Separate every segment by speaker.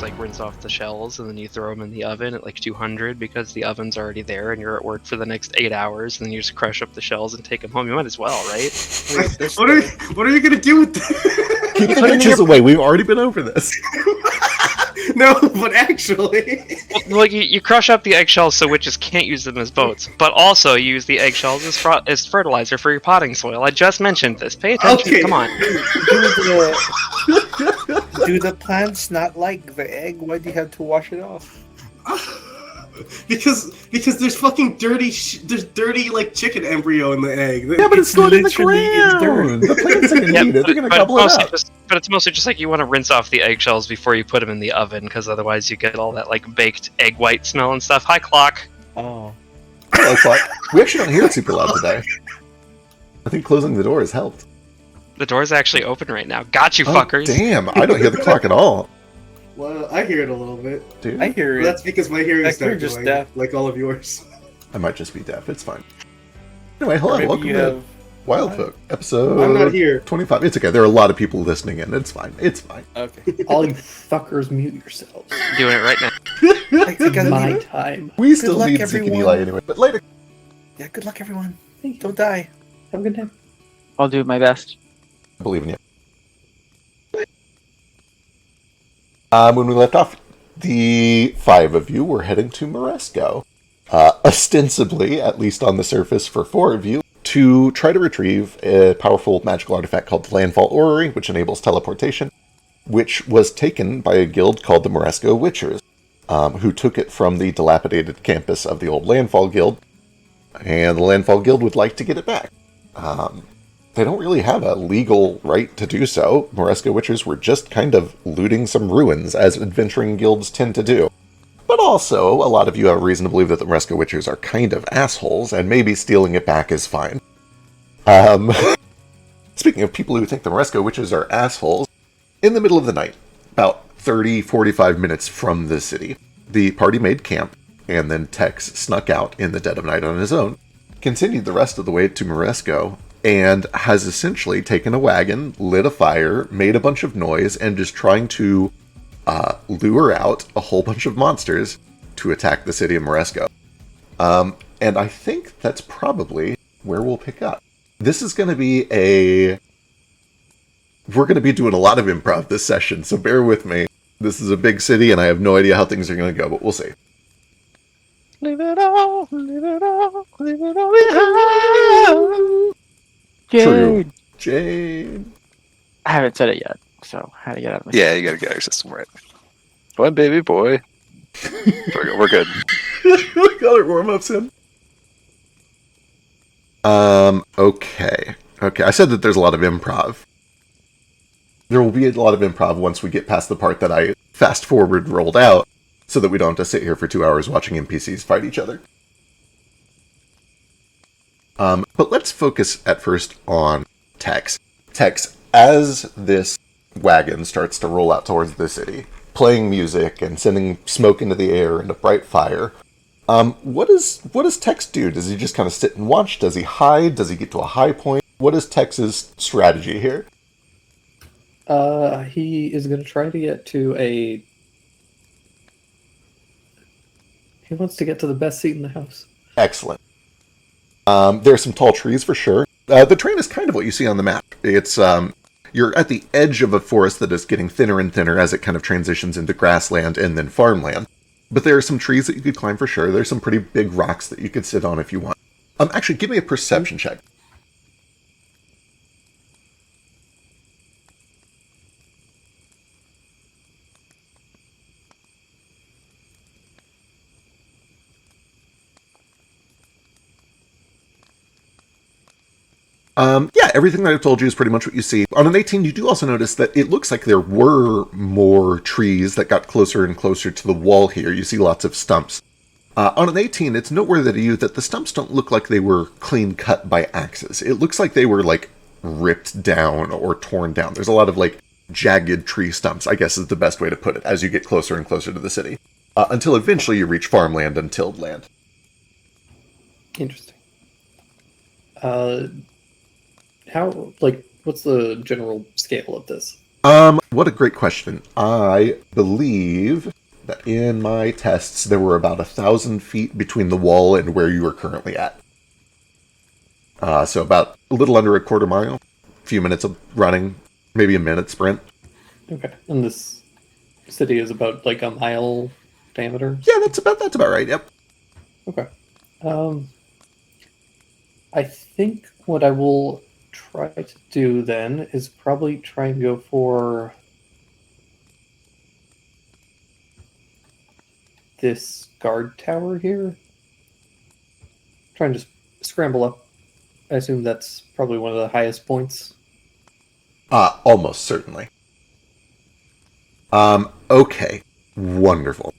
Speaker 1: just like rinse off the shells and then you throw them in the oven at like 200 because the oven's already there and you're at work for the next 8 hours, and then you just crush up the shells and take them home. You might as well, right?
Speaker 2: What are you gonna do with that?
Speaker 3: Keep the edges away. We've already been over this.
Speaker 2: No, but actually,
Speaker 1: Well, you crush up the eggshells so witches can't use them as boats, but also use the eggshells as fertilizer for your potting soil. I just mentioned this. Pay attention.
Speaker 2: Okay.
Speaker 1: Come on.
Speaker 4: Do the plants not like the egg? Why do you have to wash it off?
Speaker 2: because there's fucking dirty like chicken embryo in the egg.
Speaker 3: Yeah, but it's stored in the
Speaker 4: literally-
Speaker 3: ground. The plants are gonna
Speaker 1: Yeah,
Speaker 3: eat it. They're gonna gobble it up.
Speaker 1: but it's mostly just like you want to rinse off the eggshells before you put them in the oven, because otherwise you get all that like baked egg white smell and stuff. Hi, Clock.
Speaker 4: Oh.
Speaker 3: Hello, Clock. We actually don't hear it super loud today. I think closing the door has helped.
Speaker 1: The door's actually open right now. Got you,
Speaker 3: Oh,
Speaker 1: fuckers.
Speaker 3: damn, I don't hear the clock at all.
Speaker 2: Well, I hear it a little bit.
Speaker 3: Dude,
Speaker 4: I hear
Speaker 2: But
Speaker 4: it.
Speaker 2: that's because my hearing is
Speaker 4: Like, you're
Speaker 2: not
Speaker 4: just
Speaker 2: going,
Speaker 4: deaf.
Speaker 2: like all of yours.
Speaker 3: I might just be deaf. It's fine. Anyway, hello,
Speaker 4: Maybe
Speaker 3: welcome
Speaker 4: you
Speaker 3: to
Speaker 4: have...
Speaker 3: Wildfolk, episode
Speaker 2: I'm not here.
Speaker 3: 25. It's okay, there are a lot of people listening in. It's fine. It's fine.
Speaker 4: Okay.
Speaker 5: All you fuckers mute yourselves.
Speaker 1: Doing it right now.
Speaker 4: I gotta
Speaker 5: My
Speaker 4: leave.
Speaker 5: time.
Speaker 3: We still
Speaker 4: luck,
Speaker 3: need Zeke and
Speaker 4: everyone.
Speaker 3: Eli anyway, but later.
Speaker 4: Yeah, good luck, everyone. Don't die.
Speaker 5: Have a good time.
Speaker 6: I'll do my best.
Speaker 3: I believe in you. When we left off, the 5 of you were heading to Moresco. Ostensibly, at least on the surface for 4 of you, to try to retrieve a powerful magical artifact called the Landfall Orrery, which enables teleportation, which was taken by a guild called the Moresco Witchers, who took it from the dilapidated campus of the old Landfall Guild, and the Landfall Guild would like to get it back. They don't really have a legal right to do so. Moresco Witchers were just kind of looting some ruins, as adventuring guilds tend to do. But also, a lot of you have reason to believe that the Moresco Witchers are kind of assholes, and maybe stealing it back is fine. Speaking of people who think the Moresco Witchers are assholes, in the middle of the night, about 30-45 minutes from the city, the party made camp, and then Tex snuck out in the dead of night on his own, continued the rest of the way to Moresco, and has essentially taken a wagon, lit a fire, made a bunch of noise, and is trying to lure out a whole bunch of monsters to attack the city of Moresco. And I think that's probably where we'll pick up. This is going to be we're going to be doing a lot of improv this session, so bear with me. This is a big city, and I have no idea how things are going to go, but we'll see.
Speaker 6: Leave it all behind.
Speaker 3: True.
Speaker 6: Jade.
Speaker 3: Jade.
Speaker 6: I haven't said it yet, so I had to get out of my
Speaker 7: Yeah, you gotta get your system right. Boy, baby, boy. We're good.
Speaker 3: We got our warm-ups in. Okay. I said that there's a lot of improv. There will be a lot of improv once we get past the part that I fast-forward rolled out, so that we don't have to sit here for 2 hours watching NPCs fight each other. But let's focus at first on Tex. Tex, as this wagon starts to roll out towards the city, playing music and sending smoke into the air and a bright fire, what does Tex do? Does he just kind of sit and watch? Does he hide? Does he get to a high point? What is Tex's strategy here?
Speaker 5: He is going to try to get to a... He wants to get to the best seat in the house.
Speaker 3: Excellent. There are some tall trees for sure. The terrain is kind of what you see on the map. It's you're at the edge of a forest that is getting thinner and thinner as it kind of transitions into grassland and then farmland. But there are some trees that you could climb for sure. There's some pretty big rocks that you could sit on if you want. Actually, give me a perception check. Yeah, everything that I've told you is pretty much what you see. On an 18, you do also notice that it looks like there were more trees that got closer and closer to the wall here. You see lots of stumps. On an 18, it's noteworthy to you that the stumps don't look like they were clean cut by axes. It looks like they were, like, ripped down or torn down. There's a lot of, like, jagged tree stumps, I guess is the best way to put it, as you get closer and closer to the city. Until eventually you reach farmland and tilled land.
Speaker 5: Interesting. What's the general scale of this?
Speaker 3: What a great question. I believe that in my tests there were about 1,000 feet between the wall and where you are currently at. So about a little under a quarter mile, a few minutes of running, maybe a minute sprint.
Speaker 5: Okay. And this city is about like a mile diameter?
Speaker 3: Yeah, that's about right. Yep.
Speaker 5: Okay. I think what I will try to do then is probably try and go for this guard tower here. Try and just scramble up. I assume that's probably one of the highest points.
Speaker 3: Almost certainly. Okay. Wonderful.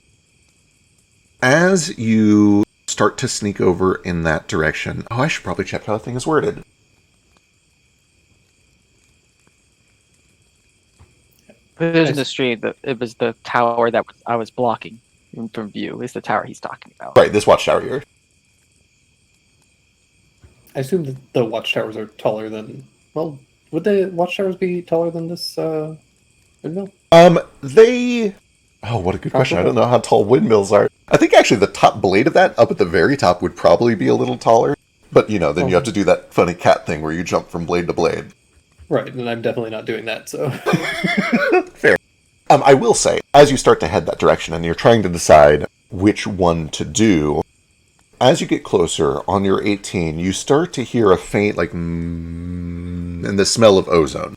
Speaker 3: As you start to sneak over in that direction... Oh, I should probably check how the thing is worded.
Speaker 6: There's the street. It was the tower that I was blocking from view. Is the tower he's talking about?
Speaker 3: Right, this watchtower here.
Speaker 5: I assume that the watchtowers are taller than... Well, would the watchtowers be taller than this windmill?
Speaker 3: They... Oh, what a good question. I don't know how tall windmills are. I think actually the top blade of that, up at the very top, would probably be a little taller. But, you know, then you have to do that funny cat thing where you jump from blade to blade.
Speaker 5: Right, and I'm definitely not doing that, so...
Speaker 3: Fair. I will say, as you start to head that direction and you're trying to decide which one to do, as you get closer on your 18, you start to hear a faint, like, and the smell of ozone.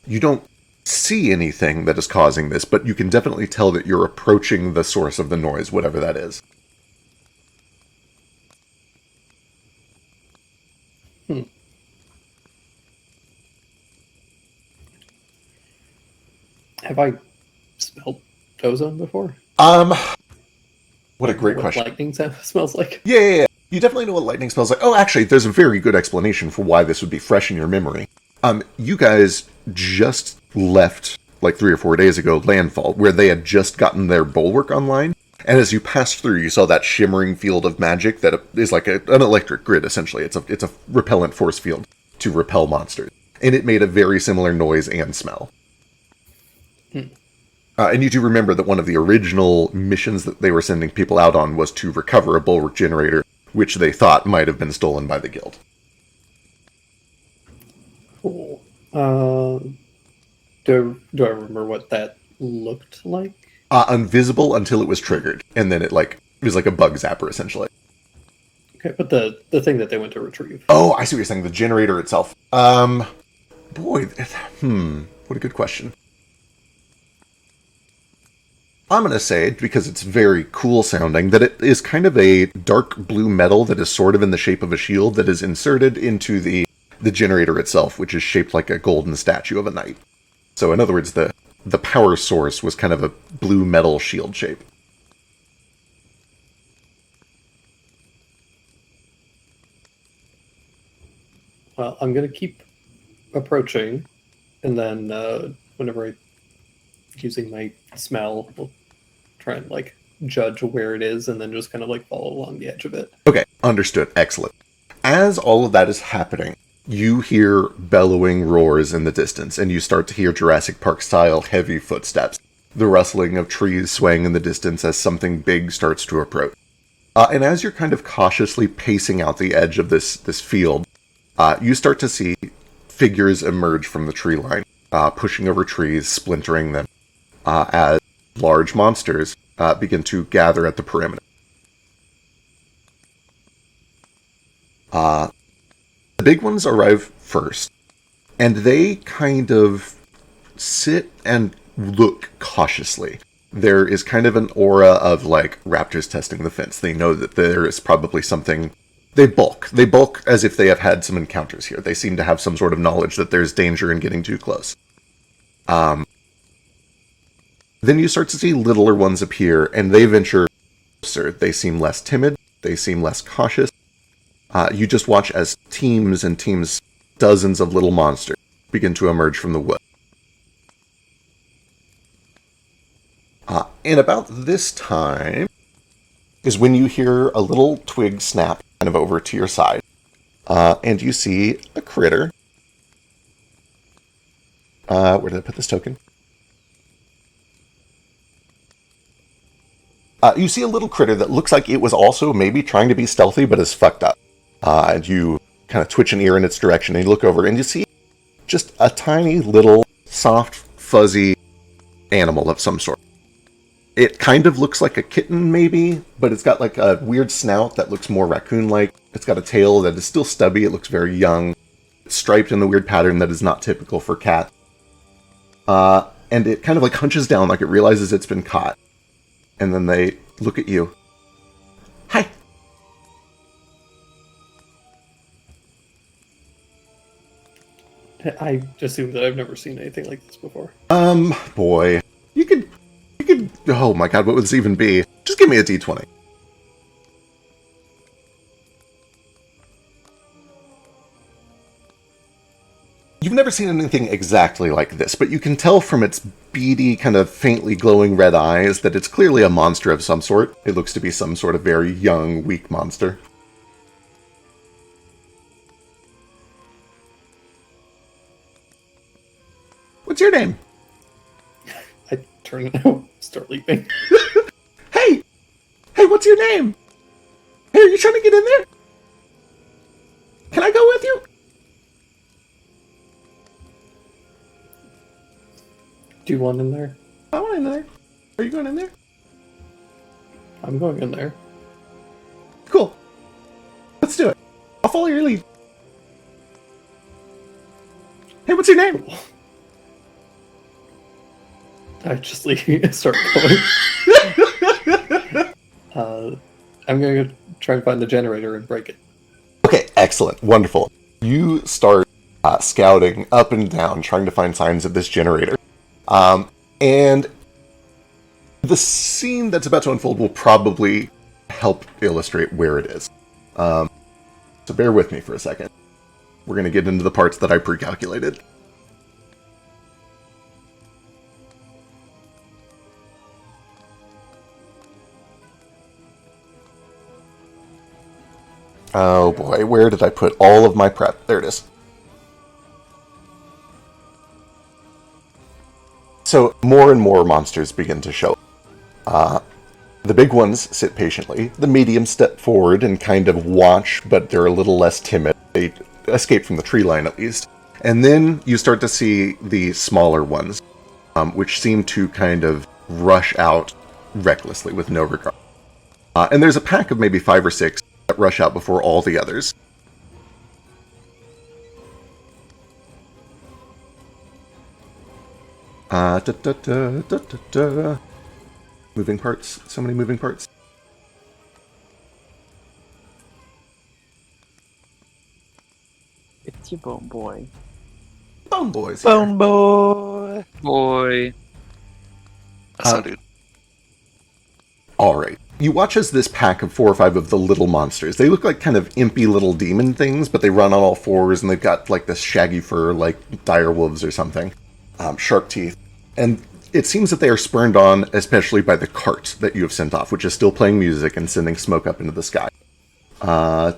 Speaker 3: You don't see anything that is causing this, but you can definitely tell that you're approaching the source of the noise, whatever that is.
Speaker 5: Have I smelled ozone before?
Speaker 3: What a great question.
Speaker 5: Lightning smells like?
Speaker 3: Yeah. You definitely know what lightning smells like. Oh, actually, there's a very good explanation for why this would be fresh in your memory. You guys just left, like 3 or 4 days ago, Landfall, where they had just gotten their bulwark online. And as you passed through, you saw that shimmering field of magic that is like an electric grid, essentially. It's a repellent force field to repel monsters. And it made a very similar noise and smell. And you do remember that one of the original missions that they were sending people out on was to recover a bulwark generator, which they thought might have been stolen by the guild.
Speaker 5: Cool. Do I remember what that looked like?
Speaker 3: Invisible until it was triggered, and then it was like a bug zapper, essentially.
Speaker 5: Okay, but the thing that they went to retrieve.
Speaker 3: Oh, I see what you're saying. The generator itself. Boy, what a good question. I'm going to say, because it's very cool sounding, that it is kind of a dark blue metal that is sort of in the shape of a shield that is inserted into the generator itself, which is shaped like a golden statue of a knight. So in other words, the power source was kind of a blue metal shield shape.
Speaker 5: Well, I'm going to keep approaching, and then whenever I using my smell, we'll try and like judge where it is and then just kind of like follow along the edge of it.
Speaker 3: Okay, understood. Excellent. As all of that is happening, you hear bellowing roars in the distance, and you start to hear Jurassic Park-style heavy footsteps, the rustling of trees swaying in the distance as something big starts to approach. And as you're kind of cautiously pacing out the edge of this field, you start to see figures emerge from the tree line, pushing over trees, splintering them, as large monsters begin to gather at the perimeter. The big ones arrive first, and they kind of sit and look cautiously. There is kind of an aura of, like, raptors testing the fence. They know that there is probably something... They bulk. They bulk as if they have had some encounters here. They seem to have some sort of knowledge that there's danger in getting too close. Then you start to see littler ones appear, and they venture closer. They seem less timid. They seem less cautious. You just watch as teams and teams, dozens of little monsters, begin to emerge from the wood. And about this time is when you hear a little twig snap kind of over to your side. And you see a critter. Where did I put this token? You see a little critter that looks like it was also maybe trying to be stealthy, but is fucked up. And you kind of twitch an ear in its direction, and you look over, and you see just a tiny little soft, fuzzy animal of some sort. It kind of looks like a kitten, maybe, but it's got like a weird snout that looks more raccoon-like. It's got a tail that is still stubby. It looks very young. It's striped in the weird pattern that is not typical for cats. And it kind of like hunches down like it realizes it's been caught. And then they look at you. Hi.
Speaker 5: I assume that I've never seen anything like this before.
Speaker 3: Boy. You could, oh my god, what would this even be? Just give me a d20. You've never seen anything exactly like this, but you can tell from its beady, kind of faintly glowing red eyes that it's clearly a monster of some sort. It looks to be some sort of very young, weak monster. What's your name?
Speaker 5: I turn and start leaping.
Speaker 3: Hey! Hey, what's your name? Hey, are you trying to get in there? Can I go with you?
Speaker 5: Do you want in there?
Speaker 3: I want in there. Are you going in there?
Speaker 5: I'm going in there.
Speaker 3: Cool. Let's do it. I'll follow your lead. Hey, what's your name?
Speaker 5: I just leave, start going. I'm gonna go try and find the generator and break it.
Speaker 3: Okay, excellent. Wonderful. You start scouting up and down, trying to find signs of this generator. And the scene that's about to unfold will probably help illustrate where it is. So bear with me for a second. We're going to get into the parts that I pre-calculated. Oh boy, where did I put all of my prep? There it is. So more and more monsters begin to show. The big ones sit patiently. The mediums step forward and kind of watch, but they're a little less timid. They escape from the tree line at least. And then you start to see the smaller ones, which seem to kind of rush out recklessly with no regard. And there's a pack of maybe 5 or 6 that rush out before all the others. Moving parts. So many moving parts.
Speaker 6: It's your bone boy.
Speaker 3: Bone boys.
Speaker 7: Bone boy.
Speaker 1: Boy.
Speaker 7: That's not dude.
Speaker 3: Alright. You watch as this pack of 4 or 5 of the little monsters. They look like kind of impy little demon things, but they run on all fours and they've got like this shaggy fur like dire wolves or something. Sharp teeth. And it seems that they are spurned on, especially by the cart that you have sent off, which is still playing music and sending smoke up into the sky.
Speaker 5: I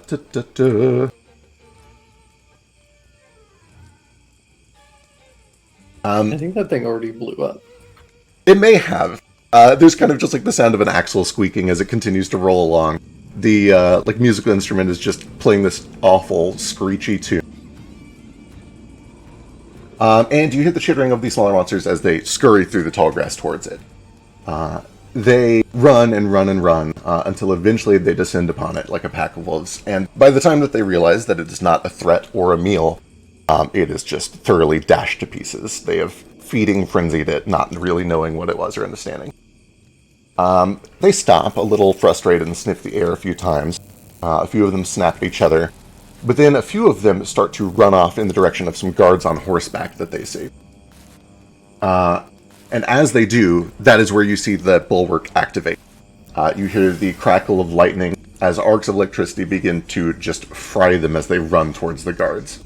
Speaker 5: think that thing already blew up.
Speaker 3: It may have. There's kind of just like the sound of an axle squeaking as it continues to roll along. The like musical instrument is just playing this awful screechy tune. And you hear the chittering of these smaller monsters as they scurry through the tall grass towards it. They run and run and run until eventually they descend upon it like a pack of wolves. And by the time that they realize that it is not a threat or a meal, it is just thoroughly dashed to pieces. They have feeding frenzied it, not really knowing what it was or understanding. They stop, a little frustrated, and sniff the air a few times. A few of them snap at each other. But then a few of them start to run off in the direction of some guards on horseback that they see. And as they do, that is where you see the bulwark activate. You hear the crackle of lightning as arcs of electricity begin to just fry them as they run towards the guards.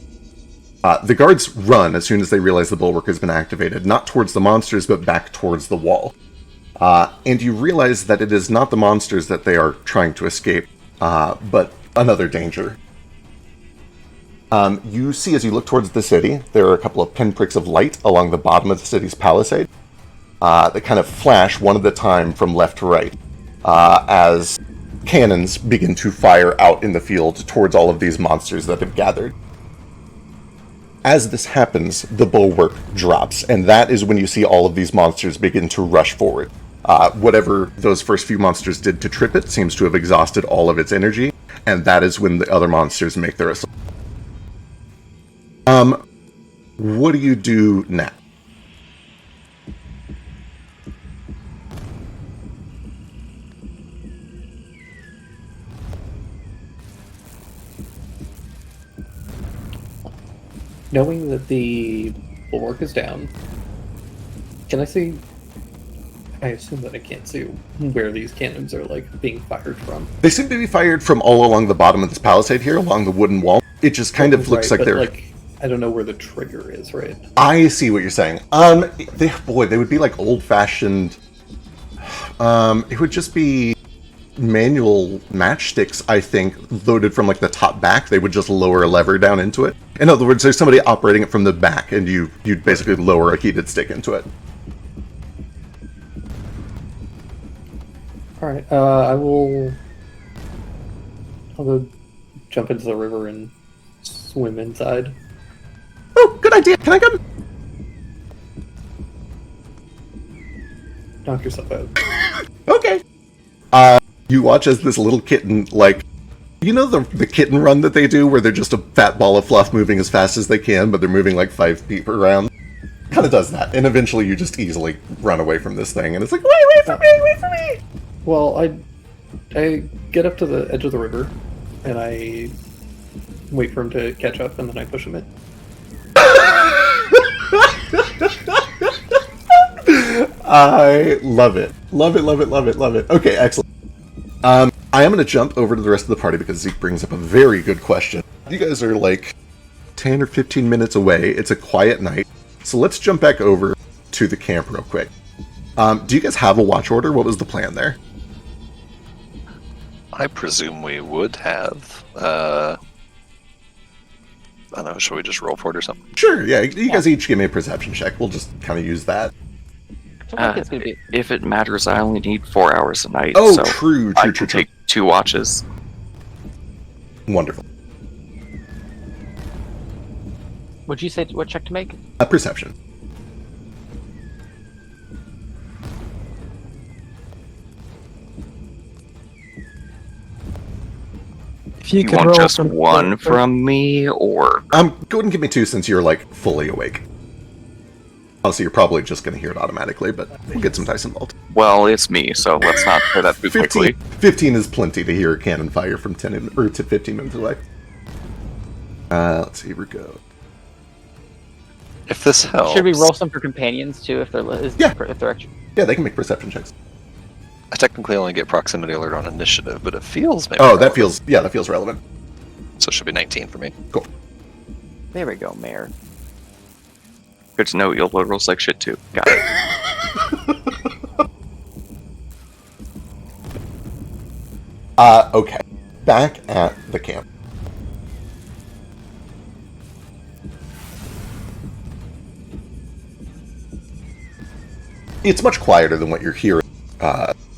Speaker 3: The guards run as soon as they realize the bulwark has been activated, not towards the monsters, but back towards the wall. And you realize that it is not the monsters that they are trying to escape, but another danger. You see, as you look towards the city, there are a couple of pinpricks of light along the bottom of the city's palisade. They kind of flash one at a time from left to right. as cannons begin to fire out in the field towards all of these monsters that have gathered. As this happens, the bulwark drops, and that is when you see all of these monsters begin to rush forward. Whatever those first few monsters did to trip it seems to have exhausted all of its energy, and that is when the other monsters make their assault. What do you do now?
Speaker 5: Knowing that the bulwark is down, can I see? I assume that I can't see where these cannons are like being fired from.
Speaker 3: They seem to be fired from all along the bottom of this palisade here, along the wooden wall. It just kind of looks like
Speaker 5: but,
Speaker 3: they're...
Speaker 5: like, I don't know where the trigger is, right?
Speaker 3: I see what you're saying. They would be like old-fashioned... it would just be manual matchsticks, I think, loaded from like the top back. They would just lower a lever down into it. In other words, there's somebody operating it from the back, and you'd basically lower a heated stick into it.
Speaker 5: Alright, I'll go jump into the river and swim inside.
Speaker 3: Oh, good idea. Can I come?
Speaker 5: Knock yourself out.
Speaker 3: Okay. You watch as this little kitten, like, you know the kitten run that they do, where they're just a fat ball of fluff moving as fast as they can, but they're moving like 5 feet per round? Kind of does that, and eventually you just easily run away from this thing, and it's like, wait for me!
Speaker 5: Well, I get up to the edge of the river, and I wait for him to catch up, and then I push him in.
Speaker 3: I love it. Love it. Okay, excellent. I am going to jump over to the rest of the party because Zeke brings up a very good question. You guys are like 10 or 15 minutes away. It's a quiet night. So let's jump back over to the camp real quick. Do you guys have a watch order? What was the plan there?
Speaker 7: I presume we would have. I don't know, should we just roll for it or something?
Speaker 3: Sure, yeah. You guys each give me a perception check. We'll just kind of use that.
Speaker 6: If it matters, I only need 4 hours a night.
Speaker 3: Oh,
Speaker 6: so
Speaker 3: true.
Speaker 6: I can take 2 watches.
Speaker 3: Wonderful.
Speaker 6: Would you say what check to make?
Speaker 3: A perception.
Speaker 6: If you want just one from me, or...
Speaker 3: Go ahead and give me 2 since you're, like, fully awake. Honestly, you're probably just going to hear it automatically, but we'll get some dice involved.
Speaker 6: Well, it's me, so let's not play that too quickly.
Speaker 3: 15 is plenty to hear a cannon fire from 10 or to 15 minutes away. Let's see, here we go.
Speaker 7: If this helps...
Speaker 6: Should we roll some for companions, too, if they're if they're extra?
Speaker 3: Yeah, they can make perception checks.
Speaker 7: I technically only get proximity alert on initiative, but it feels maybe
Speaker 3: Oh,
Speaker 7: relevant.
Speaker 3: that feels relevant.
Speaker 7: So it should be 19 for me.
Speaker 3: Cool.
Speaker 6: There we go, Mayor. Good to know you'll rolls like shit, too. Got it.
Speaker 3: Okay. Back at the camp. It's much quieter than what you're hearing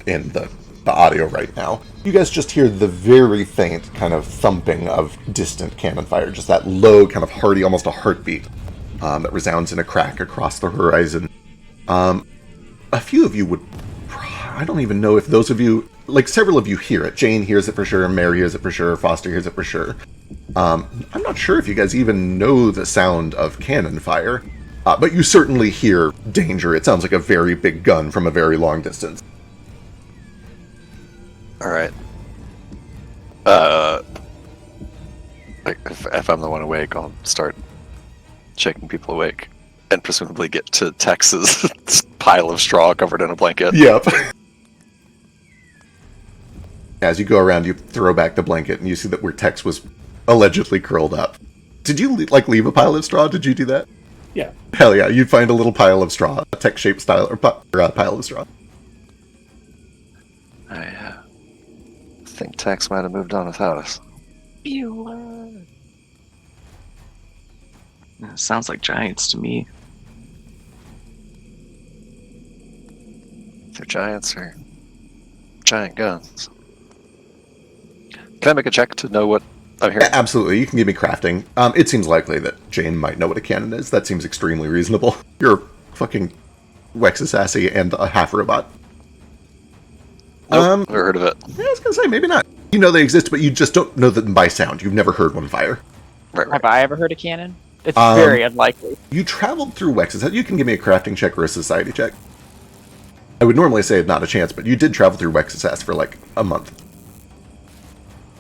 Speaker 3: in the audio right now. You guys just hear the very faint kind of thumping of distant cannon fire, just that low, kind of hearty, almost a heartbeat that resounds in a crack across the horizon. A few of you would... I don't even know if those of you... Like, several of you hear it. Jane hears it for sure, Mary hears it for sure, Foster hears it for sure. I'm not sure if you guys even know the sound of cannon fire. But you certainly hear danger. It sounds like a very big gun from a very long distance.
Speaker 7: Alright. Like, if I'm the one awake, I'll start shaking people awake. And presumably get to Tex's pile of straw covered in a blanket.
Speaker 3: Yep. As you go around, you throw back the blanket, and you see that where Tex was allegedly curled up. Did you, leave a pile of straw? Did you do that?
Speaker 5: Yeah.
Speaker 3: Hell yeah, you'd find a little pile of straw, a Tex-shaped style, or pile of straw.
Speaker 7: I think Tex might have moved on without us.
Speaker 6: Sounds like giants to me.
Speaker 7: They're giants or giant guns. Can I make a check to know what I'm hearing?
Speaker 3: Yeah, absolutely. You can give me crafting. It seems likely that Jane might know what a cannon is. That seems extremely reasonable. You're fucking Wexasassy and a half robot.
Speaker 7: Nope, never heard of it.
Speaker 3: Yeah, I was gonna say maybe not. You know they exist, but you just don't know them by sound. You've never heard one fire.
Speaker 7: Right.
Speaker 6: Have I ever heard a cannon? It's very unlikely.
Speaker 3: You traveled through Wexasassy. You can give me a crafting check or a society check. I would normally say not a chance, but you did travel through Wexasassy for like a month.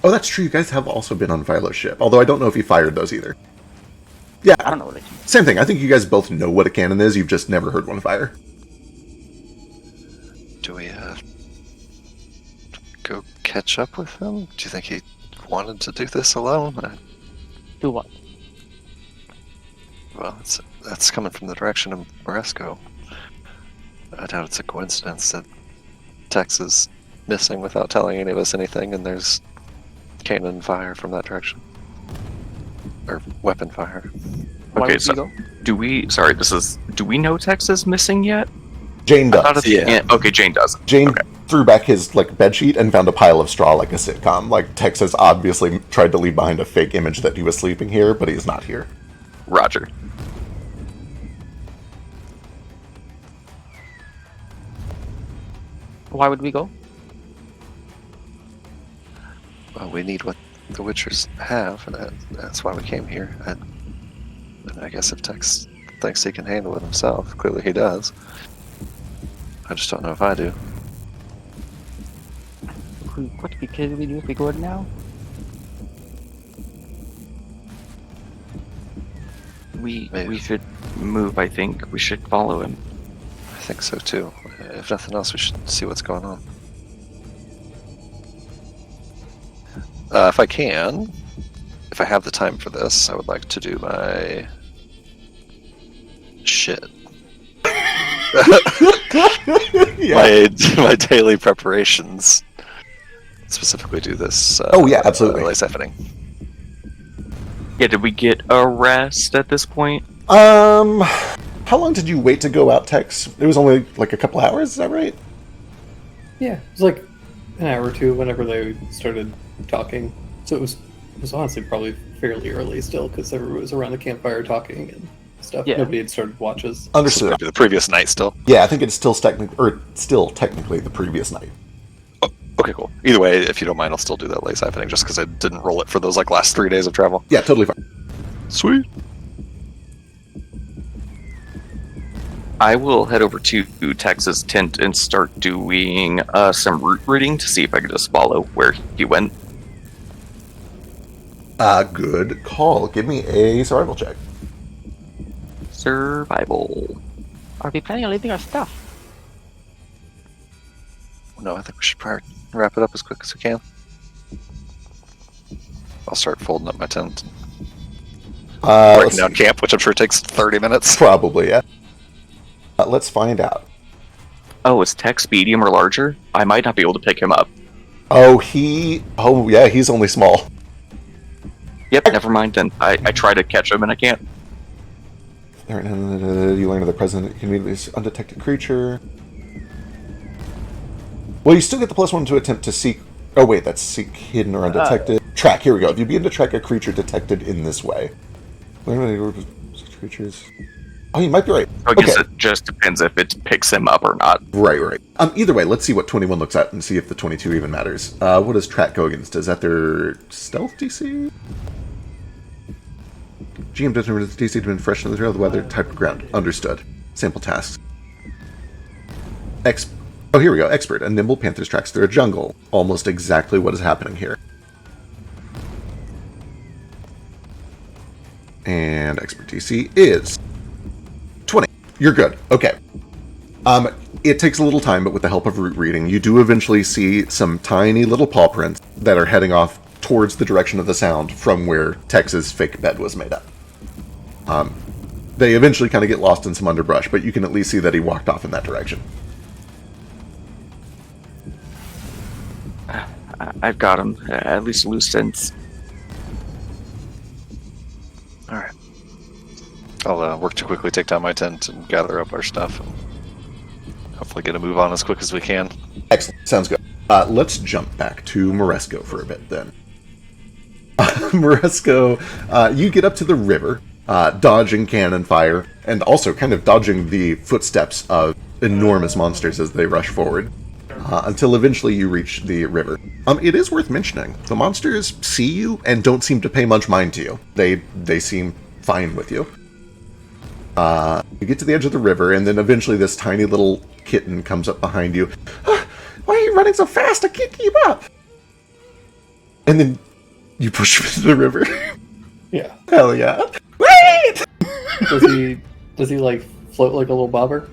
Speaker 3: Oh, that's true. You guys have also been on Philo's ship, although I don't know if you fired those either. Yeah,
Speaker 6: I don't know what they
Speaker 3: same thing. I think you guys both know what a cannon is. You've just never heard one fire.
Speaker 7: Do we go catch up with him? Do you think he wanted to do this alone?
Speaker 6: do what?
Speaker 7: Well, that's coming from the direction of Moresco. I doubt it's a coincidence that Tex is missing without telling any of us anything, and there's cannon fire from that direction. Or weapon fire.
Speaker 6: Why
Speaker 8: Okay,
Speaker 6: would
Speaker 8: so
Speaker 6: we go?
Speaker 8: do we know Tex is missing yet?
Speaker 3: Jane
Speaker 8: I thought
Speaker 3: does.
Speaker 8: it's, yeah. Okay, Jane does.
Speaker 3: Jane
Speaker 8: Okay.
Speaker 3: threw back his bedsheet and found a pile of straw like a sitcom. Like Tex has obviously tried to leave behind a fake image that he was sleeping here, but he's not here.
Speaker 8: Roger.
Speaker 6: Why would we go?
Speaker 7: Well, we need what the Witchers have, and that's why we came here. And I guess if Tex thinks he can handle it himself, clearly he does. I just don't know if I do.
Speaker 6: What can we do if we go now?
Speaker 8: We
Speaker 7: Maybe.
Speaker 8: should move, I think. We should follow him.
Speaker 7: I think so too. If nothing else, we should see what's going on. If I can, if I have the time for this, I would like to do my shit.
Speaker 3: Yeah.
Speaker 7: My daily preparations. Specifically, do this.
Speaker 3: Oh, yeah, absolutely.
Speaker 7: Light siphoning.
Speaker 8: Yeah, did we get a rest at this point?
Speaker 3: How long did you wait to go out, Tex? It was only like a couple hours, is that right?
Speaker 5: Yeah, it was like an hour or two whenever they started talking. So it was honestly probably fairly early still because everyone was around the campfire talking and stuff.
Speaker 6: Yeah.
Speaker 5: Nobody had started watches.
Speaker 3: Understood.
Speaker 7: Maybe the previous night still.
Speaker 3: Yeah, I think it's still technically the previous night.
Speaker 7: Okay, cool. Either way, if you don't mind, I'll still do that light siphoning just because I didn't roll it for those last 3 days of travel.
Speaker 3: Yeah, totally fine.
Speaker 7: Sweet.
Speaker 8: I will head over to Tex's tent and start doing some route reading to see if I can just follow where he went.
Speaker 3: Good call. Give me a survival check.
Speaker 8: Survival.
Speaker 6: Are we planning on leaving our stuff?
Speaker 7: No, I think we should probably wrap it up as quick as we can. I'll start folding up my tent.
Speaker 3: Let's
Speaker 7: Breaking down camp, which I'm sure takes 30 minutes.
Speaker 3: Probably, yeah. Let's find out.
Speaker 8: Oh, is Tex medium or larger? I might not be able to pick him up.
Speaker 3: Oh, yeah, he's only small.
Speaker 8: Yep, never mind then. I try to catch him and I can't.
Speaker 3: You learn of the present immediately undetected creature. Well, you still get the +1 to attempt to seek. Oh wait, that's seek hidden or undetected. Track. Here we go. If you begin to track a creature detected in this way, learn of creatures. Oh, you might be right.
Speaker 8: I guess it just depends if it picks him up or not.
Speaker 3: Right. Either way, let's see what 21 looks at and see if the 22 even matters. What does track go against? Is that their stealth DC? GM determines DC to be fresh in the trail, the weather, type of ground. Understood. Sample tasks. Oh, here we go. Expert. A nimble panther's tracks through a jungle. Almost exactly what is happening here. And expert DC is 20. You're good. Okay. It takes a little time, but with the help of route reading, you do eventually see some tiny little paw prints that are heading off towards the direction of the sound from where Tex's fake bed was made up. They eventually kind of get lost in some underbrush, but you can at least see that he walked off in that direction.
Speaker 8: I've got him. At least loose ends.
Speaker 7: Alright. I'll work to quickly take down my tent and gather up our stuff. And hopefully get a move on as quick as we can.
Speaker 3: Excellent. Sounds good. Let's jump back to Moresco for a bit then. Moresco, you get up to the river, dodging cannon fire, and also kind of dodging the footsteps of enormous monsters as they rush forward, until eventually you reach the river. It is worth mentioning, the monsters see you and don't seem to pay much mind to you. They seem fine with you. You get to the edge of the river, and then eventually this tiny little kitten comes up behind you. Why are you running so fast? I can't keep up! And then you push him into the river.
Speaker 5: Yeah.
Speaker 3: Hell yeah. Wait!
Speaker 5: Does he like float like a little bobber?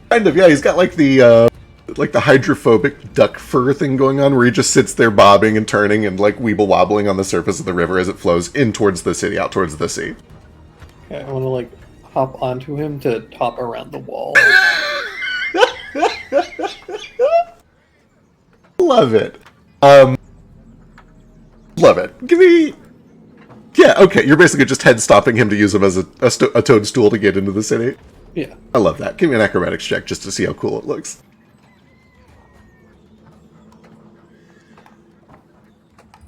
Speaker 3: Kind of, yeah. He's got like the hydrophobic duck fur thing going on, where he just sits there bobbing and turning and like weeble wobbling on the surface of the river as it flows in towards the city, out towards the sea.
Speaker 5: Okay, I want to like hop onto him to hop around the wall.
Speaker 3: Love it. Love it. Give me... Yeah, okay, you're basically just head-stopping him to use him as a toadstool to get into the city.
Speaker 5: Yeah.
Speaker 3: I love that. Give me an acrobatics check just to see how cool it looks.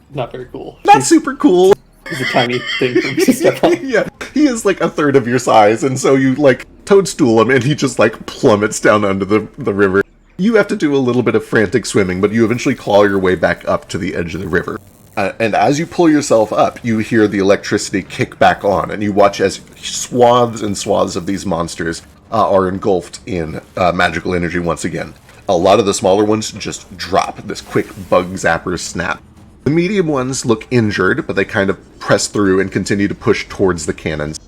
Speaker 5: Not very cool.
Speaker 3: Not super cool.
Speaker 5: It's a tiny thing for me to step on.
Speaker 3: Yeah, he is like a third of your size, and so you like toadstool him and he just like plummets down under the river. You have to do a little bit of frantic swimming, but you eventually claw your way back up to the edge of the river. And as you pull yourself up, you hear the electricity kick back on, and you watch as swaths and swaths of these monsters are engulfed in magical energy once again. A lot of the smaller ones just drop, this quick bug zapper snap. The medium ones look injured, but they kind of press through and continue to push towards the cannons.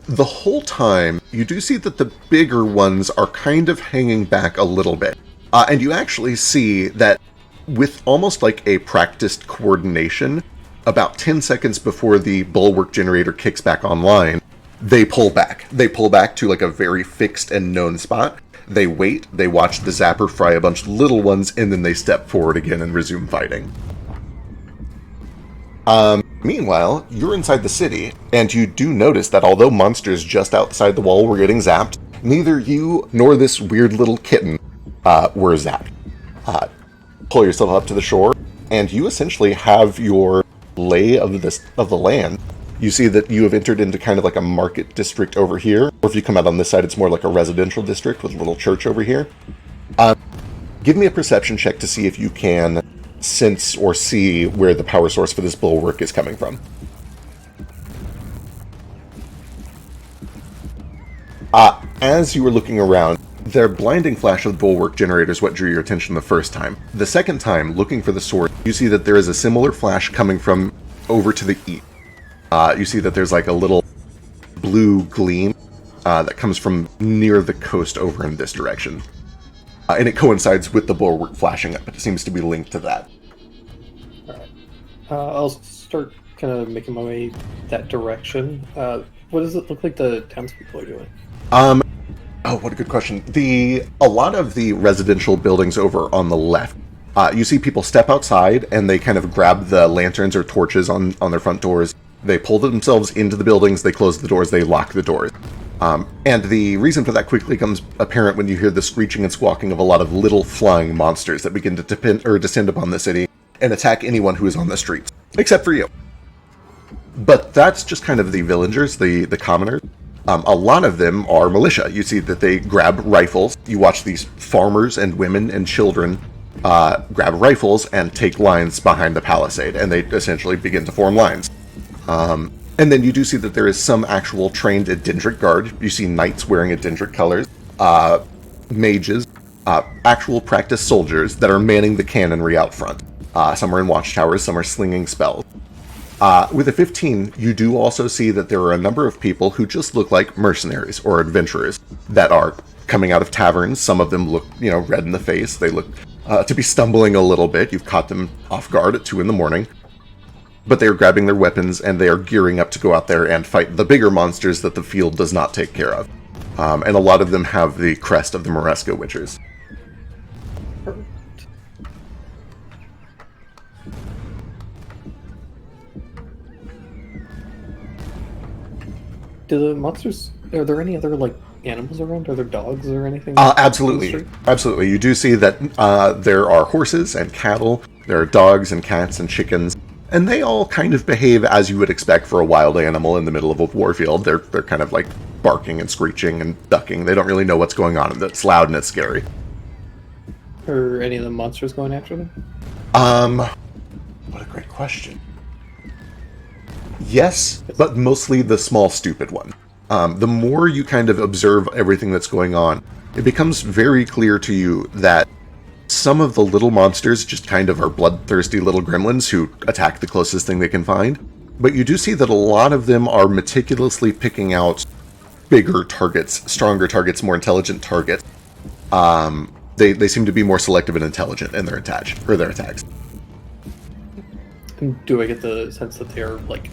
Speaker 3: The whole time, you do see that the bigger ones are kind of hanging back a little bit. And you actually see that with almost like a practiced coordination, about 10 seconds before the bulwark generator kicks back online, they pull back. They pull back to like a very fixed and known spot. They wait, they watch the zapper fry a bunch of little ones, and then they step forward again and resume fighting. Meanwhile, you're inside the city, and you do notice that although monsters just outside the wall were getting zapped, neither you nor this weird little kitten were zapped. Pull yourself up to the shore, and you essentially have your lay of the land. You see that you have entered into kind of like a market district over here, or if you come out on this side, it's more like a residential district with a little church over here. Give me a perception check to see if you can sense or see where the power source for this bulwark is coming from. As you were looking around, their blinding flash of the bulwark generator is what drew your attention the first time. The second time, looking for the source, you see that there is a similar flash coming from over to the east. You see that there's like a little blue gleam that comes from near the coast over in this direction. And it coincides with the bulwark flashing up. It seems to be linked to that.
Speaker 5: Alright. I'll start kind of making my way that direction. What does it look like the townspeople are doing?
Speaker 3: Oh, what a good question. A lot of the residential buildings over on the left, you see people step outside and they kind of grab the lanterns or torches on their front doors. They pull themselves into the buildings, they close the doors, they lock the doors. And the reason for that quickly comes apparent when you hear the screeching and squawking of a lot of little flying monsters that begin to descend upon the city and attack anyone who is on the streets, except for you. But that's just kind of the villagers, the commoners. A lot of them are militia. You see that they grab rifles. You watch these farmers and women and children grab rifles and take lines behind the palisade, and they essentially begin to form lines. And then you do see that there is some actual trained Adendric guard. You see knights wearing Adendric colors, mages, actual practice soldiers that are manning the cannonry out front. Some are in watchtowers, some are slinging spells. With a 15, you do also see that there are a number of people who just look like mercenaries or adventurers that are coming out of taverns. Some of them look, red in the face. They look to be stumbling a little bit. You've caught them off guard at 2 in the morning. But they are grabbing their weapons and they are gearing up to go out there and fight the bigger monsters that the field does not take care of. And a lot of them have the crest of the Moresco Witchers.
Speaker 5: Do the monsters Are there any other like animals around? Are there dogs or anything?
Speaker 3: Absolutely. Absolutely. You do see that there are horses and cattle, there are dogs and cats and chickens, and they all kind of behave as you would expect for a wild animal in the middle of a warfield. They're kind of like barking and screeching and ducking. They don't really know what's going on, and it's loud and it's scary.
Speaker 5: Are any of the monsters going after them?
Speaker 3: What a great question. Yes, but mostly the small, stupid one. The more you kind of observe everything that's going on, it becomes very clear to you that some of the little monsters just kind of are bloodthirsty little gremlins who attack the closest thing they can find. But you do see that a lot of them are meticulously picking out bigger targets, stronger targets, more intelligent targets. They seem to be more selective and intelligent in their attacks.
Speaker 5: And do I get the sense that they're like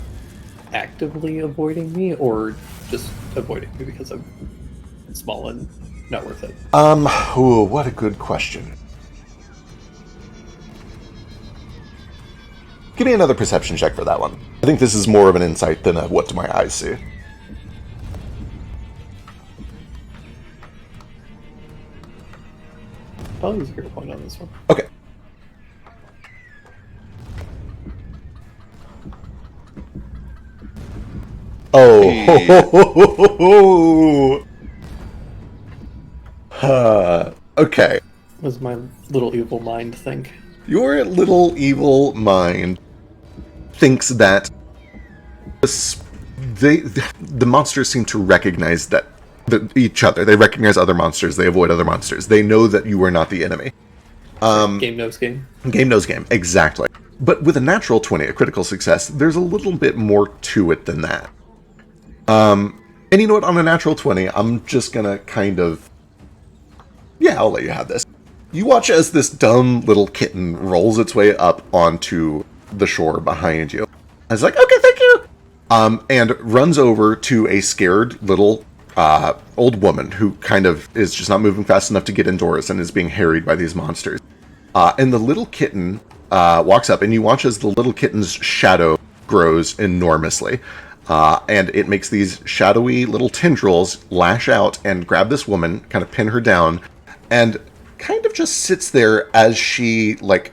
Speaker 5: actively avoiding me, or just avoiding me because I'm small and not worth it?
Speaker 3: Ooh, what a good question. Give me another perception check for that one. I think this is more of an insight than a what do my eyes see.
Speaker 5: I'll use a hero point on this one.
Speaker 3: Okay. Oh, okay.
Speaker 5: What does my little evil mind think?
Speaker 3: Your little evil mind thinks that the monsters seem to recognize that each other. They recognize other monsters. They avoid other monsters. They know that you are not the enemy.
Speaker 5: Game knows game.
Speaker 3: Game knows game, exactly. But with a natural 20, a critical success, there's a little bit more to it than that. And you know what? On a natural 20, I'm just gonna kind of... Yeah, I'll let you have this. You watch as this dumb little kitten rolls its way up onto the shore behind you. I was like, okay, thank you! And runs over to a scared little old woman who kind of is just not moving fast enough to get indoors and is being harried by these monsters. And the little kitten walks up, and you watch as the little kitten's shadow grows enormously. And it makes these shadowy little tendrils lash out and grab this woman, kind of pin her down, and kind of just sits there as she, like,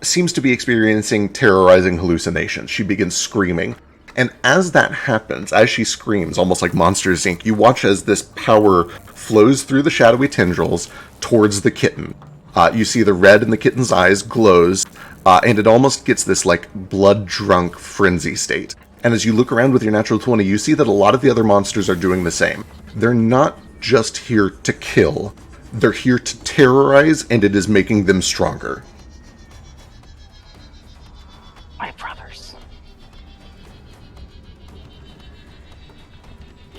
Speaker 3: seems to be experiencing terrorizing hallucinations. She begins screaming. And as that happens, as she screams, almost like Monsters, Inc., you watch as this power flows through the shadowy tendrils towards the kitten. You see the red in the kitten's eyes glows, and it almost gets this, like, blood-drunk frenzy state. And as you look around with your natural 20, you see that a lot of the other monsters are doing the same. They're not just here to kill. They're here to terrorize, and it is making them stronger.
Speaker 6: My brothers.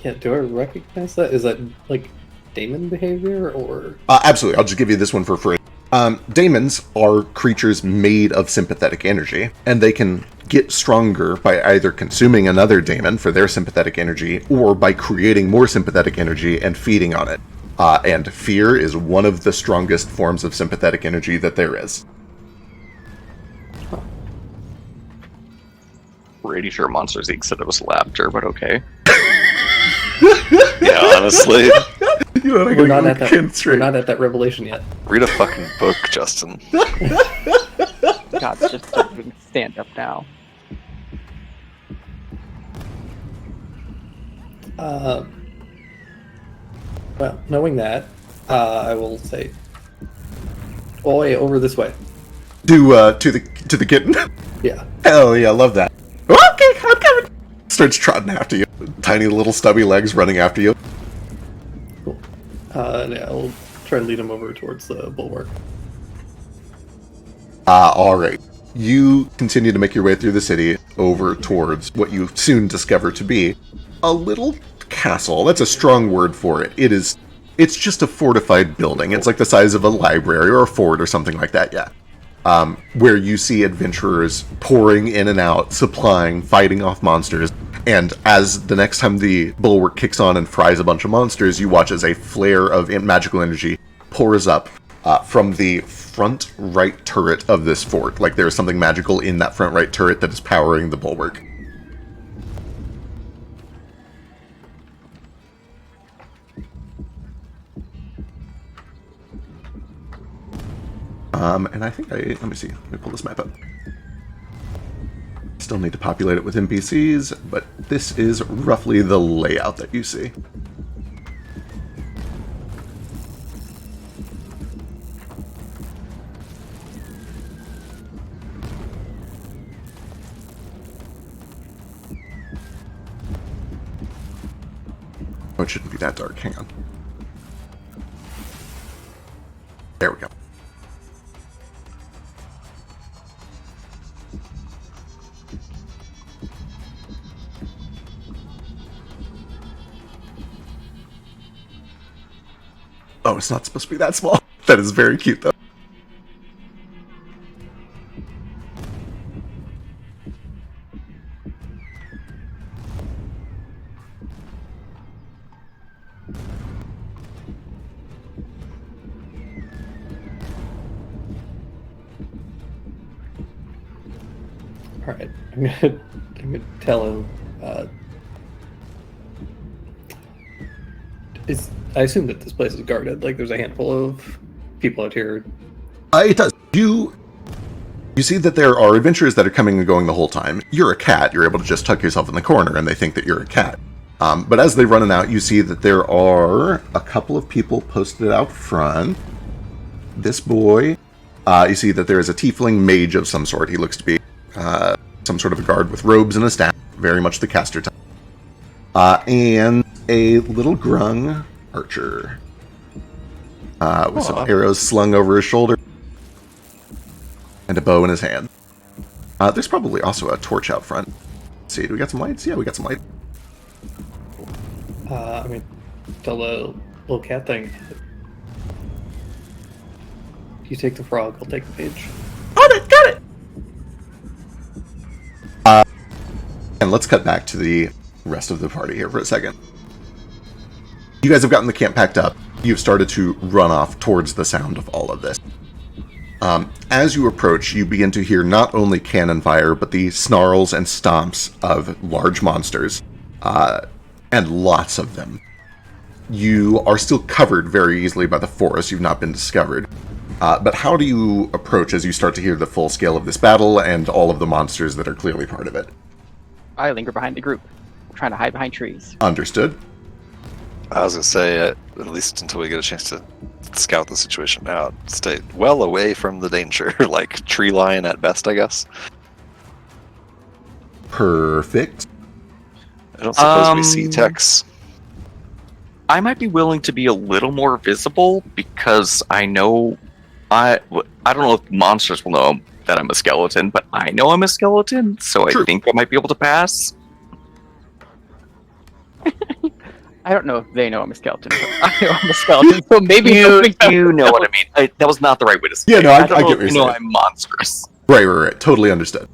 Speaker 5: Yeah, do I recognize that? Is that like daemon behavior or?
Speaker 3: Absolutely. I'll just give you this one for free. Daemons are creatures made of sympathetic energy, and they can get stronger by either consuming another daemon for their sympathetic energy, or by creating more sympathetic energy and feeding on it. And fear is one of the strongest forms of sympathetic energy that there is.
Speaker 8: Pretty sure Monsters Inc. said it was laughter, but okay. Yeah, honestly.
Speaker 5: We're not at that revelation yet.
Speaker 7: Read a fucking book, Justin.
Speaker 6: God's just doing stand up now.
Speaker 5: Well, knowing that, I will say, "Oi, over this way."
Speaker 3: To the kitten.
Speaker 5: Yeah.
Speaker 3: Hell yeah, I love that. Okay, I'm coming. Starts trotting after you. Tiny little stubby legs running after you.
Speaker 5: Cool. Yeah, I'll try to lead him over towards the bulwark.
Speaker 3: Alright. You continue to make your way through the city over towards what you soon discover to be a little castle. That's a strong word for it. It's just a fortified building. It's like the size of a library or a fort or something like that, yeah. Where you see adventurers pouring in and out, supplying, fighting off monsters. And as the next time the bulwark kicks on and fries a bunch of monsters, you watch as a flare of magical energy pours up from the front right turret of this fort. Like there's something magical in that front right turret that is powering the bulwark. And I think let me see. Let me pull this map up. Still need to populate it with NPCs, but this is roughly the layout that you see. Oh, it shouldn't be that dark. Hang on. There we go. Oh, it's not supposed to be that small. That is very cute, though.
Speaker 5: All right, I'm gonna tell him. I assume that this place is guarded. Like, there's a handful of people out here.
Speaker 3: It does. You see that there are adventurers that are coming and going the whole time. You're a cat. You're able to just tuck yourself in the corner, and they think that you're a cat. But as they run out, you see that there are a couple of people posted out front. This boy. You see that there is a tiefling mage of some sort. He looks to be some sort of a guard with robes and a staff. Very much the caster type. And a little grung archer. With some arrows slung over his shoulder. And a bow in his hand. There's probably also a torch out front. Let's see, do we got some lights? Yeah, we got some lights.
Speaker 5: I mean, tell the little cat thing. You take the frog, I'll take the page.
Speaker 3: Got it! And let's cut back to the rest of the party here for a second. You guys have gotten the camp packed up. You've started to run off towards the sound of all of this. As you approach, you begin to hear not only cannon fire, but the snarls and stomps of large monsters, and lots of them. You are still covered very easily by the forest. You've not been discovered. But how do you approach as you start to hear the full scale of this battle and all of the monsters that are clearly part of it?
Speaker 6: I linger behind the group, trying to hide behind trees.
Speaker 3: Understood.
Speaker 7: I was going to say, at least until we get a chance to scout the situation out, stay well away from the danger, like tree line at best, I guess.
Speaker 3: Perfect.
Speaker 7: I don't suppose we see Tex.
Speaker 8: I might be willing to be a little more visible because I know I don't know if monsters will know that I'm a skeleton, but I know I'm a skeleton, so
Speaker 3: True.
Speaker 8: I think I might be able to pass.
Speaker 6: I don't know if they know I'm a skeleton, but I know I'm a skeleton, so maybe
Speaker 8: You know what I mean. That was not the right way to say
Speaker 3: Yeah,
Speaker 8: it.
Speaker 3: no, I
Speaker 8: don't
Speaker 3: get
Speaker 8: know
Speaker 3: what
Speaker 8: if
Speaker 3: you're
Speaker 8: you know
Speaker 3: saying.
Speaker 8: I'm monstrous.
Speaker 3: Right. Totally understood.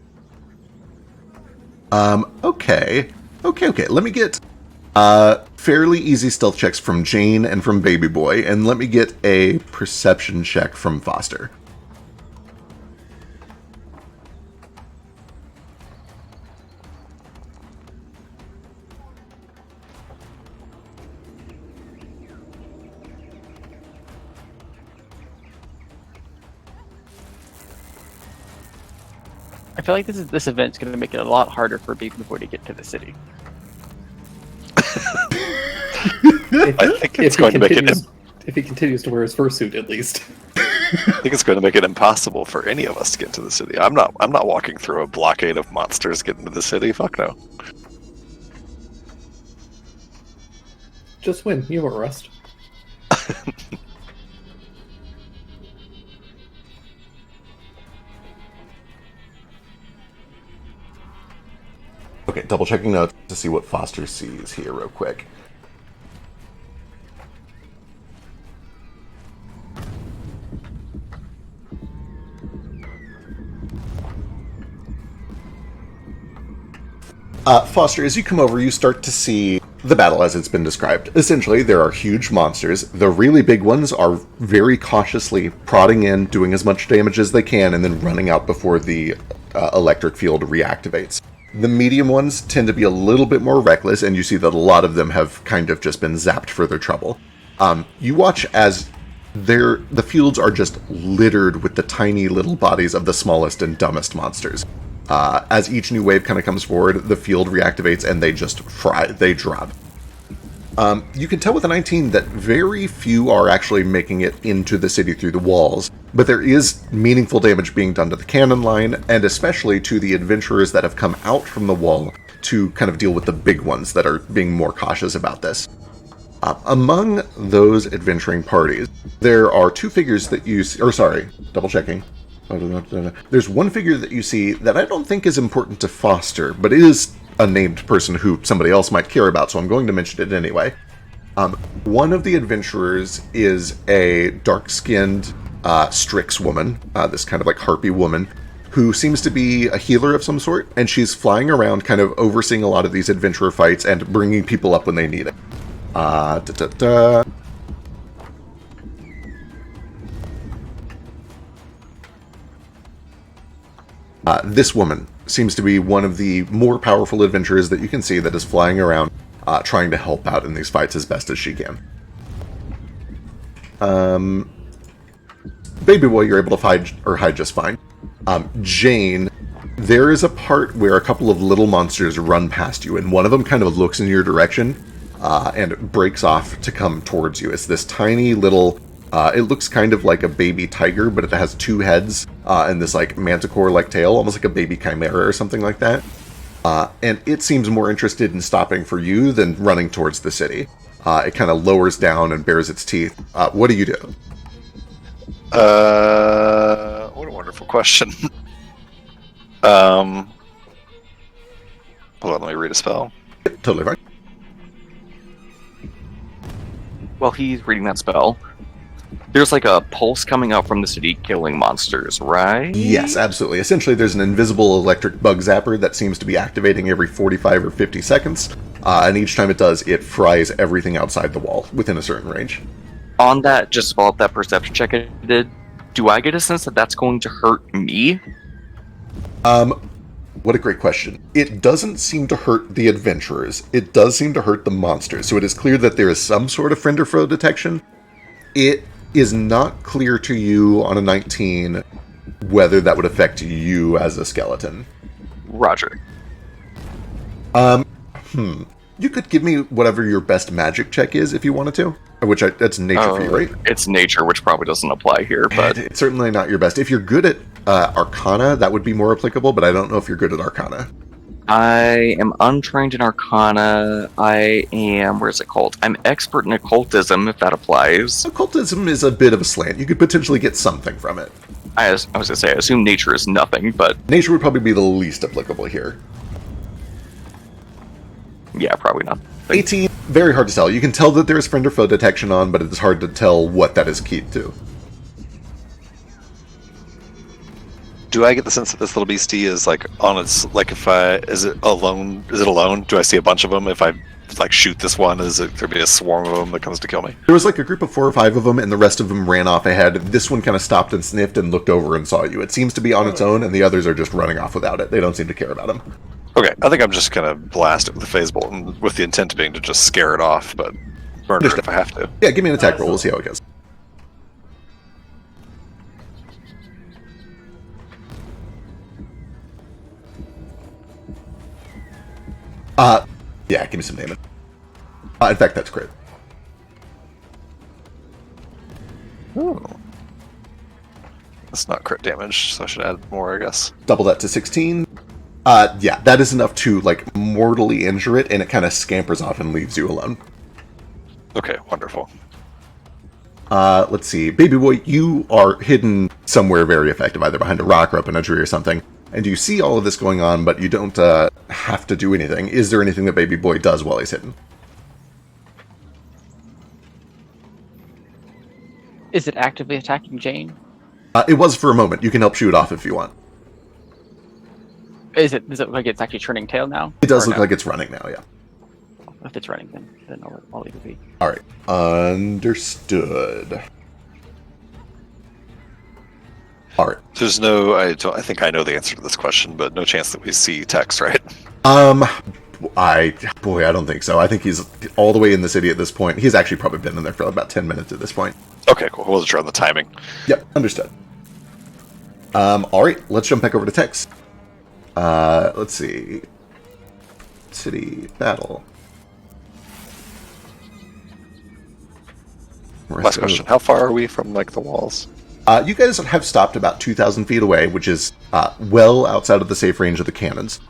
Speaker 3: Okay. Let me get fairly easy stealth checks from Jane and from Baby Boy, and let me get a perception check from Foster.
Speaker 6: I feel like this event's going to make it a lot harder for Baby Boy to get to the city.
Speaker 7: I think it's going to make it.
Speaker 5: If he continues to wear his fursuit, at least.
Speaker 7: I think it's going to make it impossible for any of us to get to the city. I'm not walking through a blockade of monsters getting to the city. Fuck no.
Speaker 5: Just win. You have a rest.
Speaker 3: Okay, double checking notes to see what Foster sees here real quick. Foster, as you come over, you start to see the battle as it's been described. Essentially, there are huge monsters. The really big ones are very cautiously prodding in, doing as much damage as they can, and then running out before the electric field reactivates. The medium ones tend to be a little bit more reckless, and you see that a lot of them have kind of just been zapped for their trouble. You watch as The fields are just littered with the tiny little bodies of the smallest and dumbest monsters. As each new wave kind of comes forward, the field reactivates and they just fry. They drop. You can tell with a 19 that very few are actually making it into the city through the walls, but there is meaningful damage being done to the cannon line, and especially to the adventurers that have come out from the wall to kind of deal with the big ones that are being more cautious about this. Among those adventuring parties, there are two figures that you see, or sorry, double checking. There's one figure that you see that I don't think is important to Foster, but it is a named person who somebody else might care about, so I'm going to mention it anyway. One of the adventurers is a dark-skinned Strix woman, this kind of like harpy woman, who seems to be a healer of some sort, and she's flying around kind of overseeing a lot of these adventurer fights and bringing people up when they need it. This woman seems to be one of the more powerful adventurers that you can see that is flying around trying to help out in these fights as best as she can. Baby boy, you're able to hide just fine. Jane, there is a part where a couple of little monsters run past you, and one of them kind of looks in your direction and breaks off to come towards you. It's this tiny little... it looks kind of like a baby tiger, but it has two heads and this like manticore-like tail, almost like a baby chimera or something like that. And it seems more interested in stopping for you than running towards the city. It kind of lowers down and bares its teeth. What do you do?
Speaker 7: What a wonderful question. Hold on, let me read a spell.
Speaker 3: Yep, totally fine.
Speaker 8: While he's reading that spell, there's like a pulse coming out from the city killing monsters, right?
Speaker 3: Yes, absolutely. Essentially, there's an invisible electric bug zapper that seems to be activating every 45 or 50 seconds, and each time it does, it fries everything outside the wall within a certain range.
Speaker 8: On that, just follow up that perception check I did, do I get a sense that that's going to hurt me?
Speaker 3: What a great question. It doesn't seem to hurt the adventurers. It does seem to hurt the monsters, so it is clear that there is some sort of friend or foe detection. It is not clear to you on a 19 whether that would affect you as a skeleton.
Speaker 8: Roger.
Speaker 3: You could give me whatever your best magic check is if you wanted to. That's nature for you, right?
Speaker 8: It's nature, which probably doesn't apply here, but...
Speaker 3: It's certainly not your best. If you're good at Arcana, that would be more applicable, but I don't know if you're good at Arcana.
Speaker 8: I am untrained in Arcana. I am... Where's it called? I'm expert in occultism, if that applies.
Speaker 3: Occultism is a bit of a slant. You could potentially get something from it.
Speaker 8: I was going to say, I assume nature is nothing, but...
Speaker 3: Nature would probably be the least applicable here.
Speaker 8: Yeah, probably not.
Speaker 3: 18, very hard to tell. You can tell that there's friend or foe detection on, but it's hard to tell what that is keyed to.
Speaker 7: Do I get the sense that this little beastie is like on its is it alone? Is it alone? Do I see a bunch of them? If I like shoot this one, is it there be a swarm of them that comes to kill me?
Speaker 3: There was like a group of 4 or 5 of them, and the rest of them ran off ahead. This one kind of stopped and sniffed and looked over and saw you. It seems to be on its own, and the others are just running off without it. They don't seem to care about him.
Speaker 7: Okay, I think I'm just gonna blast it with the phase bolt, and with the intent being to just scare it off, but murder it if I have to.
Speaker 3: Yeah, give me an attack roll. We'll see how it goes. Yeah, give me some damage. In fact, that's crit.
Speaker 7: Oh. That's not crit damage, so I should add more, I guess.
Speaker 3: Double that to 16. Yeah, that is enough to, like, mortally injure it, and it kind of scampers off and leaves you alone.
Speaker 7: Okay, wonderful.
Speaker 3: Let's see. Baby boy, you are hidden somewhere very effective, either behind a rock or up in a tree or something. And you see all of this going on, but you don't have to do anything. Is there anything that baby boy does while he's hidden?
Speaker 6: Is it actively attacking Jane?
Speaker 3: It was for a moment. You can help shoot it off if you want.
Speaker 6: Does it look like it's actually turning tail now?
Speaker 3: It does look like it's running now, yeah.
Speaker 6: If it's running, then I'll leave it be.
Speaker 3: Alright. Understood. Alright.
Speaker 7: There's no, I think I know the answer to this question, but no chance that we see text, right?
Speaker 3: I don't think so. I think he's all the way in the city at this point. He's actually probably been in there for about 10 minutes at this point.
Speaker 7: Okay, cool. I wasn't sure on the timing.
Speaker 3: Yep, understood. All right, let's jump back over to Tex. Let's see. City battle.
Speaker 7: Last question. How far are we from, like, the walls?
Speaker 3: You guys have stopped about 2,000 feet away, which is well outside of the safe range of the cannons.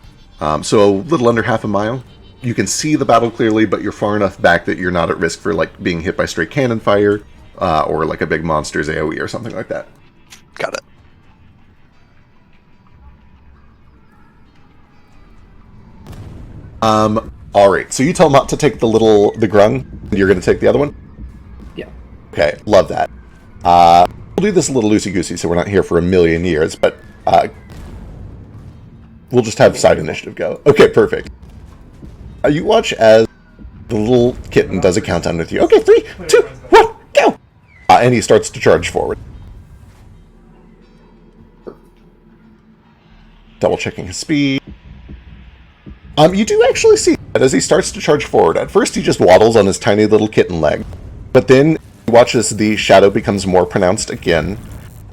Speaker 3: So a little under half a mile. You can see the battle clearly, but you're far enough back that you're not at risk for like being hit by straight cannon fire or like a big monster's AoE or something like that.
Speaker 7: Got it.
Speaker 3: All right. So you tell Mott to take the grung, and you're going to take the other one.
Speaker 5: Yeah.
Speaker 3: Okay. Love that. We'll do this a little loosey-goosey, so we're not here for a million years, but we'll just have side initiative go. Okay, perfect. You watch as the little kitten does a countdown with you. Okay, 3, 2, 1, go! And he starts to charge forward. Double checking his speed. You do actually see that as he starts to charge forward. At first, he just waddles on his tiny little kitten leg, but then you watch as the shadow becomes more pronounced again,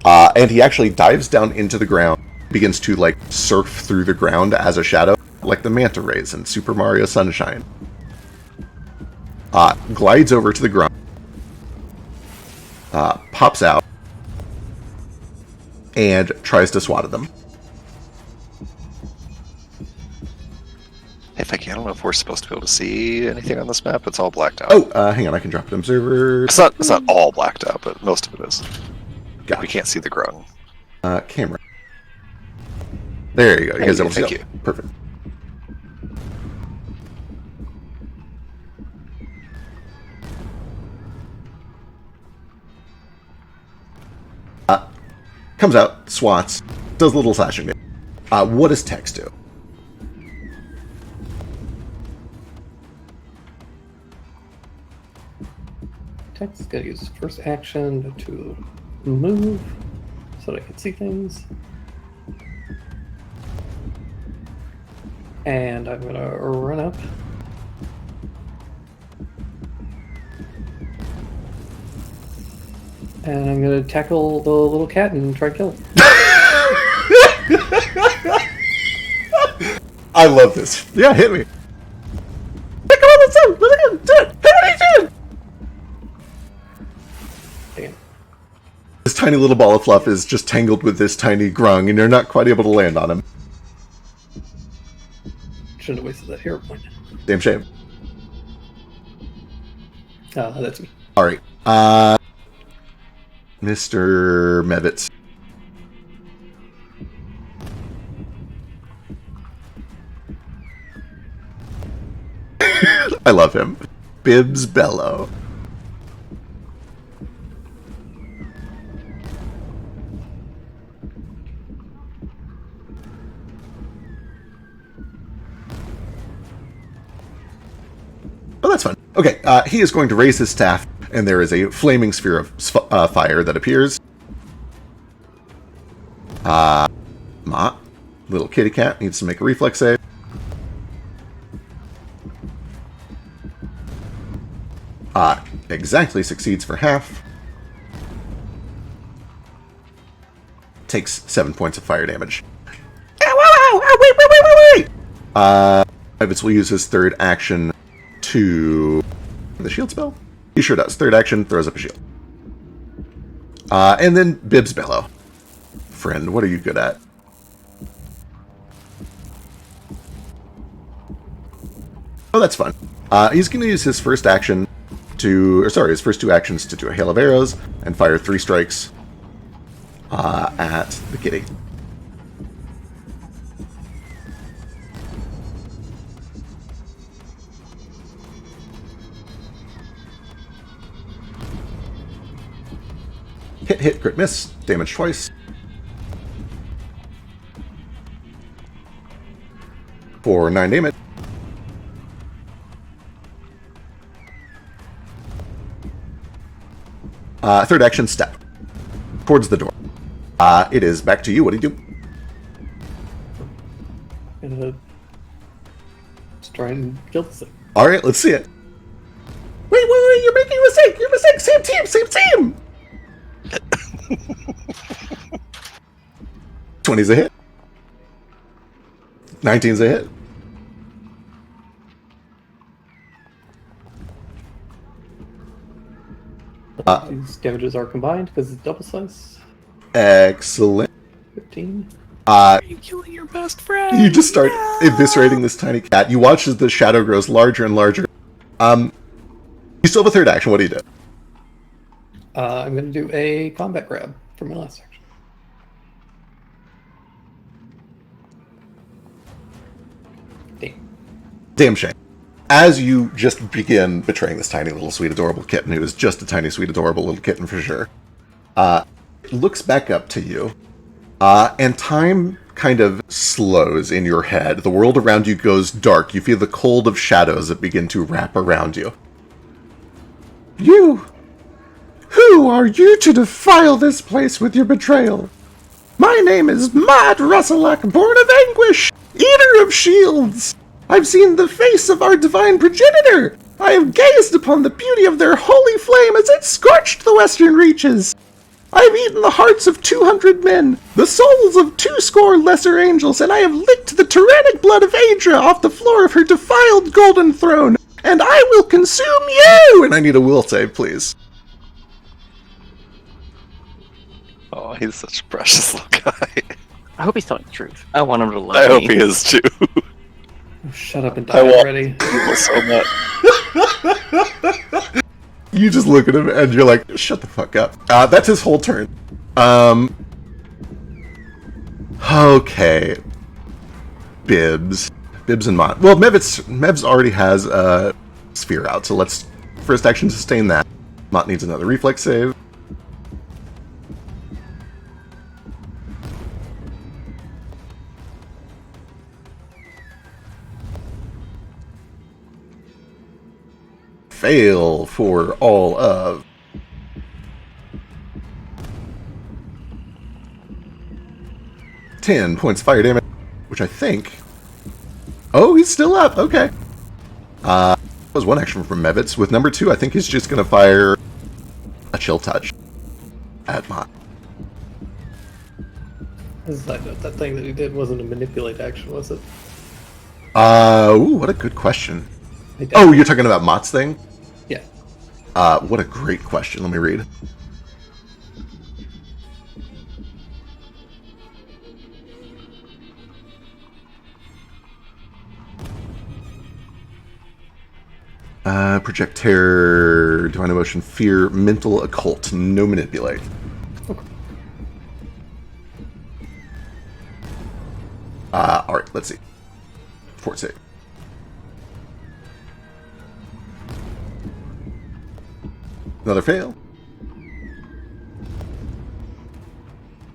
Speaker 3: and he actually dives down into the ground, begins to like surf through the ground as a shadow, like the manta rays in Super Mario Sunshine. Glides over to the ground, pops out, and tries to swat at them.
Speaker 7: Hey, Vicky, I don't know if we're supposed to be able to see anything on this map. It's all blacked out.
Speaker 3: Oh, hang on, I can drop an observer.
Speaker 7: It's not all blacked out, but most of it is.
Speaker 3: Gotcha.
Speaker 7: We can't see the grung.
Speaker 3: Camera. There you go. You guys able to see?
Speaker 7: Thank you.
Speaker 3: Perfect. Comes out, swats, does a little slashing damage. What does Tex do?
Speaker 5: Tex is gonna use his first action to move so that I can see things. And I'm gonna run up. And I'm gonna tackle the little cat and try to kill him.
Speaker 3: I love this. Yeah, hit me. Come on, let's do it. Do it. Do it.
Speaker 5: Damn.
Speaker 3: This tiny little ball of fluff is just tangled with this tiny grung, and you're not quite able to land on him.
Speaker 5: Shouldn't have wasted that hero point.
Speaker 3: Damn shame.
Speaker 5: That's me.
Speaker 3: All right. Mr. Mevitz. I love him. Bibs Bellow. Oh, that's fun. Okay, he is going to raise his staff, and there is a flaming sphere of fire that appears. Ma, little kitty cat, needs to make a reflex save. Exactly succeeds for half. Takes 7 points of fire damage. Ow, ow, ow, ow, wait! Mevitz will use his third action to the shield spell? He sure does. Third action, throws up a shield. And then Bibs Bellow. Friend, what are you good at? Oh, that's fun. He's going to use his first action his first 2 actions to do a hail of arrows and fire 3 strikes at the kitty. Hit, crit, miss. Damage twice. For 9 damage. Third action, step. Towards the door. It is back to you. What do you do?
Speaker 5: Gonna try and kill this thing.
Speaker 3: All right, let's see it. Wait, you're making a mistake. You're mistake. Same team. 20's a hit. 19's a hit.
Speaker 5: These damages are combined because it's double slice.
Speaker 3: Excellent.
Speaker 5: 15.
Speaker 8: Are you killing your best friend?
Speaker 3: You just start eviscerating this tiny cat. You watch as the shadow grows larger and larger. You still have a third action. What do you do?
Speaker 5: I'm going to do a combat grab for my last action.
Speaker 3: Damn shame. As you just begin betraying this tiny little sweet adorable kitten, who is just a tiny sweet adorable little kitten for sure, it looks back up to you, and time kind of slows in your head. The world around you goes dark. You feel the cold of shadows that begin to wrap around you. You! Who are you to defile this place with your betrayal? My name is Mad Russelak, born of anguish, eater of shields. I've seen the face of our divine progenitor. I have gazed upon the beauty of their holy flame as it scorched the western reaches. I have eaten the hearts of 200 men, the souls of 200 lesser angels, and I have licked the tyrannic blood of Adra off the floor of her defiled golden throne, and I will consume you! And I need a will save, please.
Speaker 7: Oh, he's such a precious little guy.
Speaker 6: I hope he's telling the truth.
Speaker 8: I want him to love
Speaker 7: I
Speaker 8: me.
Speaker 7: hope he is too.
Speaker 5: Oh, shut up and die
Speaker 7: I want
Speaker 5: already.
Speaker 7: people so much.
Speaker 3: You just look at him and you're like, shut the fuck up. That's his whole turn. Okay. Bibbs and Mont. Well, Mevs already has a sphere out, so let's first action sustain that. Mont needs another reflex save. Fail for all of 10 points of fire damage, which I think... Oh, he's still up. Okay. That was one action from Mevitz. With number 2, I think he's just going to fire a chill touch at Mott.
Speaker 5: As a side note, that thing that he did wasn't a manipulate action, was it?
Speaker 3: Ooh, what a good question. Oh, you're talking about Mott's thing?
Speaker 5: Yeah.
Speaker 3: What a great question. Let me read. Project terror, divine emotion, fear, mental, occult, no manipulate.
Speaker 5: Okay.
Speaker 3: Alright, let's see. Fort save. Another fail.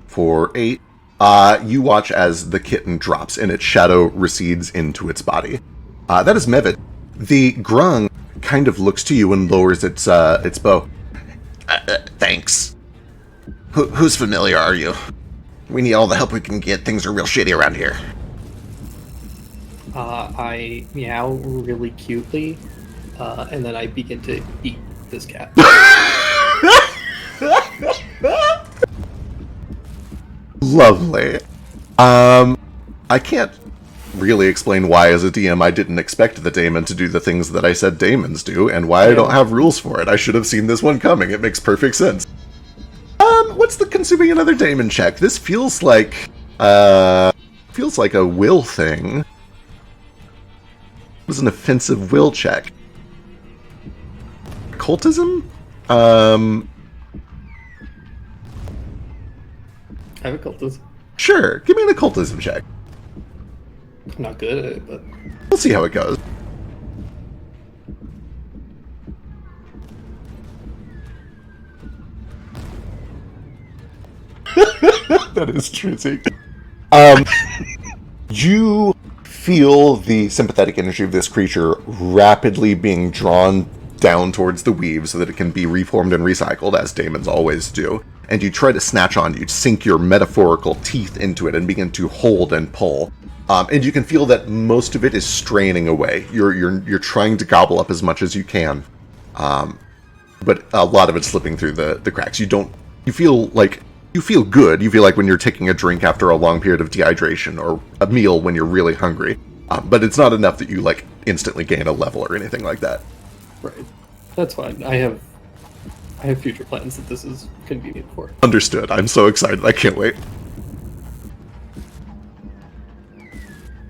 Speaker 3: For 8. You watch as the kitten drops and its shadow recedes into its body. That is Mevit. The grung kind of looks to you and lowers its bow. Thanks. Whose familiar are you? We need all the help we can get. Things are real shitty around here.
Speaker 5: I meow really cutely, and then I begin to eat this cat.
Speaker 3: Lovely. I can't really explain why, as a DM, I didn't expect the daemon to do the things that I said daemons do, and why I don't have rules for it. I should have seen this one coming. It makes perfect sense. What's the consuming another daemon check? This feels like a will thing. It was an offensive will check. Occultism?
Speaker 5: I have occultism.
Speaker 3: Sure. Give me an occultism check.
Speaker 5: I'm not good at it, but
Speaker 3: We'll see how it goes. That is tricky. You feel the sympathetic energy of this creature rapidly being drawn down towards the weave so that it can be reformed and recycled, as daemons always do. And you try to snatch on, you sink your metaphorical teeth into it and begin to hold and pull. And you can feel that most of it is straining away. You're trying to gobble up as much as you can, but a lot of it's slipping through the cracks. You feel good. You feel like when you're taking a drink after a long period of dehydration, or a meal when you're really hungry. But it's not enough that you like instantly gain a level or anything like that.
Speaker 5: Right. That's fine. I have future plans that this is convenient for.
Speaker 3: Understood. I'm so excited. I can't wait.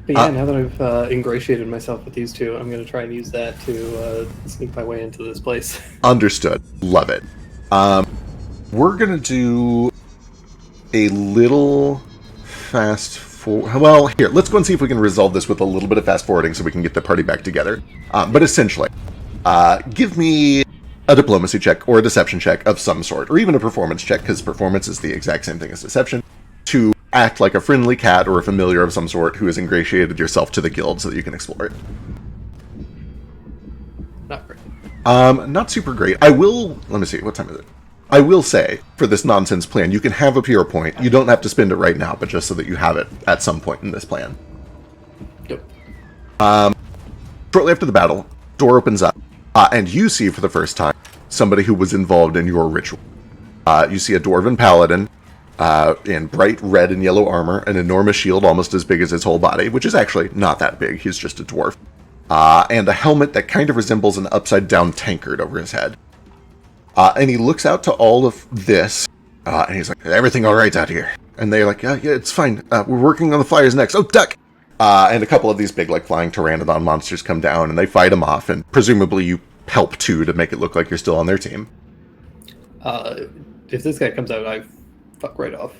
Speaker 5: But yeah, now that I've ingratiated myself with these two, I'm going to try and use that to sneak my way into this place.
Speaker 3: Understood. Love it. We're going to do a little fast forward. Well, here, let's go and see if we can resolve this with a little bit of fast forwarding so we can get the party back together. But essentially, give me a diplomacy check or a deception check of some sort, or even a performance check, because performance is the exact same thing as deception, to act like a friendly cat or a familiar of some sort who has ingratiated yourself to the guild so that you can explore it.
Speaker 5: Not great.
Speaker 3: Not super great. Let me see, what time is it? I will say, for this nonsense plan, you can have a pure point. You don't have to spend it right now, but just so that you have it at some point in this plan.
Speaker 5: Yep.
Speaker 3: Shortly after the battle, door opens up, and you see for the first time somebody who was involved in your ritual. You see a dwarven paladin in bright red and yellow armor, an enormous shield almost as big as his whole body, which is actually not that big, he's just a dwarf, and a helmet that kind of resembles an upside-down tankard over his head. And he looks out to all of this, and he's like, everything all right out here? And they're like, yeah, it's fine. We're working on the flyers next. Oh, duck! And a couple of these big, like, flying pteranodon monsters come down, and they fight him off, and presumably you help, too, to make it look like you're still on their team.
Speaker 5: If this guy comes out, I fuck right off.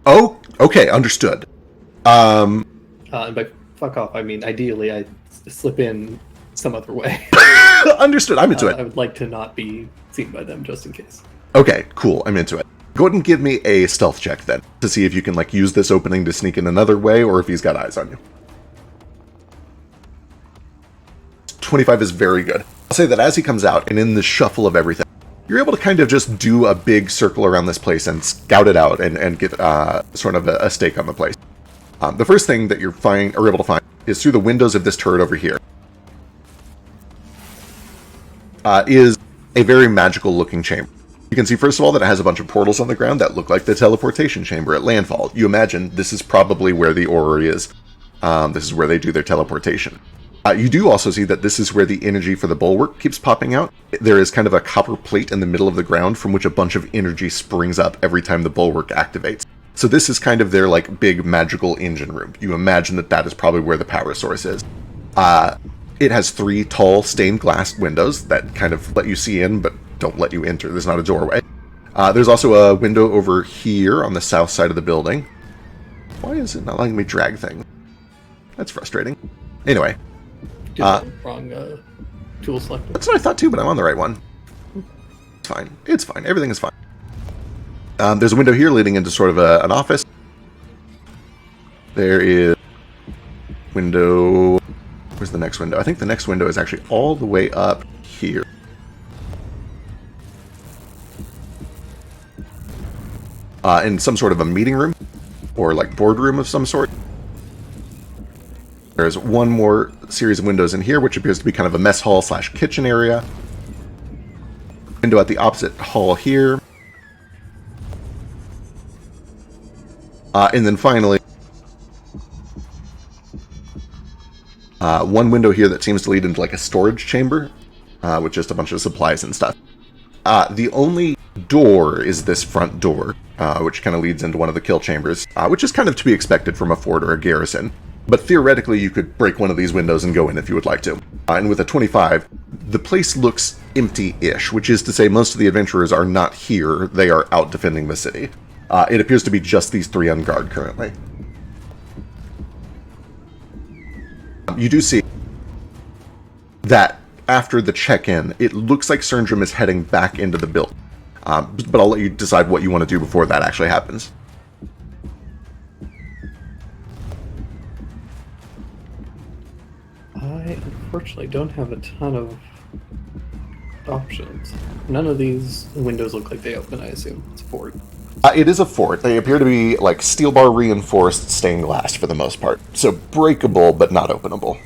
Speaker 3: Oh, okay, understood.
Speaker 5: And by fuck off, I mean, ideally, I slip in some other way.
Speaker 3: Understood, I'm into it.
Speaker 5: I would like to not be seen by them, just in case.
Speaker 3: Okay, cool, I'm into it. Go ahead and give me a stealth check, then, to see if you can, like, use this opening to sneak in another way, or if he's got eyes on you. 25 is very good. I'll say that as he comes out, and in the shuffle of everything, you're able to kind of just do a big circle around this place and scout it out and get sort of a stake on the place. The first thing that you're able to find is through the windows of this turret over here. Is a very magical-looking chamber. You can see, first of all, that it has a bunch of portals on the ground that look like the teleportation chamber at landfall. You imagine this is probably where the orrery is. This is where they do their teleportation. You do also see that this is where the energy for the bulwark keeps popping out. There is kind of a copper plate in the middle of the ground from which a bunch of energy springs up every time the bulwark activates. So this is kind of their, like, big magical engine room. You imagine that that is probably where the power source is. It has 3 tall stained glass windows that kind of let you see in, but don't let you enter. There's not a doorway. There's also a window over here on the south side of the building. Why is it not letting me drag things? That's frustrating. Anyway.
Speaker 5: Wrong tool selector.
Speaker 3: That's what I thought too, but I'm on the right one. It's fine. It's fine. Everything is fine. There's a window here leading into sort of an office. There is window... Where's the next window? I think the next window is actually all the way up here. In some sort of a meeting room, or like boardroom of some sort. There's one more series of windows in here, which appears to be kind of a mess hall / kitchen area. Window at the opposite hall here. And then finally, one window here that seems to lead into like a storage chamber, with just a bunch of supplies and stuff. The only door is this front door, which kind of leads into one of the kill chambers, which is kind of to be expected from a fort or a garrison. But theoretically, you could break one of these windows and go in if you would like to. And with a 25, the place looks empty-ish, which is to say most of the adventurers are not here, they are out defending the city. It appears to be just these 3 on guard currently. You do see that after the check-in, it looks like Serndrum is heading back into the building. But I'll let you decide what you want to do before that actually happens.
Speaker 5: I unfortunately don't have a ton of options. None of these windows look like they open, I assume. It's a fort.
Speaker 3: It is a fort. They appear to be like steel bar reinforced stained glass for the most part. So breakable, but not openable.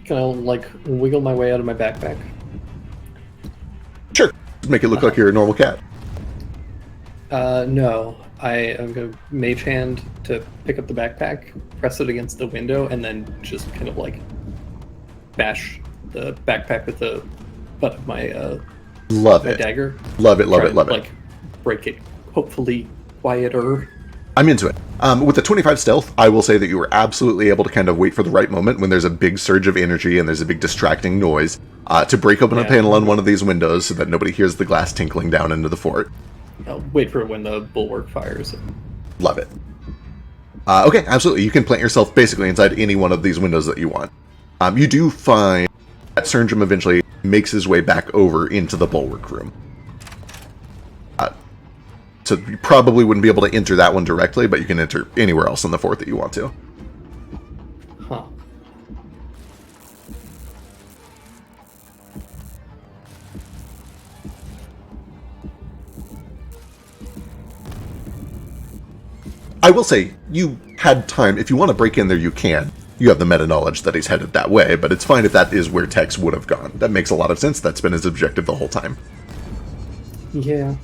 Speaker 5: Can I, like, wiggle my way out of my backpack?
Speaker 3: Sure. Make it look like you're a normal cat.
Speaker 5: No. I am going to mage hand to pick up the backpack, press it against the window, and then just kind of, like, bash the backpack with the butt of my,
Speaker 3: Love
Speaker 5: my
Speaker 3: it.
Speaker 5: dagger.
Speaker 3: Love it, love
Speaker 5: Try
Speaker 3: it, love
Speaker 5: and,
Speaker 3: it.
Speaker 5: like, break it, hopefully quieter.
Speaker 3: I'm into it. With the 25 stealth, I will say that you were absolutely able to kind of wait for the right moment when there's a big surge of energy and there's a big distracting noise to break open a panel on one of these windows so that nobody hears the glass tinkling down into the fort.
Speaker 5: I'll wait for it when the bulwark fires.
Speaker 3: Love it. Okay, absolutely. You can plant yourself basically inside any one of these windows that you want. You do find that Surnjum eventually makes his way back over into the bulwark room. So you probably wouldn't be able to enter that one directly, but you can enter anywhere else in the fort that you want to.
Speaker 5: Huh.
Speaker 3: I will say, you had time. If you want to break in there, you can. You have the meta-knowledge that he's headed that way, but it's fine if that is where Tex would have gone. That makes a lot of sense. That's been his objective the whole time.
Speaker 5: Yeah.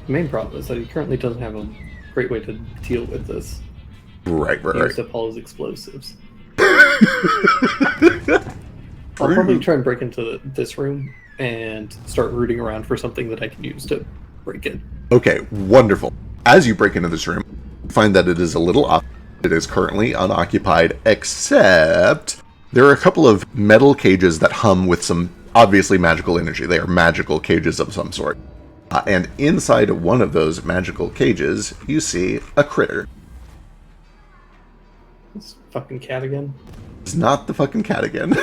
Speaker 5: The main problem is that he currently doesn't have a great way to deal with this.
Speaker 3: Right.
Speaker 5: He used up all his explosives. I'll probably try and break into this room and start rooting around for something that I can use to break in.
Speaker 3: Okay, wonderful. As you break into this room, you find that it is a little off. It is currently unoccupied, except there are a couple of metal cages that hum with some obviously magical energy. They are magical cages of some sort. And inside one of those magical cages, you see a critter.
Speaker 5: This fucking cat again.
Speaker 3: It's not the fucking cat again.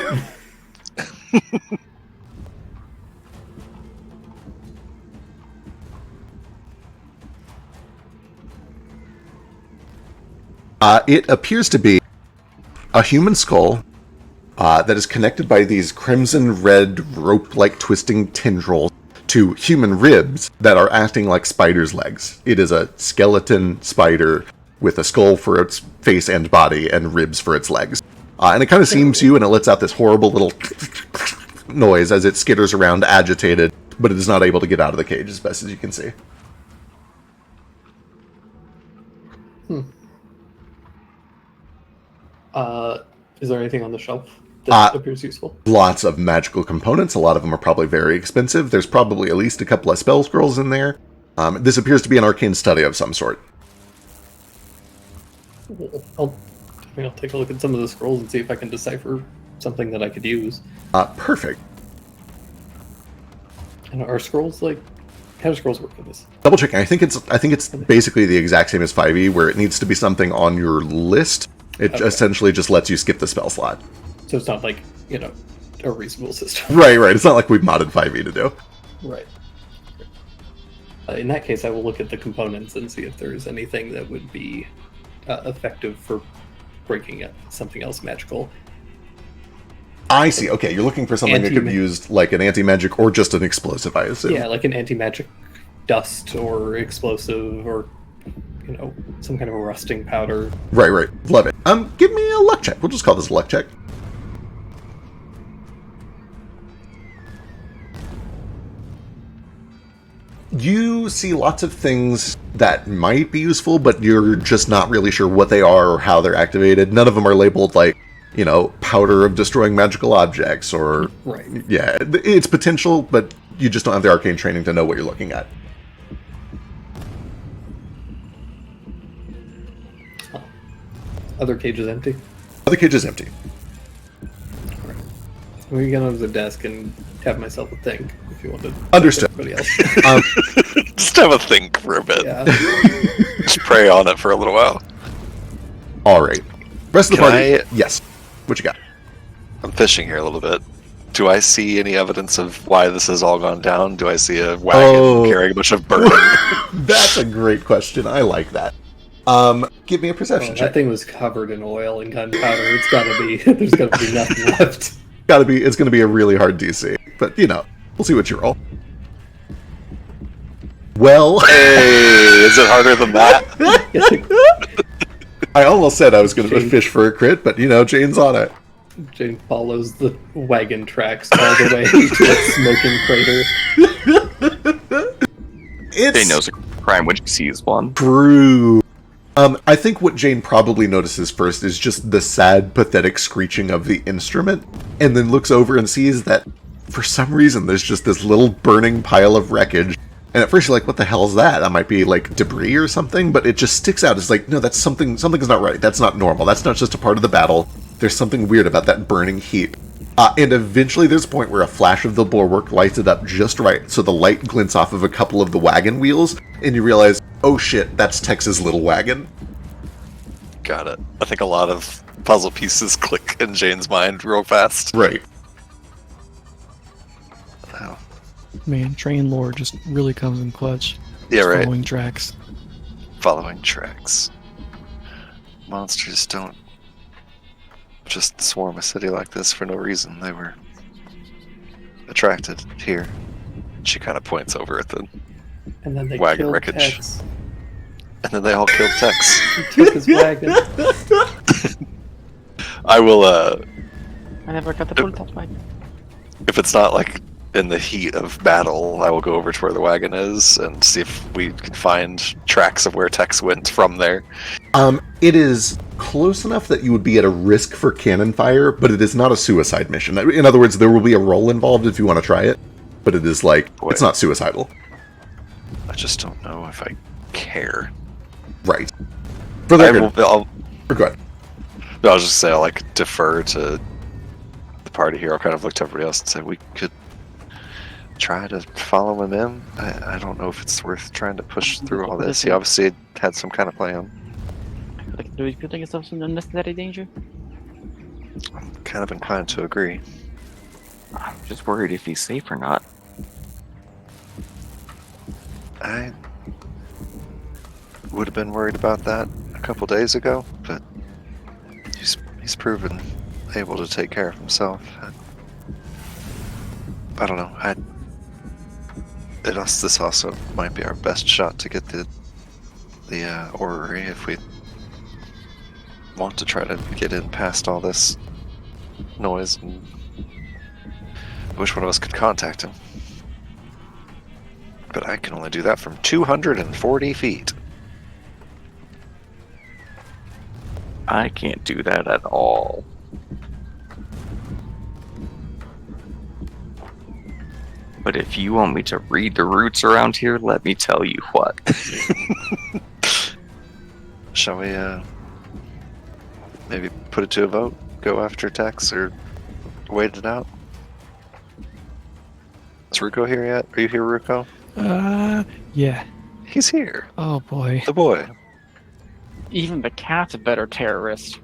Speaker 3: It appears to be a human skull that is connected by these crimson red rope-like twisting tendrils to human ribs that are acting like spiders' legs. It is a skeleton spider with a skull for its face and body and ribs for its legs. And it kind of seems you, and it lets out this horrible little noise as it skitters around agitated, but it is not able to get out of the cage as best as you can see.
Speaker 5: Is there anything on the shelf that appears useful?
Speaker 3: Lots of magical components. A lot of them are probably very expensive. There's probably at least a couple of spell scrolls in there. This appears to be an arcane study of some sort.
Speaker 5: I'll take a look at some of the scrolls and see if I can decipher something that I could use.
Speaker 3: Perfect.
Speaker 5: And are scrolls like... How do scrolls work with this?
Speaker 3: Double checking. I think it's basically the exact same as 5e, where it needs to be something on your list. It essentially just lets you skip the spell slot.
Speaker 5: So it's not like, a reasonable system.
Speaker 3: Right. It's not like we've modded 5e to do.
Speaker 5: Right. In that case, I will look at the components and see if there's anything that would be effective for breaking up something else magical.
Speaker 3: I see. Okay, you're looking for something that could be used like an anti-magic or just an explosive, I assume.
Speaker 5: Yeah, like an anti-magic dust or explosive or, some kind of a rusting powder.
Speaker 3: Right. Love it. Give me a luck check. We'll just call this a luck check. You see lots of things that might be useful, but you're just not really sure what they are or how they're activated. None of them are labeled like, powder of destroying magical objects or...
Speaker 5: Right.
Speaker 3: Yeah, it's potential, but you just don't have the arcane training to know what you're looking at.
Speaker 5: Other cage is empty?
Speaker 3: Other cage is empty.
Speaker 5: Alright. I'm going to get onto the desk and have myself a think, if you want to...
Speaker 3: Understood.
Speaker 5: Everybody else.
Speaker 7: Just have a think for a bit.
Speaker 5: Yeah.
Speaker 7: Just pray on it for a little while.
Speaker 3: All right. Rest of the
Speaker 7: Can
Speaker 3: party.
Speaker 7: I-
Speaker 3: Yes. What you got?
Speaker 7: I'm fishing here a little bit. Do I see any evidence of why this has all gone down? Do I see a wagon carrying a bunch of burning?
Speaker 3: That's a great question. I like that. Give me a perception
Speaker 5: That
Speaker 3: check.
Speaker 5: thing was covered in oil and gunpowder. It's gotta be. There's gotta be nothing left.
Speaker 3: It's gonna be a really hard DC, but we'll see what you roll. Well,
Speaker 7: Hey, is it harder than that?
Speaker 3: I almost said I was gonna fish for a crit, but Jane's on it.
Speaker 5: Jane follows the wagon tracks all the way to a smoking crater.
Speaker 3: It's
Speaker 8: Jane knows a crime when she sees one.
Speaker 3: true. I think what Jane probably notices first is just the sad, pathetic screeching of the instrument, and then looks over and sees that for some reason there's just this little burning pile of wreckage. And at first you're like, what the hell is that? That might be like debris or something, but it just sticks out. It's like, no, that's something's not right. That's not normal. That's not just a part of the battle. There's something weird about that burning heap. And eventually there's a point where a flash of the bulwark lights it up just right, so the light glints off of a couple of the wagon wheels, and you realize, oh shit, that's Tex's little wagon.
Speaker 7: Got it. I think a lot of puzzle pieces click in Jane's mind real fast.
Speaker 3: Right.
Speaker 7: Oh.
Speaker 9: Man, train lore just really comes in clutch.
Speaker 7: Yeah,
Speaker 9: Just
Speaker 7: right.
Speaker 9: Following tracks.
Speaker 7: Following tracks. Monsters don't just swarm a city like this for no reason. They were attracted here. She kind of points over at the
Speaker 5: And then they
Speaker 7: wagon
Speaker 5: killed
Speaker 7: wreckage.
Speaker 5: Tex.
Speaker 7: And then they all killed Tex.
Speaker 5: He took his wagon.
Speaker 7: I will,
Speaker 6: I never got the prototype back.
Speaker 7: if it's not like in the heat of battle, I will go over to where the wagon is and see if we can find tracks of where Tex went from there.
Speaker 3: It is close enough that you would be at a risk for cannon fire, but it is not a suicide mission. In other words, there will be a roll involved if you want to try it, but it is it's not suicidal.
Speaker 7: I just don't know if I care.
Speaker 3: Right. For the
Speaker 7: I
Speaker 3: record,
Speaker 7: will,
Speaker 3: go ahead.
Speaker 7: No, I was just saying, I'll defer to the party here. I'll kind of look to everybody else and say we could try to follow him in. I don't know if it's worth trying to push through all this. He obviously had some kind of plan.
Speaker 6: Like, do you put yourself in unnecessary danger?
Speaker 7: I'm kind of inclined to agree.
Speaker 8: I'm just worried if he's safe or not.
Speaker 7: I would have been worried about that a couple days ago, but he's proven able to take care of himself. I don't know. This also might be our best shot to get the orrery if we want to try to get in past all this noise. And I wish one of us could contact him. But I can only do that from 240 feet.
Speaker 8: I can't do that at all. But if you want me to read the routes around here, let me tell you what.
Speaker 7: Shall we maybe put it to a vote? Go after Tex or wait it out? Is Ruko here yet? Are you here, Ruko?
Speaker 9: Yeah.
Speaker 7: He's here.
Speaker 9: Oh boy.
Speaker 7: The boy.
Speaker 6: Even the cat's a better terrorist.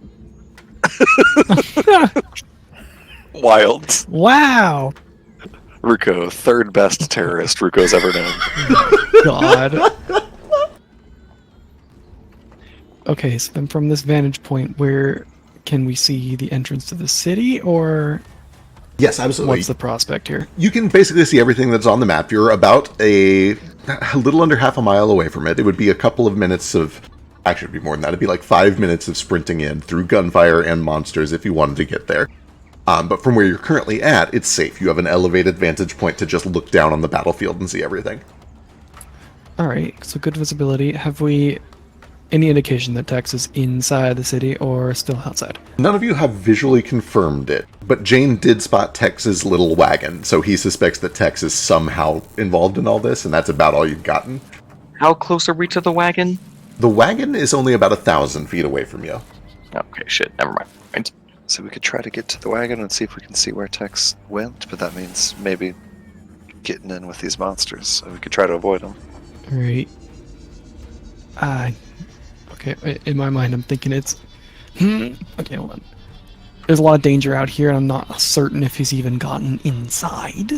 Speaker 7: Wild.
Speaker 9: Wow.
Speaker 7: Ruko, third best terrorist Ruko's ever known.
Speaker 9: God. Okay, so then from this vantage point, where can we see the entrance to the city, or
Speaker 3: Yes, absolutely.
Speaker 9: what's the prospect here?
Speaker 3: You can basically see everything that's on the map. You're about a little under half a mile away from it. It would be a couple of minutes of... Actually, it'd be more than that. It'd be like 5 minutes of sprinting in through gunfire and monsters if you wanted to get there. But from where you're currently at, it's safe. You have an elevated vantage point to just look down on the battlefield and see everything.
Speaker 9: Alright, so good visibility. Have we any indication that Tex is inside the city or still outside?
Speaker 3: None of you have visually confirmed it, but Jane did spot Tex's little wagon, so he suspects that Tex is somehow involved in all this, and that's about all you've gotten.
Speaker 8: How close are we to the wagon?
Speaker 3: The wagon is only about 1,000 feet away from you.
Speaker 8: Okay, shit, never mind.
Speaker 7: So we could try to get to the wagon and see if we can see where Tex went, but that means maybe getting in with these monsters, so we could try to avoid them.
Speaker 9: Alright. Okay, in my mind I'm thinking it's... Okay, hold on. There's a lot of danger out here, and I'm not certain if he's even gotten inside.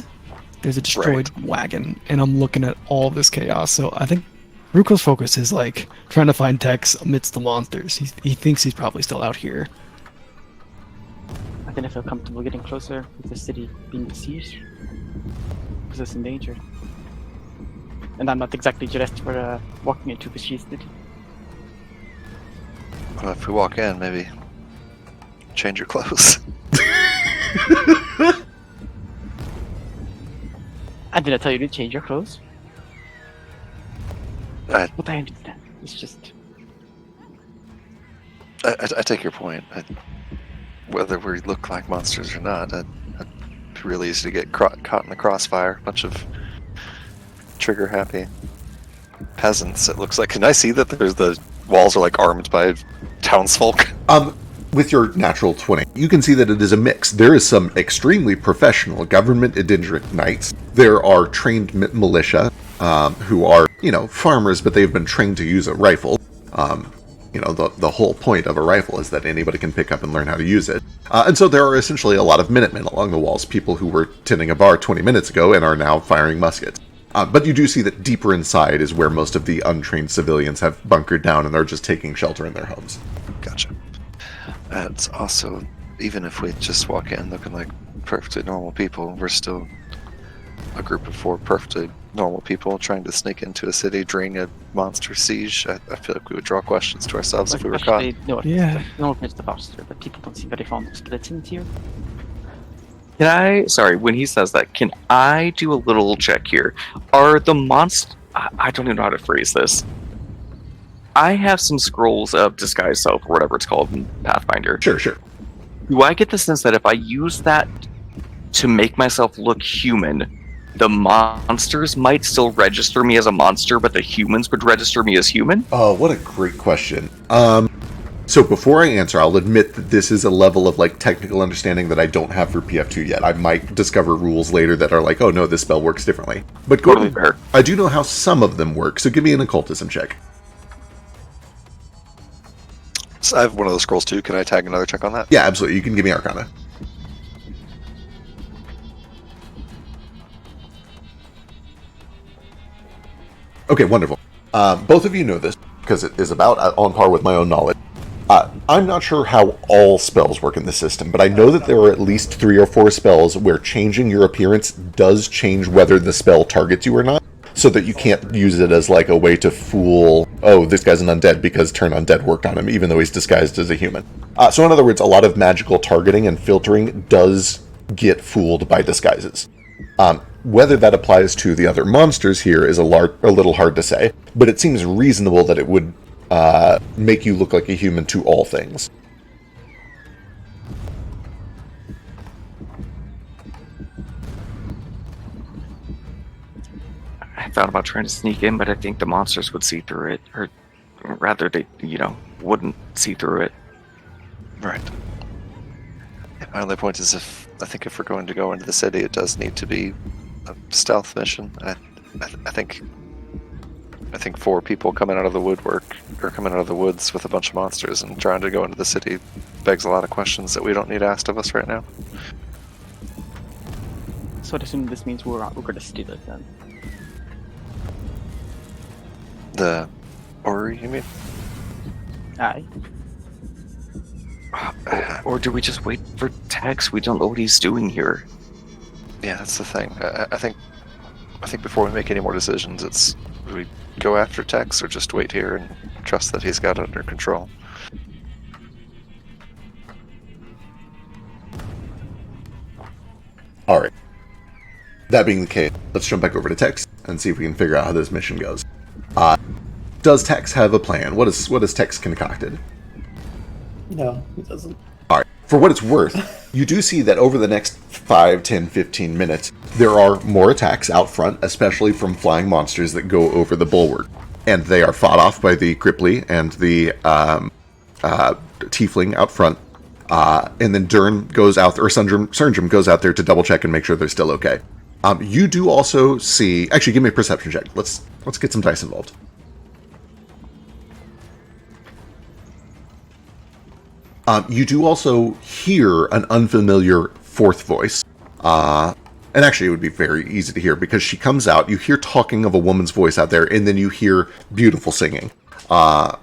Speaker 9: There's a destroyed wagon, and I'm looking at all this chaos, so I think Ruko's focus is, like, trying to find Tex amidst the monsters. He thinks he's probably still out here.
Speaker 6: I think I feel comfortable getting closer with the city being besieged. Because it's in danger. And I'm not exactly dressed for walking into besieged city.
Speaker 7: Well, if we walk in, maybe change your clothes.
Speaker 6: I didn't tell you to change your clothes.
Speaker 7: I
Speaker 6: But I understand. It's just...
Speaker 7: take your point. Whether we look like monsters or not, it's really easy to get caught in the crossfire. Bunch of trigger-happy peasants, it looks like. Can I see that there's the walls are like armed by townsfolk?
Speaker 3: With your natural 20, you can see that it is a mix. There is some extremely professional government indigent knights. There are trained militia who are, farmers, but they've been trained to use a rifle. The whole point of a rifle is that anybody can pick up and learn how to use it. And so there are essentially a lot of Minutemen along the walls, people who were tending a bar 20 minutes ago and are now firing muskets. But you do see that deeper inside is where most of the untrained civilians have bunkered down and are just taking shelter in their homes.
Speaker 7: Gotcha. It's also, even if we just walk in looking like perfectly normal people, we're still a group of 4 perfectly normal people trying to sneak into a city during a monster siege. I feel like we would draw questions to ourselves if we were caught.
Speaker 9: Yeah.
Speaker 6: No, it's the monster, but people don't seem very fond of skeletons here.
Speaker 8: Can I? Sorry, when he says that, can I do a little check here? Are the monsters? I don't even know how to phrase this. I have some scrolls of disguise self, or whatever it's called in Pathfinder.
Speaker 3: Sure.
Speaker 8: Do I get the sense that if I use that to make myself look human, the monsters might still register me as a monster, but the humans would register me as human?
Speaker 3: Oh, what a great question. So before I answer, I'll admit that this is a level of technical understanding that I don't have for PF2 yet. I might discover rules later that are like, oh no, this spell works differently. But
Speaker 8: Totally fair.
Speaker 3: I do know how some of them work, so give me an occultism check.
Speaker 7: So I have one of those scrolls too. Can I tag another check on that?
Speaker 3: Yeah, absolutely. You can give me Arcana. Okay, wonderful. Both of you know this, because it is about on par with my own knowledge. I'm not sure how all spells work in the system, but I know that there are at least 3 or 4 spells where changing your appearance does change whether the spell targets you or not, so that you can't use it as a way to fool, oh, this guy's an undead because turn undead worked on him, even though he's disguised as a human. So in other words, a lot of magical targeting and filtering does get fooled by disguises. Whether that applies to the other monsters here is a little hard to say, but it seems reasonable that it would make you look like a human to all things.
Speaker 8: I thought about trying to sneak in, but I think the monsters would see through it, or rather, they, wouldn't see through it.
Speaker 7: Right. My only point is I think if we're going to go into the city, it does need to be a stealth mission. I think 4 people coming out of the woodwork, or coming out of the woods with a bunch of monsters and trying to go into the city begs a lot of questions that we don't need asked of us right now.
Speaker 6: So I assume this means we're going to steal it then.
Speaker 7: The Ori, you mean?
Speaker 6: Aye.
Speaker 8: Or do we just wait for Tex? We don't know what he's doing here.
Speaker 7: Yeah, that's the thing. I think before we make any more decisions, it's we go after Tex or just wait here and trust that he's got it under control.
Speaker 3: All right. That being the case, let's jump back over to Tex and see if we can figure out how this mission goes. Does Tex have a plan? What is Tex concocted?
Speaker 5: No, he doesn't.
Speaker 3: All right. For what it's worth, you do see that over the next 5, 10, 15 minutes, there are more attacks out front, especially from flying monsters that go over the bulwark. And they are fought off by the Cripply and the Tiefling out front. And then Dern goes out, or Sundrum goes out there to double check and make sure they're still okay. You do also see... Actually, give me a perception check. Let's get some dice involved. You do also hear an unfamiliar fourth voice. And actually, it would be very easy to hear because she comes out. You hear talking of a woman's voice out there, and then you hear beautiful singing. I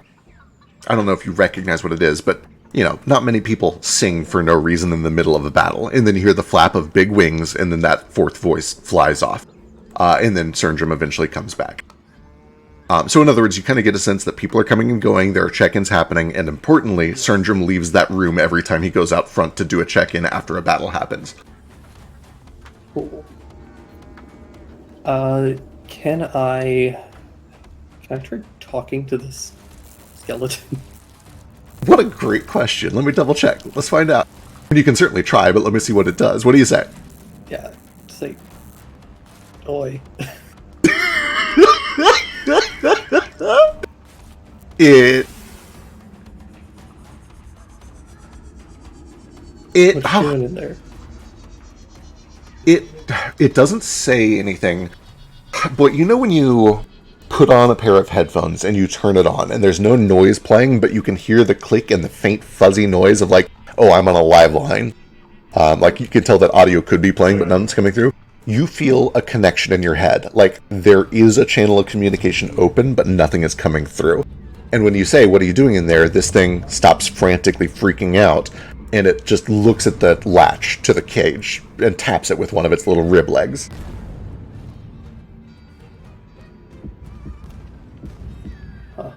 Speaker 3: don't know if you recognize what it is, but, you know, not many people sing for no reason in the middle of a battle. And then you hear the flap of big wings, and then that fourth voice flies off. And then Surnjum eventually comes back. So in other words, you kind of get a sense that people are coming and going, there are check-ins happening, and importantly, Surnjum leaves that room every time he goes out front to do a check-in after a battle happens.
Speaker 5: Cool. Can I try talking to this skeleton?
Speaker 3: What a great question. Let me double check. Let's find out. You can certainly try, but let me see what it does. What do you say?
Speaker 5: Yeah, say, oi. What's doing in there?
Speaker 3: It doesn't say anything, but you know when you put on a pair of headphones and you turn it on and there's no noise playing, but you can hear the click and the faint fuzzy noise of like, oh, I'm on a live line. Like you can tell that audio could be playing, but none's coming through. You feel a connection in your head. Like there is a channel of communication open, but nothing is coming through. And when you say, what are you doing in there? This thing stops frantically freaking out. And it just looks at the latch to the cage and taps it with one of its little rib legs.
Speaker 5: Huh.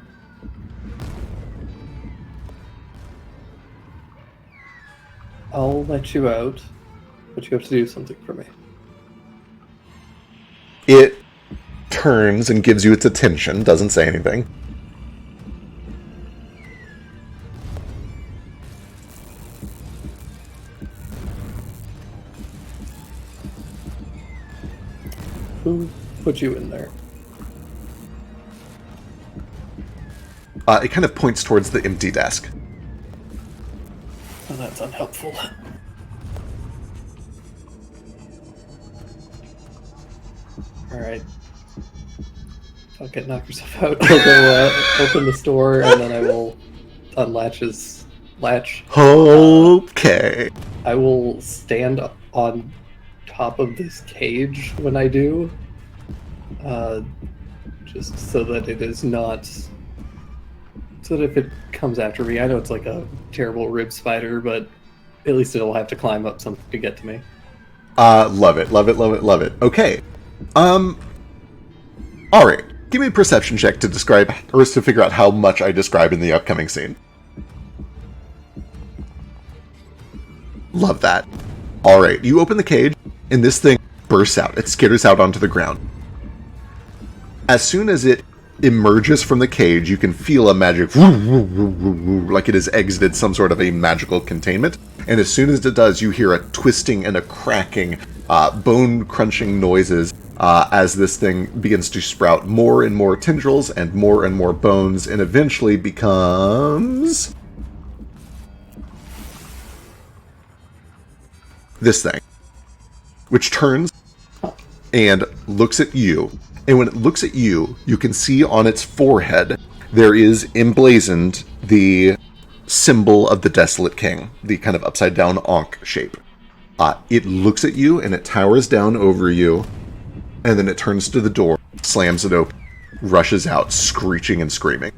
Speaker 5: I'll let you out, but you have to do something for me.
Speaker 3: It turns and gives you its attention, doesn't say anything.
Speaker 5: Who put you in there?
Speaker 3: It kind of points towards the empty desk.
Speaker 5: Oh, that's unhelpful. Alright. Okay, knock yourself out. I'll go open the store and then I will unlatch his latch.
Speaker 3: Okay.
Speaker 5: I will stand on top of this cage when I do. Just so that it is not... So that if it comes after me, I know it's like a terrible rib spider, but at least it'll have to climb up something to get to me.
Speaker 3: Love it, love it, love it, love it. Okay. Alright. Give me a perception check to describe, or to figure out how much I describe in the upcoming scene. Love that. Alright, you open the cage, and this thing bursts out. It skitters out onto the ground. As soon as it emerges from the cage, you can feel a magic like it has exited some sort of a magical containment. And as soon as it does, you hear a twisting and a cracking, bone-crunching noises as this thing begins to sprout more and more tendrils and more bones, and eventually becomes this thing, which turns and looks at you. And when it looks at you, you can see on its forehead there is emblazoned the symbol of the Desolate King, the kind of upside-down Ankh shape. It looks at you, and it towers down over you, and then it turns to the door, slams it open, rushes out, screeching and screaming.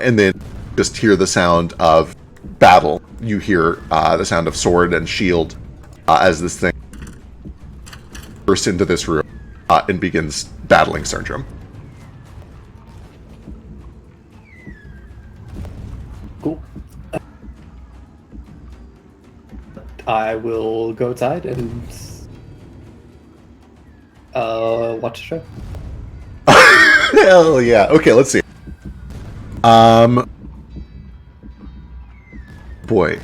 Speaker 3: And then just hear the sound of battle. You hear the sound of sword and shield as this thing bursts into this room and begins battling Surnjum.
Speaker 5: Cool. I will go outside and watch the show.
Speaker 3: Hell yeah. Okay, let's see. Boy.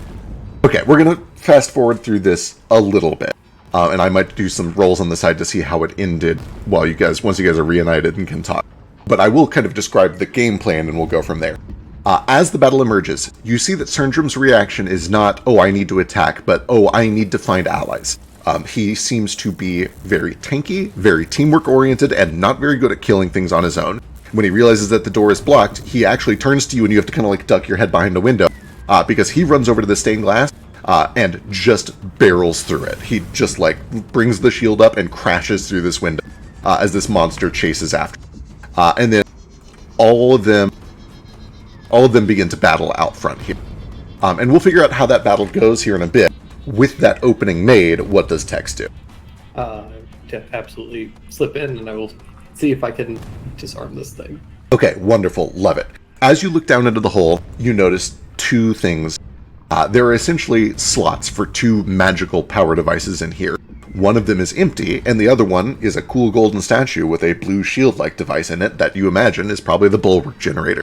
Speaker 3: Okay, we're gonna fast forward through this a little bit. And I might do some rolls on the side to see how it ended once you guys are reunited and can talk. But I will kind of describe the game plan and we'll go from there. As the battle emerges, you see that Surnjum's reaction is not, oh, I need to attack, but, oh, I need to find allies. He seems to be very tanky, very teamwork oriented, and not very good at killing things on his own. When he realizes that the door is blocked, he actually turns to you and you have to kind of like duck your head behind a window because he runs over to the stained glass and just barrels through it. He just like brings the shield up and crashes through this window as this monster chases after. And then all of them begin to battle out front here. And we'll figure out how that battle goes here in a bit. With that opening made, what does Tex do?
Speaker 5: To absolutely slip in, and I will see if I can disarm this thing.
Speaker 3: Okay, wonderful. Love it. As you look down into the hole, you notice two things. There are essentially slots for two magical power devices in here. One of them is empty, and the other one is a cool golden statue with a blue shield-like device in it that you imagine is probably the bulwark generator.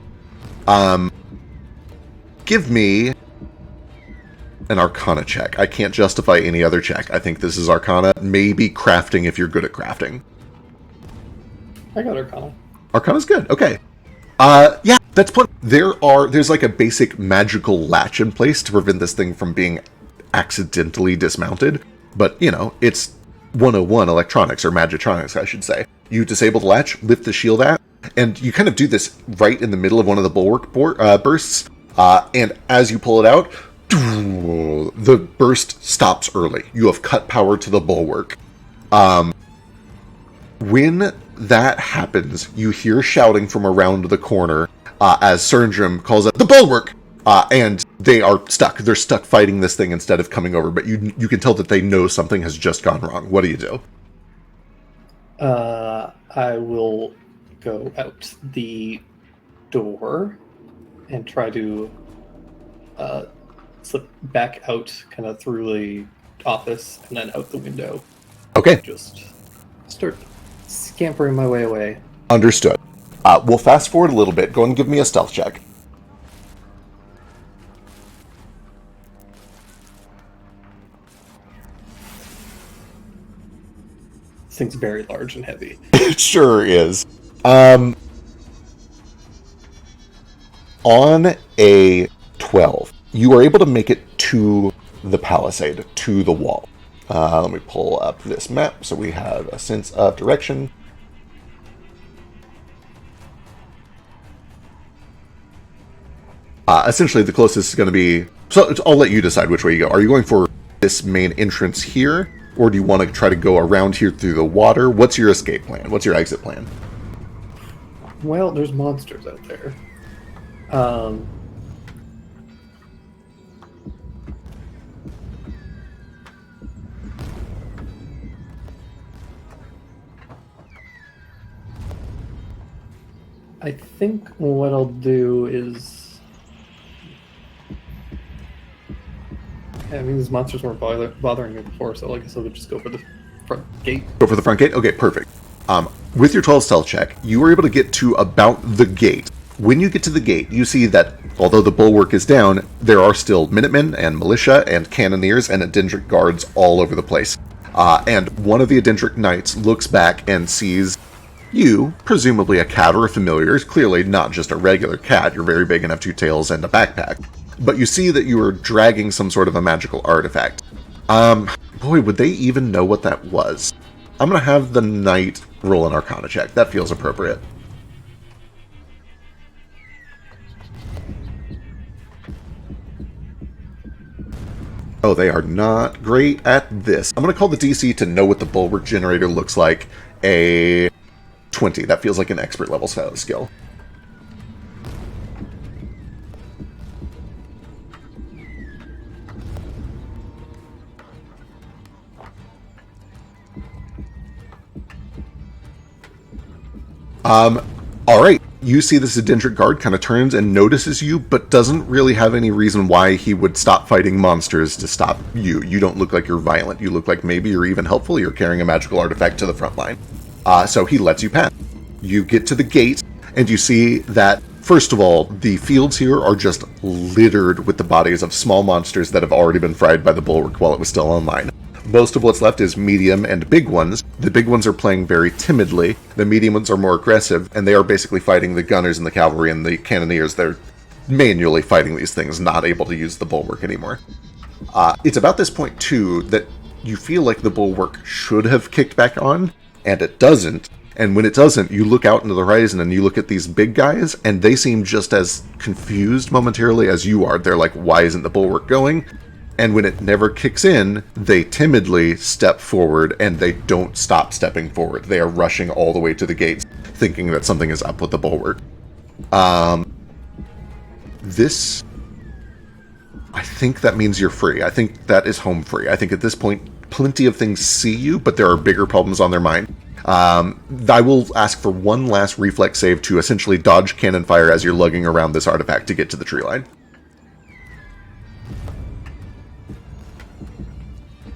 Speaker 3: Give me an Arcana check. I can't justify any other check. I think this is Arcana, maybe crafting if you're good at crafting.
Speaker 5: I got Arcana.
Speaker 3: Arcana's good, okay. Yeah, that's plenty. There's like a basic magical latch in place to prevent this thing from being accidentally dismounted. But, you know, it's 101 electronics, or magitronics, I should say. You disable the latch, lift the shield out, and you kind of do this right in the middle of one of the bulwark bursts. And as you pull it out, the burst stops early. You have cut power to the bulwark. When that happens, you hear shouting from around the corner as Serndrum calls out, "The bulwark!" And they are stuck. They're stuck fighting this thing instead of coming over, but you can tell that they know something has just gone wrong. What do you do?
Speaker 5: I will go out the door and try to slip back out kind of through the office and then out the window.
Speaker 3: Okay.
Speaker 5: Just start scampering my way away.
Speaker 3: Understood. We'll fast forward a little bit. Go and give me a stealth check.
Speaker 5: This thing's very large and heavy.
Speaker 3: It sure is. On a 12, you are able to make it to the palisade, to the wall. Let me pull up this map so we have a sense of direction. Essentially, the closest is going to be... So I'll let you decide which way you go. Are you going for this main entrance here? Or do you want to try to go around here through the water? What's your escape plan? What's your exit plan?
Speaker 5: Well, there's monsters out there. I think what I'll do is... I mean, these monsters weren't bothering me before, so I guess I'll just go for the front gate.
Speaker 3: Go for the front gate? Okay, perfect. With your 12 stealth check, you were able to get to about the gate. When you get to the gate, you see that, although the bulwark is down, there are still Minutemen and militia and cannoneers and Adendric guards all over the place. And one of the Adendric knights looks back and sees you, presumably a cat or a familiar, clearly not just a regular cat, you're very big and have two tails and a backpack. But you see that you are dragging some sort of a magical artifact. Boy, would they even know what that was? I'm going to have the knight roll an Arcana check. That feels appropriate. Oh, they are not great at this. I'm going to call the DC to know what the bulwark generator looks like a 20. That feels like an expert level skill. Alright, you see this Adendric guard kind of turns and notices you, but doesn't really have any reason why he would stop fighting monsters to stop you. You don't look like you're violent. You look like maybe you're even helpful. You're carrying a magical artifact to the front line. So he lets you pass. You get to the gate, and you see that, first of all, the fields here are just littered with the bodies of small monsters that have already been fried by the bulwark while it was still online. Most of what's left is medium and big ones. The big ones are playing very timidly. The medium ones are more aggressive, and they are basically fighting the gunners and the cavalry and the cannoneers. They're manually fighting these things, not able to use the bulwark anymore. It's about this point, too, that you feel like the bulwark should have kicked back on, and it doesn't. And when it doesn't, you look out into the horizon and you look at these big guys, and they seem just as confused momentarily as you are. They're like, why isn't the bulwark going? And when it never kicks in, they timidly step forward, and they don't stop stepping forward. They are rushing all the way to the gates, thinking that something is up with the bulwark. This... I think that means you're free. I think that is home free. I think at this point, plenty of things see you, but there are bigger problems on their mind. I will ask for one last reflex save to essentially dodge cannon fire as you're lugging around this artifact to get to the tree line.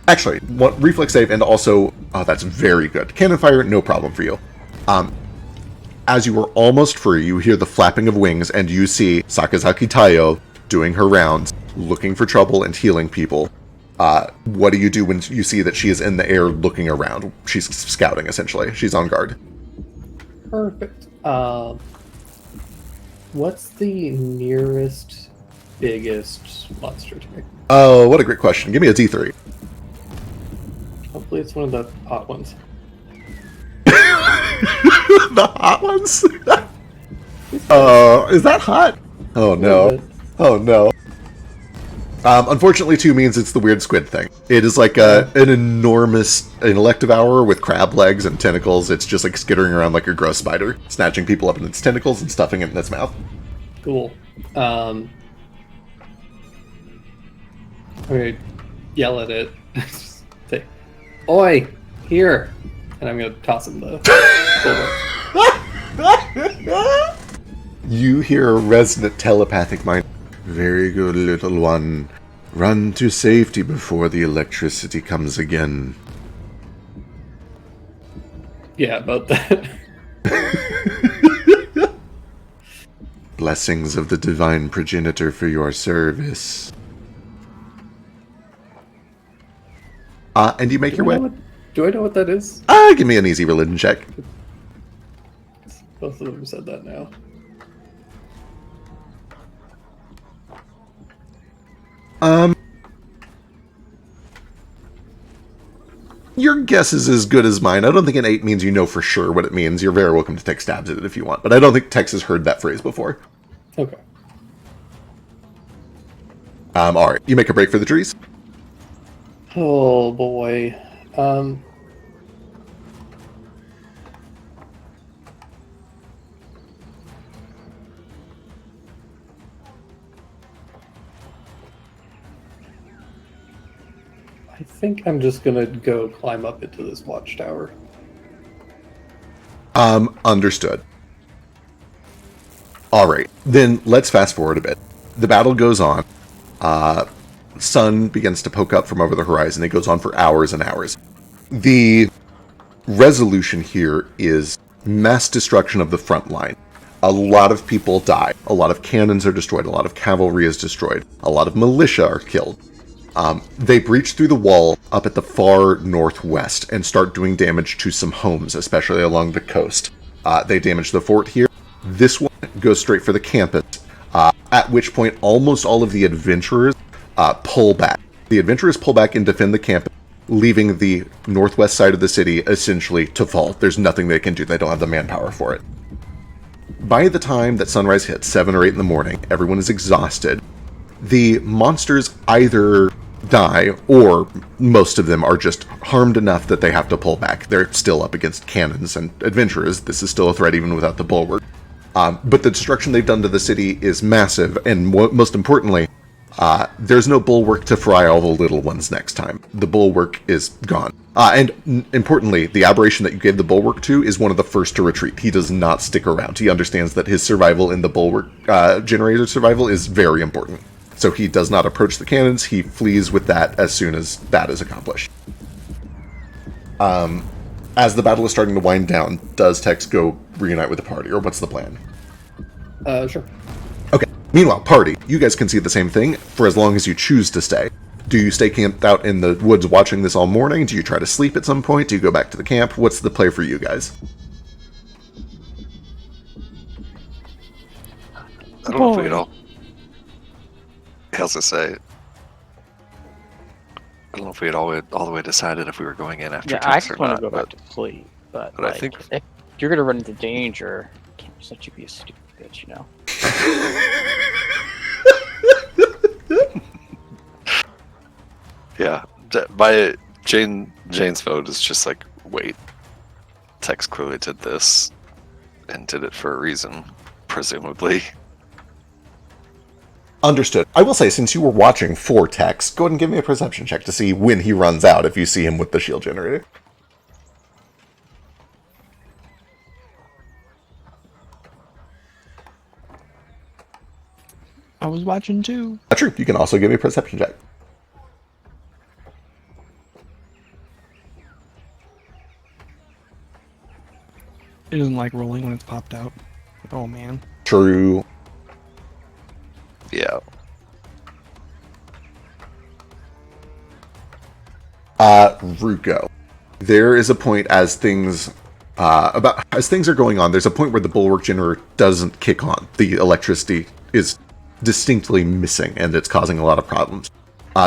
Speaker 3: Actually, one reflex save and also... Oh, that's very good. Cannon fire, no problem for you. As you are almost free, you hear the flapping of wings, and you see Sakazaki Taiyo doing her rounds, looking for trouble and healing people. What do you do when you see that she is in the air looking around? She's scouting, essentially. She's on guard.
Speaker 5: Perfect. What's the nearest, biggest monster to me?
Speaker 3: Oh, what a great question. Give me a D3.
Speaker 5: Hopefully it's one of the hot ones.
Speaker 3: The hot ones? Is that hot? Oh, no. Oh, no. Unfortunately, 2 means it's the weird squid thing. It is like an enormous elective hour with crab legs and tentacles. It's just like skittering around like a gross spider, snatching people up in its tentacles and stuffing it in its mouth.
Speaker 5: Cool. I'm gonna yell at it. Say, "Oi, here!" And I'm gonna toss him the bulwark.
Speaker 3: You hear a resonant telepathic mind. Very good, little one. Run to safety before the electricity comes again.
Speaker 5: Yeah, about that.
Speaker 3: Blessings of the divine progenitor for your service. And you make your way.
Speaker 5: Do I know what that is?
Speaker 3: Give me an easy religion check.
Speaker 5: Both of them said that now.
Speaker 3: Your guess is as good as mine. I don't think an 8 means you know for sure what it means. You're very welcome to take stabs at it if you want, but I don't think Tex has heard that phrase before.
Speaker 5: Okay.
Speaker 3: Alright. You make a break for the trees?
Speaker 5: Oh boy. I think I'm just gonna go climb up into this watchtower.
Speaker 3: Understood. Alright, then let's fast forward a bit. The battle goes on. Sun begins to poke up from over the horizon. It goes on for hours and hours. The resolution here is mass destruction of the front line. A lot of people die. A lot of cannons are destroyed. A lot of cavalry is destroyed. A lot of militia are killed. They breach through the wall up at the far northwest and start doing damage to some homes, especially along the coast. They damage the fort here. This one goes straight for the campus, at which point almost all of the adventurers pull back. The adventurers pull back and defend the campus, leaving the northwest side of the city essentially to fall. There's nothing they can do. They don't have the manpower for it. By the time that sunrise hits, 7 or 8 in the morning, everyone is exhausted. The monsters either die, or most of them are just harmed enough that they have to pull back. They're still up against cannons and adventurers. This is still a threat even without the bulwark. But the destruction they've done to the city is massive, and most importantly, there's no bulwark to fry all the little ones next time. The bulwark is gone. And importantly, the aberration that you gave the bulwark to is one of the first to retreat. He does not stick around. He understands that his survival in the bulwark generator survival is very important. So he does not approach the cannons. He flees with that as soon as that is accomplished. As the battle is starting to wind down, does Tex go reunite with the party, or what's the plan?
Speaker 5: Sure.
Speaker 3: Okay. Meanwhile, party, you guys can see the same thing for as long as you choose to stay. Do you stay camped out in the woods watching this all morning? Do you try to sleep at some point? Do you go back to the camp? What's the play for you guys?
Speaker 7: I don't know if we'd all... I was gonna say, I don't know if we had all the way decided if we were going in after
Speaker 6: Yeah, I
Speaker 7: Tex or
Speaker 6: just want to
Speaker 7: not,
Speaker 6: go
Speaker 7: but
Speaker 6: back to sleep, but
Speaker 7: but I
Speaker 6: like,
Speaker 7: think-
Speaker 6: if you're gonna run into danger, I can't just let you be a stupid bitch, you know?
Speaker 7: yeah, Jane's vote is just like, wait, Tex clearly did this and did it for a reason, presumably.
Speaker 3: Understood. I will say, since you were watching for Tex, go ahead and give me a perception check to see when he runs out if you see him with the shield generator.
Speaker 9: I was watching too.
Speaker 3: True. You can also give me a perception check.
Speaker 9: It doesn't like rolling when it's popped out. Oh man.
Speaker 3: True.
Speaker 7: Yeah.
Speaker 3: Ruko. There is a point as things are going on. There's a point where the bulwark generator doesn't kick on. The electricity is distinctly missing, and it's causing a lot of problems.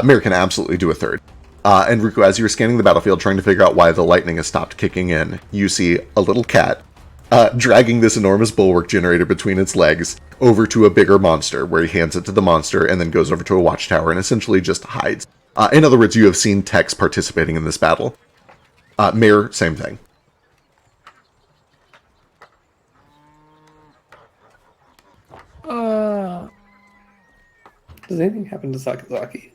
Speaker 3: Mir can absolutely do a third. And Ruko, as you're scanning the battlefield, trying to figure out why the lightning has stopped kicking in, you see a little cat dragging this enormous bulwark generator between its legs over to a bigger monster, where he hands it to the monster and then goes over to a watchtower and essentially just hides. In other words, you have seen Tex participating in this battle. Mir, same thing.
Speaker 5: Does anything happen to Sakazaki?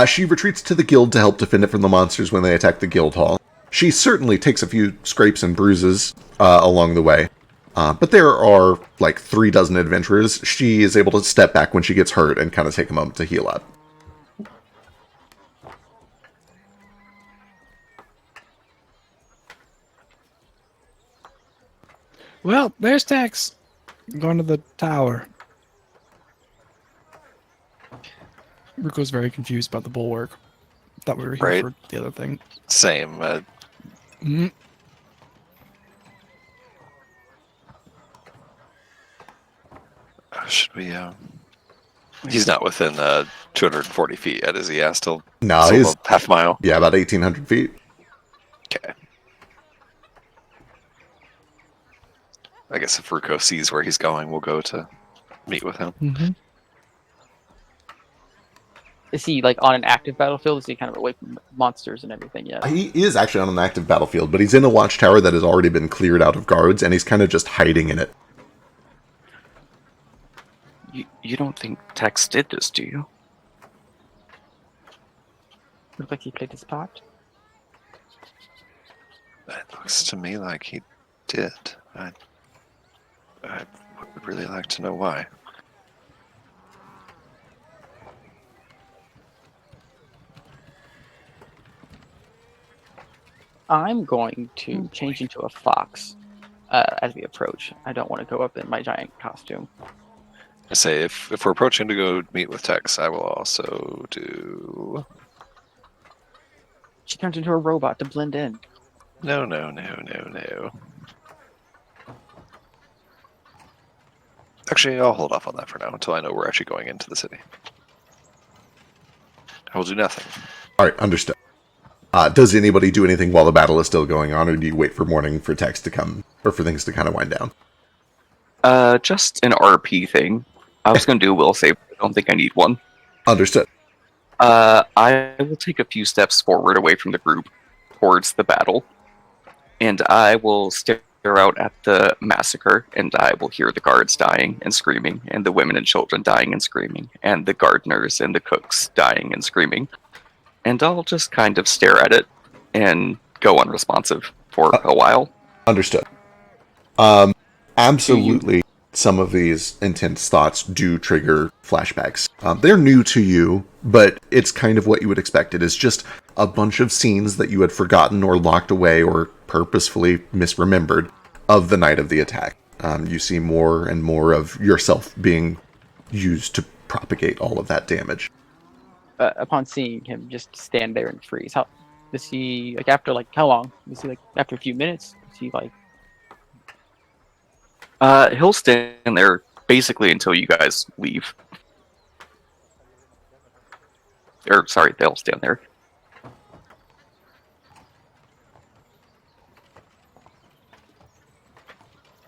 Speaker 3: She retreats to the guild to help defend it from the monsters when they attack the guild hall. She certainly takes a few scrapes and bruises along the way. But there are like 36 adventurers. She is able to step back when she gets hurt and kind of take a moment to heal up.
Speaker 9: Well, there's Tex. Going to the tower. Ruko's very confused about the bulwark. Thought we were here
Speaker 7: Right.
Speaker 9: for the other thing.
Speaker 7: Same.
Speaker 9: Mhm.
Speaker 7: Should we? He's not within 240 feet yet, is he? Yeah, still.
Speaker 3: No,
Speaker 7: still
Speaker 3: he's
Speaker 7: about half mile.
Speaker 3: Yeah, about 1,800 feet.
Speaker 7: Okay. I guess if Ruko sees where he's going, we'll go to meet with him.
Speaker 9: Mm-hmm.
Speaker 6: Is he like on an active battlefield? Is he kind of away from monsters and everything yet?
Speaker 3: He is actually on an active battlefield, but he's in a watchtower that has already been cleared out of guards, and he's kind of just hiding in it.
Speaker 8: You don't think Tex did this, do you?
Speaker 6: Looked like he played his part.
Speaker 7: It looks to me like he did. I would really like to know why.
Speaker 6: I'm going to change into a fox as we approach. I don't want to go up in my giant costume.
Speaker 7: I say, if we're approaching to go meet with Tex, I will also do...
Speaker 6: She turns into a robot to blend in.
Speaker 7: No. Actually, I'll hold off on that for now until I know we're actually going into the city. I will do nothing.
Speaker 3: Alright, understood. Does anybody do anything while the battle is still going on, or do you wait for morning for Tex to come, or for things to kind of wind down?
Speaker 8: Just an RP thing. I was going to do a will save, but I don't think I need one.
Speaker 3: Understood.
Speaker 8: I will take a few steps forward away from the group towards the battle, and I will stare out at the massacre, and I will hear the guards dying and screaming, and the women and children dying and screaming, and the gardeners and the cooks dying and screaming. And I'll just kind of stare at it and go unresponsive for a while.
Speaker 3: Understood. Absolutely, some of these intense thoughts do trigger flashbacks. They're new to you, but it's kind of what you would expect. It is just a bunch of scenes that you had forgotten or locked away or purposefully misremembered of the night of the attack. You see more and more of yourself being used to propagate all of that damage.
Speaker 6: Upon seeing him just stand there and freeze, how does he like after like how long? Is he like after a few minutes? Is he like
Speaker 8: He'll stand there basically until you guys leave. or sorry, the elves down there.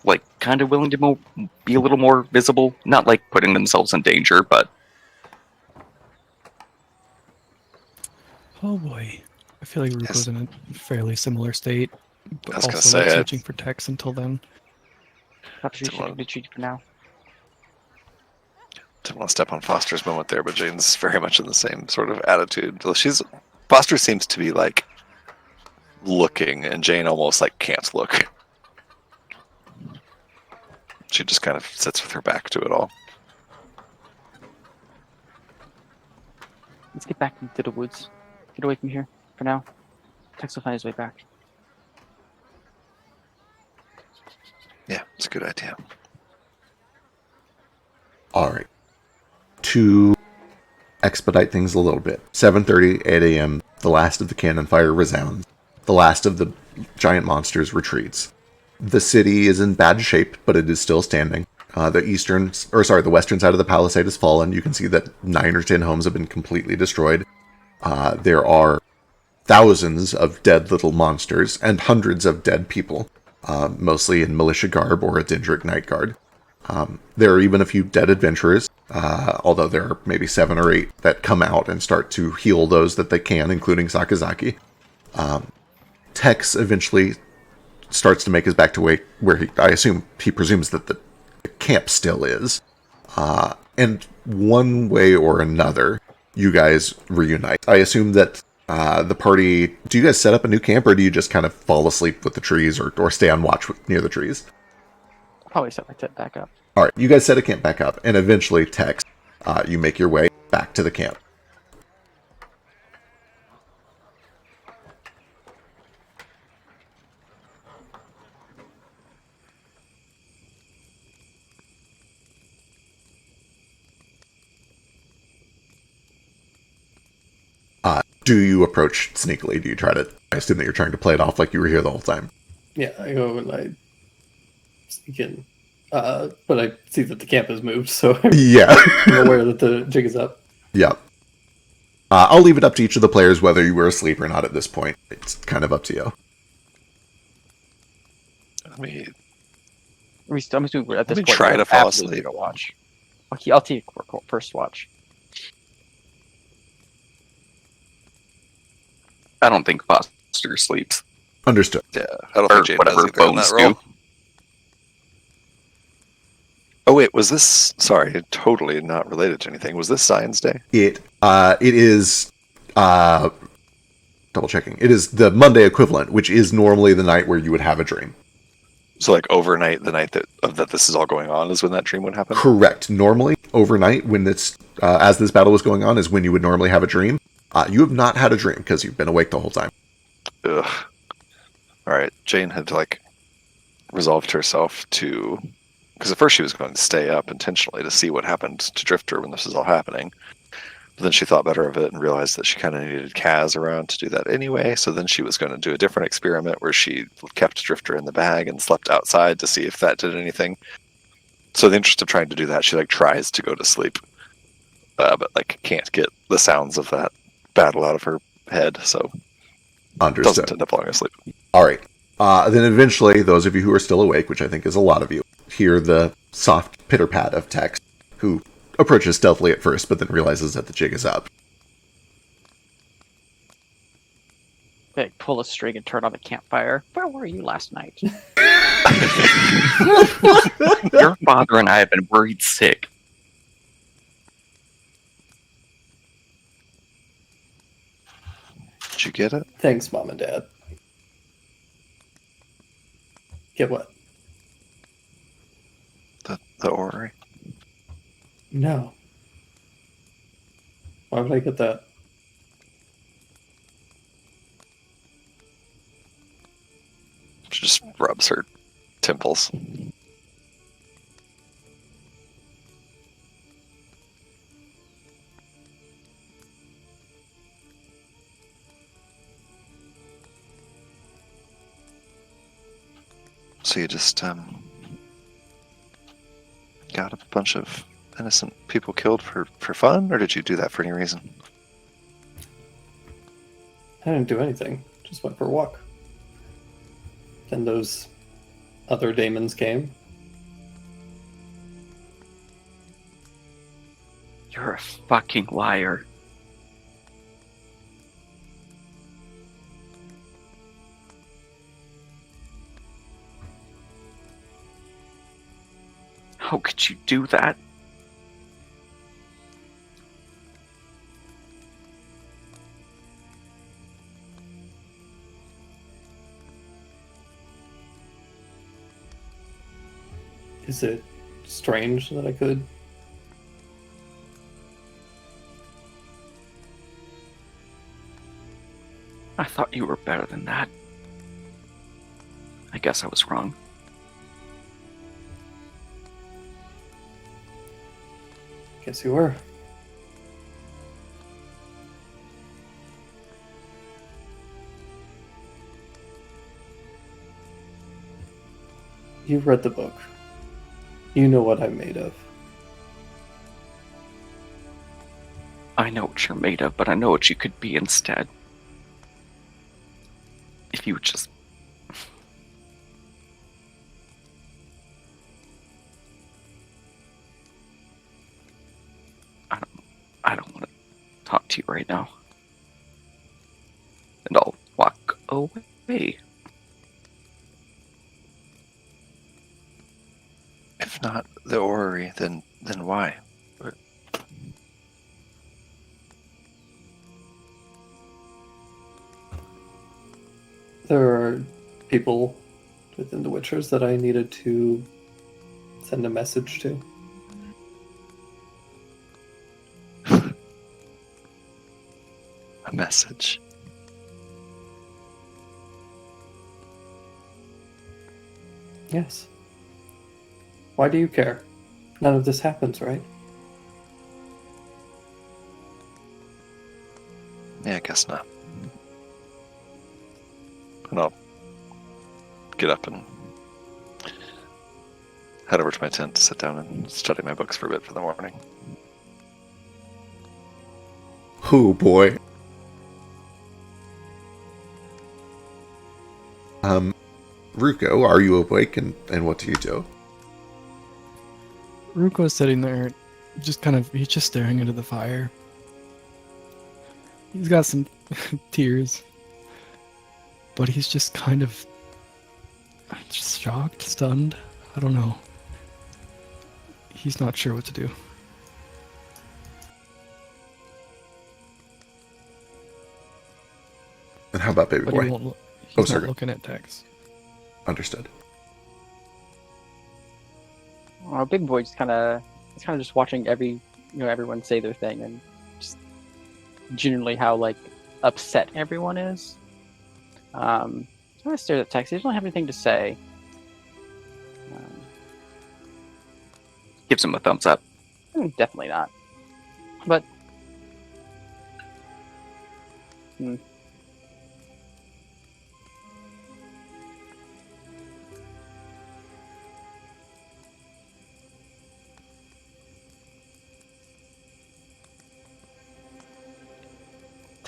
Speaker 8: Like, kind of willing to be a little more visible. Not like putting themselves in danger, but
Speaker 9: Oh boy. I feel like
Speaker 7: Yes.
Speaker 9: Ruko's in a fairly similar state,
Speaker 7: I
Speaker 9: but
Speaker 7: was gonna
Speaker 9: also
Speaker 7: say,
Speaker 9: like
Speaker 7: I-
Speaker 9: searching for text until then.
Speaker 6: Perhaps we
Speaker 7: Didn't want-
Speaker 6: should retreat for now.
Speaker 7: Didn't want to step on Foster's moment there, but Jane's very much in the same sort of attitude. Foster seems to be like looking, and Jane almost like can't look. She just kind of sits with her back to it all.
Speaker 6: Let's get back into the woods. Get away from here for now. Tex will find his way back.
Speaker 7: Yeah, it's a good idea.
Speaker 3: All right. To expedite things a little bit, 7:30, 8 a.m., the last of the cannon fire resounds. The last of the giant monsters retreats. The city is in bad shape, but it is still standing. The western side of the palisade has fallen. You can see that 9 or 10 homes have been completely destroyed. There are thousands of dead little monsters and hundreds of dead people, mostly in militia garb or a Dendric Night Guard. There are even a few dead adventurers, although there are maybe 7 or 8 that come out and start to heal those that they can, including Sakazaki. Tex eventually starts to make his back to where he presumes that the camp still is. And one way or another, you guys reunite. I assume that the party... Do you guys set up a new camp, or do you just kind of fall asleep with the trees or stay on watch near the trees?
Speaker 6: Probably set my tent back up.
Speaker 3: All right, you guys set a camp back up, and eventually, Tex, you make your way back to the camp. Do you approach sneakily? Do you try to... I assume that you're trying to play it off like you were here the whole time.
Speaker 5: Yeah, I go and I sneak in. But I see that the camp has moved, so
Speaker 3: Yeah.
Speaker 5: I'm aware that the jig is up.
Speaker 3: Yeah. I'll leave it up to each of the players whether you were asleep or not at this point. It's kind of up to you.
Speaker 6: I'm assuming we're at this
Speaker 7: me
Speaker 6: point.
Speaker 7: try
Speaker 6: we're
Speaker 7: to fall
Speaker 6: absolutely
Speaker 7: asleep.
Speaker 6: gonna watch. Okay, I'll take first watch.
Speaker 8: I don't think Foster sleeps.
Speaker 3: Understood.
Speaker 7: Yeah, I don't
Speaker 8: Or
Speaker 7: think Jane does
Speaker 8: whatever
Speaker 7: either on that
Speaker 8: bones
Speaker 7: roll.
Speaker 8: do.
Speaker 7: Oh wait, was this... Sorry, totally not related to anything. Was this Science Day?
Speaker 3: It is double checking. It is the Monday equivalent, which is normally the night where you would have a dream.
Speaker 7: So like overnight, the night that this is all going on is when that dream would happen?
Speaker 3: Correct. Normally, overnight, when this as this battle was going on, is when you would normally have a dream. You have not had a dream because you've been awake the whole time.
Speaker 7: Ugh. Alright, Jane had resolved herself to... Because at first she was going to stay up intentionally to see what happened to Drifter when this was all happening. But then she thought better of it and realized that she kind of needed Kaz around to do that anyway. So then she was going to do a different experiment where she kept Drifter in the bag and slept outside to see if that did anything. So in the interest of trying to do that, she tries to go to sleep, but can't get the sounds of that battle out of her head. So
Speaker 3: Understood.
Speaker 7: doesn't end up falling asleep.
Speaker 3: All right. Then eventually, those of you who are still awake, which I think is a lot of you, hear the soft pitter-pat of Tex, who approaches stealthily at first, but then realizes that the jig is up.
Speaker 6: Okay, pull a string and turn on the campfire. Where were you last night?
Speaker 8: Your father and I have been worried sick.
Speaker 7: Did you get it?
Speaker 5: Thanks, Mom and Dad. Get what?
Speaker 7: The orrery?
Speaker 5: No. Why would I get that?
Speaker 7: She just rubs her temples. So you just got a bunch of innocent people killed for fun, or did you do that for any reason?
Speaker 5: I didn't do anything. Just went for a walk. Then those other daemons came.
Speaker 8: You're a fucking liar. How could you do that?
Speaker 5: Is it strange that I could?
Speaker 8: I thought you were better than that. I guess I was wrong.
Speaker 5: Guess you were. You've read the book. You know what I'm made of.
Speaker 8: I know what you're made of, but I know what you could be instead. If you would just... I don't want to talk to you right now. And I'll walk away.
Speaker 7: If not the orrery, then why?
Speaker 5: There are people within the Witchers that I needed to send a message to.
Speaker 7: A message.
Speaker 5: Yes. Why do you care? None of this happens, right?
Speaker 7: Yeah, I guess not. And I'll get up and head over to my tent to sit down and study my books for a bit for the morning.
Speaker 3: Oh boy. Ruko, are you awake and what do you do?
Speaker 9: Ruko's sitting there, he's just staring into the fire. He's got some tears, but he's just kind of just shocked, stunned. I don't know. He's not sure what to do.
Speaker 3: And how about baby
Speaker 9: But
Speaker 3: boy?
Speaker 9: he won't look. He's
Speaker 3: sorry.
Speaker 9: not looking at text.
Speaker 3: Understood.
Speaker 6: Big boy just kind of just watching everyone say their thing and just genuinely how like upset everyone is. So I stared at text. He doesn't have anything to say.
Speaker 8: Gives him a thumbs up.
Speaker 6: Definitely not. But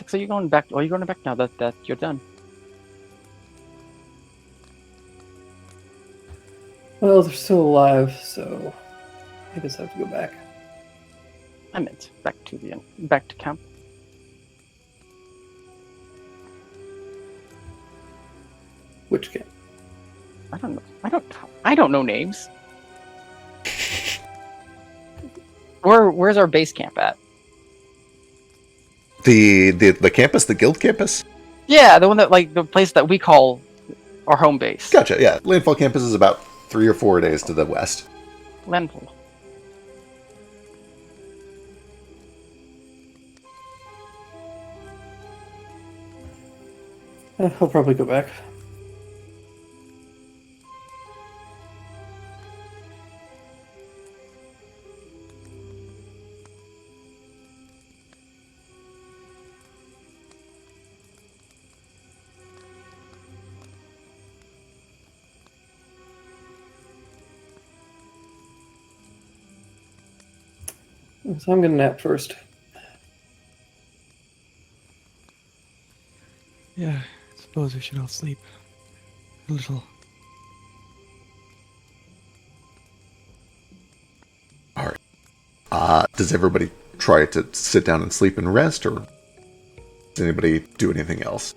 Speaker 6: so you're going back? Are you going back now that you're done?
Speaker 5: Well, they're still alive, so I guess I have to go back.
Speaker 6: I meant back to camp.
Speaker 5: Which camp?
Speaker 6: I don't know. I don't know names. Where's our base camp at?
Speaker 3: The campus, the guild campus?
Speaker 6: Yeah, the one that the place that we call our home base.
Speaker 3: Gotcha, yeah. Landfall campus is about 3 or 4 days to the west.
Speaker 6: Landfall.
Speaker 5: I'll probably go back. So I'm gonna nap first.
Speaker 9: Yeah, I suppose we should all sleep. A little.
Speaker 3: All right. Does everybody try to sit down and sleep and rest, or does anybody do anything else?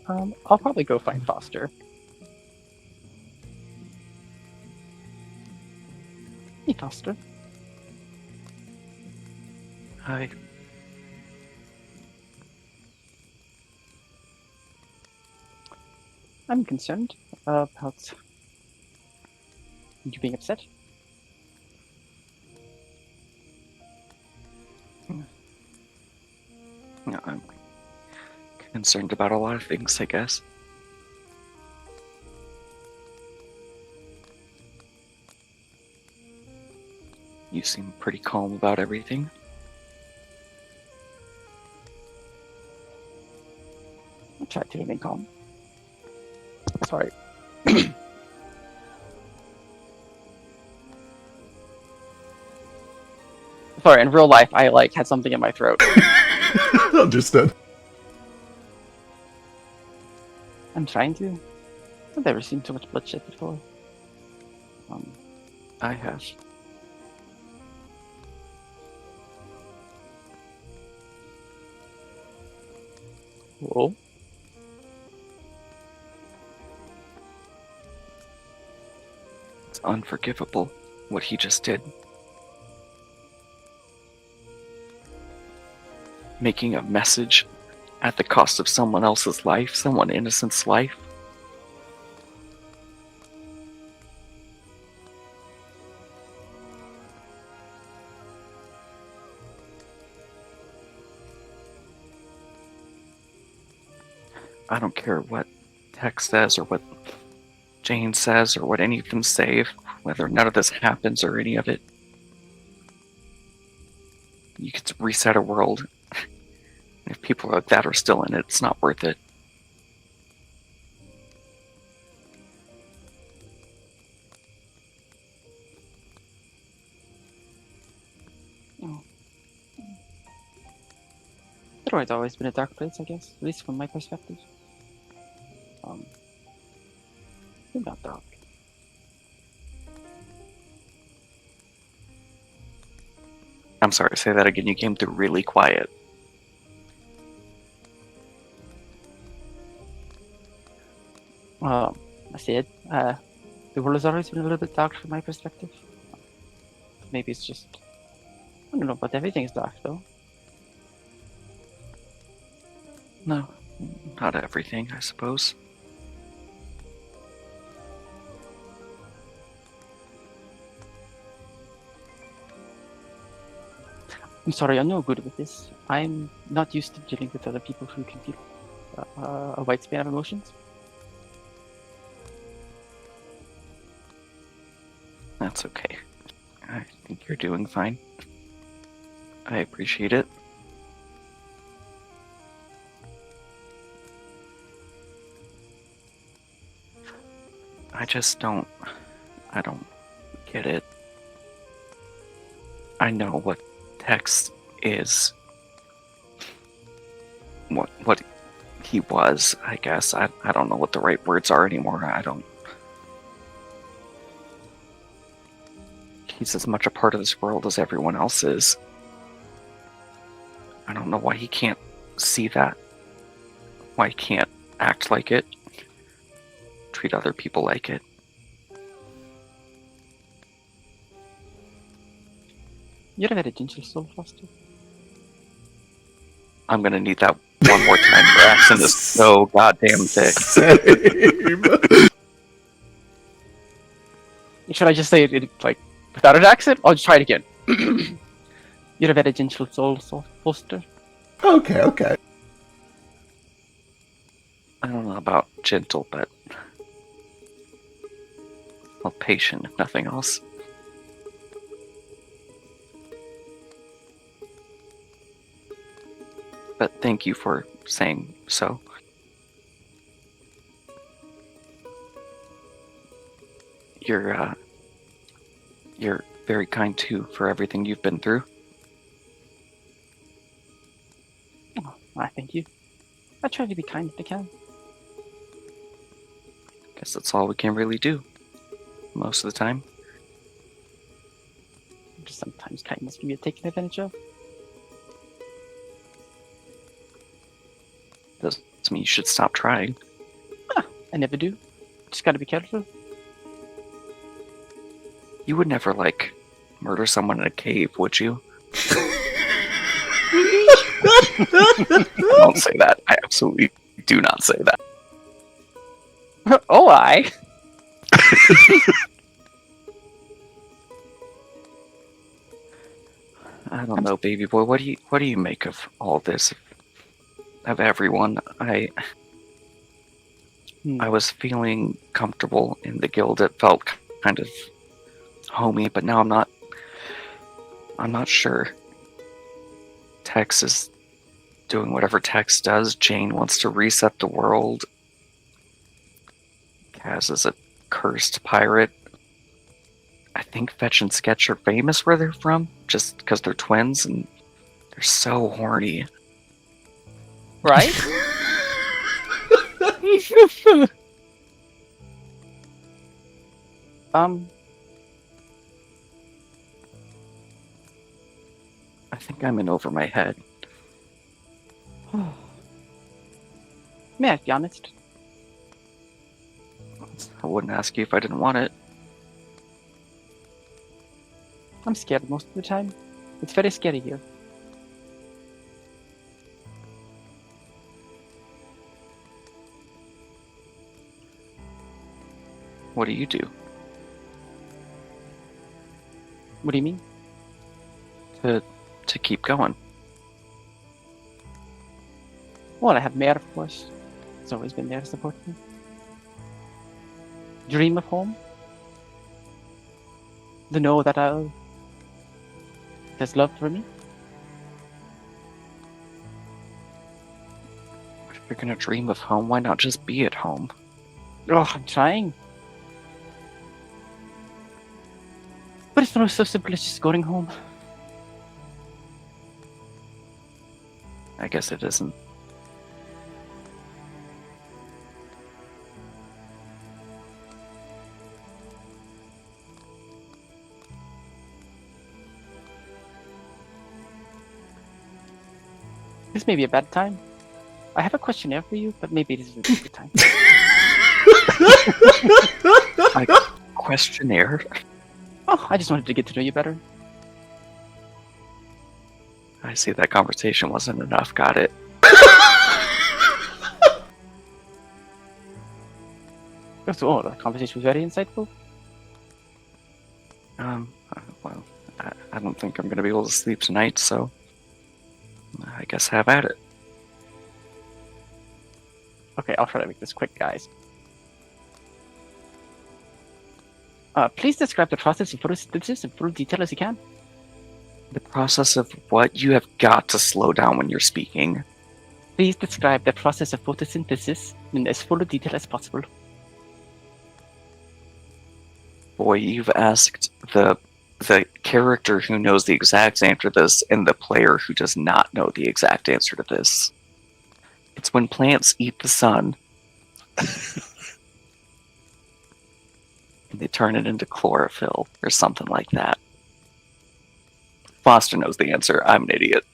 Speaker 6: I'll probably go find Foster. Hey, Foster.
Speaker 8: Hi.
Speaker 6: I'm concerned about you being upset.
Speaker 8: No, I'm concerned about a lot of things, I guess. You seem pretty calm about everything.
Speaker 6: I'll try to remain calm. Sorry. Sorry, in real life, I had something in my throat.
Speaker 3: Understood.
Speaker 6: I'm trying to. I've never seen so much bloodshed before.
Speaker 8: I have.
Speaker 6: Whoa.
Speaker 8: It's unforgivable what he just did. Making a message at the cost of someone else's life, someone innocent's life. I don't care what Tex says or what Jane says or what any of them say, whether none of this happens or any of it. You could reset a world. If people like that are still in it, it's not worth it.
Speaker 6: Oh. The droid's always been a dark place, I guess, at least from my perspective. Maybe not dark.
Speaker 8: I'm sorry, say that again. You came through really quiet.
Speaker 6: I said, the world has always been a little bit dark from my perspective. Maybe it's just, I don't know, but everything is dark though.
Speaker 8: No, not everything, I suppose.
Speaker 6: I'm sorry, I'm no good with this. I'm not used to dealing with other people who can feel a wide span of emotions.
Speaker 8: That's okay. I think you're doing fine. I appreciate it. I just don't... I don't get it. I know what Tex is. What he was, I guess. I don't know what the right words are anymore. I don't... He's as much a part of this world as everyone else is. I don't know why he can't see that. Why he can't act like it. Treat other people like it.
Speaker 6: You're a very gentle soul, Foster.
Speaker 8: I'm gonna need that one more time. Your accent is so goddamn thick.
Speaker 3: Same.
Speaker 6: Should I just say it without an accent? I'll just try it again. You're a very gentle soul, Foster.
Speaker 3: Okay.
Speaker 8: I don't know about gentle, but well, patient, if nothing else. But thank you for saying so. You're very kind too for everything you've been through.
Speaker 6: try to be kind if I can.
Speaker 8: Guess that's all we can really do. Most of the time.
Speaker 6: Just sometimes kindness can be taken advantage of.
Speaker 8: Doesn't mean you should stop trying.
Speaker 6: I never do. Just gotta be careful.
Speaker 8: You would never, like, murder someone in a cave, would you? Don't say that. I absolutely do not say that.
Speaker 6: Oh, I.
Speaker 8: I don't know, baby boy. What do you make of all this? Of everyone? I was feeling comfortable in the guild. It felt kind of homey, but now I'm not sure. Tex is doing whatever Tex does. Jane wants to reset the world. Kaz is a cursed pirate. I think Fetch and Sketch are famous where they're from, just because they're twins and they're so horny.
Speaker 6: Right?
Speaker 8: I think I'm in over my head.
Speaker 6: May I be honest?
Speaker 8: I wouldn't ask you if I didn't want it.
Speaker 6: I'm scared most of the time. It's very scary here.
Speaker 8: What do you do?
Speaker 6: What do you mean?
Speaker 8: To keep going.
Speaker 6: Well, I have Mare, of course. It's always been there to support me. Dream of home. To know that there's love for me.
Speaker 8: If you're gonna dream of home, why not just be at home?
Speaker 6: Oh, I'm trying. But it's not so simple as just going home.
Speaker 8: I guess it isn't.
Speaker 6: This may be a bad time. I have a questionnaire for you, but maybe this isn't a good time.
Speaker 8: A questionnaire?
Speaker 6: Oh, I just wanted to get to know you better.
Speaker 8: I see that conversation wasn't enough. Got it.
Speaker 6: Oh, the conversation was very insightful.
Speaker 8: Well, I don't think I'm gonna be able to sleep tonight, so I guess have at it.
Speaker 6: Okay, I'll try to make this quick, guys. Please describe the process of photosynthesis in full detail as you can.
Speaker 8: The process of what? You have got to slow down when you're speaking.
Speaker 6: Please describe the process of photosynthesis in as full detail as possible.
Speaker 8: Boy, you've asked the character who knows the exact answer to this and the player who does not know the exact answer to this. It's when plants eat the sun. And they turn it into chlorophyll or something like that. Foster knows the answer. I'm an idiot.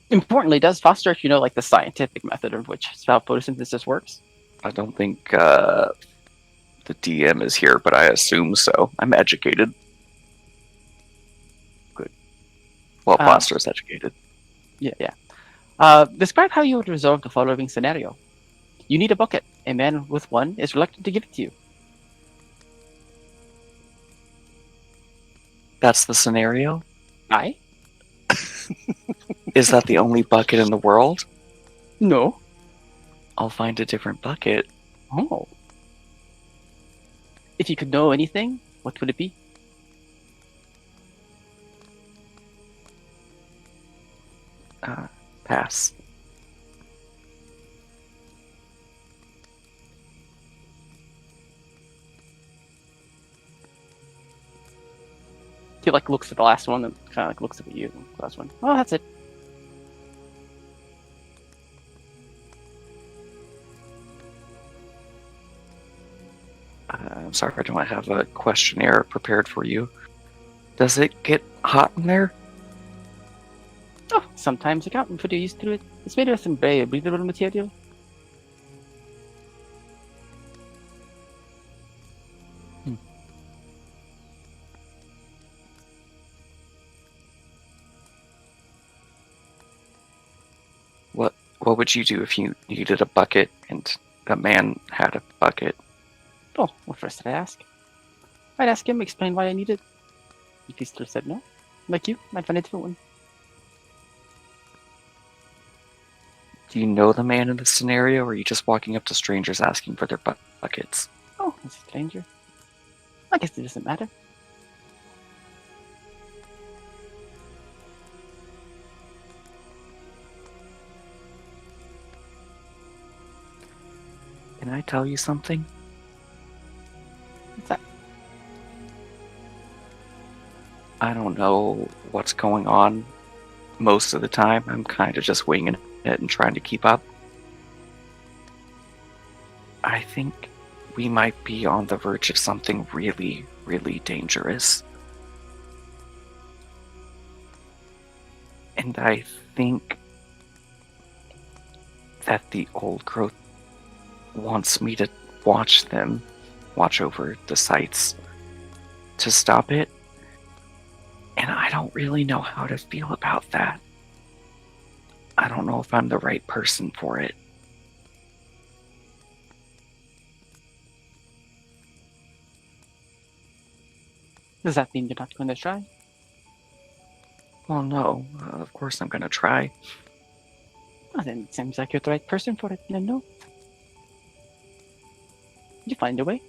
Speaker 6: Importantly, does Foster actually know like the scientific method of which how photosynthesis works?
Speaker 8: I don't think the DM is here, but I assume so. I'm educated.
Speaker 6: Good.
Speaker 8: Well, Foster is educated.
Speaker 6: Yeah. Describe how you would resolve the following scenario. You need a bucket. A man with one is reluctant to give it to you.
Speaker 8: That's the scenario?
Speaker 6: Aye?
Speaker 8: Is that the only bucket in the world?
Speaker 6: No.
Speaker 8: I'll find a different bucket.
Speaker 6: Oh. If you could know anything, what would it be?
Speaker 8: Pass.
Speaker 6: He like looks at the last one and kind of like looks at you. The last one. Oh, that's it.
Speaker 8: I'm sorry, I don't have a questionnaire prepared for you. Does it get hot in there?
Speaker 6: Oh, sometimes I can't put you used to it. It's made of some very breathable material.
Speaker 8: What would you do if you needed a bucket and a man had a bucket?
Speaker 6: Oh, well, first I'd ask. I'd ask him, explain why I need it. If he still said no, like you, I'd find a different one.
Speaker 8: Do you know the man in this scenario, or are you just walking up to strangers asking for their buckets?
Speaker 6: Oh, he's a stranger. I guess it doesn't matter.
Speaker 8: Can I tell you something?
Speaker 6: What's that?
Speaker 8: I don't know what's going on most of the time. I'm kind of just winging it and trying to keep up. I think we might be on the verge of something really, really dangerous. And I think that the old growth wants me to watch over the sites to stop it. And I don't really know how to feel about that. I don't know if I'm the right person for it.
Speaker 6: Does that mean you're not going to try?
Speaker 8: Well, no, of course I'm gonna try.
Speaker 6: Well, then it seems like you're the right person for it, then no. You find a way.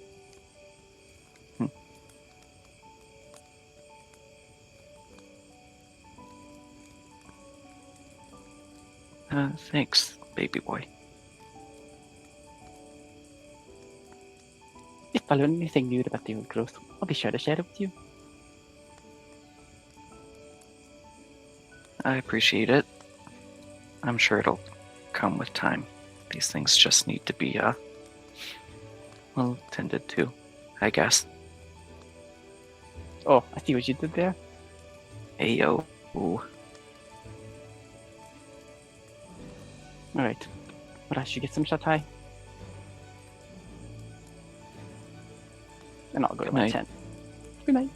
Speaker 8: Thanks, baby boy.
Speaker 6: If I learn anything new about the old growth, I'll be sure to share it with you.
Speaker 8: I appreciate it. I'm sure it'll come with time. These things just need to be, well, tended to, I guess.
Speaker 6: Oh, I see what you did there.
Speaker 8: Ayo.
Speaker 6: Alright. But I should get some shut eye. And I'll go to my
Speaker 8: night.
Speaker 6: tent. Good night.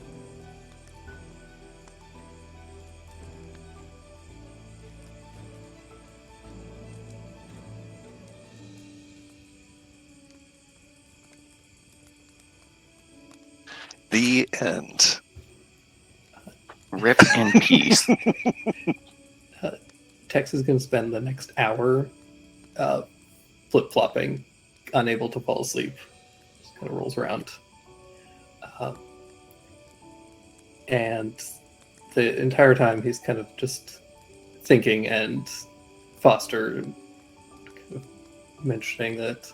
Speaker 7: The end.
Speaker 8: Rip in peace.
Speaker 5: Tex is going to spend the next hour flip-flopping, unable to fall asleep. Just kind of rolls around. And the entire time he's kind of just thinking, and Foster kind of mentioning that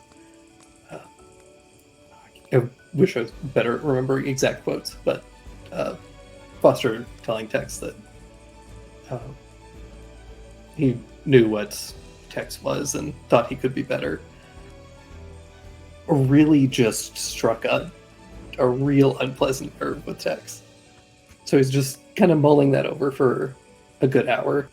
Speaker 5: I wish I was better at remembering exact quotes, but Foster telling Tex that he knew what Tex was and thought he could be better, really just struck a real unpleasant nerve with Tex. So he's just kind of mulling that over for a good hour.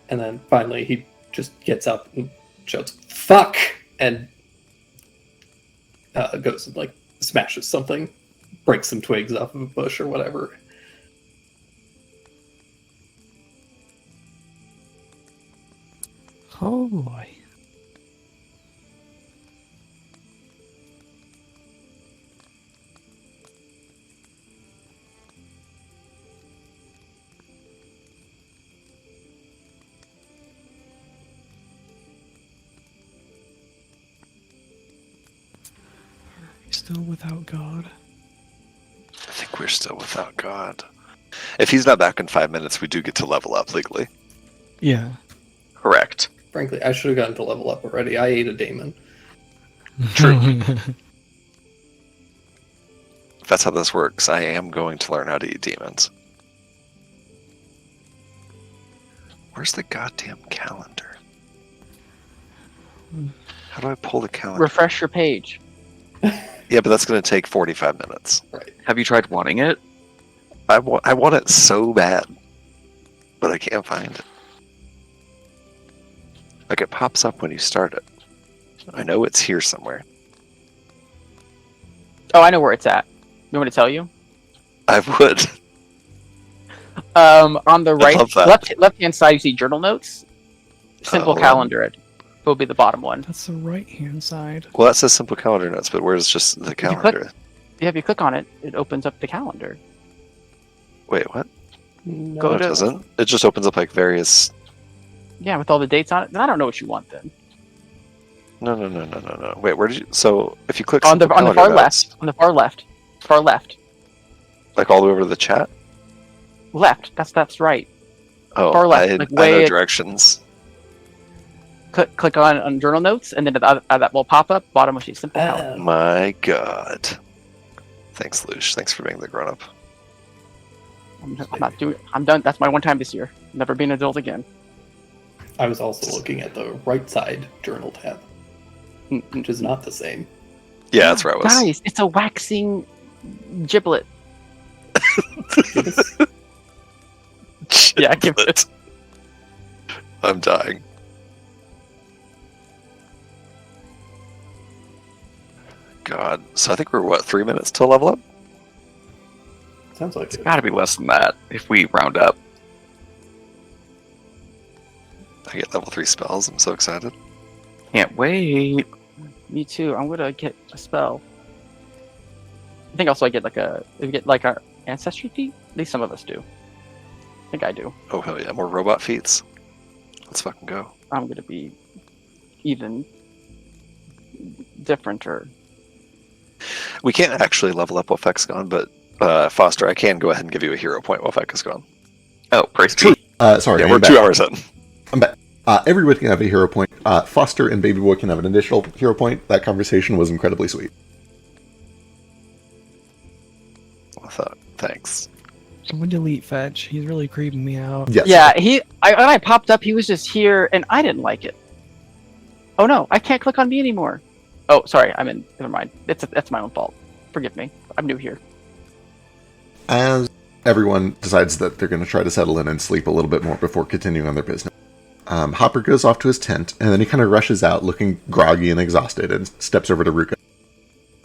Speaker 5: And then finally he just gets up and shouts, "Fuck!" and goes and like smashes something, breaks some twigs off of a bush or whatever.
Speaker 9: Oh boy. Still without God.
Speaker 7: I think we're still without God. If he's not back in 5 minutes, we do get to level up legally.
Speaker 9: Yeah.
Speaker 8: Correct.
Speaker 5: Frankly, I should have gotten to level up already. I ate a daemon.
Speaker 8: True.
Speaker 7: If that's how this works, I am going to learn how to eat demons. Where's the goddamn calendar? How do I pull the calendar?
Speaker 6: Refresh your page.
Speaker 7: Yeah, but that's going to take 45 minutes.
Speaker 8: Have you tried wanting it?
Speaker 7: I want it so bad, but I can't find it. Like, it pops up when you start it. I know it's here somewhere.
Speaker 6: Oh, I know where it's at. You want me to tell you?
Speaker 7: I would.
Speaker 6: On the right,
Speaker 7: love that.
Speaker 6: left-hand side, you see journal notes. Simple
Speaker 7: Oh.
Speaker 6: calendar. It will be the bottom one.
Speaker 9: That's the right hand side.
Speaker 7: Well, that says simple calendar notes, but where's just the
Speaker 6: you
Speaker 7: calendar?
Speaker 6: If you click on it, it opens up the calendar.
Speaker 7: Wait, what?
Speaker 6: Go
Speaker 7: No, it
Speaker 6: to-
Speaker 7: doesn't. It just opens up like various.
Speaker 6: Yeah, with all the dates on it. Then I don't know what you want then.
Speaker 7: No. Wait, where did you? So if you click
Speaker 6: On the
Speaker 7: simple
Speaker 6: far
Speaker 7: calendar
Speaker 6: left.
Speaker 7: notes,
Speaker 6: On the far left.
Speaker 7: like all the way over to the chat.
Speaker 6: Left. That's right.
Speaker 7: Oh,
Speaker 6: Far left, like
Speaker 7: I
Speaker 6: way
Speaker 7: know
Speaker 6: at-
Speaker 7: directions.
Speaker 6: Click on journal notes, and then that will pop up. Bottom will see simple calendar.
Speaker 7: My God. Thanks, Lush. Thanks for being the grown-up.
Speaker 6: I'm not doing. I'm done. That's my one time this year. Never be an adult again.
Speaker 5: I was also looking at the right side journal tab, which is not the same.
Speaker 7: Yeah, that's where I was.
Speaker 6: Guys, it's a waxing giblet. Yeah, give it.
Speaker 7: I'm dying. God. So I think we're, what, 3 minutes till level up?
Speaker 5: Sounds like
Speaker 8: It's
Speaker 5: it.
Speaker 8: got to be less than that if we round up.
Speaker 7: I get level 3 spells. I'm so excited.
Speaker 8: Can't wait.
Speaker 6: Me too. I'm gonna get a spell. I think also I get like our ancestry feat. At least some of us do. I think I do.
Speaker 7: Oh, hell yeah. More robot feats. Let's fucking go.
Speaker 6: I'm gonna be even differenter.
Speaker 7: We can't actually level up while Feck's gone, but Foster, I can go ahead and give you a hero point while Feck is gone.
Speaker 8: Oh, praise be.
Speaker 3: Sorry,
Speaker 7: Yeah,
Speaker 3: I'm
Speaker 7: we're
Speaker 3: back.
Speaker 7: 2 hours in.
Speaker 3: I'm back. Everybody can have a hero point. Foster and Baby Boy can have an additional hero point. That conversation was incredibly sweet.
Speaker 7: Thanks.
Speaker 9: Someone delete Fetch. He's really creeping me out.
Speaker 3: Yes.
Speaker 6: Yeah, when I popped up, he was just here, and I didn't like it. Oh no, I can't click on me anymore. Oh, sorry, never mind. That's my own fault. Forgive me. I'm new here.
Speaker 3: As everyone decides that they're going to try to settle in and sleep a little bit more before continuing on their business, Hopper goes off to his tent, and then he kind of rushes out, looking groggy and exhausted, and steps over to Ruka.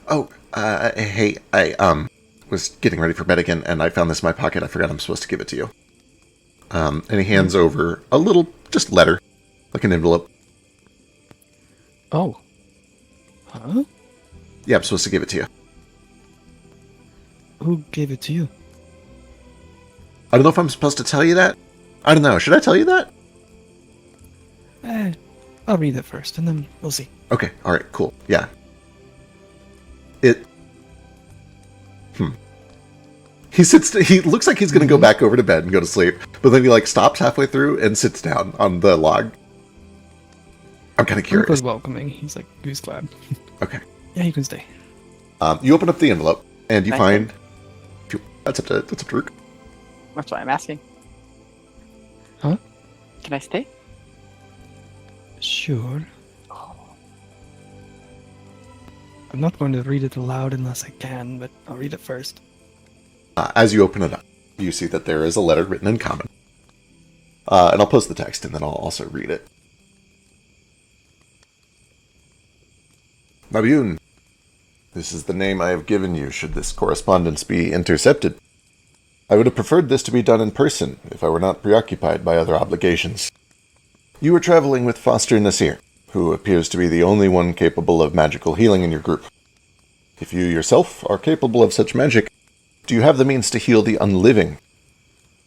Speaker 3: Oh, hey, I was getting ready for bed again, and I found this in my pocket. I forgot I'm supposed to give it to you. And he hands over a little, just letter, like an envelope.
Speaker 9: Oh. Huh?
Speaker 3: Yeah, I'm supposed to give it to you.
Speaker 9: Who gave it to you?
Speaker 3: I don't know if I'm supposed to tell you that. I don't know. Should I tell you that?
Speaker 9: I'll read it first, and then we'll see.
Speaker 3: Okay, alright, cool. Yeah. He looks like he's gonna go back over to bed and go to sleep, but then he, stops halfway through and sits down on the log. I'm kind of
Speaker 9: Ruka's
Speaker 3: curious.
Speaker 9: welcoming. He's like, who's glad?
Speaker 3: Okay.
Speaker 9: Yeah, you can stay.
Speaker 3: You open up the envelope, and you
Speaker 6: I
Speaker 3: find... That's up to Rook.
Speaker 6: That's why I'm asking.
Speaker 9: Huh?
Speaker 6: Can I stay?
Speaker 9: Sure. I'm not going to read it aloud unless I can, but I'll read it first.
Speaker 3: As you open it up, you see that there is a letter written in common. And I'll post the text, and then I'll also read it. Mabune, this is the name I have given you should this correspondence be intercepted. I would have preferred this to be done in person if I were not preoccupied by other obligations. You are traveling with Foster Nasir, who appears to be the only one capable of magical healing in your group. If you yourself are capable of such magic, do you have the means to heal the unliving?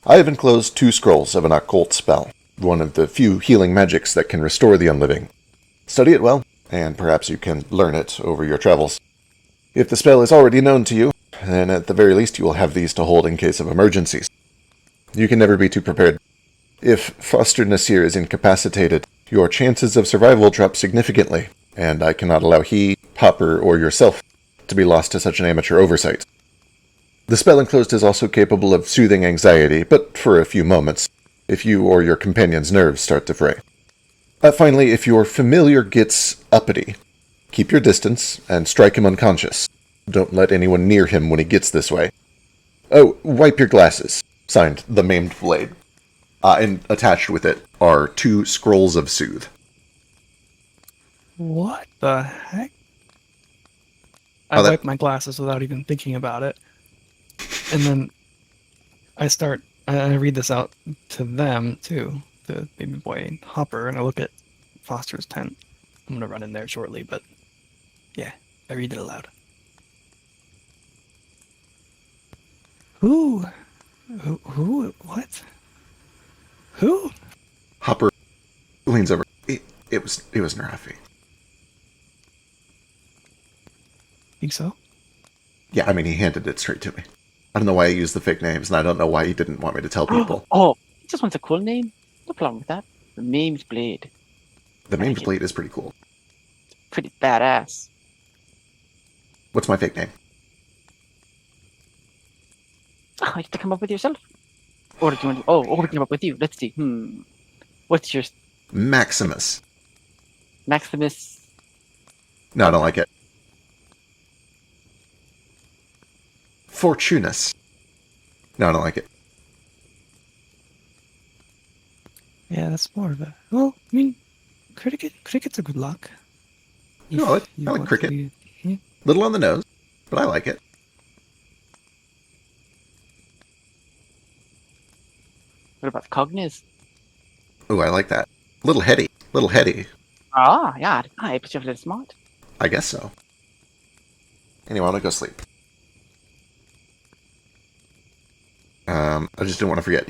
Speaker 3: I have enclosed 2 scrolls of an occult spell, one of the few healing magics that can restore the unliving. Study it well, and perhaps you can learn it over your travels. If the spell is already known to you, then at the very least you will have these to hold in case of emergencies. You can never be too prepared. If Foster Nasir is incapacitated, your chances of survival drop significantly, and I cannot allow he, Hopper, or yourself to be lost to such an amateur oversight. The spell enclosed is also capable of soothing anxiety, but for a few moments. if you or your companion's nerves start to fray. Finally, if your familiar gets uppity, keep your distance and strike him unconscious. Don't let anyone near him when he gets this way. Oh, wipe your glasses. Signed, the Maimed Blade. And attached with it are 2 scrolls of soothe.
Speaker 9: What the heck? I
Speaker 3: Oh, that-
Speaker 9: wipe my glasses without even thinking about it. And then I read this out to them, too, the baby boy and Hopper, and I look at Foster's tent. I'm gonna run in there shortly, but yeah, I read it aloud. Who? What? Who?
Speaker 3: Hopper leans over. It was Narafi.
Speaker 9: Think so?
Speaker 3: Yeah, I mean, he handed it straight to me. I don't know why he used the fake names, and I don't know why he didn't want me to tell people.
Speaker 6: Oh, this one's a cool name. No problem with that. The Maimed Blade.
Speaker 3: The Maimed Blade is pretty cool.
Speaker 6: Pretty badass.
Speaker 3: What's my fake name?
Speaker 6: Oh, you have to come up with yourself. Or do you want to... Oh, we can come up with you. Let's see. What's your...
Speaker 3: Maximus.
Speaker 6: Maximus...
Speaker 3: No, I don't like it. Fortunus. No, I don't like it.
Speaker 9: Yeah, that's more of a... Well, I mean, cricket's a good luck.
Speaker 3: No, I like cricket. Little on the nose, but I like it.
Speaker 6: What about Cogniz?
Speaker 3: Oh, I like that. Little heady. Little heady.
Speaker 6: Ah, yeah. I bet you're smart.
Speaker 3: I guess so. Anyway, I want to go sleep. I just didn't want to forget,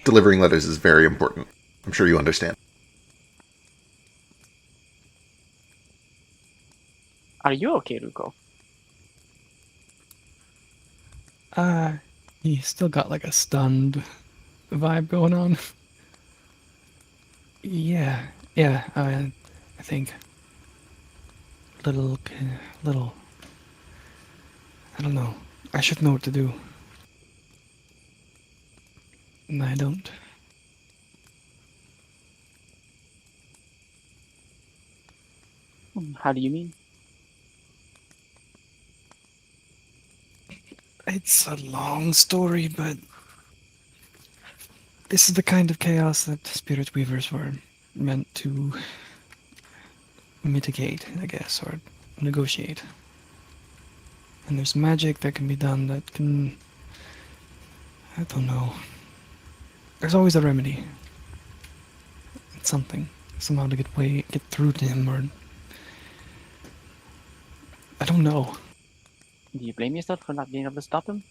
Speaker 3: delivering letters is very important. I'm sure you understand.
Speaker 6: Are you okay, Ruko?
Speaker 9: You still got like a stunned vibe going on. Yeah, I think little, I don't know. I should know what to do. And I don't.
Speaker 6: How do you mean?
Speaker 9: It's a long story, but this is the kind of chaos that Spirit Weavers were meant to mitigate, I guess, or negotiate. And there's magic that can be done that can... I don't know. There's always a remedy. It's something. Somehow to get through to him, or... I don't know.
Speaker 6: Do you blame yourself for not being able to stop him?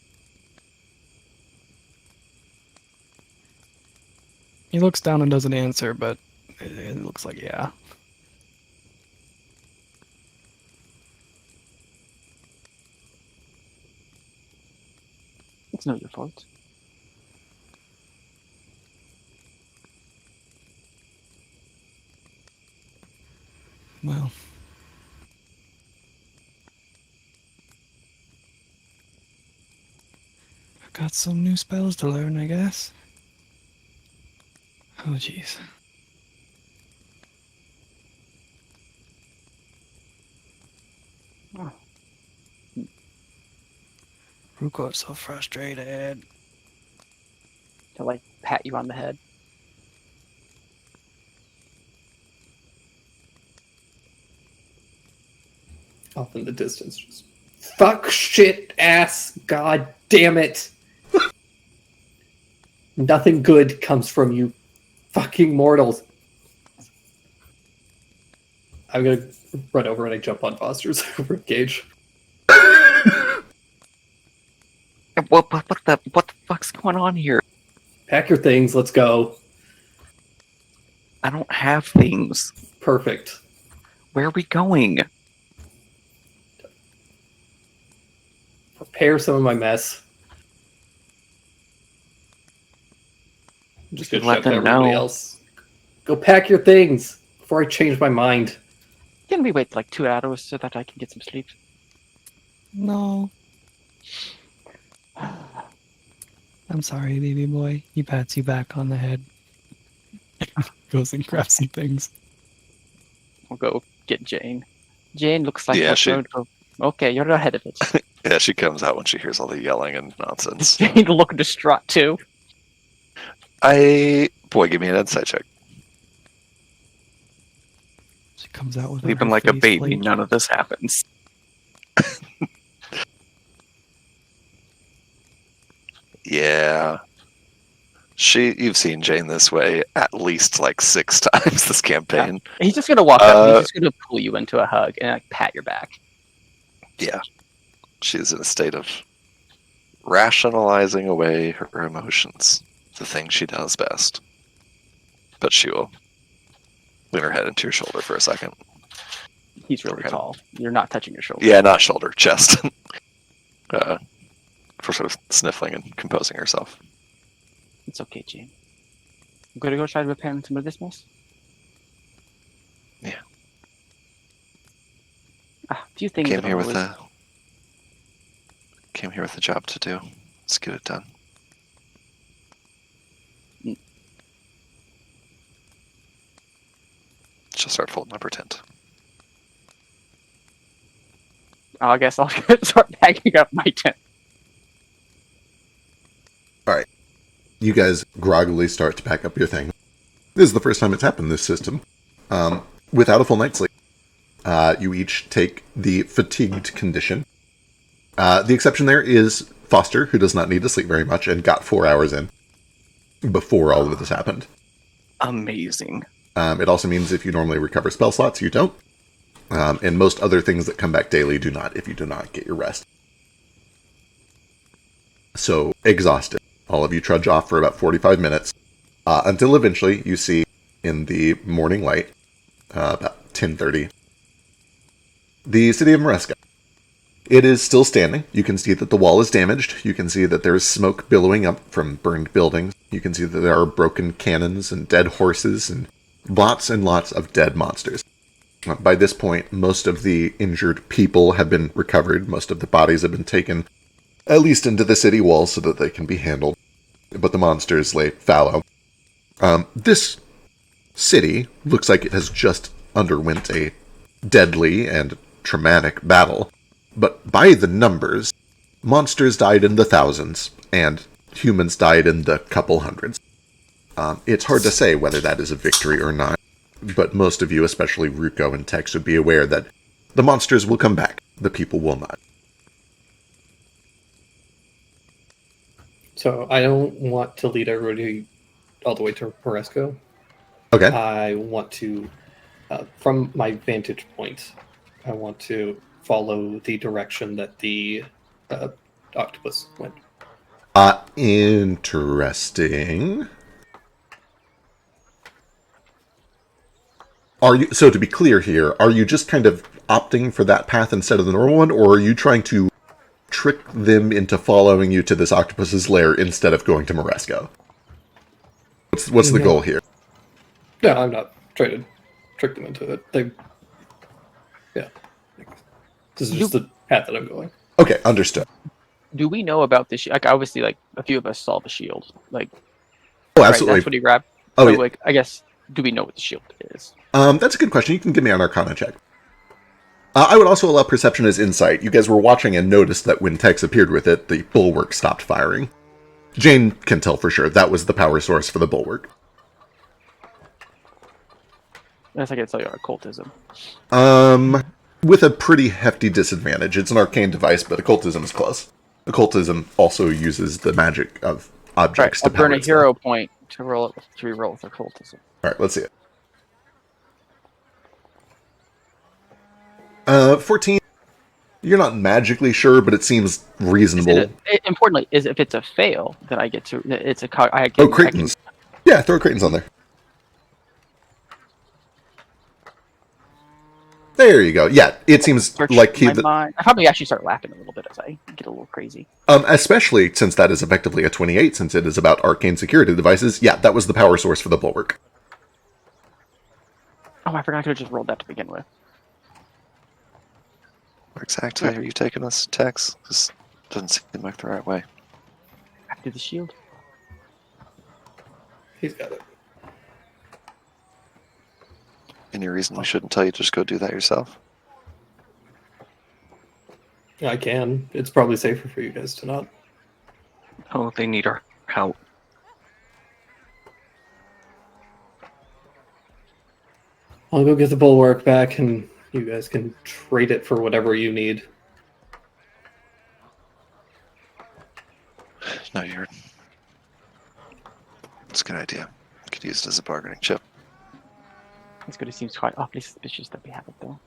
Speaker 9: He looks down and doesn't answer, but it looks like yeah.
Speaker 6: It's not your fault.
Speaker 9: Well... I've got some new spells to learn, I guess. Oh, jeez.
Speaker 6: Oh.
Speaker 9: Ruko's so frustrated.
Speaker 6: To like pat you on the head.
Speaker 5: Off in the distance, just fuck, shit, ass, god damn it. Nothing good comes from you fucking mortals. I'm gonna run over and I jump on Foster's ribcage.
Speaker 8: What the fuck's going on here?
Speaker 5: Pack your things, let's go.
Speaker 8: I don't have things.
Speaker 5: Perfect.
Speaker 8: Where are we going?
Speaker 5: Prepare some of my mess. I'm just gonna
Speaker 8: Let
Speaker 5: shout to
Speaker 8: them
Speaker 5: everybody
Speaker 8: know.
Speaker 5: else. Go pack your things before I change my mind.
Speaker 6: Can we wait like 2 hours so that I can get some sleep?
Speaker 9: No. I'm sorry, baby boy. He pats you back on the head. goes and grabs some things.
Speaker 6: We'll go get Jane. Jane looks like
Speaker 7: Yeah,
Speaker 6: a photo. Okay, you're ahead of it.
Speaker 7: Yeah, she comes out when she hears all the yelling and nonsense.
Speaker 6: Jane look distraught too.
Speaker 7: Boy, give me an insight check.
Speaker 9: She comes out with
Speaker 8: Even like a baby, none of this happens.
Speaker 7: Yeah. You've seen Jane this way at least like 6 times this campaign.
Speaker 6: He's just gonna walk up and he's just gonna pull you into a hug and like, pat your back.
Speaker 7: Yeah. She's in a state of rationalizing away her emotions. The thing she does best. But she will lean her head into your shoulder for a second.
Speaker 6: He's really tall. You're not touching your shoulder.
Speaker 7: Yeah, not shoulder, chest. For sort of sniffling and composing herself.
Speaker 6: It's okay, Jane. I'm gonna go try to repair some of this mess.
Speaker 7: Yeah.
Speaker 6: A few things.
Speaker 7: Came here with a job to do. Let's get it done. She'll start folding up her tent.
Speaker 6: I guess I'll start packing up my tent.
Speaker 3: Alright. You guys groggily start to pack up your thing. This is the first time it's happened in this system. Without a full night's sleep. You each take the fatigued condition. The exception there is Foster, who does not need to sleep very much and got 4 hours in before all of this happened.
Speaker 8: Amazing.
Speaker 3: It also means if you normally recover spell slots, you don't. And most other things that come back daily do not if you do not get your rest. So, exhausted. All of you trudge off for about 45 minutes, until eventually you see in the morning light, about 10:30, the city of Maresca. It is still standing. You can see that the wall is damaged. You can see that there is smoke billowing up from burned buildings. You can see that there are broken cannons and dead horses and lots of dead monsters. By this point, most of the injured people have been recovered. Most of the bodies have been taken at least into the city walls so that they can be handled. But the monsters lay fallow. This city looks like it has just underwent a deadly and traumatic battle. But by the numbers, monsters died in the thousands, and humans died in the couple hundreds. It's hard to say whether that is a victory or not, but most of you, especially Ruko and Tex, would be aware that the monsters will come back, the people will not.
Speaker 5: So I don't want to lead everybody all the way to Moresco.
Speaker 3: Okay.
Speaker 5: I want to, from my vantage point, I want to follow the direction that the octopus went.
Speaker 3: Interesting. So to be clear here, are you just kind of opting for that path instead of the normal one, or are you trying to trick them into following you to this octopus's lair instead of going to Moresco? What's the goal here?
Speaker 5: No, I'm not trying to trick them into it. Yeah. This is just the path that I'm going.
Speaker 3: Okay, understood.
Speaker 6: Do we know about this? Like, obviously, like a few of us saw the shield. Like,
Speaker 3: oh,
Speaker 6: right,
Speaker 3: absolutely.
Speaker 6: that's what he grabbed.
Speaker 3: Oh,
Speaker 6: so,
Speaker 3: yeah.
Speaker 6: like, I guess, do we know what the shield is?
Speaker 3: That's a good question. You can give me an Arcana check. I would also allow perception as insight. You guys were watching and noticed that when Tex appeared with it, the bulwark stopped firing. Jane can tell for sure that was the power source for the bulwark.
Speaker 6: Unless I can tell you occultism.
Speaker 3: With a pretty hefty disadvantage. It's an arcane device, but occultism is close. Occultism also uses the magic of objects
Speaker 6: I'll
Speaker 3: to power
Speaker 6: burn a
Speaker 3: itself.
Speaker 6: hero point to reroll with occultism.
Speaker 3: Alright, let's see it. 14. You're not magically sure, but it seems reasonable.
Speaker 6: Importantly, is if it's a fail, then I get to. It's a.
Speaker 3: Cretins. Yeah, throw Cretins on there. There you go. Yeah, it seems like
Speaker 6: I probably actually start laughing a little bit as I get a little crazy.
Speaker 3: Especially since that is effectively a 28, since it is about arcane security devices. Yeah, that was the power source for the bulwark.
Speaker 6: Oh, I forgot I could have just rolled that to begin with.
Speaker 7: Where exactly are you taking us, Tex? This doesn't seem like the right way.
Speaker 6: After the shield.
Speaker 5: He's got it.
Speaker 7: Any reason we shouldn't tell you to just go do that yourself?
Speaker 5: I can. It's probably safer for you guys to not.
Speaker 8: Oh, they need our help.
Speaker 5: I'll go get the bulwark back, and you guys can trade it for whatever you need.
Speaker 7: No, it's a good idea. Could use it as a bargaining chip.
Speaker 6: It's good. It seems quite awfully suspicious that we have it, though.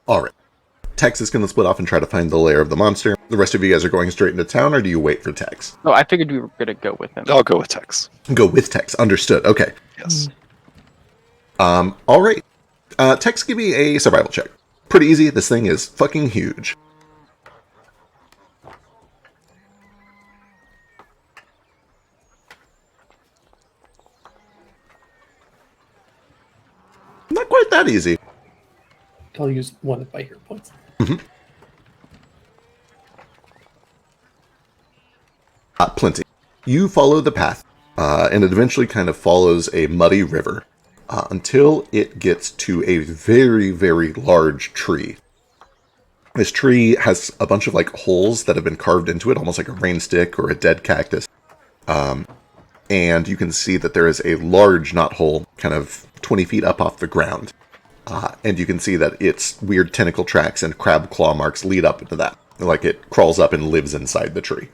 Speaker 3: All right. Tex is going to split off and try to find the lair of the monster. The rest of you guys are going straight into town, or do you wait for Tex?
Speaker 6: Oh, I figured we were gonna go with him.
Speaker 7: I'll go with Tex.
Speaker 3: Go with Tex. Understood. Okay.
Speaker 7: Yes.
Speaker 3: All right. Tex, give me a survival check. Pretty easy. This thing is fucking huge. Not quite that easy.
Speaker 5: I'll use one of my hero points.
Speaker 3: Plenty. You follow the path, and it eventually kind of follows a muddy river until it gets to a very, very large tree. This tree has a bunch of like holes that have been carved into it, almost like a rain stick or a dead cactus. And you can see that there is a large knothole kind of 20 feet up off the ground. And you can see that its weird tentacle tracks and crab claw marks lead up into that. Like it crawls up and lives inside the tree.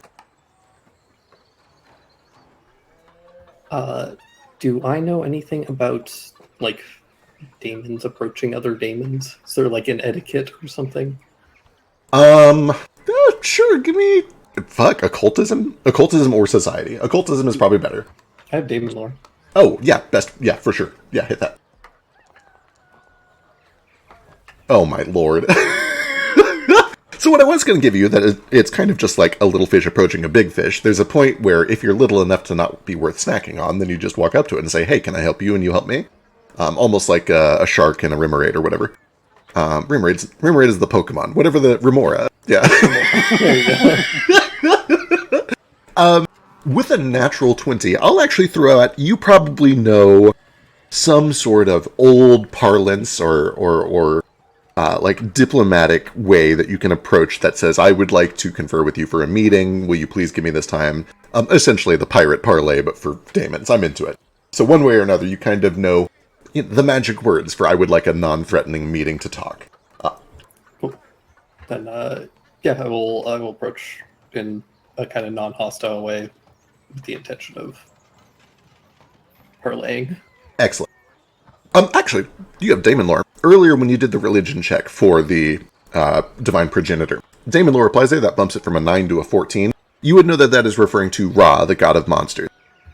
Speaker 5: Do I know anything about, like, daemons approaching other daemons? Is there, like, an etiquette or something?
Speaker 3: Sure, give me... Fuck, occultism? Occultism or society. Occultism is probably better.
Speaker 5: I have daemon lore.
Speaker 3: Oh, yeah, best. Yeah, for sure. Yeah, hit that. Oh, my lord. So what I was going to give you, that it's kind of just like a little fish approaching a big fish. There's a point where if you're little enough to not be worth snacking on, then you just walk up to it and say, hey, can I help you? And you help me. Almost like a shark and a remoraid or whatever. Remoraid is the Pokemon. Whatever the Remora. Yeah.
Speaker 5: There you go.
Speaker 3: With a natural 20, I'll actually throw out, you probably know some sort of old parlance or like diplomatic way that you can approach that says, I would like to confer with you for a meeting. Will you please give me this time? Essentially the pirate parlay, but for daemons. I'm into it. So one way or another, you kind of know the magic words for I would like a non-threatening meeting to talk.
Speaker 5: Cool. Then, yeah, I will approach in a kind of non-hostile way with the intention of parlaying.
Speaker 3: Excellent. Actually, you have Daemon lore. Earlier, when you did the religion check for the divine progenitor, Daemon lore applies there. That bumps it from a 9 to a 14. You would know that that is referring to Ra, the god of monsters.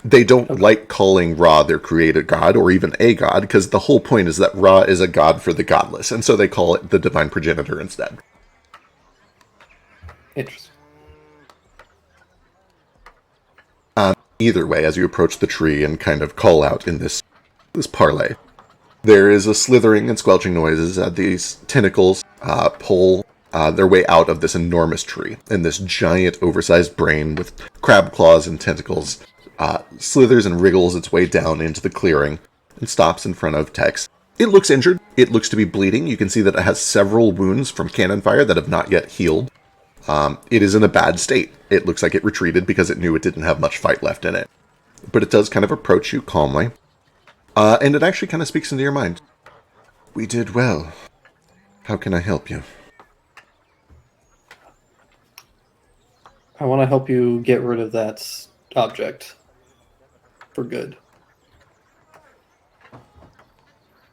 Speaker 3: They don't like calling Ra their created god, or even a god, because the whole point is that Ra is a god for the godless, and so they call it the divine progenitor instead.
Speaker 5: Interesting.
Speaker 3: Either way, as you approach the tree and kind of call out in this parlay, there is a slithering and squelching noises as these tentacles pull their way out of this enormous tree, and this giant oversized brain with crab claws and tentacles slithers and wriggles its way down into the clearing and stops in front of Tex. It looks injured. It looks to be bleeding. You can see that it has several wounds from cannon fire that have not yet healed. It is in a bad state. It looks like it retreated because it knew it didn't have much fight left in it. But it does kind of approach you calmly. And it actually kind of speaks into your mind. We did well. How can I help you?
Speaker 5: I want to help you get rid of that object for good.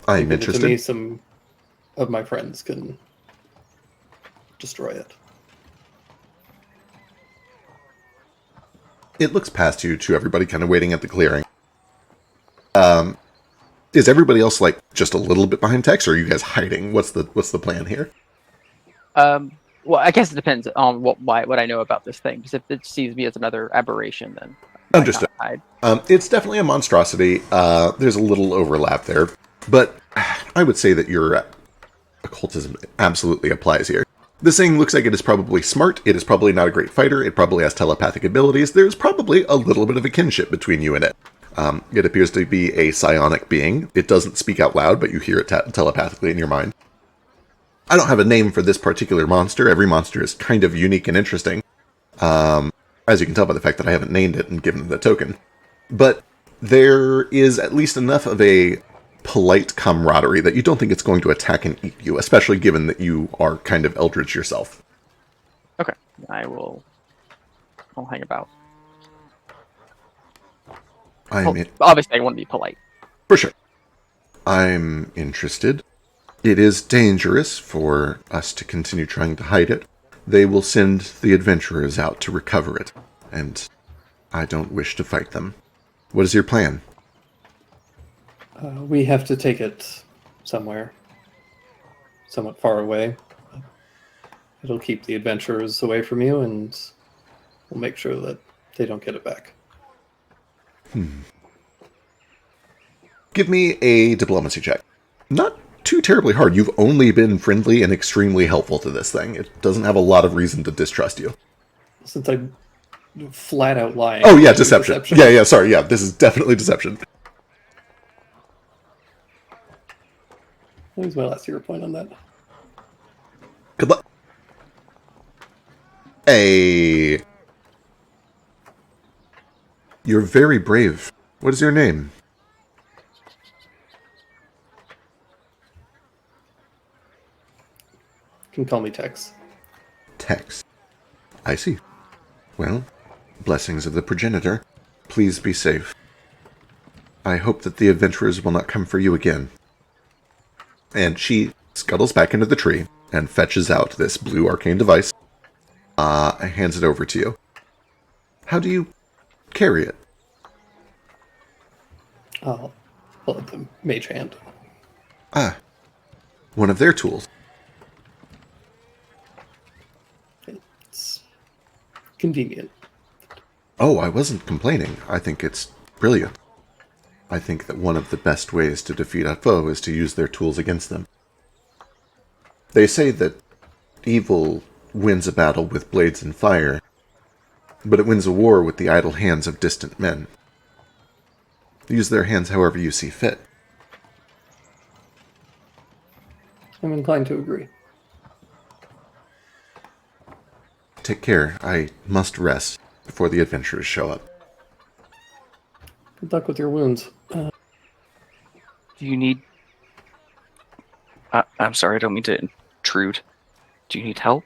Speaker 3: I'm
Speaker 5: Give it
Speaker 3: interested.
Speaker 5: to me, some of my friends can destroy it.
Speaker 3: It looks past you to everybody kind of waiting at the clearing. Is everybody else like just a little bit behind Tex, or are you guys hiding? What's the plan here?
Speaker 6: Well, I guess it depends on what I know about this thing. Because if it sees me as another aberration, then I might
Speaker 3: Understood.
Speaker 6: not hide.
Speaker 3: It's definitely a monstrosity. There's a little overlap there, but I would say that your occultism absolutely applies here. This thing looks like it is probably smart. It is probably not a great fighter. It probably has telepathic abilities. There's probably a little bit of a kinship between you and it. It appears to be a psionic being. It doesn't speak out loud, but you hear it telepathically in your mind. I don't have a name for this particular monster. Every monster is kind of unique and interesting. As you can tell by the fact that I haven't named it and given it a token. But there is at least enough of a polite camaraderie that you don't think it's going to attack and eat you, especially given that you are kind of eldritch yourself.
Speaker 6: Okay, I'll hang about. Obviously, I want to be polite.
Speaker 3: For sure. I'm interested. It is dangerous for us to continue trying to hide it. They will send the adventurers out to recover it, and I don't wish to fight them. What is your plan?
Speaker 5: We have to take it somewhere, somewhat far away. It'll keep the adventurers away from you, and we'll make sure that they don't get it back.
Speaker 3: Give me a diplomacy check. Not too terribly hard. You've only been friendly and extremely helpful to this thing. It doesn't have a lot of reason to distrust you.
Speaker 5: Since I'm flat out lying.
Speaker 3: Oh, yeah, deception. Yeah, sorry. Yeah, this is definitely deception.
Speaker 5: What was my last hero point on that?
Speaker 3: Good luck. Hey. You're very brave. What is your name?
Speaker 5: You can call me Tex.
Speaker 3: Tex. I see. Well, blessings of the progenitor. Please be safe. I hope that the adventurers will not come for you again. And she scuttles back into the tree and fetches out this blue arcane device. Hands it over to you. How do you carry it?
Speaker 5: I'll pull up the mage hand.
Speaker 3: Ah, one of their tools.
Speaker 5: It's convenient.
Speaker 3: Oh, I wasn't complaining. I think it's brilliant. I think that one of the best ways to defeat a foe is to use their tools against them. They say that evil wins a battle with blades and fire, but it wins a war with the idle hands of distant men. Use their hands however you see fit.
Speaker 5: I'm inclined to agree.
Speaker 3: Take care. I must rest before the adventurers show up.
Speaker 5: Good luck with your wounds.
Speaker 8: Do you need... I'm sorry, I don't mean to intrude. Do you need help?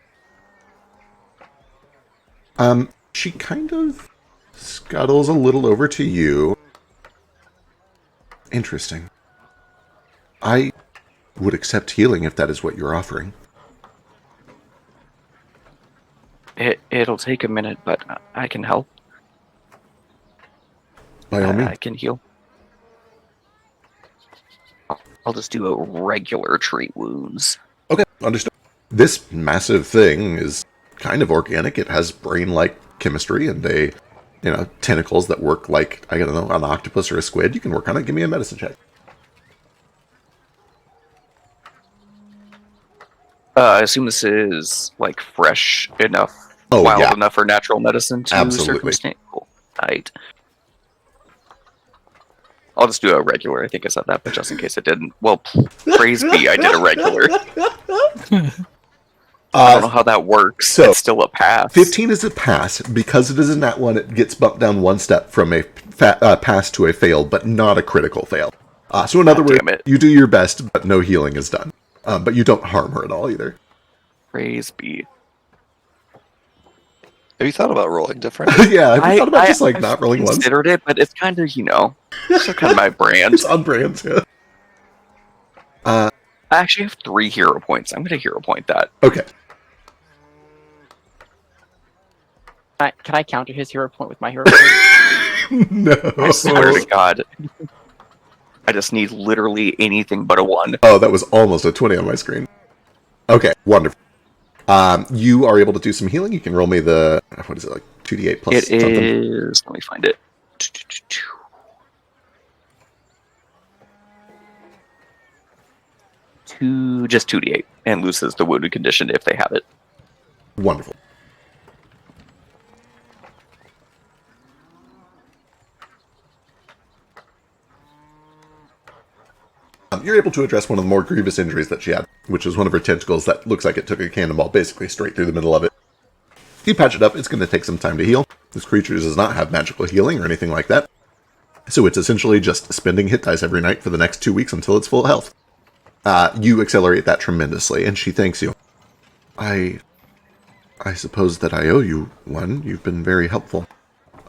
Speaker 3: She kind of scuttles a little over to you. Interesting. I would accept healing if that is what you're offering.
Speaker 8: It'll take a minute, but I can help.
Speaker 3: By all means.
Speaker 8: I can heal. I'll just do a regular treat wounds.
Speaker 3: Okay, understood. This massive thing is kind of organic. It has brain-like chemistry and tentacles that work like, I don't know, an octopus or a squid. You can work on it. Give me a medicine check.
Speaker 8: I assume this is like fresh enough, wild enough for natural medicine to
Speaker 3: Absolutely.
Speaker 8: circumstance. Cool. Right. I'll just do a regular. I think I said that, but just in case it didn't. Well, praise be, I did a regular. I don't know how that works. So it's still a pass.
Speaker 3: 15 is a pass. Because it is a nat 1, it gets bumped down one step from a pass to a fail, but not a critical fail. So in other words, you do your best, but no healing is done. But you don't harm her at all either.
Speaker 8: Praise be.
Speaker 7: Have you thought about rolling different?
Speaker 3: Yeah, have you thought about just not rolling once?
Speaker 8: I considered it, but it's kind of, it's kind of my brand.
Speaker 3: It's on brand, yeah.
Speaker 8: I actually have 3 hero points. I'm going to hero point that.
Speaker 3: Okay.
Speaker 6: Can I counter his hero point with my hero point?
Speaker 3: No.
Speaker 8: I swear to God. I just need literally anything but a 1.
Speaker 3: Oh, that was almost a 20 on my screen. Okay, wonderful. You are able to do some healing. You can roll me the, what is it, like 2d8 plus something?
Speaker 8: It is, let me find it. Just 2d8, and loses the wounded condition if they have it.
Speaker 3: Wonderful. You're able to address one of the more grievous injuries that she had, which is one of her tentacles that looks like it took a cannonball basically straight through the middle of it. You patch it up, it's going to take some time to heal. This creature does not have magical healing or anything like that. So it's essentially just spending hit dice every night for the next 2 weeks until it's full health. You accelerate that tremendously, and she thanks you. I suppose that I owe you one. You've been very helpful.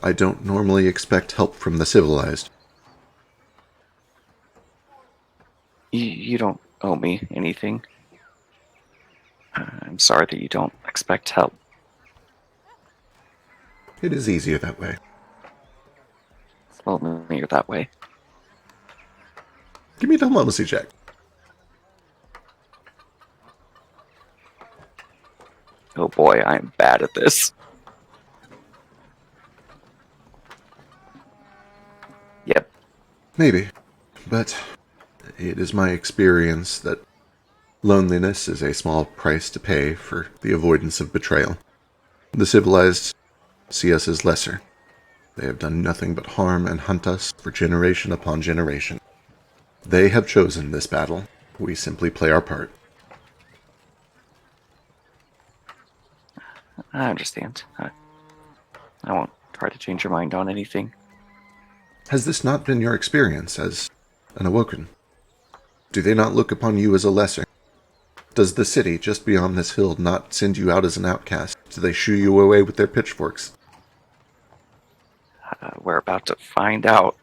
Speaker 3: I don't normally expect help from the civilized.
Speaker 8: You don't owe me anything. I'm sorry that you don't expect help.
Speaker 3: It is easier that way.
Speaker 8: Well, you're that way.
Speaker 3: Give me a diplomacy check.
Speaker 8: Oh boy, I'm bad at this. Yep.
Speaker 3: Maybe, but it is my experience that loneliness is a small price to pay for the avoidance of betrayal. The civilized see us as lesser. They have done nothing but harm and hunt us for generation upon generation. They have chosen this battle. We simply play our part.
Speaker 8: I understand. I won't try to change your mind on anything.
Speaker 3: Has this not been your experience as an Awoken? Do they not look upon you as a lesser? Does the city just beyond this hill not send you out as an outcast? Do they shoo you away with their pitchforks?
Speaker 8: We're about to find out.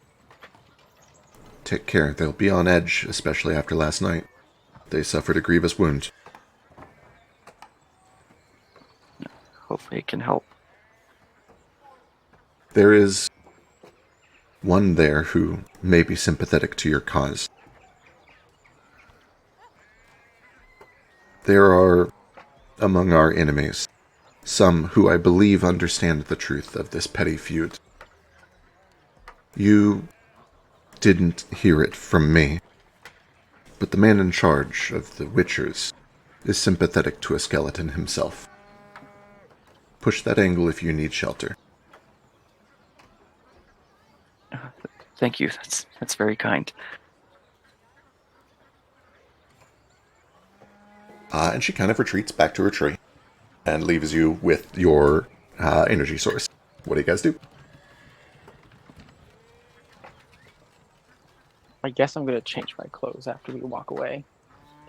Speaker 3: Take care, they'll be on edge, especially after last night. They suffered a grievous wound.
Speaker 8: Hopefully it can help.
Speaker 3: There is one there who may be sympathetic to your cause. There are, among our enemies, some who I believe understand the truth of this petty feud. You didn't hear it from me, but the man in charge of the Witchers is sympathetic to a skeleton himself. Push that angle if you need shelter.
Speaker 8: Thank you. That's very kind.
Speaker 3: And she kind of retreats back to her tree and leaves you with your energy source. What do you guys do?
Speaker 6: I guess I'm gonna change my clothes after we walk away.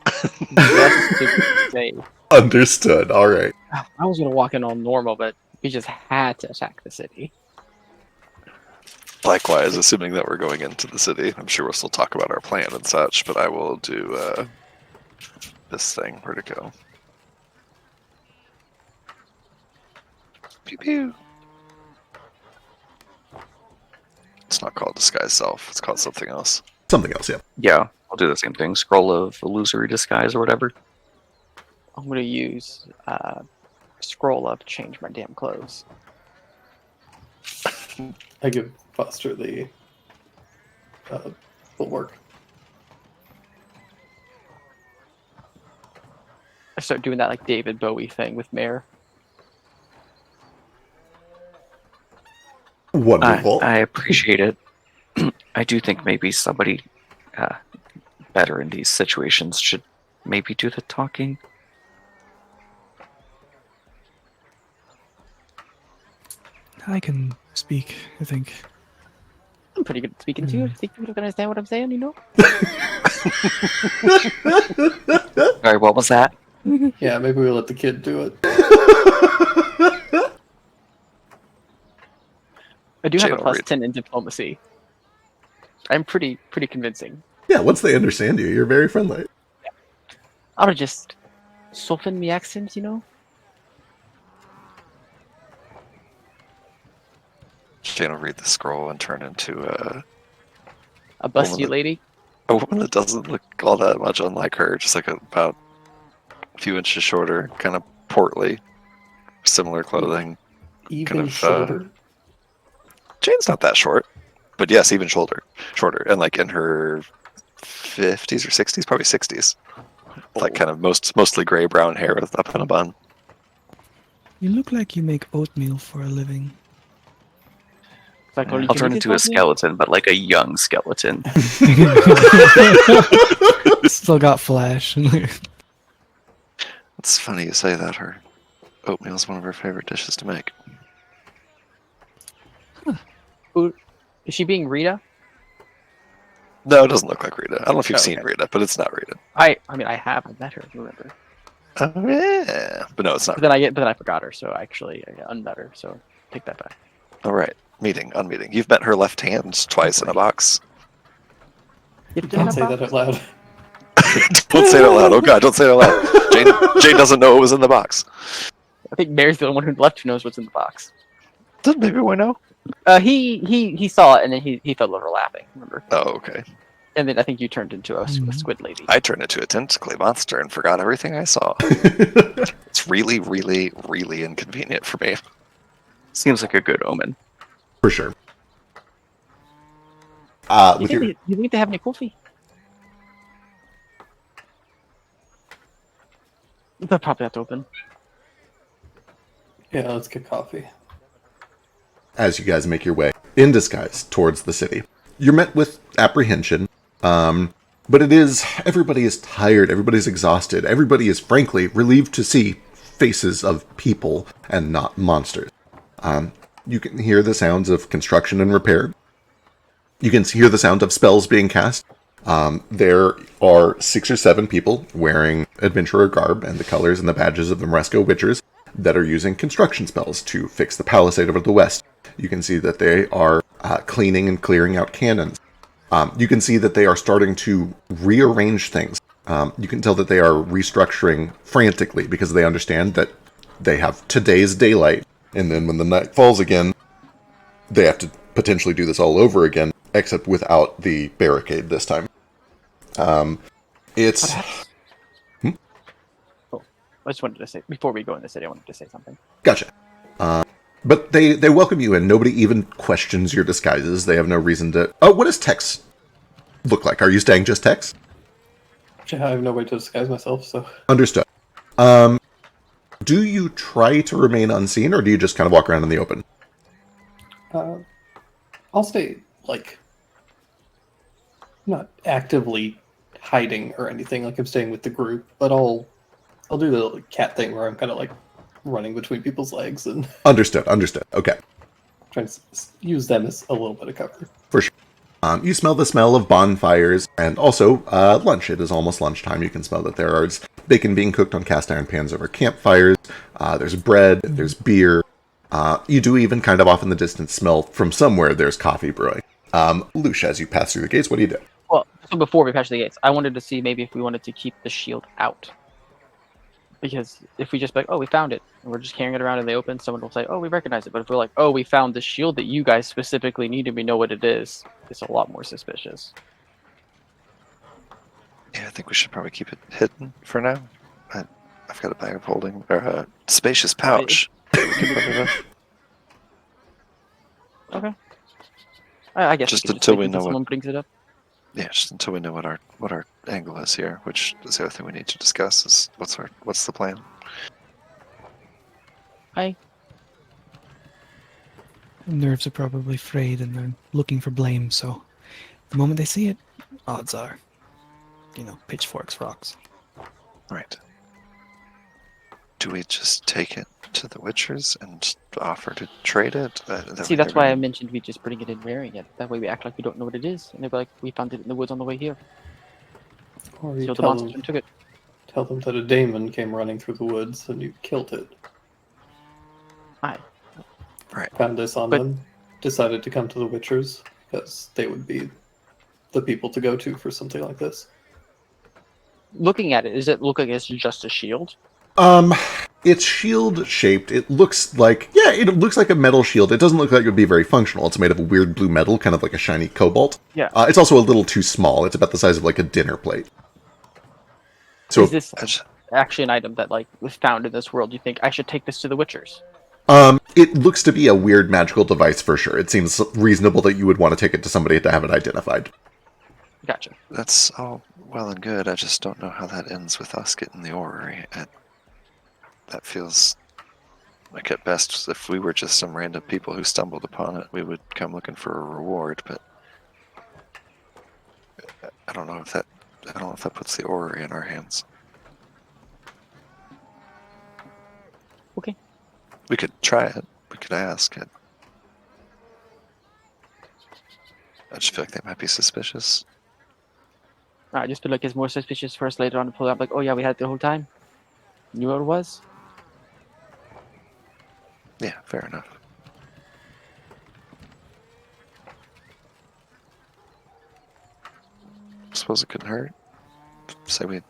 Speaker 6: Just to be safe.
Speaker 3: Understood. All right.
Speaker 6: I was gonna walk in all normal, but we just had to attack the city.
Speaker 7: Likewise, assuming that we're going into the city, I'm sure we'll still talk about our plan and such, but I will do this thing. Where'd it go? Pew pew. It's not called Disguise Self, it's called something else.
Speaker 3: Something else, yeah.
Speaker 8: Yeah, I'll do the same thing. Scroll of illusory disguise or whatever.
Speaker 6: I'm gonna use scroll up to change my damn clothes.
Speaker 5: I give Foster the bulwark.
Speaker 6: I start doing that like David Bowie thing with Mare.
Speaker 3: Wonderful.
Speaker 8: I appreciate it. I do think maybe somebody better in these situations should maybe do the talking.
Speaker 9: I can speak, I think.
Speaker 6: I'm pretty good at speaking to you. I think people can understand what I'm saying, you know?
Speaker 8: Sorry, what was that?
Speaker 5: Yeah, maybe we'll let the kid do it.
Speaker 6: I do have a
Speaker 7: Jane,
Speaker 6: plus
Speaker 7: read.
Speaker 6: 10 in diplomacy. I'm pretty convincing.
Speaker 3: Yeah, once they understand you, you're very friendly.
Speaker 6: I'll just soften the accent, you know?
Speaker 7: Jane will read the scroll and turn into
Speaker 6: A busty
Speaker 7: Woman.
Speaker 6: lady.
Speaker 7: a woman that doesn't look all that much unlike her, just like about a few inches shorter, kind of portly, similar clothing.
Speaker 5: Even
Speaker 7: Kind of,
Speaker 5: shorter.
Speaker 7: Jane's not that short, but yes, even shorter, and like in her 50s or 60s, probably 60s. Like kind of mostly gray brown hair with up in a bun.
Speaker 9: You look like you make oatmeal for a living.
Speaker 6: It's like,
Speaker 8: I'll turn into a skeleton, but like a young skeleton.
Speaker 9: Still got flash.
Speaker 7: It's funny you say that. Her oatmeal is one of her favorite dishes to make.
Speaker 6: Is she being Rita?
Speaker 7: No, it doesn't look like Rita. I don't know if you've
Speaker 6: Oh,
Speaker 7: seen
Speaker 6: okay.
Speaker 7: Rita, but it's not Rita.
Speaker 6: I mean, I met her. Remember?
Speaker 7: Oh yeah, but no, it's not.
Speaker 6: But then I forgot her. So actually, I unmet her. So take that back.
Speaker 7: All right, unmeeting. You've met her left hand twice in a box.
Speaker 6: You
Speaker 5: Don't say that out loud.
Speaker 7: Don't say it out loud. Oh god, don't say it out loud. Jane doesn't know what was in the box.
Speaker 6: I think Mary's the one who left who knows what's in the box.
Speaker 7: Then maybe we know.
Speaker 6: He saw it and then he fell over laughing. Remember?
Speaker 7: Oh, okay.
Speaker 6: And then I think you turned into a squid lady.
Speaker 7: I turned into a tentacly monster and forgot everything I saw. It's really, really, really inconvenient for me.
Speaker 8: Seems like a good omen.
Speaker 3: For sure.
Speaker 6: You think they have any coffee? They'll probably have to open.
Speaker 5: Yeah, let's get coffee.
Speaker 3: As you guys make your way in disguise towards the city, you're met with apprehension. But everybody is tired, everybody's exhausted, everybody is frankly relieved to see faces of people and not monsters. You can hear the sounds of construction and repair. You can hear the sound of spells being cast. There are 6 or 7 people wearing adventurer garb and the colors and the badges of the Moresco Witchers that are using construction spells to fix the palisade over the west. You can see that they are cleaning and clearing out cannons. You can see that they are starting to rearrange things. You can tell that they are restructuring frantically because they understand that they have today's daylight, and then when the night falls again, they have to potentially do this all over again, except without the barricade this time. It's...
Speaker 6: I just wanted to say, before we go in the city, I wanted to say something.
Speaker 3: Gotcha. But they welcome you in. Nobody even questions your disguises. They have no reason to... Oh, what does Tex look like? Are you staying just Tex?
Speaker 5: I have no way to disguise myself, so...
Speaker 3: Understood. Do you try to remain unseen, or do you just kind of walk around in the open?
Speaker 5: I'll stay, not actively hiding or anything, like I'm staying with the group, but I'll do the little cat thing where I'm kind of, running between people's legs and...
Speaker 3: Understood. Okay.
Speaker 5: Trying to use them as a little bit of cover.
Speaker 3: For sure. You smell the smell of bonfires and also lunch. It is almost lunchtime. You can smell that there is bacon being cooked on cast iron pans over campfires. There's bread. There's beer. You do even kind of off in the distance smell from somewhere there's coffee brewing. Lucia, as you pass through the gates, what do you do?
Speaker 6: Well, so before we patch the gates, I wanted to see maybe if we wanted to keep the shield out. Because if we just be like, oh, we found it, and we're just carrying it around in the open, someone will say, oh, we recognize it. But if we're like, oh, we found the shield that you guys specifically need and we know what it is, it's a lot more suspicious.
Speaker 7: Yeah, I think we should probably keep it hidden for now. I've got a bag of holding, or a spacious pouch.
Speaker 6: Okay. I guess
Speaker 7: Just
Speaker 6: we can
Speaker 7: until
Speaker 6: wait
Speaker 7: we know
Speaker 6: someone brings it up.
Speaker 7: Yeah, just until we know what our angle is here, which is the other thing we need to discuss is what's the plan.
Speaker 9: Nerves are probably frayed and they're looking for blame, so the moment they see it, odds are, pitchforks, rocks.
Speaker 7: Right. Do we just take it to the Witchers and offer to trade it?
Speaker 6: See, that's why I mentioned we just bring it in wearing it. That way we act like we don't know what it is. And they'll be like, we found it in the woods on the way here.
Speaker 5: Or you
Speaker 6: Killed the
Speaker 5: tell
Speaker 6: monster
Speaker 5: them,
Speaker 6: and took it.
Speaker 5: tell them that a daemon came running through the woods and you killed it.
Speaker 7: Right.
Speaker 5: Found this on
Speaker 6: But-
Speaker 5: them, decided to come to the Witchers because they would be the people to go to for something like this.
Speaker 6: Looking at it, does it look like it's just a shield?
Speaker 3: It's shield shaped. It looks like a metal shield. It doesn't look like it would be very functional. It's made of a weird blue metal, kind of like a shiny cobalt.
Speaker 6: Yeah.
Speaker 3: It's also a little too small. It's about the size of like a dinner plate. So
Speaker 6: Is this actually an item that was found in this world? You think I should take this to the Witchers?
Speaker 3: it looks to be a weird magical device for sure. It seems reasonable that you would want to take it to somebody to have it identified.
Speaker 6: Gotcha.
Speaker 7: That's all well and good. I just don't know how that ends with us getting the orrery. That feels Like at best, if we were just some random people who stumbled upon it, we would come looking for a reward. But I don't know if that puts the orrery in our hands.
Speaker 6: Okay.
Speaker 7: We could try it. We could ask it. I just feel like they might be suspicious.
Speaker 6: I just feel like it's more suspicious first later on to pull up like, oh yeah, we had it the whole time. Knew what it was.
Speaker 7: Yeah, fair enough. Suppose it couldn't hurt. Say we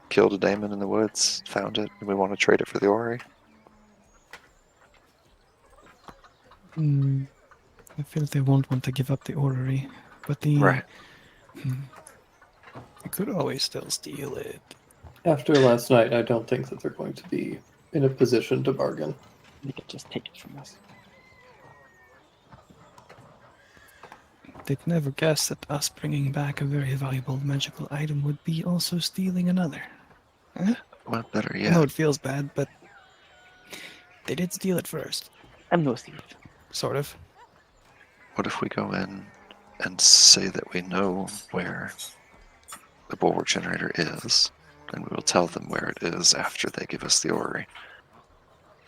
Speaker 7: killed a daemon in the woods, found it, and we want to trade it for the orrery.
Speaker 9: I feel they won't want to give up the orrery, but
Speaker 7: Right.
Speaker 9: You could always still steal it.
Speaker 5: After last night, I don't think that they're going to be in a position to bargain.
Speaker 6: They could just take it from us.
Speaker 9: They'd never guess that us bringing back a very valuable magical item would be also stealing another. Huh?
Speaker 7: Well, better
Speaker 9: I
Speaker 7: yet.
Speaker 9: know it feels bad, but they did steal it first.
Speaker 6: I'm no thief.
Speaker 9: Sort of.
Speaker 7: What if we go in and say that we know where the bulwark generator is, and we will tell them where it is after they give us the orrery?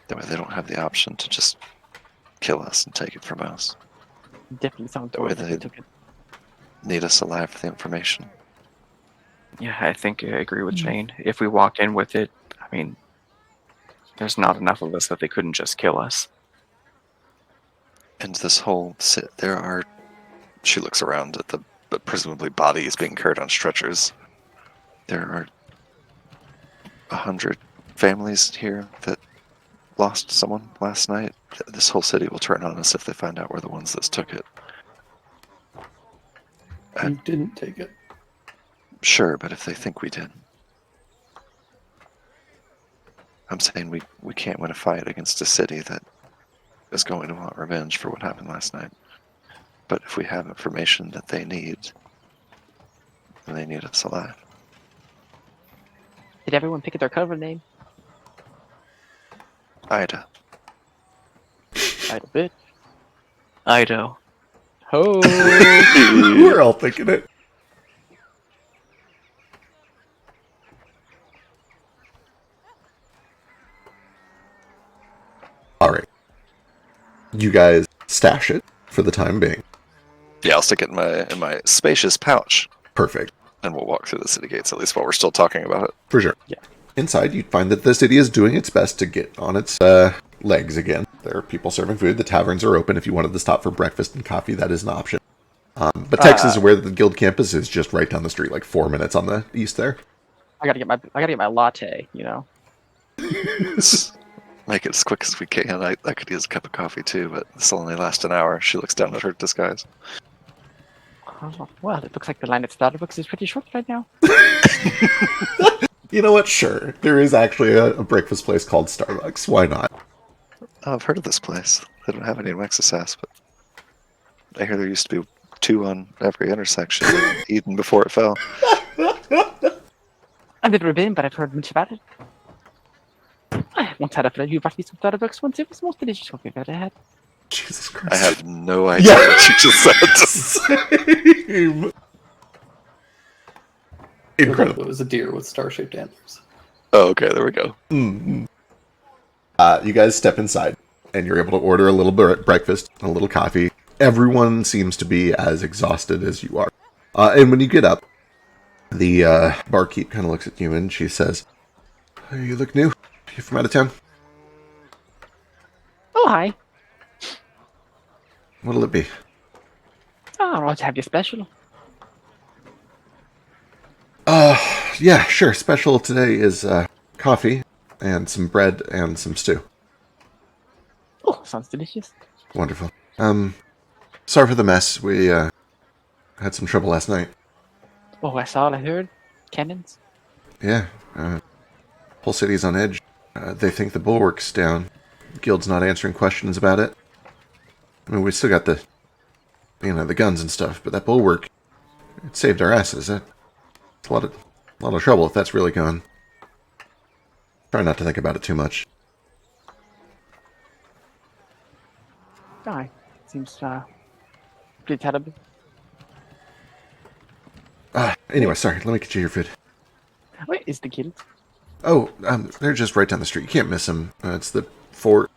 Speaker 7: That way they don't have the option to just kill us and take it from us.
Speaker 6: Definitely sounds
Speaker 7: That way
Speaker 6: worth it.
Speaker 7: they
Speaker 6: They took it.
Speaker 7: need us alive for the information.
Speaker 8: Yeah, I think I agree with Shane. If we walk in with it, I mean, there's not enough of us that they couldn't just kill us.
Speaker 7: And this whole there are. She looks around at the presumably bodies being carried on stretchers. There are 100 families here that lost someone last night. This whole city will turn on us if they find out we're the ones that took it.
Speaker 5: You didn't take it.
Speaker 7: Sure, but if they think we did. I'm saying we can't win a fight against a city that is going to want revenge for what happened last night. But if we have information that they need, then they need us alive.
Speaker 6: Did everyone pick their cover name?
Speaker 7: Ida.
Speaker 6: I bit.
Speaker 8: Ido.
Speaker 6: Ho!
Speaker 3: We're all thinking it. All right. You guys stash it for the time being.
Speaker 7: Yeah, I'll stick it in my spacious pouch,
Speaker 3: Perfect.
Speaker 7: and we'll walk through the city gates, at least while we're still talking about it.
Speaker 3: For sure.
Speaker 6: Yeah.
Speaker 3: Inside, you'd find that the city is doing its best to get on its legs again. There are people serving food. The taverns are open. If you wanted to stop for breakfast and coffee, that is an option. But Texas is where the guild campus is, just right down the street, like 4 minutes on the east there.
Speaker 6: I gotta get my latte. You know.
Speaker 7: Make it as quick as we can. I could use a cup of coffee too, but this will only last an hour. She looks down at her disguise.
Speaker 6: Oh, well, it looks like the line at Starbucks is pretty short right now.
Speaker 3: You know what? Sure. There is actually a breakfast place called Starbucks. Why not?
Speaker 7: Oh, I've heard of this place. They don't have any in Wexasass, but I hear there used to be 2 on every intersection in Eden before it fell.
Speaker 6: I've never been, but I've heard much about it. I once had a friend who brought me some Starbucks once. It was the most delicious coffee I've ever had.
Speaker 3: Jesus Christ.
Speaker 7: I have no idea what you just said.
Speaker 3: Same.
Speaker 5: It
Speaker 3: Incredible.
Speaker 5: was a deer with star-shaped antlers.
Speaker 7: Oh, okay, there we go.
Speaker 3: Mm-hmm. You guys step inside, and you're able to order a little breakfast, a little coffee. Everyone seems to be as exhausted as you are. And when you get up, the barkeep kind of looks at you, and she says, "Oh, you look new. You from out of town?
Speaker 6: Oh, hi.
Speaker 3: What'll it be?"
Speaker 6: Oh, I'll have you special.
Speaker 3: Yeah, sure. Special today is coffee and some bread and some stew.
Speaker 6: Oh, sounds delicious.
Speaker 3: Wonderful. Sorry for the mess. We had some trouble last night.
Speaker 6: Oh, I saw it, I heard. Cannons.
Speaker 3: Yeah, whole city's on edge. They think the bulwark's down. Guild's not answering questions about it. I mean, we still got the guns and stuff, but that bulwark, it saved our asses. It's a lot of trouble if that's really gone. Try not to think about it too much.
Speaker 6: Aye. Seems pretty terrible.
Speaker 3: Anyway, sorry. Let me get you your food.
Speaker 6: Wait, is the guild?
Speaker 3: Oh, they're just right down the street. You can't miss them. It's the fort.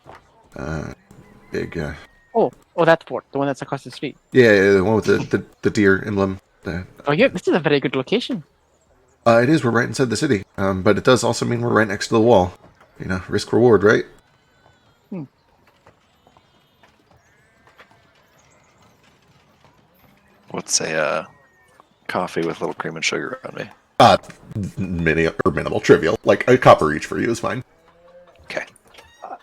Speaker 3: Big.
Speaker 6: Oh, that's fort, the one that's across the street.
Speaker 3: Yeah, the one with the deer emblem.
Speaker 6: Oh yeah, this is a very good location.
Speaker 3: It is. We're right inside the city. But it does also mean we're right next to the wall. You know, risk reward, right?
Speaker 7: What's a coffee with a little cream and sugar on me?
Speaker 3: Minimal, trivial. Like a copper each for you is fine.
Speaker 7: Okay.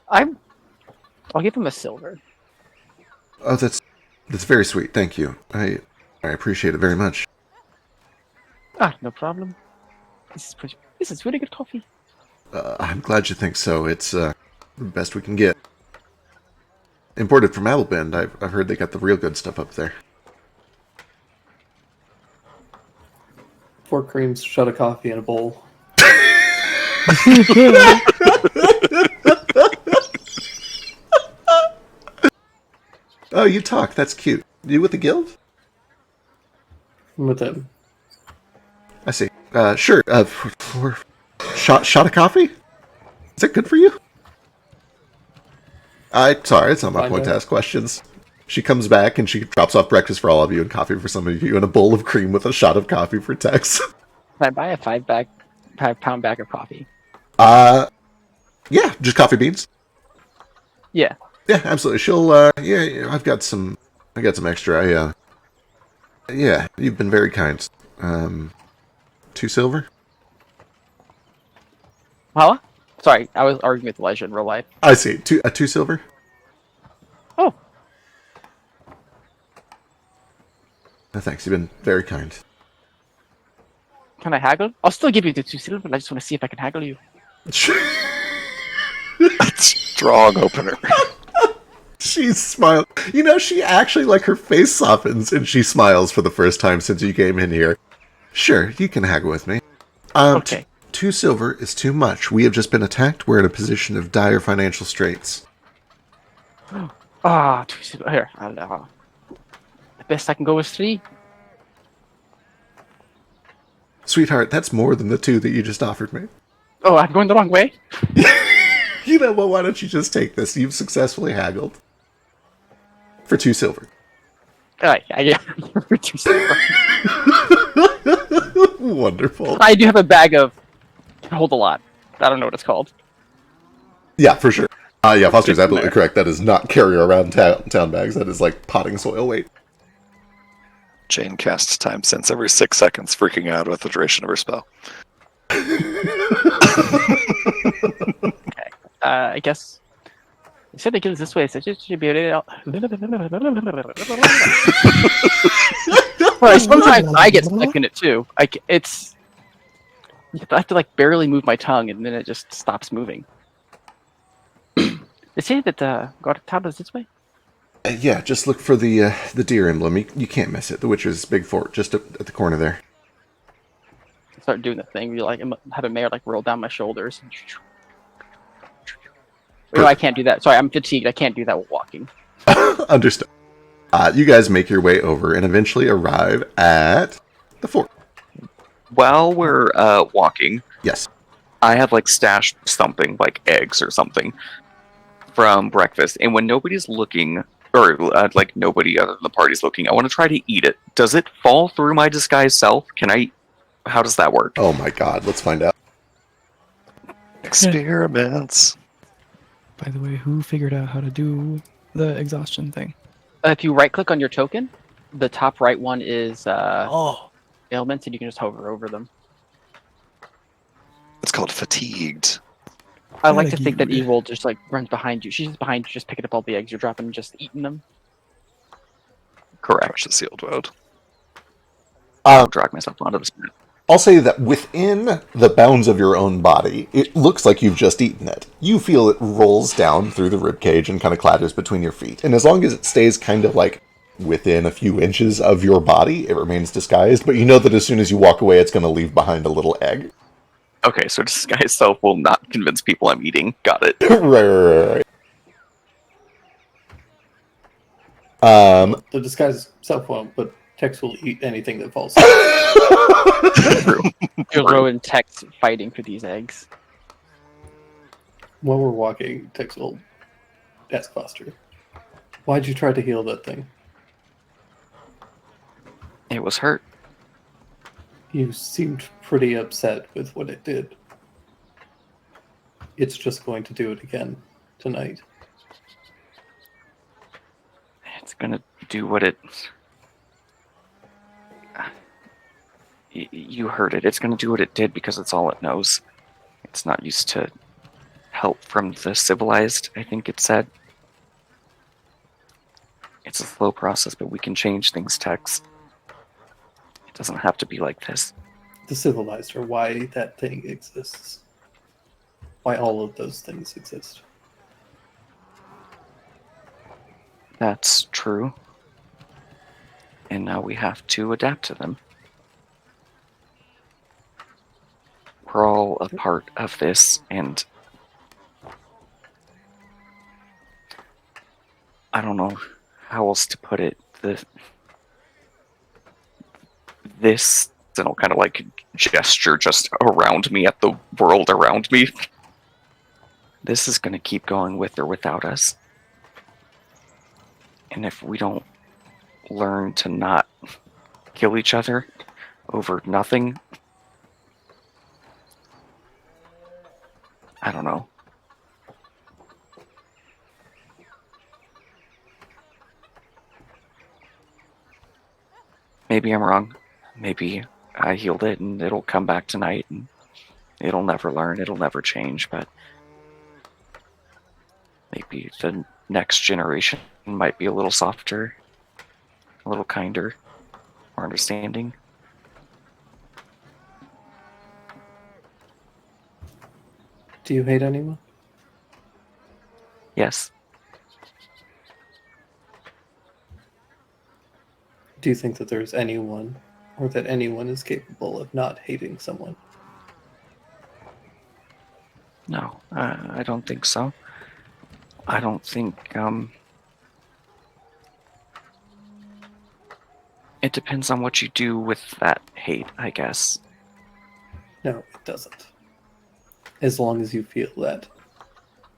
Speaker 6: I'll give him a silver.
Speaker 3: Oh, that's very sweet. Thank you. I appreciate it very much.
Speaker 6: No problem. This is really good coffee.
Speaker 3: I'm glad you think so. It's the best we can get. Imported from Applebend. I've heard they got the real good stuff up there.
Speaker 5: 4 creams, shot of coffee, and a bowl.
Speaker 3: Oh, you talk. That's cute. You with the guild?
Speaker 5: I'm with him.
Speaker 3: I see. Sure. For shot of coffee? Is that good for you? Sorry, it's not my point to ask questions. She comes back and she drops off breakfast for all of you and coffee for some of you and a bowl of cream with a shot of coffee for Tex.
Speaker 6: Can I buy a 5-pound bag of coffee?
Speaker 3: Yeah, just coffee beans.
Speaker 6: Yeah.
Speaker 3: Yeah, absolutely. She'll, yeah, I've got some extra. Yeah, you've been very kind. 2 silver?
Speaker 6: Huh? Sorry, I was arguing with Elijah in real life.
Speaker 3: I see. 2 silver?
Speaker 6: Oh.
Speaker 3: No, thanks. You've been very kind.
Speaker 6: Can I haggle? I'll still give you the 2 silver, but I just want to see if I can haggle you.
Speaker 7: Strong opener.
Speaker 3: She smiles. You know, she actually, like, her face softens and she smiles for the first time since you came in here. Sure, you can haggle with me.
Speaker 6: Okay.
Speaker 3: 2 silver is too much. We have just been attacked. We're in a position of dire financial straits.
Speaker 6: 2 silver. Here, the best I can go is 3.
Speaker 3: Sweetheart, that's more than the 2 that you just offered me.
Speaker 6: Oh, I'm going the wrong way?
Speaker 3: You know what? Why don't you just take this? You've successfully haggled. For 2 silver.
Speaker 6: Alright, yeah, for 2 silver.
Speaker 3: Wonderful.
Speaker 6: I do have a bag of... Can hold a lot. I don't know what it's called.
Speaker 3: Yeah, for sure. Yeah, Foster's absolutely correct. That is not carry around town bags. That is like potting soil weight.
Speaker 7: Jane casts time sense every 6 seconds, freaking out with the duration of her spell.
Speaker 6: Okay. I guess... I said it goes this way, so it should be able Well, sometimes I get stuck in it too. I have to like barely move my tongue, and then it just stops moving. They say that God tab is this way.
Speaker 3: Yeah, just look for the deer emblem. You can't miss it. The Witcher's big fort, just at the corner there.
Speaker 6: Start doing the thing. You like have a mare like roll down my shoulders. No, I can't do that. Sorry, I'm fatigued. I can't do that while walking.
Speaker 3: Understood. You guys make your way over and eventually arrive at the fort.
Speaker 8: While we're walking,
Speaker 3: Yes.
Speaker 8: I have like stashed something, like eggs or something, from breakfast. And when nobody's looking, or like nobody other than the party's looking, I want to try to eat it. Does it fall through my disguised self? How does that work?
Speaker 3: Oh my god, let's find out.
Speaker 7: Experiments.
Speaker 9: By the way, who figured out how to do the exhaustion thing?
Speaker 6: If you right-click on your token, the top right one is ailments, and you can just hover over them.
Speaker 7: It's called fatigued.
Speaker 6: I like to think that Evil just like runs behind you. She's just behind you, just picking up all the eggs you're dropping and just eating them.
Speaker 8: Correct.
Speaker 7: Crush the sealed woad.
Speaker 8: I'll drag myself onto this.
Speaker 3: I'll say that within the bounds of your own body, it looks like you've just eaten it. You feel it rolls down through the ribcage and kind of clatters between your feet. And as long as it stays kind of like within a few inches of your body, it remains disguised. But you know that as soon as you walk away, it's going to leave behind a little egg.
Speaker 8: Okay, so disguised self will not convince people I'm eating. Got it.
Speaker 3: Right.
Speaker 5: Well, the disguise itself won't, but Tex will eat anything that falls.
Speaker 8: True.
Speaker 6: Giro and Tex fighting for these eggs.
Speaker 5: While we're walking, Tex will ask Foster, "Why'd you try to heal that thing?
Speaker 8: It was hurt.
Speaker 5: You seemed pretty upset with what it did. It's just going to do it again tonight."
Speaker 8: It's gonna do what it. You heard it. It's gonna do what it did because it's all it knows. It's not used to help from the civilized, I think it said. It's a slow process, but we can change things, Tex. It doesn't have to be like this.
Speaker 5: The civilized are why that thing exists. Why all of those things exist.
Speaker 8: That's true. And now we have to adapt to them. We're all a part of this, and I don't know how else to put it. This, and I'll kind of like gesture just around me at the world around me. This is going to keep going with or without us. And if we don't learn to not kill each other over nothing, I don't know. Maybe I'm wrong. Maybe I healed it and it'll come back tonight and it'll never learn, it'll never change, but maybe the next generation might be a little softer, a little kinder, more understanding.
Speaker 5: Do you hate anyone?
Speaker 8: Yes.
Speaker 5: Do you think that there's anyone, or that anyone is capable of not hating someone?
Speaker 8: No, I don't think so. I don't think, it depends on what you do with that hate, I guess.
Speaker 5: No, it doesn't. As long as you feel that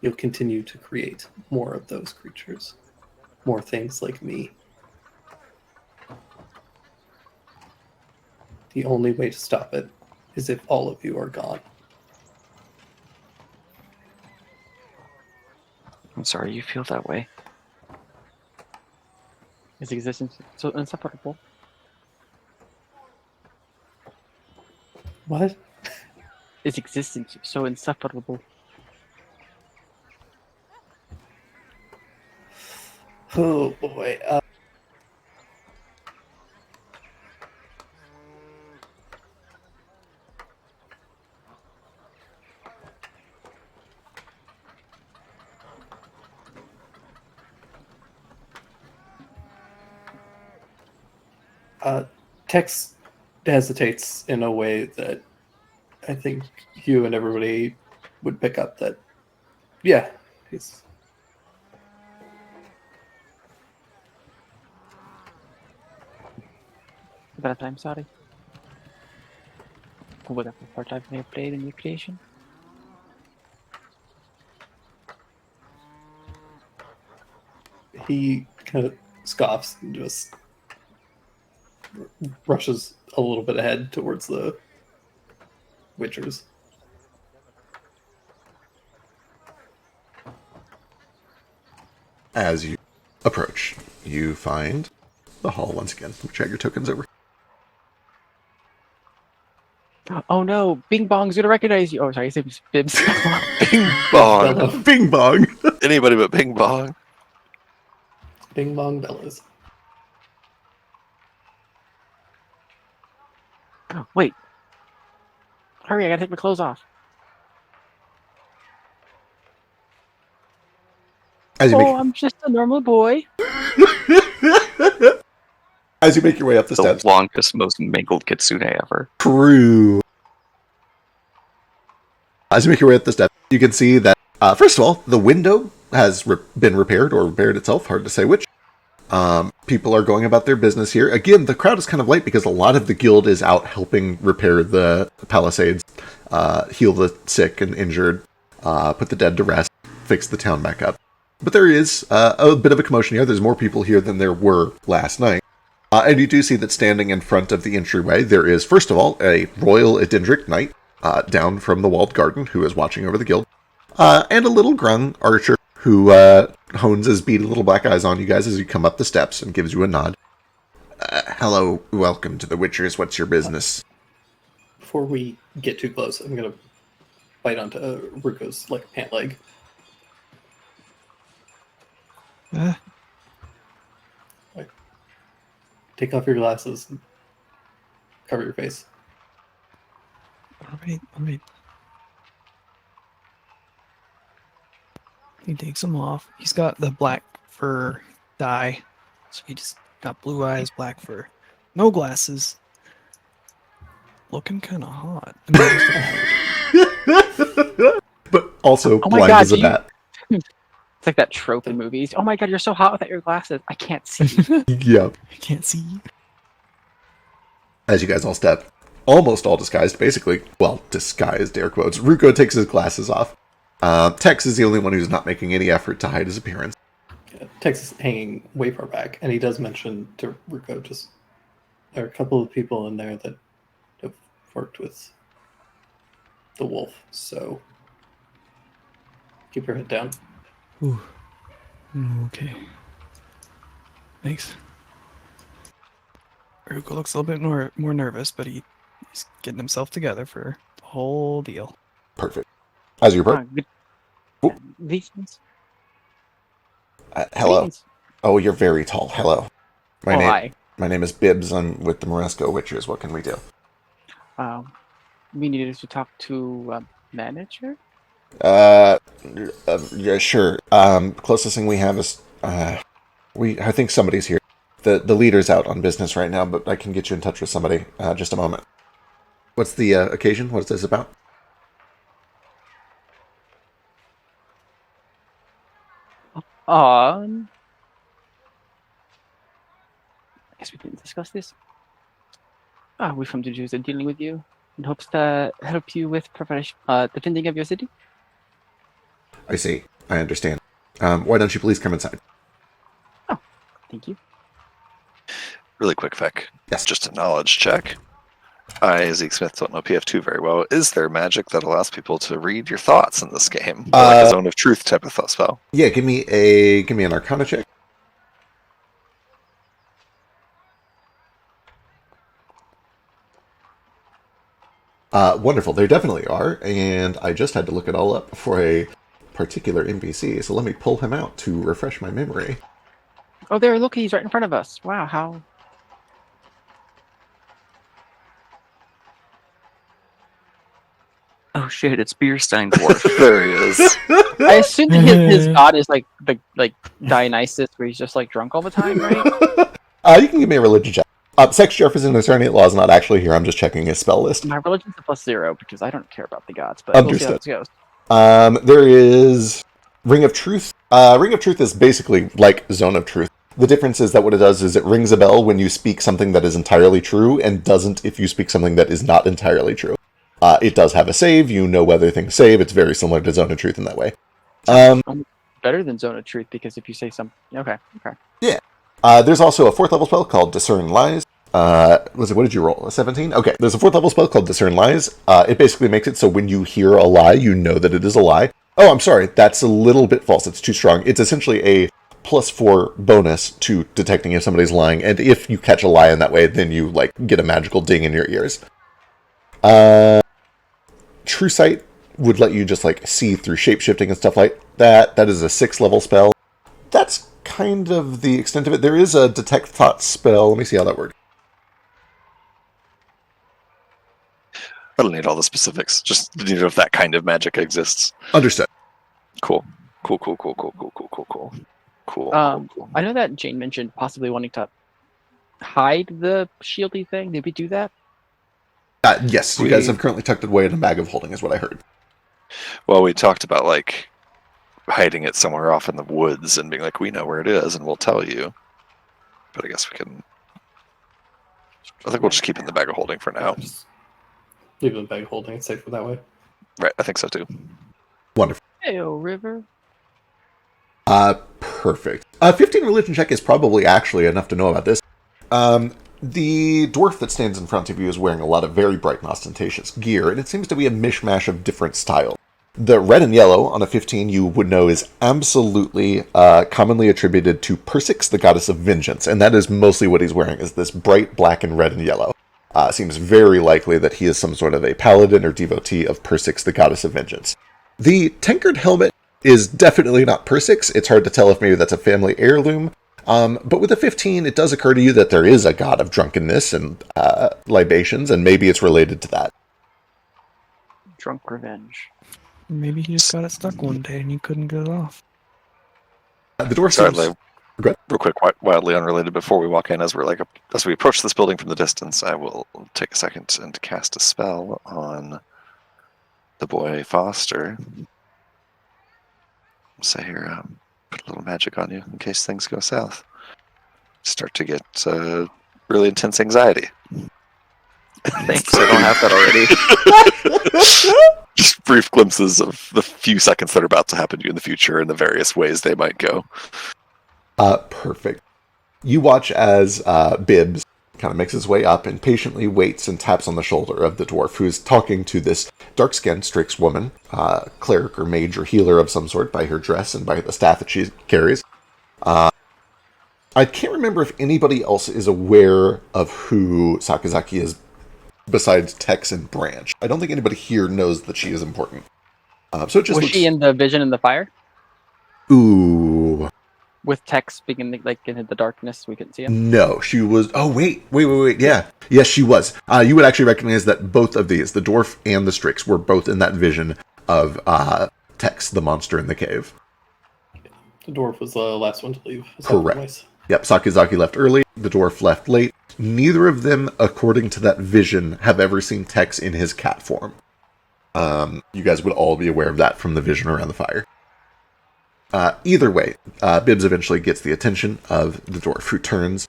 Speaker 5: you'll continue to create more of those creatures, more things like me. The only way to stop it is if all of you are gone.
Speaker 8: I'm sorry you feel that way.
Speaker 6: Is existence so insufferable?
Speaker 5: What?
Speaker 6: Is existence so insufferable?
Speaker 5: Oh boy. Tex hesitates in a way that I think you and everybody would pick up that, yeah, he's...
Speaker 6: About time, sorry. Whatever part I've never played in your creation.
Speaker 5: He kind of scoffs and just rushes a little bit ahead towards the Witchers.
Speaker 3: As you approach, you find the hall once again. Check your tokens over.
Speaker 6: Oh no, Bing Bong's gonna recognize you. Oh, sorry, it's Bibs.
Speaker 7: Bing bong.
Speaker 3: Bing bong.
Speaker 7: Anybody but Bing bong.
Speaker 5: Bing Bong Bellas.
Speaker 6: Oh, wait. Hurry, I gotta take my clothes off.
Speaker 3: As you
Speaker 6: Oh, I'm just a normal boy.
Speaker 3: as you make your way up the
Speaker 8: The
Speaker 3: steps.
Speaker 8: longest, most mangled kitsune ever.
Speaker 3: True. As you make your way up the steps, you can see that, first of all, the window has been repaired or repaired itself, hard to say which. People are going about their business here. Again, the crowd is kind of light because a lot of the guild is out helping repair the palisades, heal the sick and injured, put the dead to rest, fix the town back up. But there is a bit of a commotion here. There's more people here than there were last night. And you do see that standing in front of the entryway, there is, first of all, a Royal Edendric Knight down from the walled garden who is watching over the guild, and a little grung archer who hones his beady little black eyes on you guys as you come up the steps and gives you a nod. Hello, welcome to the Witchers. What's your business?
Speaker 5: Before we get too close, I'm gonna bite onto Ruko's pant leg. Take off your glasses. And cover your face.
Speaker 9: All right. He takes them off. He's got the black fur dye, so he just got blue eyes, black fur, no glasses. Looking kind of hot.
Speaker 3: But also
Speaker 6: Oh my
Speaker 3: blind
Speaker 6: God,
Speaker 3: as a bat.
Speaker 6: It's like that trope in movies. Oh my God, you're so hot without your glasses. I can't see.
Speaker 3: Yep.
Speaker 9: I can't see.
Speaker 3: As you guys all step, almost all disguised, basically. Well, disguised, air quotes. Ruko takes his glasses off. Tex is the only one who's not making any effort to hide his appearance.
Speaker 5: Tex is hanging way far back, and he does mention to Ruko just there are a couple of people in there that have worked with the wolf, so keep your head down.
Speaker 9: Ooh. Okay. Thanks. Ruko looks a little bit more nervous, but he's getting himself together for the whole deal.
Speaker 3: Perfect. As you approach.
Speaker 6: These
Speaker 3: Hello.
Speaker 6: Greetings.
Speaker 3: Oh, you're very tall. Hello.
Speaker 6: Hi.
Speaker 3: My name is Bibbs. I'm with the Moresco Witchers. What can we do?
Speaker 6: We needed to talk to a manager.
Speaker 3: Yeah, sure. Closest thing we have is I think somebody's here. The leader's out on business right now, but I can get you in touch with somebody. Just a moment. What's the occasion? What is this about?
Speaker 6: I guess we didn't discuss this. We from the Jews are dealing with you in hopes to help you with defending of your city.
Speaker 3: I see. I understand. Why don't you please come inside?
Speaker 6: Oh, thank you.
Speaker 7: Really quick, Vec.
Speaker 3: Yes.
Speaker 7: Just a knowledge check. I, Zeke Smith, don't know PF2 very well. Is there magic that allows people to read your thoughts in this game? Or like a Zone of Truth type of thought spell?
Speaker 3: Yeah, give me an Arcana check. Wonderful. There definitely are, and I just had to look it all up for a particular NPC, so let me pull him out to refresh my memory.
Speaker 6: Oh, there! Look, he's right in front of us. Wow, how?
Speaker 8: Oh shit! It's Beerstein Dwarf.
Speaker 7: There he is.
Speaker 6: I assume that his god is like Dionysus, where he's just drunk all the time, right?
Speaker 3: You can give me a religion check. Sex Jefferson Attorney Law is not actually here. I'm just checking his spell list.
Speaker 6: My religion's a +0 because I don't care about the gods, but we'll see how this goes.
Speaker 3: There is Ring of Truth. Ring of Truth is basically like Zone of Truth. The difference is that what it does is it rings a bell when you speak something that is entirely true and doesn't if you speak something that is not entirely true. It does have a save. You know whether things save. It's very similar to Zone of Truth in that way.
Speaker 6: Better than Zone of Truth because if you say something... Okay.
Speaker 3: Yeah. There's also a 4th level spell called Discern Lies. What did you roll? A 17? Okay, there's a 4th level spell called Discern Lies. It basically makes it so when you hear a lie, you know that it is a lie. Oh, I'm sorry, that's a little bit false. It's too strong. It's essentially a +4 bonus to detecting if somebody's lying, and if you catch a lie in that way, then you get a magical ding in your ears. True Sight would let you just see through shape-shifting and stuff like that. That is a 6th level spell. That's kind of the extent of it. There is a Detect Thought spell. Let me see how that works.
Speaker 7: I don't need all the specifics. Just need to know if that kind of magic exists.
Speaker 3: Understood.
Speaker 7: Cool. Cool.
Speaker 6: I know that Jane mentioned possibly wanting to hide the shieldy thing. Did we do that?
Speaker 3: Yes, you guys have currently tucked it away in a bag of holding, is what I heard.
Speaker 7: Well, we talked about hiding it somewhere off in the woods and being we know where it is and we'll tell you. But I guess we can. I think we'll just keep it in the bag of holding for now.
Speaker 5: Just leave it in the bag holding. It's safer that way.
Speaker 7: Right, I think so too.
Speaker 3: Wonderful.
Speaker 6: Heyo, River.
Speaker 3: Perfect. 15 religion check is probably actually enough to know about this. The dwarf that stands in front of you is wearing a lot of very bright and ostentatious gear, and it seems to be a mishmash of different styles. The red and yellow on a 15 you would know is absolutely commonly attributed to Persix, the goddess of vengeance, and that is mostly what he's wearing, is this bright black and red and yellow. Seems very likely that he is some sort of a paladin or devotee of Persix, the goddess of vengeance. The tankered helmet is definitely not Persix. It's hard to tell if maybe that's a family heirloom. But with a 15, it does occur to you that there is a god of drunkenness and libations, and maybe it's related to that.
Speaker 6: Drunk revenge.
Speaker 9: Maybe he just got it stuck one day and he couldn't get it off.
Speaker 3: The door
Speaker 7: Sorry,
Speaker 3: seems...
Speaker 7: real quick, wildly unrelated. Before we walk in, as we approach this building from the distance, I will take a second and cast a spell on the boy Foster. Say here, put a little magic on you in case things go south. Start to get really intense anxiety.
Speaker 8: Thanks, I don't have that already.
Speaker 7: Just brief glimpses of the few seconds that are about to happen to you in the future and the various ways they might go.
Speaker 3: Perfect. You watch as Bibbs kind of makes his way up and patiently waits and taps on the shoulder of the dwarf, who is talking to this dark-skinned Strix woman, cleric or mage or healer of some sort by her dress and by the staff that she carries. I can't remember if anybody else is aware of who Sakazaki is besides Tex and Branch. I don't think anybody here knows that she is important. So it just
Speaker 6: Was
Speaker 3: looks...
Speaker 6: she in the vision in the fire?
Speaker 3: Ooh...
Speaker 6: With Tex being in the darkness, we couldn't see him.
Speaker 3: No, she was... Oh, wait. Yeah. Yes, she was. You would actually recognize that both of these, the dwarf and the Strix, were both in that vision of Tex, the monster in the cave.
Speaker 5: The dwarf was the last one to leave.
Speaker 3: Correct. Yep, Sakazaki left early. The dwarf left late. Neither of them, according to that vision, have ever seen Tex in his cat form. You guys would all be aware of that from the vision around the fire. Either way, Bibbs eventually gets the attention of the dwarf, who turns.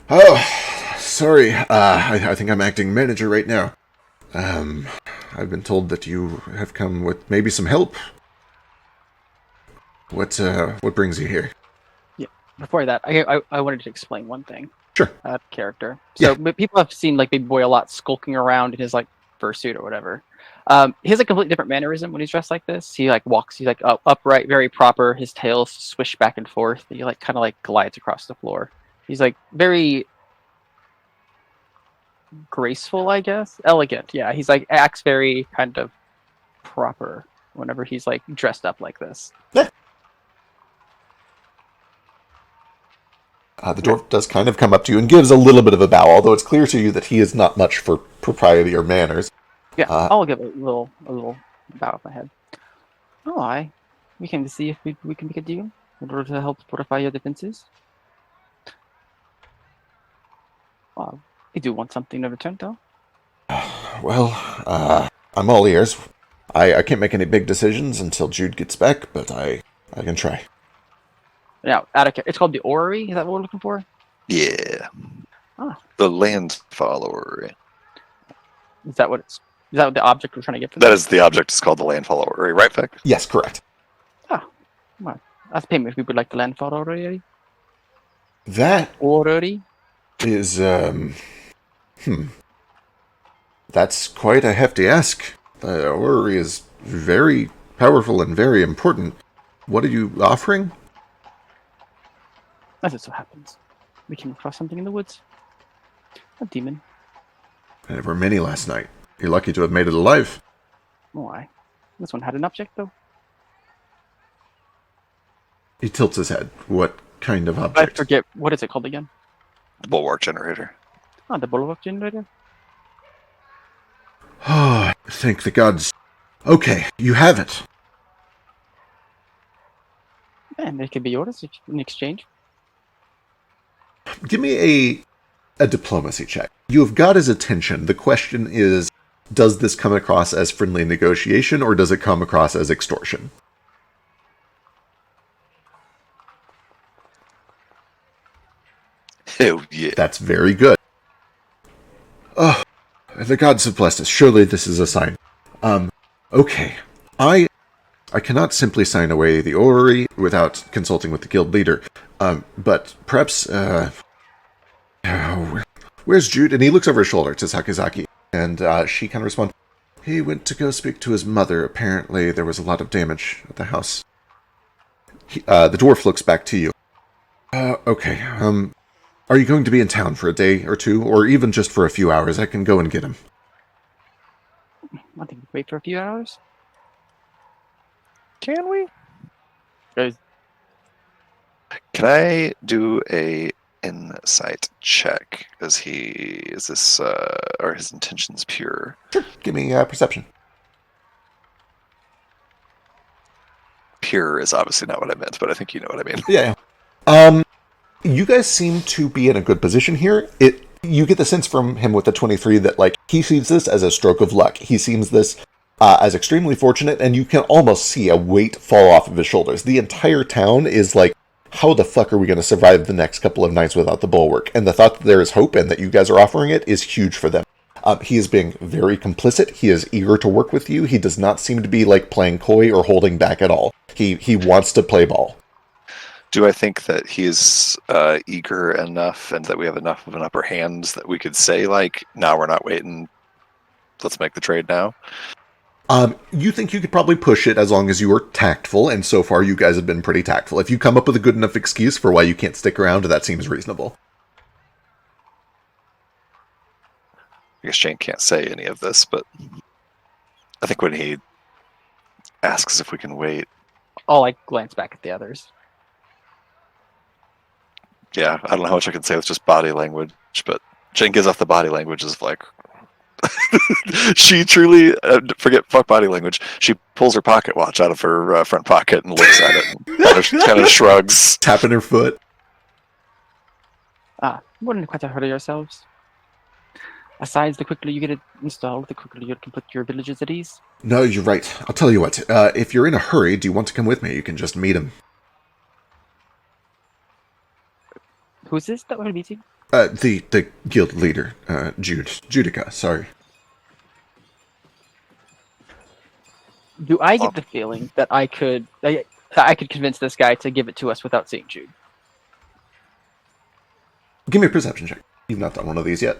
Speaker 3: Oh, sorry. I think I'm acting manager right now. I've been told that you have come with maybe some help. What brings you here?
Speaker 6: Yeah. Before that, I wanted to explain one thing.
Speaker 3: Sure.
Speaker 6: Character. So people have seen Big Boy a lot skulking around in his fursuit or whatever. He has a completely different mannerism when he's dressed like this. He walks, he's upright, very proper. His tail swish back and forth. He kind of glides across the floor. He's very graceful, I guess. Elegant, yeah. He's acts very kind of proper whenever he's dressed up like this.
Speaker 3: Yeah. The dwarf does kind of come up to you and gives a little bit of a bow, although it's clear to you that he is not much for propriety or manners.
Speaker 6: Yeah, I'll give a little bow of my head. Oh, we came to see if we can make a deal in order to help fortify your defenses. We do want something in return, though.
Speaker 3: Well, I'm all ears. I can't make any big decisions until Jude gets back, but I can try.
Speaker 6: Now, it's called the Orrery. Is that what we're looking for?
Speaker 7: Yeah.
Speaker 6: Ah.
Speaker 7: The Landfall Orrery.
Speaker 6: Is that what the object we're trying to get from
Speaker 7: That is the object. It's called the Landfall Orrery, right, Vic?
Speaker 3: Yes, correct.
Speaker 6: Well, that's payment if we would like the Landfall Orrery.
Speaker 3: That
Speaker 6: Orrery
Speaker 3: is, That's quite a hefty ask. The Orrery is very powerful and very important. What are you offering?
Speaker 6: As it so happens, we came across something in the woods. A demon.
Speaker 3: There were many last night. You're lucky to have made it alive.
Speaker 6: Why? This one had an object, though.
Speaker 3: He tilts his head. What kind of
Speaker 6: I
Speaker 3: object?
Speaker 6: forget. What is it called again?
Speaker 7: The Bulwark Generator.
Speaker 6: Oh, the Bulwark Generator?
Speaker 3: Oh, thank the gods. Okay, you have it.
Speaker 6: And it can be yours in exchange.
Speaker 3: Give me a diplomacy check. You have got his attention. The question is, does this come across as friendly negotiation, or does it come across as extortion?
Speaker 7: Oh, yeah.
Speaker 3: That's very good. Oh, the gods have blessed us. Surely this is a sign. Okay. I cannot simply sign away the orrery without consulting with the guild leader. But perhaps, where's Jude? And he looks over his shoulder to Sakazaki, and she kind of responds, he went to go speak to his mother. Apparently there was a lot of damage at the house. The dwarf looks back to you. Okay, are you going to be in town for a day or two, or even just for a few hours? I can go and get him.
Speaker 6: I think we wait for a few hours.
Speaker 8: Can we?
Speaker 6: Guys,
Speaker 7: Can I do a insight check? Are his intentions pure?
Speaker 3: Sure, give me perception.
Speaker 7: Pure is obviously not what I meant, but I think you know what I mean.
Speaker 3: Yeah. You guys seem to be in a good position here. You get the sense from him with the 23 that, like, he sees this as a stroke of luck. He sees this as extremely fortunate, and you can almost see a weight fall off of his shoulders. The entire town is like, how the fuck are we going to survive the next couple of nights without the bulwark? And the thought that there is hope and that you guys are offering it is huge for them. He is being very complicit. He is eager to work with you. He does not seem to be, like, playing coy or holding back at all. He wants to play ball.
Speaker 7: Do I think that he's eager enough and that we have enough of an upper hand that we could say, like, no, we're not waiting, let's make the trade now?
Speaker 3: You think you could probably push it as long as you are tactful, and so far you guys have been pretty tactful. If you come up with a good enough excuse for why you can't stick around, that seems reasonable.
Speaker 7: I guess Shane can't say any of this, but I think when he asks if we can wait,
Speaker 6: I'll like glance back at the others.
Speaker 7: yeah, I don't know how much I can say with just body language, but Shane gives off the body language as like, she truly, fuck body language, she pulls her pocket watch out of her front pocket and looks at it and kind of shrugs.
Speaker 3: Tapping her foot.
Speaker 6: Wouldn't quite hurt yourselves. Aside, the quicker you get it installed, the quicker you can put your villages at ease.
Speaker 3: No, you're right. I'll tell you what. If you're in a hurry, do you want to come with me? You can just meet him.
Speaker 6: Who's this that we're meeting?
Speaker 3: The guild leader, Judica, sorry.
Speaker 6: Do I get the feeling that I could convince this guy to give it to us without seeing Jude?
Speaker 3: Give me a perception check. You've not done one of these yet.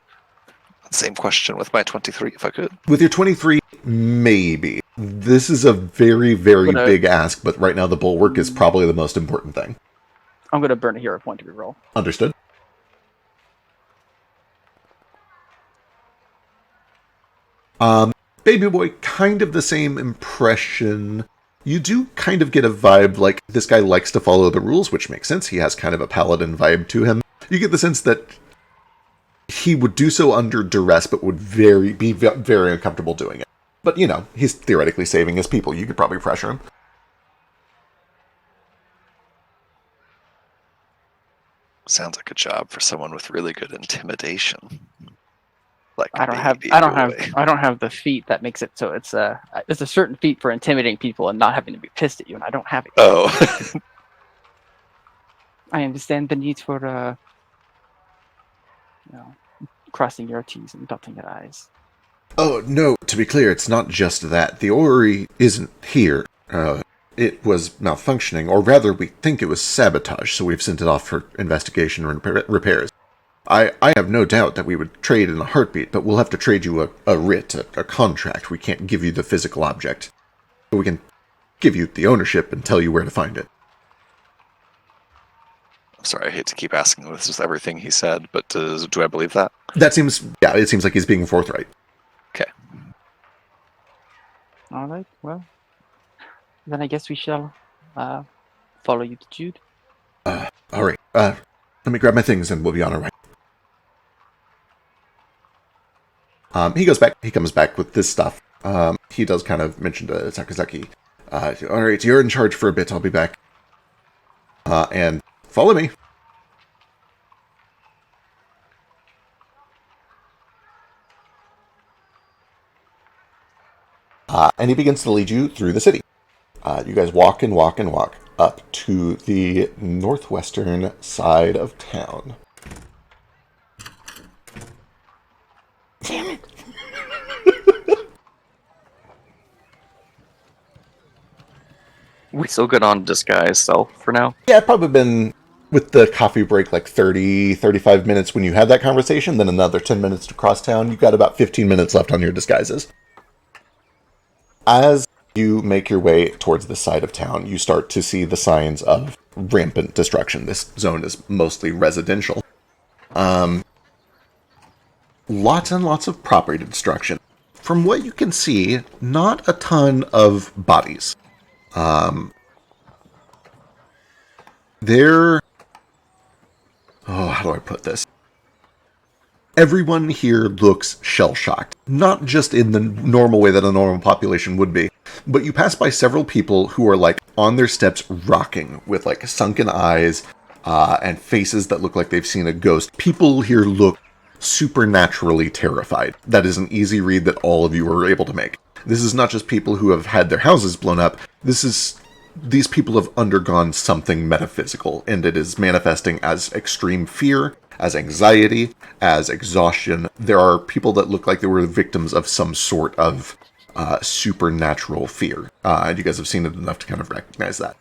Speaker 7: Same question with my 23, if I could.
Speaker 3: With your 23, maybe. This is a very, very big ask, but right now the bulwark is probably the most important thing.
Speaker 6: I'm going to burn a hero point to reroll.
Speaker 3: Understood. Baby boy, kind of the same impression. You do kind of get a vibe like this guy likes to follow the rules, which makes sense. He has kind of a paladin vibe to him. You get the sense that he would do so under duress, but would be very uncomfortable doing it. But, you know, he's theoretically saving his people. You could probably pressure him.
Speaker 7: Sounds like a job for someone with really good intimidation. Like
Speaker 6: I don't have the feat that makes it so it's a certain feat for intimidating people and not having to be pissed at you, and I don't have it.
Speaker 7: Oh.
Speaker 6: I understand the need for crossing your T's and dotting your I's.
Speaker 3: Oh, no, to be clear, it's not just that. The orrery isn't here. It was malfunctioning, or rather, we think it was sabotage, so we've sent it off for investigation and repairs. I have no doubt that we would trade in a heartbeat, but we'll have to trade you a writ, a contract. We can't give you the physical object. But we can give you the ownership and tell you where to find it.
Speaker 7: I'm sorry, I hate to keep asking this is everything he said, but do I believe that?
Speaker 3: It seems like he's being forthright.
Speaker 7: Okay.
Speaker 6: All right, well, then I guess we shall follow you to Jude.
Speaker 3: All right. Let me grab my things and we'll be on our way. He goes back. He comes back with this stuff. He does kind of mention to Sakazaki, all right, you're in charge for a bit. I'll be back. And follow me. And he begins to lead you through the city. You guys walk and walk and walk up to the northwestern side of town.
Speaker 8: We still good on disguise self for now?
Speaker 3: Yeah, it's probably been, with the coffee break, like 30, 35 minutes when you had that conversation, then another 10 minutes to cross town. You've got about 15 minutes left on your disguises. As you make your way towards the side of town, you start to see the signs of rampant destruction. This zone is mostly residential. Lots and lots of property destruction. From what you can see, not a ton of bodies. There... Oh, how do I put this? Everyone here looks shell-shocked. Not just in the normal way that a normal population would be, but you pass by several people who are, like, on their steps rocking with, like, sunken eyes and faces that look like they've seen a ghost. People here look supernaturally terrified. That is an easy read that all of you are able to make. This is not just people who have had their houses blown up. These people have undergone something metaphysical, and it is manifesting as extreme fear, as anxiety, as exhaustion. There are people that look like they were victims of some sort of supernatural fear. And you guys have seen it enough to kind of recognize that.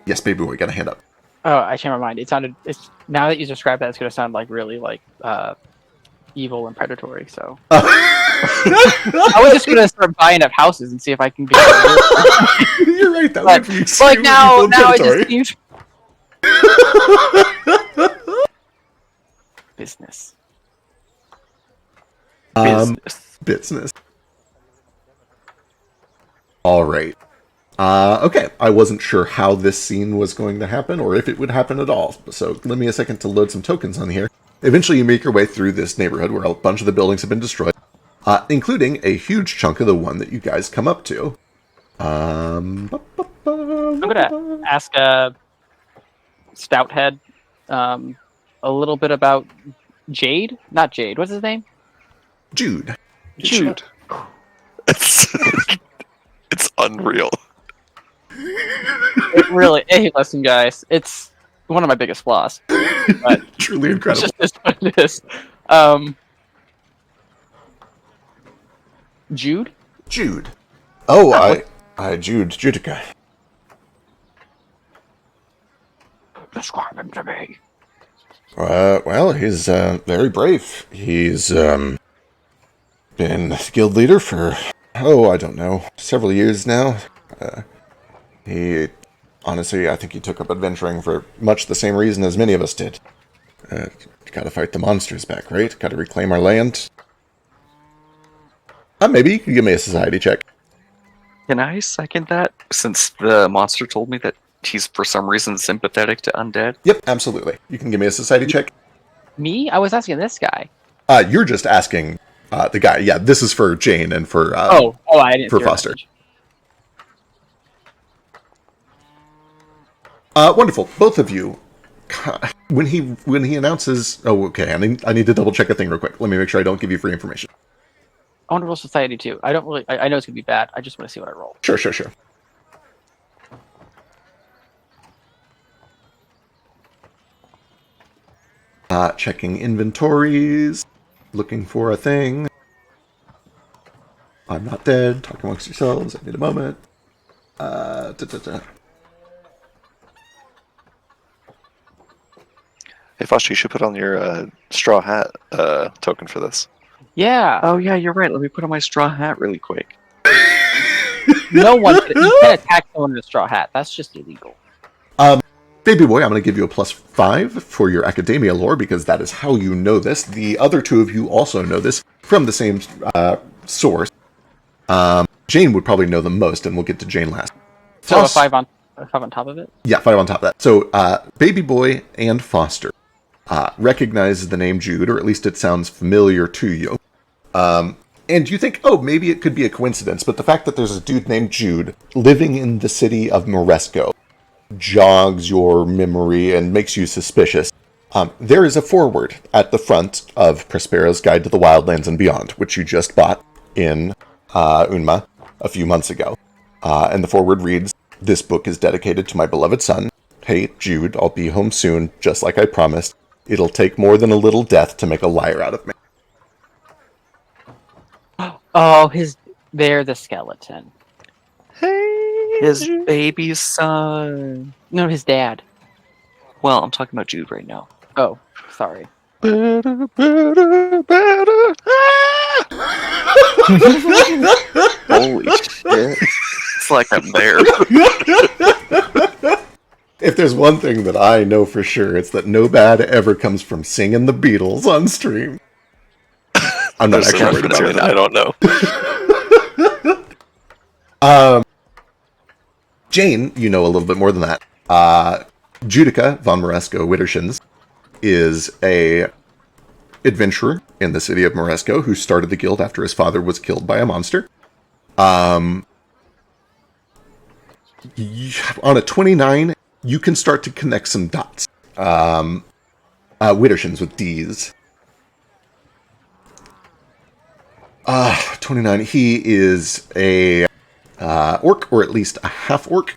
Speaker 3: Yes, baby boy, got a hand up.
Speaker 6: Oh, I changed my mind. It's now that you describe that, it's going to sound like really like evil and predatory. So I was just going to start buying up houses and see if I can get.
Speaker 3: You're right. That would be
Speaker 6: like now it just seems business.
Speaker 3: Business. All right. Okay, I wasn't sure how this scene was going to happen, or if it would happen at all, so give me a second to load some tokens on here. Eventually you make your way through this neighborhood where a bunch of the buildings have been destroyed, including a huge chunk of the one that you guys come up to. I'm
Speaker 6: gonna ask Stouthead a little bit about Jade? Not Jade, what's his name?
Speaker 3: Jude.
Speaker 6: Jude.
Speaker 7: It's unreal.
Speaker 6: It really, hey, listen, guys, it's one of my biggest flaws. But
Speaker 3: truly incredible.
Speaker 6: It's just what it is. Jude?
Speaker 3: Jude. Oh, Judica.
Speaker 6: Describe him to me.
Speaker 3: Well, he's very brave. He's been guild leader for, I don't know, several years now. Honestly, I think he took up adventuring for much the same reason as many of us did. Gotta fight the monsters back, right? Gotta reclaim our land. Maybe you can give me a society check.
Speaker 8: Can I second that, since the monster told me that he's for some reason sympathetic to undead?
Speaker 3: Yep, absolutely. You can give me a society check.
Speaker 6: Me? I was asking this guy.
Speaker 3: You're just asking the guy. Yeah, this is for Jane and for
Speaker 6: I didn't
Speaker 3: for Foster. Wonderful. Both of you. When he announces, okay. I need to double check a thing real quick. Let me make sure I don't give you free information.
Speaker 6: I want to roll society too. I know it's gonna be bad. I just want to see what I roll.
Speaker 3: Sure. Checking inventories, looking for a thing. I'm not dead. Talk amongst yourselves. I need a moment.
Speaker 7: Hey, Foster, you should put on your straw hat token for this.
Speaker 6: Yeah.
Speaker 8: Oh, yeah, you're right. Let me put on my straw hat really quick.
Speaker 6: You can't attack someone in a straw hat. That's just illegal.
Speaker 3: Baby boy, I'm going to give you a +5 for your academia lore because that is how you know this. The other two of you also know this from the same source. Jane would probably know the most, and we'll get to Jane last.
Speaker 6: So a 5 on top of it?
Speaker 3: Yeah, 5 on top of that. So Baby boy and Foster recognizes the name Jude, or at least it sounds familiar to you. And you think, maybe it could be a coincidence, but the fact that there's a dude named Jude living in the city of Moresco jogs your memory and makes you suspicious. There is a foreword at the front of Prospera's Guide to the Wildlands and Beyond, which you just bought in Unma a few months ago. And the foreword reads, "This book is dedicated to my beloved son. Hey, Jude, I'll be home soon, just like I promised. It'll take more than a little death to make a liar out of me."
Speaker 6: Oh, they're the skeleton.
Speaker 7: Hey!
Speaker 8: His baby son.
Speaker 6: No, his dad.
Speaker 8: Well, I'm talking about Jude right now.
Speaker 6: Oh, sorry.
Speaker 7: Better, better, better.
Speaker 8: Holy shit. It's like I'm there.
Speaker 3: If there's one thing that I know for sure, it's that no bad ever comes from singing the Beatles on stream. I'm not
Speaker 7: There's a
Speaker 3: actually worried
Speaker 7: reference
Speaker 3: about
Speaker 7: here that I don't know.
Speaker 3: Jane, you know a little bit more than that. Judica von Moresco Wittershins is a adventurer in the city of Moresco who started the guild after his father was killed by a monster. On a 29, you can start to connect some dots. Wittershins with D's. 29. He is a orc, or at least a half-orc.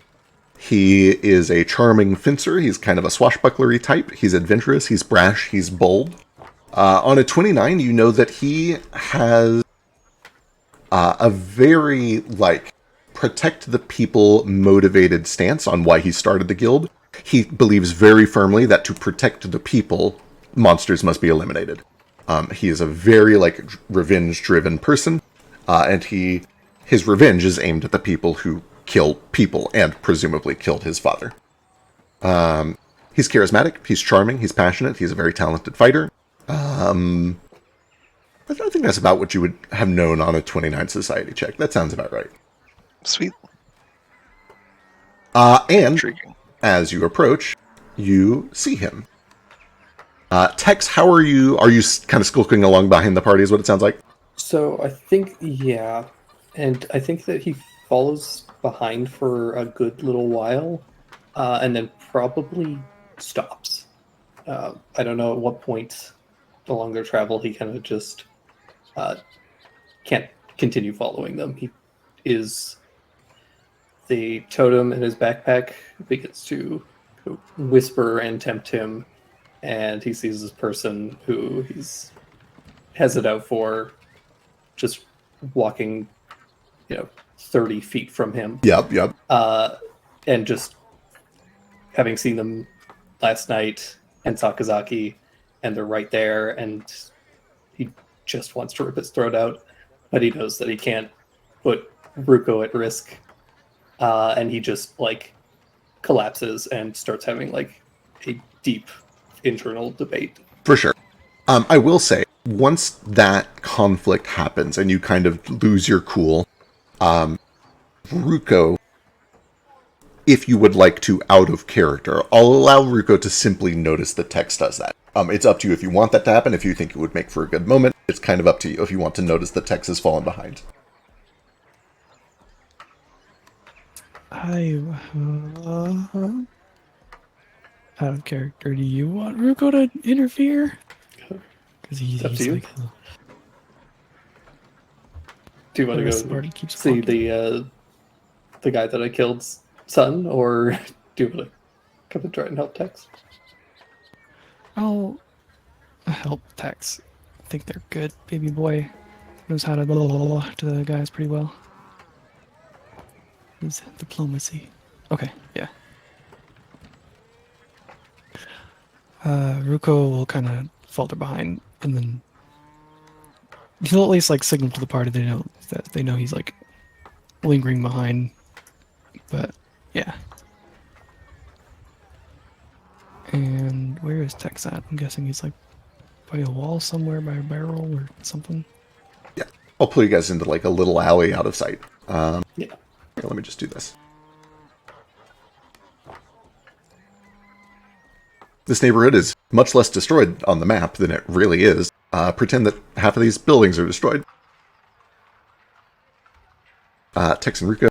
Speaker 3: He is a charming fencer. He's kind of a swashbucklery type. He's adventurous. He's brash. He's bold. On a 29, you know that he has a very, protect the people motivated stance on why he started the guild. He believes very firmly that to protect the people, monsters must be eliminated. He is a very, revenge-driven person, and his revenge is aimed at the people who kill people, and presumably killed his father. He's charismatic, he's charming, he's passionate, he's a very talented fighter. I think that's about what you would have known on a 29 society check. That sounds about right.
Speaker 7: Sweet.
Speaker 3: And
Speaker 7: Intriguing.
Speaker 3: as you approach, you see him. Tex, how are you? Are you kind of skulking along behind the party is what it sounds like?
Speaker 5: So I think, yeah. And I think that he follows behind for a good little while, and then probably stops. I don't know at what point along their travel he kind of just can't continue following them. He is the totem in his backpack begins to whisper and tempt him, and he sees this person who he's has it out for, just walking, 30 feet from him.
Speaker 3: Yep.
Speaker 5: And just having seen them last night and Sakazaki, and they're right there, and he just wants to rip his throat out, but he knows that he can't put Ruko at risk, and he just collapses and starts having a deep internal debate.
Speaker 3: For sure. I will say, once that conflict happens and you kind of lose your cool, Ruko, if you would like to out of character, I'll allow Ruko to simply notice that Tex does that. It's up to you if you want that to happen, if you think it would make for a good moment. It's kind of up to you if you want to notice that Tex has fallen behind.
Speaker 9: Out of character, do you want Ruko to interfere? Because
Speaker 5: It's up to you.
Speaker 9: like,
Speaker 5: Do you want
Speaker 9: the
Speaker 5: to
Speaker 9: rest of the
Speaker 5: go
Speaker 9: party keeps
Speaker 5: see
Speaker 9: walking.
Speaker 5: the guy that I killed's son, or do you want to come and try and help Tex?
Speaker 9: I'll help Tex. I think they're good. Baby boy knows how to blah, blah, blah, blah to the guys pretty well. His diplomacy. Okay, yeah. Ruko will kind of falter behind, and then he'll at least signal to the party they know he's lingering behind. But yeah. And where is Tex at? I'm guessing he's by a wall somewhere, by a barrel or something.
Speaker 3: Yeah. I'll pull you guys into a little alley out of sight.
Speaker 5: Yeah.
Speaker 3: Here, let me just do this. This neighborhood is much less destroyed on the map than it really is. Pretend that half of these buildings are destroyed. Tex and Ruko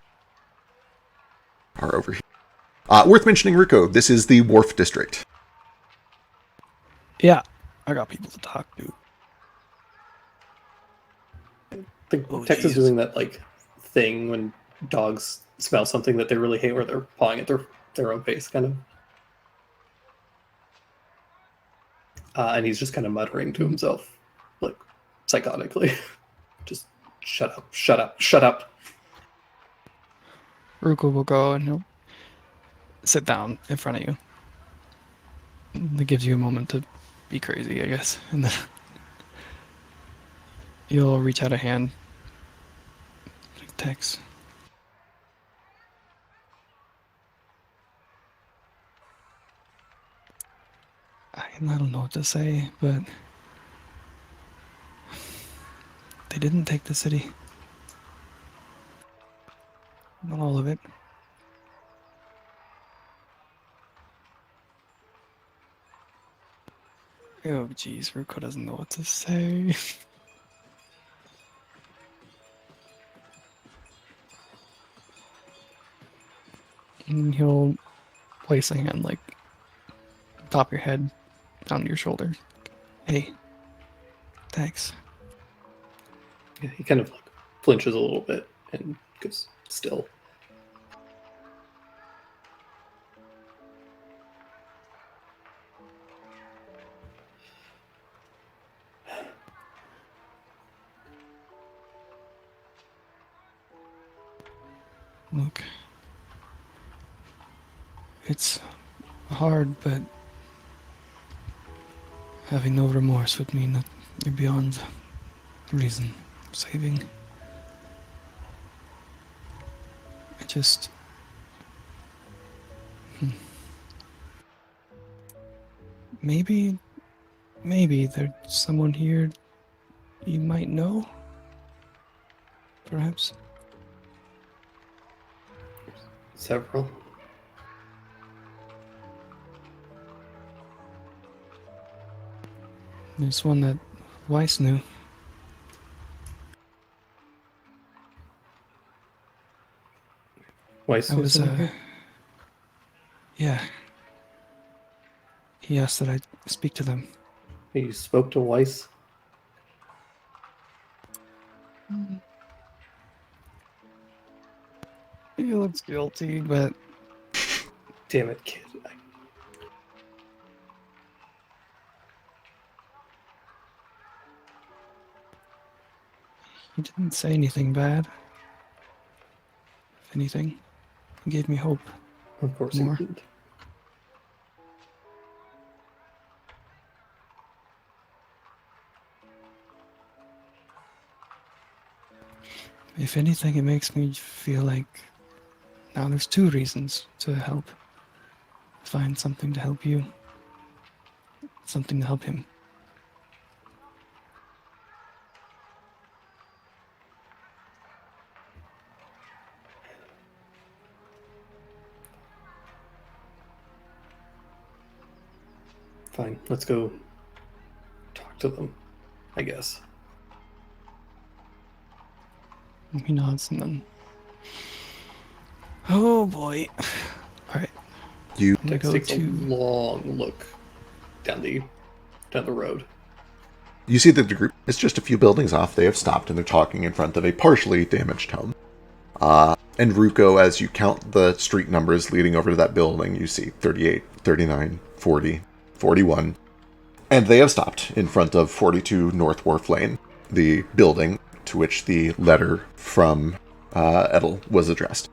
Speaker 3: are over here. Worth mentioning, Ruko, this is the Wharf District.
Speaker 9: Yeah, I got people to talk to.
Speaker 5: I think Tex is doing that thing when dogs smell something that they really hate, where they're pawing at their own face, kind of. And he's just kind of muttering to himself, psychotically, just shut up, shut up, shut up.
Speaker 9: Ruko will go and he'll sit down in front of you. It gives you a moment to be crazy, I guess. And then you'll reach out a hand. Tex. I don't know what to say, but they didn't take the city. Not all of it. Oh, jeez, Ruko doesn't know what to say. And he'll place a hand, like, top of your head, down to your shoulder. Hey, thanks.
Speaker 5: Yeah, he kind of like flinches a little bit and goes still.
Speaker 9: Look, it's hard, but having no remorse would mean that you're beyond reason saving. I just... Maybe there's someone here you might know? Perhaps?
Speaker 5: Several.
Speaker 9: There's one that Weiss knew.
Speaker 5: Weiss was here?
Speaker 9: Yeah. He asked that I speak to them.
Speaker 5: You spoke to Weiss?
Speaker 9: He looks guilty, but...
Speaker 5: Damn it, kid.
Speaker 9: He didn't say anything bad. If anything, he gave me hope.
Speaker 5: Of course
Speaker 9: More.
Speaker 5: he did.
Speaker 9: If anything, it makes me feel like now there's two reasons to help. Find something to help you. Something to help him.
Speaker 5: Fine, let's go talk to them, I guess.
Speaker 9: He nods and then... Oh boy. Alright.
Speaker 3: You
Speaker 9: I'm gonna
Speaker 5: Tex
Speaker 9: go
Speaker 5: takes a
Speaker 9: to...
Speaker 5: long look down the road.
Speaker 3: You see that the group is just a few buildings off. They have stopped and they're talking in front of a partially damaged home. And Ruko, as you count the street numbers leading over to that building, you see 38, 39, 40, 41. And they have stopped in front of 42 North Wharf Lane, the building to which the letter from Edel was addressed.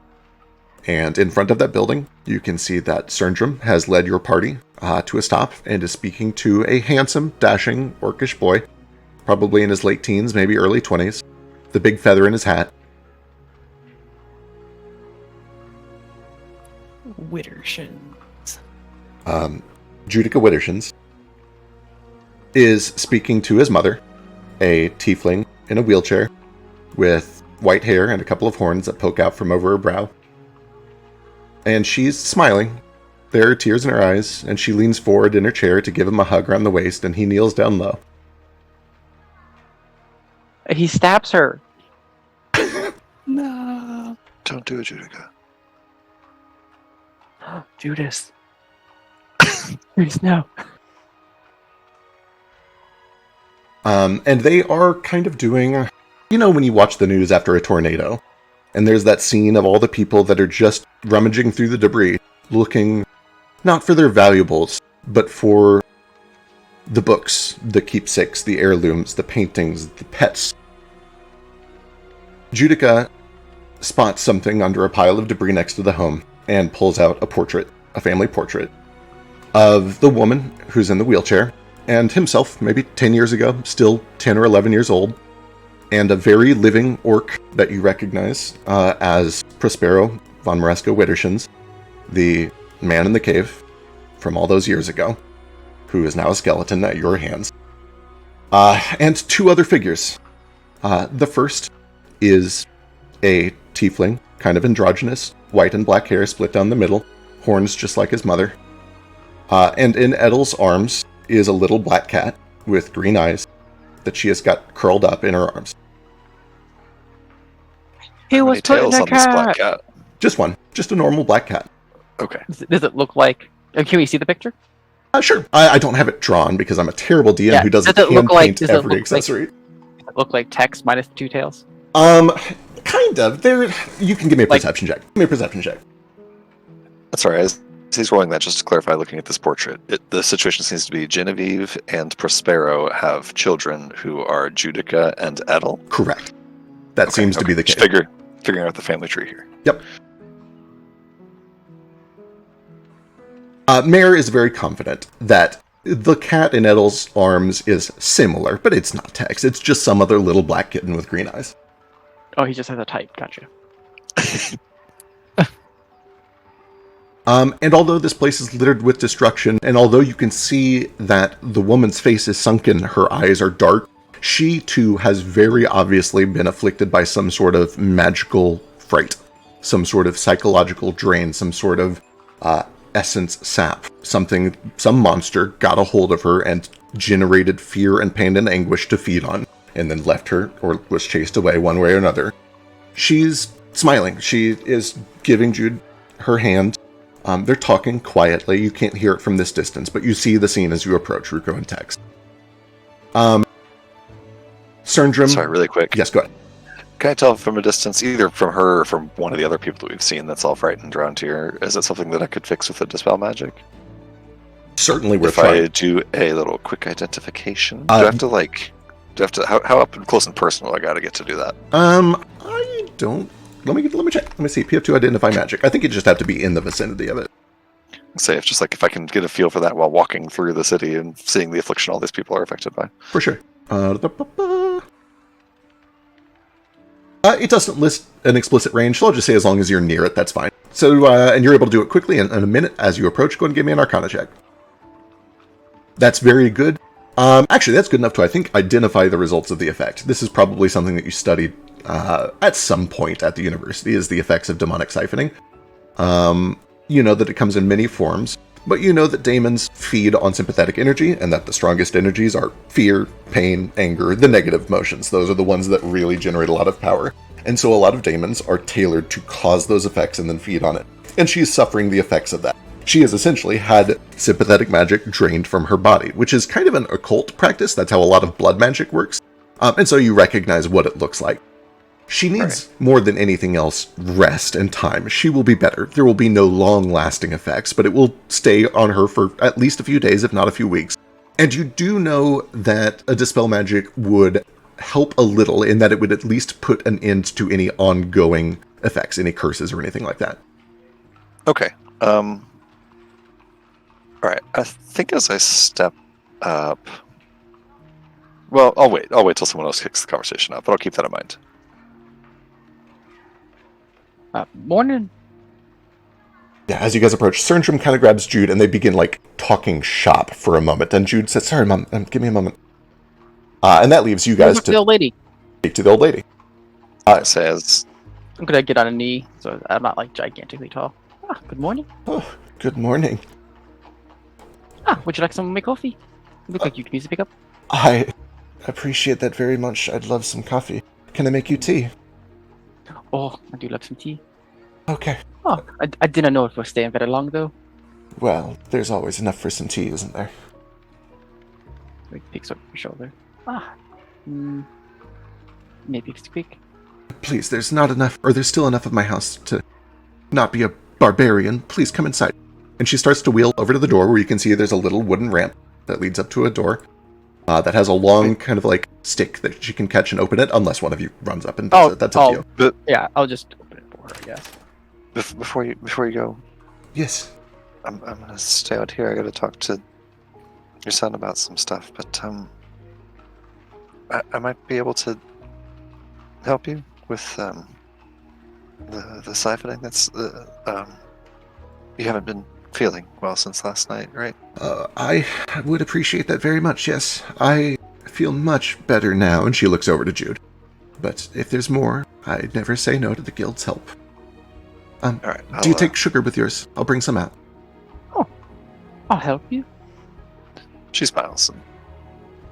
Speaker 3: And in front of that building, you can see that Serndrum has led your party to a stop and is speaking to a handsome, dashing, orcish boy, probably in his late teens, maybe early 20s, the big feather in his hat.
Speaker 9: Wittershins.
Speaker 3: Judica Wittershins is speaking to his mother, a tiefling in a wheelchair with white hair and a couple of horns that poke out from over her brow. And she's smiling. There are tears in her eyes, and she leans forward in her chair to give him a hug around the waist, and he kneels down low.
Speaker 6: He stabs her.
Speaker 9: No.
Speaker 7: Don't do it, Judica.
Speaker 6: Judas. Please, no.
Speaker 3: And they are kind of doing, you know, when you watch the news after a tornado, and there's that scene of all the people that are just rummaging through the debris, looking not for their valuables, but for the books, the keepsakes, the heirlooms, the paintings, the pets. Judica spots something under a pile of debris next to the home and pulls out a portrait, a family portrait, of the woman who's in the wheelchair, and himself, maybe 10 years ago, still 10 or 11 years old, and a very living orc that you recognize as Prospero von Moresco Wittershins, the man in the cave from all those years ago, who is now a skeleton at your hands. And two other figures. The first is a tiefling, kind of androgynous, white and black hair split down the middle, horns just like his mother. And in Edel's arms is a little black cat with green eyes that she has got curled up in her arms.
Speaker 6: He was putting
Speaker 7: tails
Speaker 6: a
Speaker 7: on this
Speaker 6: cat.
Speaker 7: black cat?
Speaker 3: Just one. Just a normal black cat.
Speaker 7: Okay.
Speaker 6: Does it look like? Can we see the picture?
Speaker 3: Sure. I don't have it drawn because I'm a terrible DM
Speaker 6: Yeah,
Speaker 3: who doesn't
Speaker 6: does it look
Speaker 3: hand
Speaker 6: like-
Speaker 3: paint
Speaker 6: does it
Speaker 3: every
Speaker 6: look
Speaker 3: accessory.
Speaker 6: Does it look like Tex minus 2 tails?
Speaker 3: Kind of. There. You can give me a
Speaker 6: Like-
Speaker 3: perception check. Give me a perception check.
Speaker 7: Sorry, as he's rolling that, just to clarify, looking at this portrait, the situation seems to be Genevieve and Prospero have children who are Judica and Edel.
Speaker 3: Correct. That seems to be the case.
Speaker 7: Just figuring out the family tree here.
Speaker 3: Yep. Mare is very confident that the cat in Edel's arms is similar, but it's not Tex. It's just some other little black kitten with green eyes.
Speaker 6: Oh, he just has a type. Gotcha.
Speaker 3: And although this place is littered with destruction, and although you can see that the woman's face is sunken, her eyes are dark, she too has very obviously been afflicted by some sort of magical fright, some sort of psychological drain, some sort of essence sap. Some monster got a hold of her and generated fear and pain and anguish to feed on, and then left her, or was chased away one way or another. She's smiling. She is giving Jude her hand. They're talking quietly. You can't hear it from this distance, but you see the scene as you approach Ruko and Tex. Cerndrum.
Speaker 7: Sorry, really quick.
Speaker 3: Yes, go ahead.
Speaker 7: Can I tell from a distance, either from her or from one of the other people that we've seen that's all frightened around here, is it something that I could fix with a Dispel Magic?
Speaker 3: Certainly worth
Speaker 7: If I
Speaker 3: trying.
Speaker 7: do a little quick identification, do I have to, how up and close and personal I gotta get to do that?
Speaker 3: I don't... Let me check. Let me see. PF2 Identify Magic. I think you just have to be in the vicinity of it.
Speaker 7: Say, if just like, if I can get a feel for that while walking through the city and seeing the affliction all these people are affected by.
Speaker 3: For sure. It doesn't list an explicit range, so I'll just say as long as you're near it, that's fine. So, and you're able to do it quickly in a minute as you approach. Go ahead and give me an Arcana check. That's very good. Actually, that's good enough to, I think, identify the results of the effect. This is probably something that you studied at some point at the university, is the effects of demonic siphoning. You know that it comes in many forms, but you know that daemons feed on sympathetic energy, and that the strongest energies are fear, pain, anger, the negative emotions. Those are the ones that really generate a lot of power. And so a lot of daemons are tailored to cause those effects and then feed on it. And she is suffering the effects of that. She has essentially had sympathetic magic drained from her body, which is kind of an occult practice. That's how a lot of blood magic works. And so you recognize what it looks like. She needs, more than anything else, rest and time. She will be better. There will be no long-lasting effects, but it will stay on her for at least a few days, if not a few weeks. And you do know that a Dispel Magic would help a little in that it would at least put an end to any ongoing effects, any curses or anything like that.
Speaker 7: Okay. Alright, I think as I step up... Well, I'll wait till someone else kicks the conversation up, but I'll keep that in mind.
Speaker 6: Morning.
Speaker 3: Yeah, as you guys approach, Cerndrum kind of grabs Jude and they begin, talking shop for a moment. And Jude says, sorry, Mom, give me a moment. And that leaves you guys
Speaker 6: to the old lady.
Speaker 3: Speak to the old lady.
Speaker 7: Says,
Speaker 6: I'm gonna get on a knee, so I'm not gigantically tall. Good morning.
Speaker 3: Oh, good morning.
Speaker 6: Would you like some of my coffee? You look like you can use a pickup.
Speaker 3: I appreciate that very much. I'd love some coffee. Can I make you tea?
Speaker 6: Oh, I do love some tea.
Speaker 3: Okay.
Speaker 6: Oh, I didn't know it was staying very long though.
Speaker 3: Well, there's always enough for some tea, isn't there?
Speaker 6: He picks up your shoulder. Maybe it's quick.
Speaker 3: Please, there's still enough of my house to not be a barbarian. Please come inside. And she starts to wheel over to the door where you can see there's a little wooden ramp that leads up to a door that has a long kind of stick that she can catch and open it, unless one of you runs up and does it. That's up to you.
Speaker 6: Yeah, I'll just open it. her, I guess.
Speaker 7: Before you go,
Speaker 3: Yes.
Speaker 7: I'm gonna stay out here. I gotta talk to your son about some stuff, but I might be able to help you with the siphoning. That's you haven't been feeling well since last night, right?
Speaker 3: I would appreciate that very much, yes. I feel much better now, and she looks over to Jude. But if there's more, I'd never say no to the guild's help.
Speaker 7: All right.
Speaker 3: Do you take sugar with yours? I'll bring some out.
Speaker 6: Oh, I'll help you.
Speaker 7: She smiles and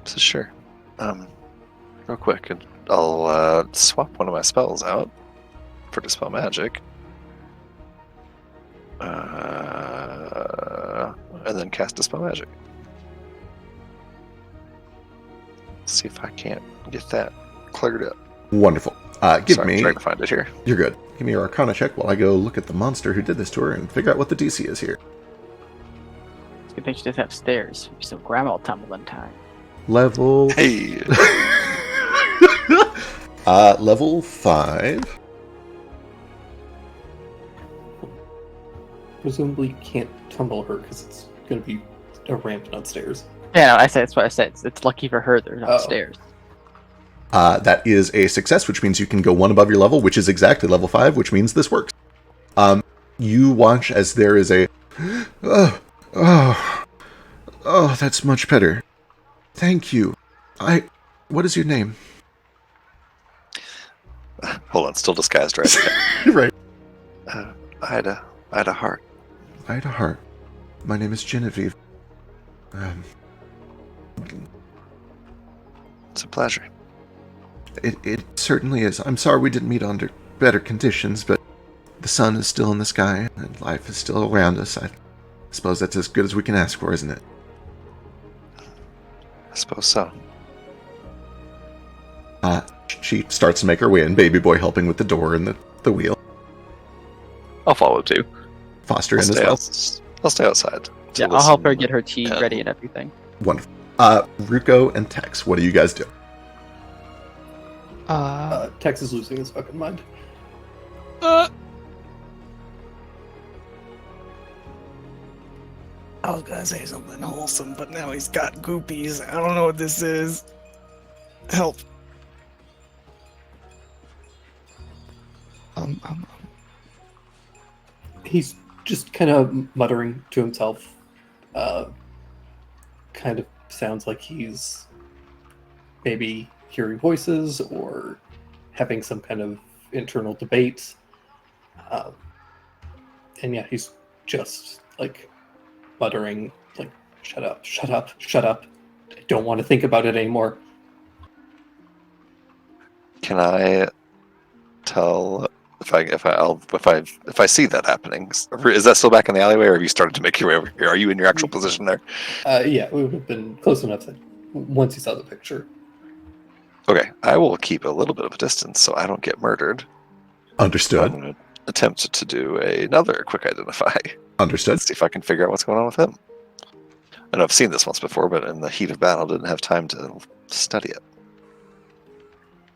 Speaker 7: says, "Sure." Real quick, and I'll swap one of my spells out for Dispel Magic. And then cast Dispel Magic. See if I can't get that cleared up.
Speaker 3: Wonderful. Give
Speaker 7: Sorry,
Speaker 3: me...
Speaker 7: I'm trying to find it here.
Speaker 3: You're good. Give me your Arcana check while I go look at the monster who did this to her and figure out what the DC is here.
Speaker 6: Good thing she does have stairs, so Grandma will tumble in time.
Speaker 3: Level...
Speaker 7: Hey!
Speaker 3: Level 5.
Speaker 5: Presumably you can't tumble her because it's going to be a ramp, not stairs.
Speaker 6: Yeah, no, that's what I said. It's lucky for her there's not
Speaker 5: Oh.
Speaker 6: stairs.
Speaker 3: That is a success, which means you can go one above your level, which is exactly level 5, which means this works. You watch as there is a... Oh, that's much better. Thank you. What is your name?
Speaker 7: Hold on, still disguised, right?
Speaker 3: Right.
Speaker 7: Ida Hart.
Speaker 3: Ida Hart. My name is Genevieve.
Speaker 7: It's a pleasure.
Speaker 3: It certainly is. I'm sorry we didn't meet under better conditions, but the sun is still in the sky, and life is still around us. I suppose that's as good as we can ask for, isn't it?
Speaker 7: I suppose so.
Speaker 3: She starts to make her way in, baby boy helping with the door and the wheel.
Speaker 8: I'll follow too.
Speaker 3: Foster in as well.
Speaker 7: I'll stay outside.
Speaker 6: Yeah, I'll help her get her tea ready and everything.
Speaker 3: Wonderful. Ruko and Tex, what do you guys do?
Speaker 5: Tex is losing his fucking mind.
Speaker 9: I was gonna say something wholesome, but now he's got goopies. I don't know what this is. Help.
Speaker 5: He's just kind of muttering to himself. Kind of sounds like he's maybe hearing voices or having some kind of internal debate. And yeah, he's just like muttering, like, shut up, shut up, shut up. I don't want to think about it anymore.
Speaker 7: Can I tell if I see that happening? Is that still back in the alleyway, or have you started to make your way over here? Are you in your actual position there?
Speaker 5: Yeah, we would have been close enough that once he saw the picture.
Speaker 7: Okay, I will keep a little bit of a distance so I don't get murdered.
Speaker 3: Understood.
Speaker 7: I'm going to attempt to do another quick identify.
Speaker 3: Understood.
Speaker 7: See if I can figure out what's going on with him. I know I've seen this once before, but in the heat of battle, didn't have time to study it.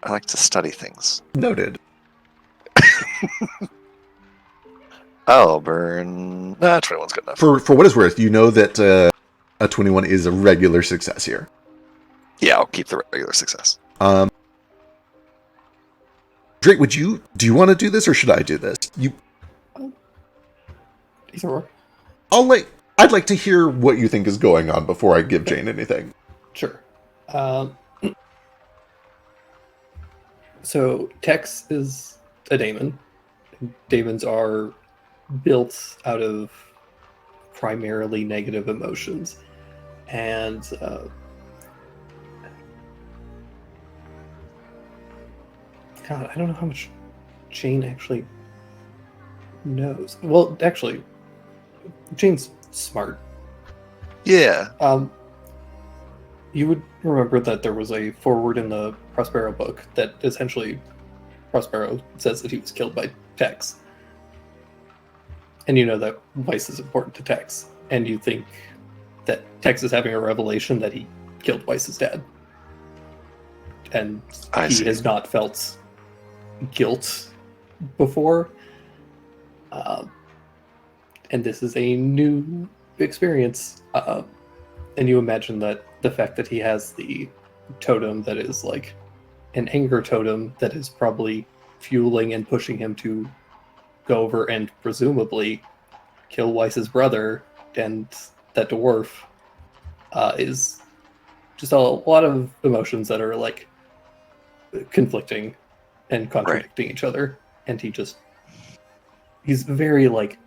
Speaker 7: I like to study things.
Speaker 3: Noted.
Speaker 7: I'll burn... 21's good enough.
Speaker 3: For what it's worth, you know that a 21 is a regular success here.
Speaker 7: Yeah, I'll keep the regular success.
Speaker 3: Drake, do you want to do this, or should I do this?
Speaker 5: Either or.
Speaker 3: I'd like to hear what you think is going on before I give Jane anything.
Speaker 5: Sure. So Tex is a daemon. Daemons are built out of primarily negative emotions. And God, I don't know how much Jane actually knows. Well, actually, Jane's smart.
Speaker 7: Yeah.
Speaker 5: You would remember that there was a foreword in the Prospero book that essentially Prospero says that he was killed by Tex. And you know that Weiss is important to Tex. And you think that Tex is having a revelation that he killed Weiss's dad. And he has not felt guilt before. And this is a new experience. And you imagine that the fact that he has the totem that is like an anger totem that is probably fueling and pushing him to go over and presumably kill Weiss's brother and that dwarf is just a lot of emotions that are like conflicting and contradicting each other. And he's very like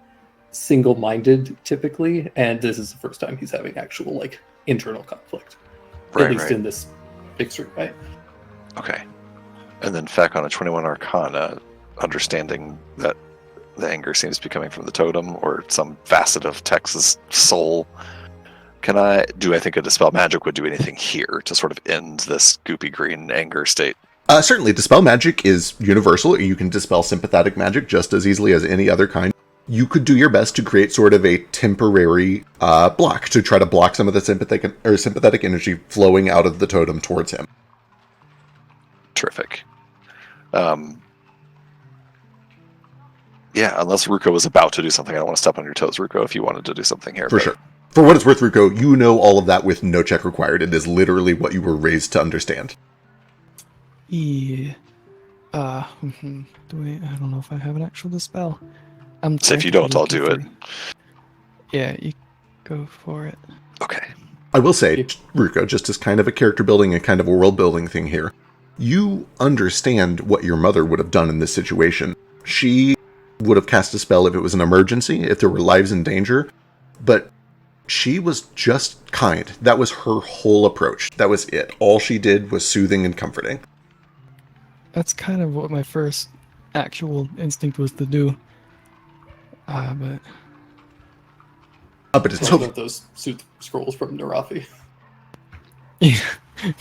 Speaker 5: single-minded typically, and this is the first time he's having actual like internal conflict, at least in this extreme way.
Speaker 7: Okay. And then Feck on a 21 Arcana, understanding that the anger seems to be coming from the totem or some facet of Tex's soul. I think a Dispel Magic would do anything here to sort of end this goopy green anger state?
Speaker 3: Certainly, Dispel Magic is universal. You can dispel sympathetic magic just as easily as any other kind. You could do your best to create sort of a temporary block to try to block some of the sympathetic energy flowing out of the totem towards him.
Speaker 7: Terrific. Yeah, unless Ruko was about to do something. I don't want to step on your toes, Ruko, if you wanted to do something here.
Speaker 3: For sure. For what it's worth, Ruko, you know all of that with no check required. It is literally what you were raised to understand.
Speaker 9: Yeah. I don't know if I have an actual dispel.
Speaker 7: So if you don't, I'll do it.
Speaker 9: Yeah, you go for it.
Speaker 7: Okay.
Speaker 3: I will say, Ruko, just as kind of a character building and kind of a world building thing here, you understand what your mother would have done in this situation. She would have cast a spell if it was an emergency, if there were lives in danger, but she was just kind. That was her whole approach. That was it. All she did was soothing and comforting.
Speaker 9: That's kind of what my first actual instinct was to do. But
Speaker 3: it's
Speaker 5: one of those suit scrolls from Narafi.
Speaker 9: Yeah,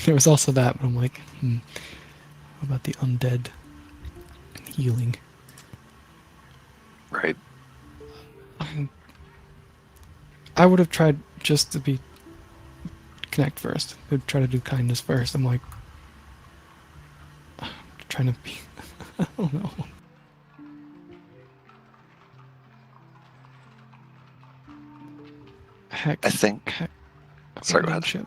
Speaker 9: there was also that, but I'm like, what about the undead healing?
Speaker 7: Right.
Speaker 9: I would have tried just to connect first. I'd try to do kindness first. I'm like, trying to be, I don't know. Heck,
Speaker 7: I think. Sorry, go ahead.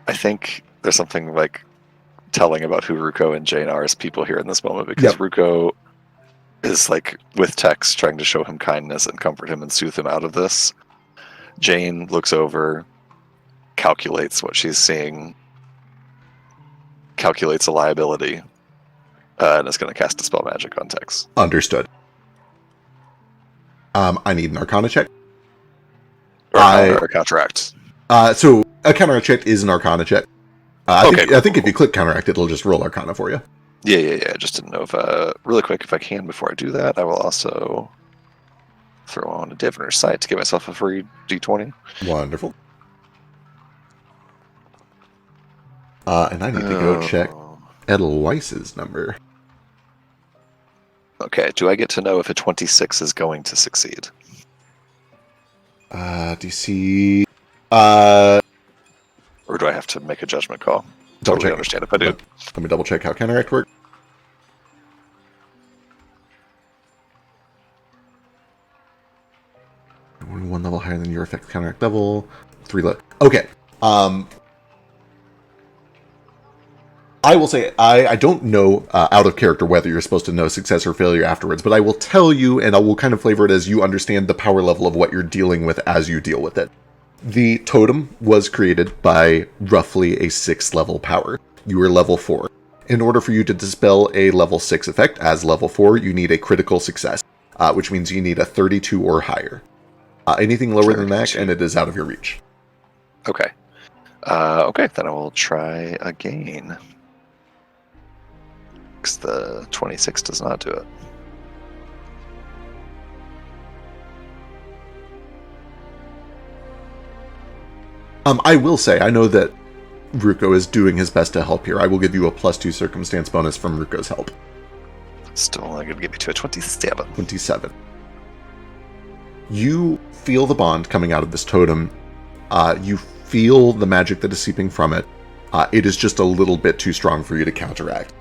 Speaker 7: I think there's something like telling about who Ruko and Jane are as people here in this moment, because Ruko is like with Tex trying to show him kindness and comfort him and soothe him out of this. Jane looks over, calculates what she's seeing, calculates a liability, and is going to cast Dispel Magic on Tex.
Speaker 3: Understood. I need an Arcana check.
Speaker 7: Or counteract.
Speaker 3: So a counteract check is an Arcana check. I think if you click counteract, it'll just roll Arcana for you.
Speaker 7: Yeah. Just didn't know if, really quick, if I can, before I do that, I will also throw on a Diviner's Sight to give myself a free D20.
Speaker 3: Wonderful. And I need to go check Edelweiss's number.
Speaker 7: Okay, do I get to know if a 26 is going to succeed?
Speaker 3: DC...
Speaker 7: Or do I have to make a judgment call? Totally understand if I do.
Speaker 3: Let me double check how counteract works. One level higher than your effect counteract level. 3 level. Okay. I will say, I don't know out of character whether you're supposed to know success or failure afterwards, but I will tell you, and I will kind of flavor it as you understand the power level of what you're dealing with as you deal with it. The totem was created by roughly a 6th level power. You were level 4. In order for you to dispel a level 6 effect as level 4, you need a critical success, which means you need a 32 or higher. Anything lower than that, and it is out of your reach.
Speaker 7: Okay. Okay, then I will try again. Because the 26 does not do it.
Speaker 3: I will say, I know that Ruko is doing his best to help here. I will give you a +2 circumstance bonus from Ruko's help.
Speaker 7: Still only going to give me to a 27.
Speaker 3: 27. You feel the bond coming out of this totem. You feel the magic that is seeping from it. It is just a little bit too strong for you to counteract.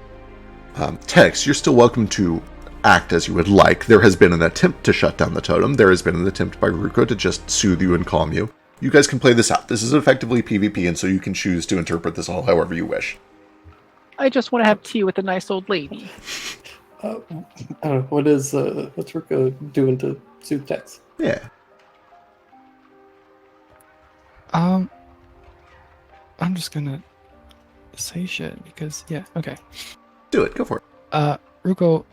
Speaker 3: Tex, you're still welcome to act as you would like. There has been an attempt to shut down the totem. There has been an attempt by Ruko to just soothe you and calm you. You guys can play this out. This is effectively PvP, and so you can choose to interpret this all however you wish.
Speaker 6: I just want to have tea with a nice old lady.
Speaker 5: I don't know, what's Ruko doing to soothe Tex?
Speaker 3: Yeah.
Speaker 9: I'm just gonna say shit because okay.
Speaker 3: Do it. Go for it.
Speaker 9: Ruko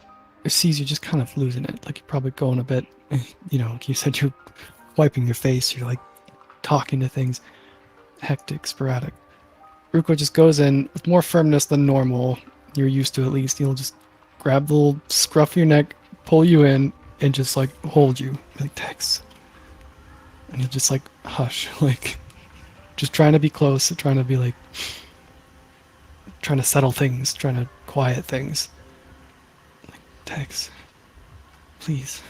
Speaker 9: sees you just kind of losing it. Like you're probably going a bit, like you said, you're wiping your face. You're like talking to things, hectic, sporadic. Ruko just goes in with more firmness than normal. You're used to at least. He'll just grab the little scruff of your neck, pull you in, and just like hold you, like Tex. And he'll just like hush, like just trying to be close, trying to be like, trying to settle things, trying to quiet things. Like, Tex, please.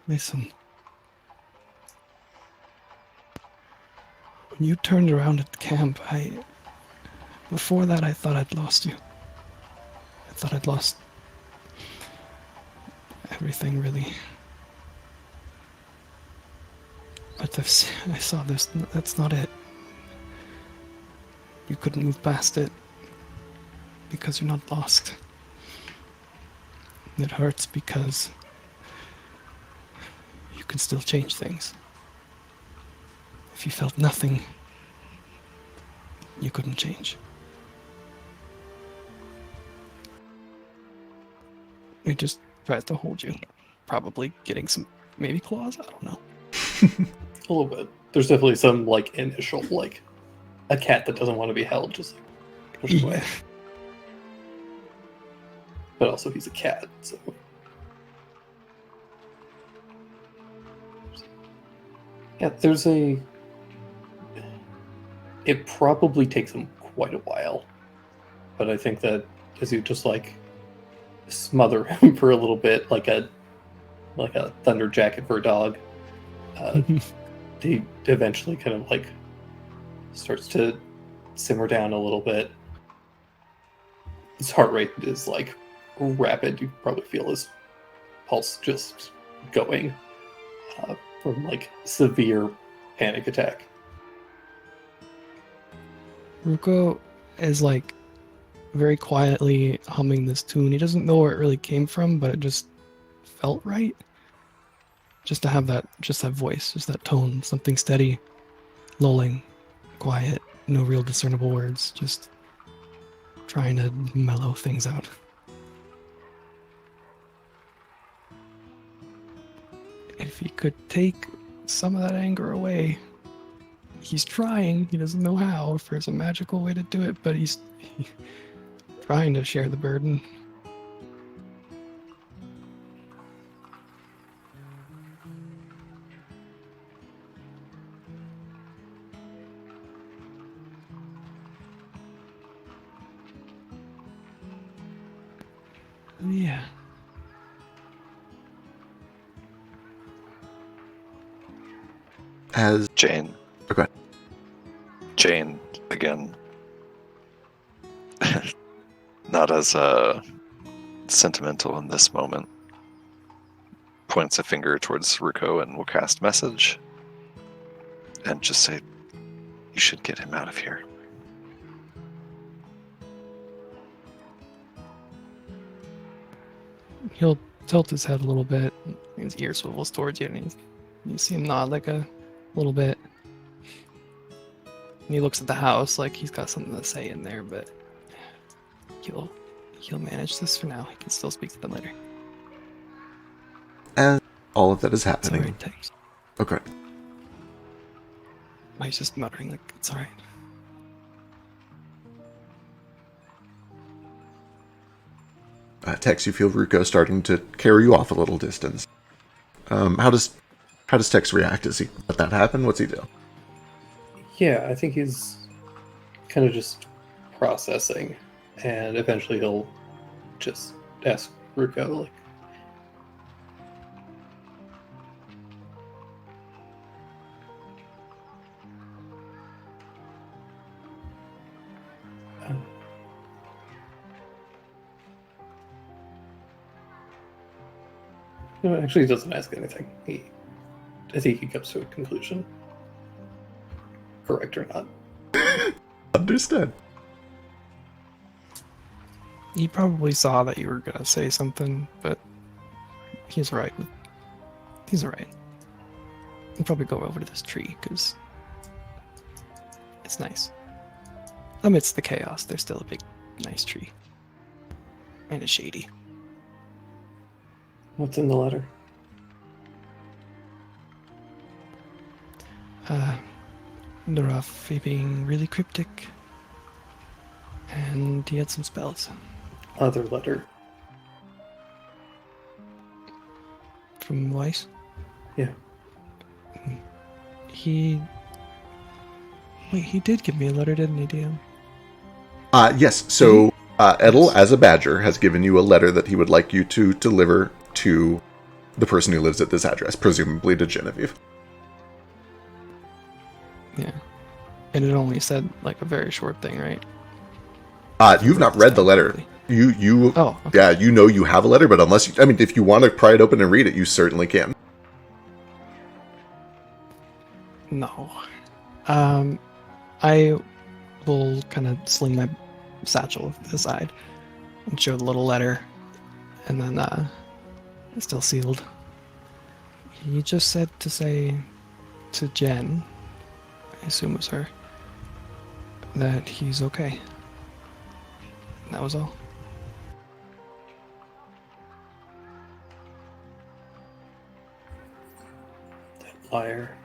Speaker 9: Listen. When you turned around at the camp, before that I thought I'd lost you. I thought I'd lost everything, really. But I saw this, that's not it. You couldn't move past it because you're not lost. It hurts because you can still change things. If you felt nothing, you couldn't change. It just tries to hold you. Probably getting some, maybe claws, I don't know.
Speaker 5: A little bit. There's definitely some like initial like a cat that doesn't want to be held, just like push away. But also he's a cat, so yeah, it probably takes him quite a while. But I think that as you just like smother him for a little bit, like a thunder jacket for a dog, he eventually kind of like starts to simmer down a little bit. His heart rate is like rapid. You probably feel his pulse just going from like severe panic attack.
Speaker 9: Ruko is like very quietly humming this tune. He doesn't know where it really came from, but it just felt right. Just to have that voice, just that tone, something steady, lulling, quiet, no real discernible words, just trying to mellow things out. If he could take some of that anger away, he's trying. He doesn't know how, if there's a magical way to do it, but he's trying to share the burden. Yeah.
Speaker 3: As
Speaker 7: Jane.
Speaker 3: Okay.
Speaker 7: Jane, again. Not as sentimental in this moment. Points a finger towards Ruko and will cast message. And just say, you should get him out of here.
Speaker 9: He'll tilt his head a little bit. His ear swivels towards you, and you see him nod like a little bit. And he looks at the house like he's got something to say in there, but he'll manage this for now. He can still speak to them later.
Speaker 3: As all of that is
Speaker 9: It's
Speaker 3: happening.
Speaker 9: alright, Tex.
Speaker 3: Okay.
Speaker 9: He's just muttering like, it's alright.
Speaker 3: Tex, you feel Ruko starting to carry you off a little distance. How does Tex react? Does he let that happen? What's he do?
Speaker 5: Yeah, I think he's kind of just processing, and eventually he'll just ask Ruko, like, No, actually, he doesn't ask anything. I think he comes to a conclusion. Correct or not.
Speaker 3: Understood.
Speaker 9: He probably saw that you were gonna say something, but he's right. He's alright. We'll probably go over to this tree, because it's nice. Amidst the chaos, there's still a big, nice tree. And it's shady.
Speaker 5: What's in the letter?
Speaker 9: Narafi being really cryptic. And he had some spells.
Speaker 5: Other letter.
Speaker 9: From Weiss?
Speaker 5: Yeah.
Speaker 9: He did give me a letter, didn't he, DM?
Speaker 3: Yes, so Edel, as a badger, has given you a letter that he would like you to deliver to the person who lives at this address, presumably to Genevieve.
Speaker 9: Yeah. And it only said, like, a very short thing, right?
Speaker 3: You've not read the letter. You
Speaker 9: Oh, okay.
Speaker 3: Yeah, you know you have a letter, but unless you, I mean, if you want to pry it open and read it, you certainly can.
Speaker 9: No. I will kind of sling my satchel aside and show the little letter, and then it's still sealed. He just said to say to Jen, I assume it was her, that he's okay. And that was all.
Speaker 5: That liar.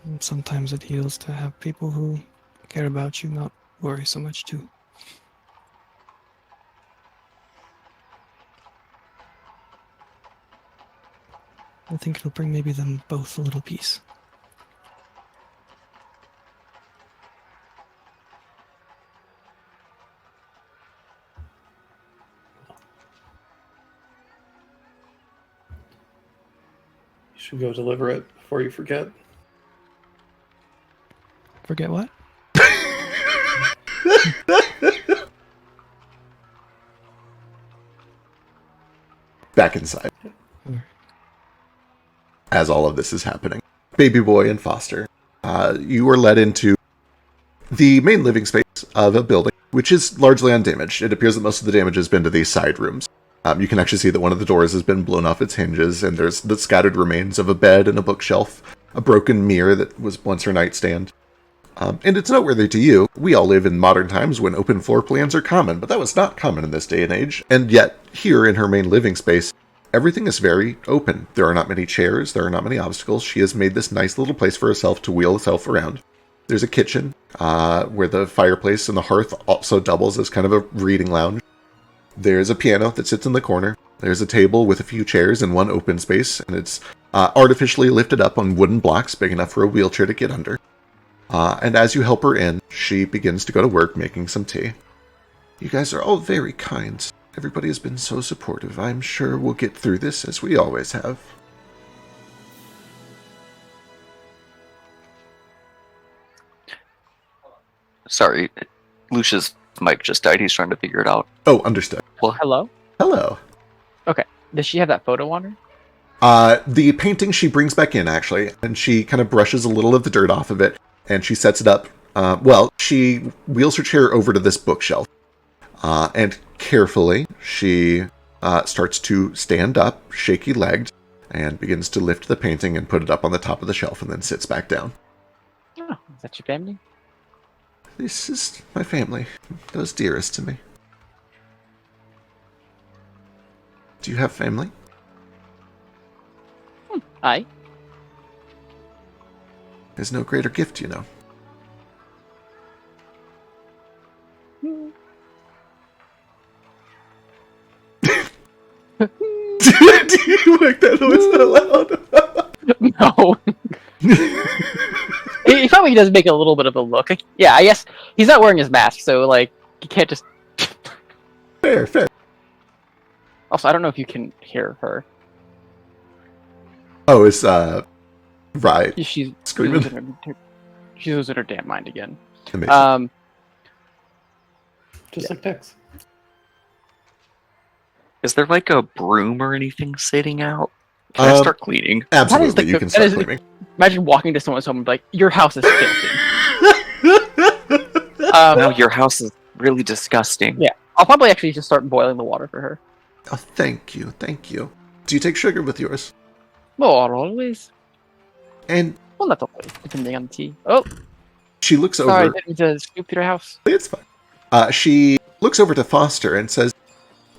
Speaker 9: And sometimes it heals to have people who care about you not worry so much too. I think it'll bring maybe them both a little peace.
Speaker 5: You should go deliver it before you forget.
Speaker 9: Forget what?
Speaker 3: Back inside. As all of this is happening, Baby Boy and Foster, you are led into the main living space of a building, which is largely undamaged. It appears that most of the damage has been to these side rooms. You can actually see that one of the doors has been blown off its hinges, and there's the scattered remains of a bed and a bookshelf, a broken mirror that was once her nightstand. And it's noteworthy to you, we all live in modern times when open floor plans are common, but that was not common in this day and age. And yet, here in her main living space, everything is very open. There are not many chairs, there are not many obstacles. She has made this nice little place for herself to wheel herself around. There's a kitchen, where the fireplace and the hearth also doubles as kind of a reading lounge. There's a piano that sits in the corner. There's a table with a few chairs and one open space, and it's artificially lifted up on wooden blocks big enough for a wheelchair to get under. And as you help her in, she begins to go to work making some tea. You guys are all very kind. Everybody has been so supportive. I'm sure we'll get through this as we always have.
Speaker 8: Sorry, Lucia's mic just died. He's trying to figure it out.
Speaker 3: Oh, understood.
Speaker 8: Well,
Speaker 6: Hello?
Speaker 3: Hello.
Speaker 6: Okay. Does she have that photo on her?
Speaker 3: The painting she brings back in, actually, and she kind of brushes a little of the dirt off of it, and she sets it up. She wheels her chair over to this bookshelf, and carefully she starts to stand up, shaky-legged, and begins to lift the painting and put it up on the top of the shelf, and then sits back down.
Speaker 6: Oh, is that your family?
Speaker 3: This is my family, those dearest to me. Do you have family?
Speaker 6: Hi.
Speaker 3: There's no greater gift, you know. Do you make that noise out loud?
Speaker 6: No. He probably does make a little bit of a look. Yeah, I guess he's not wearing his mask, so like you can't just.
Speaker 3: Fair.
Speaker 6: Also, I don't know if you can hear her.
Speaker 3: Oh, it's right.
Speaker 6: She's
Speaker 3: Screaming.
Speaker 6: She's losing her damn mind again.
Speaker 3: Amazing.
Speaker 5: Just like Tex.
Speaker 8: Is there like a broom or anything sitting out? Can I start cleaning?
Speaker 3: Absolutely, you can start cleaning.
Speaker 6: Imagine walking to someone's home and be like, your house is filthy.
Speaker 8: No, your house is really disgusting.
Speaker 6: Yeah. I'll probably actually just start boiling the water for her.
Speaker 3: Oh, thank you, thank you. Do you take sugar with yours?
Speaker 6: Well, always.
Speaker 3: And
Speaker 6: Well, not always, depending on the tea. Oh,
Speaker 3: she looks
Speaker 6: sorry,
Speaker 3: over.
Speaker 6: I didn't mean to scoop through your house.
Speaker 3: It's fine. She looks over to Foster and says,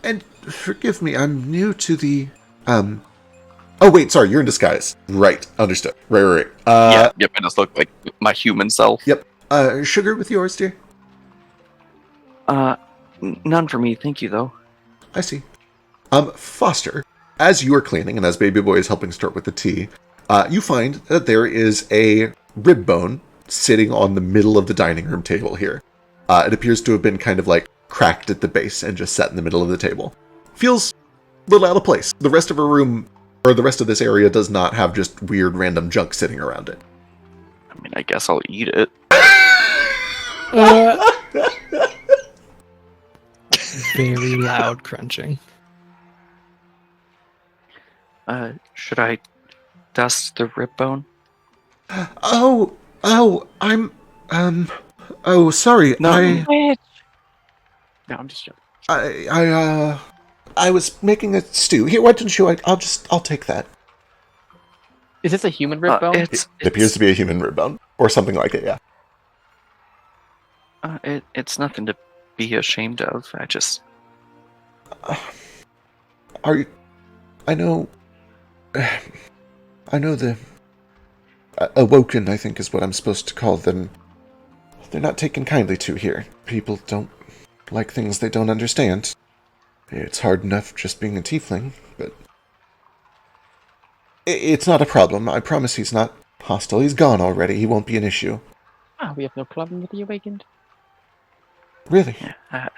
Speaker 3: "And forgive me, I'm new to the Oh wait, sorry, you're in disguise. Right, understood. Right.
Speaker 8: Yep, I just look like my human self.
Speaker 3: Yep. Sugar with yours, dear?
Speaker 8: None for me, thank you though.
Speaker 3: I see. Foster, as you are cleaning and as Baby Boy is helping start with the tea, you find that there is a rib bone sitting on the middle of the dining room table here. It appears to have been kind of like cracked at the base and just set in the middle of the table. Feels a little out of place. The rest of her room, or the rest of this area, does not have just weird random junk sitting around it.
Speaker 8: I mean, I guess I'll eat it.
Speaker 9: Very loud crunching.
Speaker 8: Should I dust the rib bone?
Speaker 3: Oh, I'm, oh, sorry,
Speaker 8: No.
Speaker 6: No, I'm just joking.
Speaker 3: I was making a stew. Here, why don't you, I'll take that.
Speaker 6: Is this a human rib bone?
Speaker 3: It appears to be a human rib bone, or something like it, yeah.
Speaker 8: It's nothing to be ashamed of. I just...
Speaker 3: Are you... I know the... awoken, I think is what I'm supposed to call them. They're not taken kindly to here. People don't like things they don't understand. It's hard enough just being a tiefling, but... It's not a problem. I promise he's not hostile. He's gone already. He won't be an issue.
Speaker 6: We have no problem with the awakened.
Speaker 3: Really?
Speaker 8: Yeah,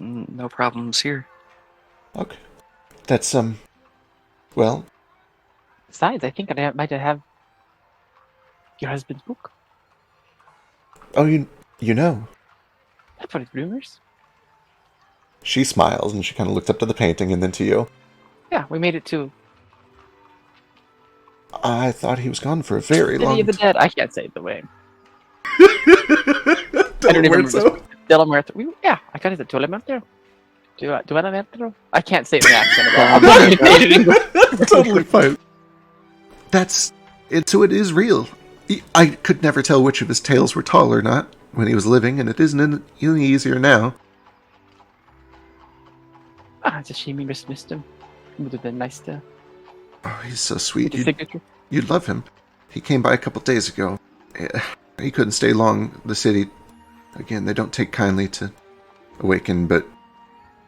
Speaker 8: no problems here.
Speaker 3: Okay. That's, well...
Speaker 6: Besides, I think I might have your husband's book.
Speaker 3: Oh, you know.
Speaker 6: That's what it's rumors.
Speaker 3: She smiles, and she kind of looks up to the painting and then to you.
Speaker 6: Yeah, we made it to
Speaker 3: I thought he was gone for a very long
Speaker 6: City of the
Speaker 3: time.
Speaker 6: Dead. I can't say it the way.
Speaker 3: I
Speaker 6: don't even remember. Yeah, I got it at Telemetro. Telemetro? I can't say it in an accent at all.
Speaker 3: Totally fine. So it is real. I could never tell which of his tails were tall or not when he was living, and it isn't any easier now.
Speaker 6: It's a shame we dismissed him. It would have been nice to...
Speaker 3: Oh, he's so sweet.
Speaker 6: His signature.
Speaker 3: You'd love him. He came by a couple days ago. He couldn't stay long. The city, again, they don't take kindly to awaken, but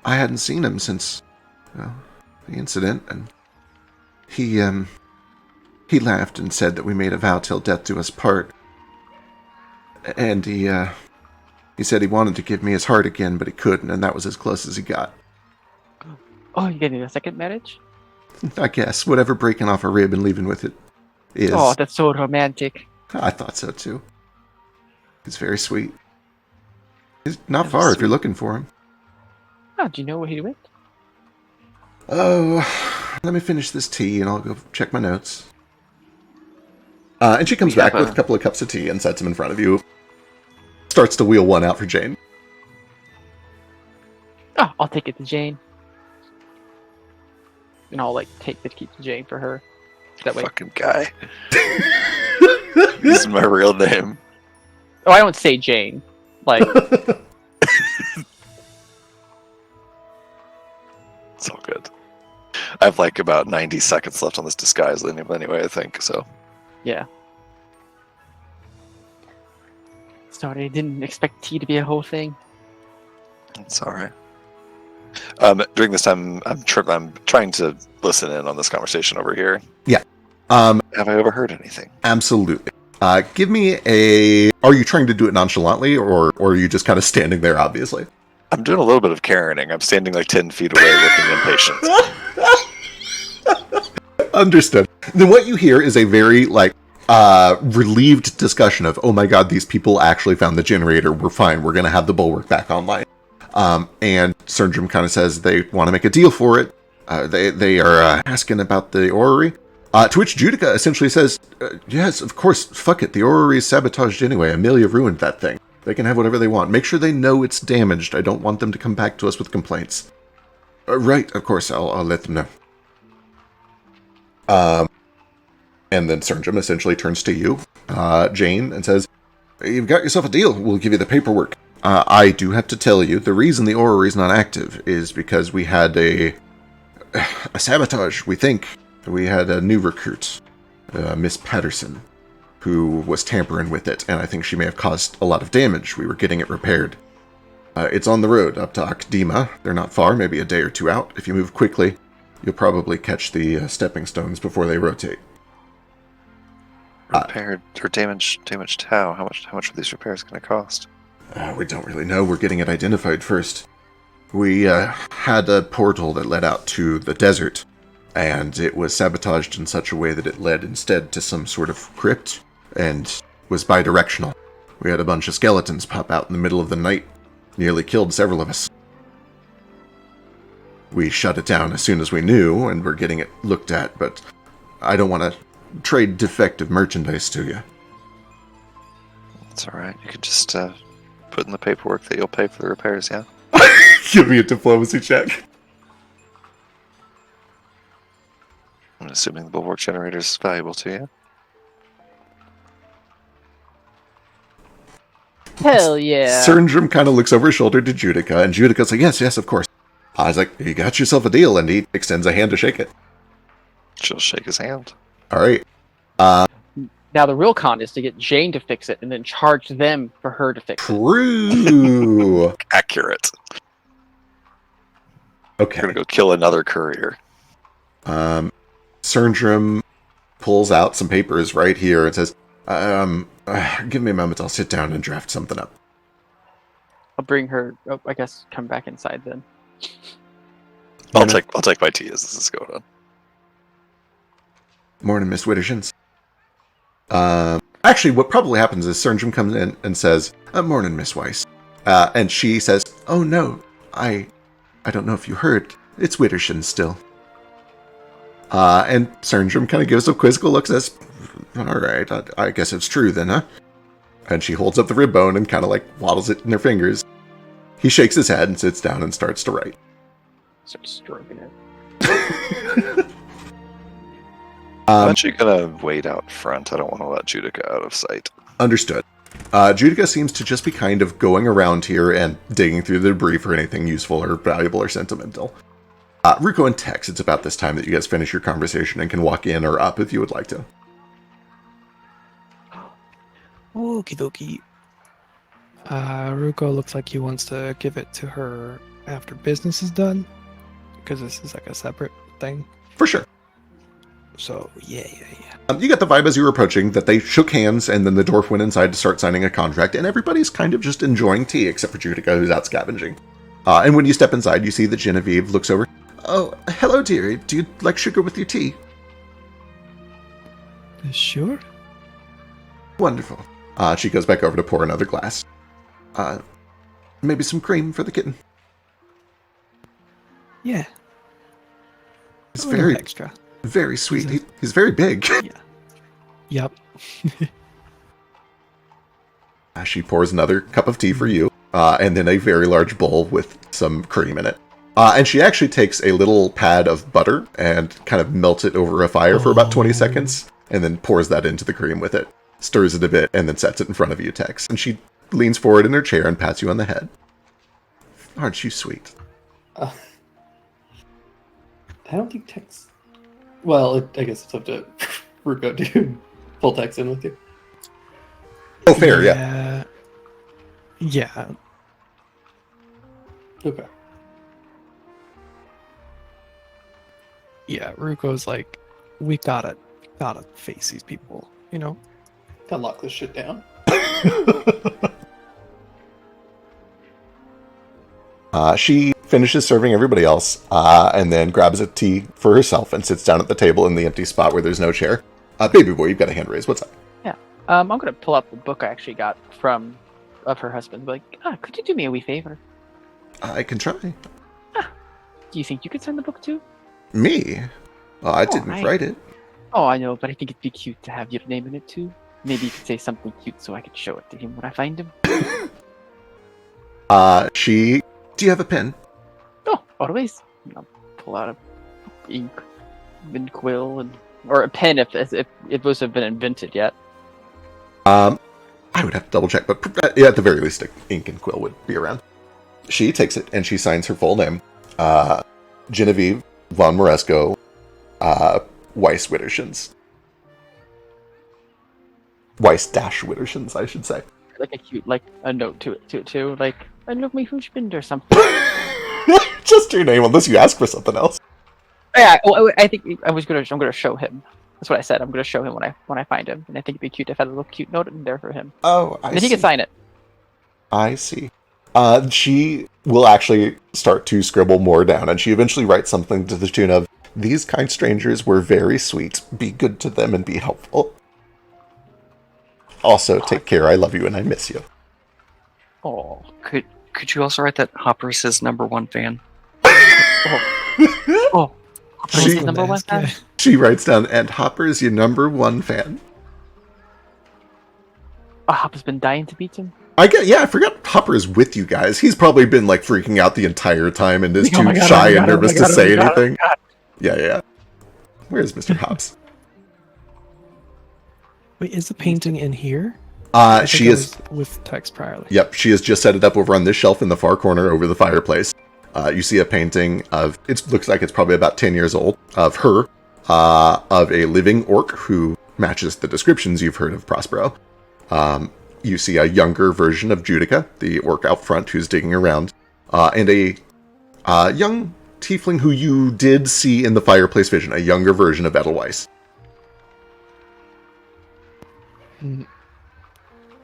Speaker 3: I hadn't seen him since, well, the incident, and he laughed and said that we made a vow till death do us part. And he said he wanted to give me his heart again, but he couldn't, and that was as close as he got.
Speaker 6: Oh, you getting a second marriage?
Speaker 3: I guess. Whatever breaking off a rib and leaving with it is.
Speaker 6: Oh, that's so romantic.
Speaker 3: I thought so, too. He's very sweet. He's not far if you're looking for him.
Speaker 6: Oh, do you know where he went?
Speaker 3: Oh, let me finish this tea and I'll go check my notes. And she comes back with a couple of cups of tea and sets them in front of you. Starts to wheel one out for Jane.
Speaker 6: Oh, I'll take it to Jane. And I'll, take the key to Jane for her. That way.
Speaker 7: Fucking guy. Using my real name.
Speaker 6: Oh, I don't say Jane.
Speaker 7: It's all good. I have about 90 seconds left on this disguise anyway, I think, so.
Speaker 6: Yeah. Sorry, I didn't expect tea to be a whole thing.
Speaker 7: It's alright. During this time, I'm trying to listen in on this conversation over here.
Speaker 3: Yeah.
Speaker 7: Have I overheard anything?
Speaker 3: Absolutely. Give me a... Are you trying to do it nonchalantly, or are you just kind of standing there, obviously?
Speaker 7: I'm doing a little bit of Karening. I'm standing 10 feet away looking impatient.
Speaker 3: Understood. Then what you hear is a very, relieved discussion of, oh my god, these people actually found the generator. We're fine. We're going to have the bulwark back online. And Surnjum kind of says they want to make a deal for it. They are asking about the orrery. To which Judica essentially says, yes, of course, fuck it. The orrery is sabotaged anyway. Amelia ruined that thing. They can have whatever they want. Make sure they know it's damaged. I don't want them to come back to us with complaints. Right, of course, I'll let them know. And then Surnjum essentially turns to you, Jane, and says, you've got yourself a deal. We'll give you the paperwork. I do have to tell you, the reason the orrery is not active is because we had a sabotage, we think. We had a new recruit, Miss Patterson, who was tampering with it, and I think she may have caused a lot of damage. We were getting it repaired. It's on the road up to Akdima. They're not far, maybe a day or two out. If you move quickly, you'll probably catch the stepping stones before they rotate.
Speaker 7: Repaired or damaged how? How much are these repairs going to cost?
Speaker 3: We don't really know. We're getting it identified first. We had a portal that led out to the desert, and it was sabotaged in such a way that it led instead to some sort of crypt, and was bidirectional. We had a bunch of skeletons pop out in the middle of the night, nearly killed several of us. We shut it down as soon as we knew, and we're getting it looked at, but I don't want to trade defective merchandise to you.
Speaker 7: That's alright. You could just put in the paperwork that you'll pay for the repairs, yeah?
Speaker 3: Give me a diplomacy check.
Speaker 7: I'm assuming the bulwark generator is valuable to you.
Speaker 10: Hell yeah.
Speaker 3: Surnjum kind of looks over his shoulder to Judica, and Judica's like, yes, of course. I was like, you got yourself a deal, and he extends a hand to shake it.
Speaker 7: She'll shake his hand.
Speaker 3: Alright.
Speaker 10: Now the real con is to get Jane to fix it and then charge them for her to fix it.
Speaker 3: True.
Speaker 7: Accurate.
Speaker 3: Okay.
Speaker 7: We're gonna go kill another courier.
Speaker 3: Surnjum pulls out some papers right here and says, give me a moment, I'll sit down and draft something up.
Speaker 10: I'll bring her. Oh, I guess come back inside then.
Speaker 7: I'll take my tea as this is going on.
Speaker 3: Morning, Miss Wittershins. Actually, what probably happens is Surnjum comes in and says, morning, Miss Weiss. And she says, oh no, I don't know if you heard, it's Wittershin still. And Surnjum kind of gives a quizzical look and says, alright, I guess it's true then, huh? And she holds up the rib bone and kind of like waddles it in her fingers. He shakes his head and sits down and starts to write.
Speaker 10: Start stroking it.
Speaker 7: I'm actually gonna wait out front. I don't want to let Judica out of sight.
Speaker 3: Understood. Judica seems to just be kind of going around here and digging through the debris for anything useful or valuable or sentimental. Ruko and Tex, it's about this time that you guys finish your conversation and can walk in or up if you would like to.
Speaker 9: Okie dokie. Ruko looks like he wants to give it to her after business is done, because this is like a separate thing.
Speaker 3: For sure.
Speaker 9: So, yeah.
Speaker 3: You get the vibe as you were approaching that they shook hands and then the dwarf went inside to start signing a contract, and everybody's kind of just enjoying tea except for Judica, who's out scavenging. And when you step inside, you see that Genevieve looks over. Oh, hello, dearie. Do you like sugar with your tea?
Speaker 9: Sure.
Speaker 3: Wonderful. She goes back over to pour another glass. Maybe some cream for the kitten.
Speaker 9: Yeah.
Speaker 3: It's
Speaker 9: a little
Speaker 3: very
Speaker 9: extra.
Speaker 3: Very sweet. He's very big.
Speaker 9: Yeah. Yep.
Speaker 3: She pours another cup of tea for you, and then a very large bowl with some cream in it. And she actually takes a little pad of butter and kind of melts it over a fire for about 20 seconds, and then pours that into the cream with it, stirs it a bit, and then sets it in front of you, Tex. And she leans forward in her chair and pats you on the head. Aren't you sweet?
Speaker 5: I don't think Tex... Well, I guess it's up to Ruko to pull Tex in with you.
Speaker 3: Oh, fair, yeah.
Speaker 9: Yeah.
Speaker 5: Okay.
Speaker 9: Yeah, Ruko's like, we gotta face these people, you know?
Speaker 5: Gotta lock this shit down.
Speaker 3: She finishes serving everybody else, and then grabs a tea for herself and sits down at the table in the empty spot where there's no chair. Baby boy, you've got a hand raised. What's up?
Speaker 10: I'm gonna pull out the book I actually got of her husband. Be like, could you do me a wee favor?
Speaker 3: I can try.
Speaker 10: Do you think you could sign the book too?
Speaker 3: Me? Well, I didn't
Speaker 10: right.
Speaker 3: write it.
Speaker 10: Oh, I know, but I think it'd be cute to have your name in it too. Maybe you could say something cute so I could show it to him when I find him.
Speaker 3: Do you have a pen?
Speaker 10: Oh, always. I'll pull out a ink and quill or a pen if it was have been invented yet.
Speaker 3: I would have to double check, but at the very least, ink and quill would be around. She takes it and she signs her full name, Genevieve von Moresco, Weiss Wittershins. Weiss-Wittershins, I should say.
Speaker 10: Like a cute, like a note to it too. Like, I love my husband or something.
Speaker 3: Just your name, unless you ask for something else.
Speaker 10: Yeah, well, I think I'm gonna show him. That's what I said. I'm gonna show him when I find him, and I think it'd be cute if I had a little cute note in there for him.
Speaker 3: Oh,
Speaker 10: and if he could sign it.
Speaker 3: I see. She will actually start to scribble more down, and she eventually writes something to the tune of, "These kind strangers were very sweet. Be good to them and be helpful. Also, take care. I love you and I miss you."
Speaker 10: Oh,
Speaker 8: Could you also write that Hopper's his #1 fan?
Speaker 10: Hopper's his #1 fan.
Speaker 3: She writes down, "And Hopper's your #1 fan."
Speaker 10: Hopper's been dying to meet him.
Speaker 3: I forgot Hopper is with you guys. He's probably been like freaking out the entire time and is too shy and nervous to say anything. Yeah. Where's Mr. Hops?
Speaker 9: Wait, is the painting in here?
Speaker 3: She is
Speaker 9: with text priorly.
Speaker 3: Yep, she has just set it up over on this shelf in the far corner over the fireplace. You see a painting of, it looks like it's probably about 10 years old, of her, of a living orc who matches the descriptions you've heard of Prospero. You see a younger version of Judica, the orc out front who's digging around, and a young tiefling who you did see in the fireplace vision, a younger version of Edelweiss.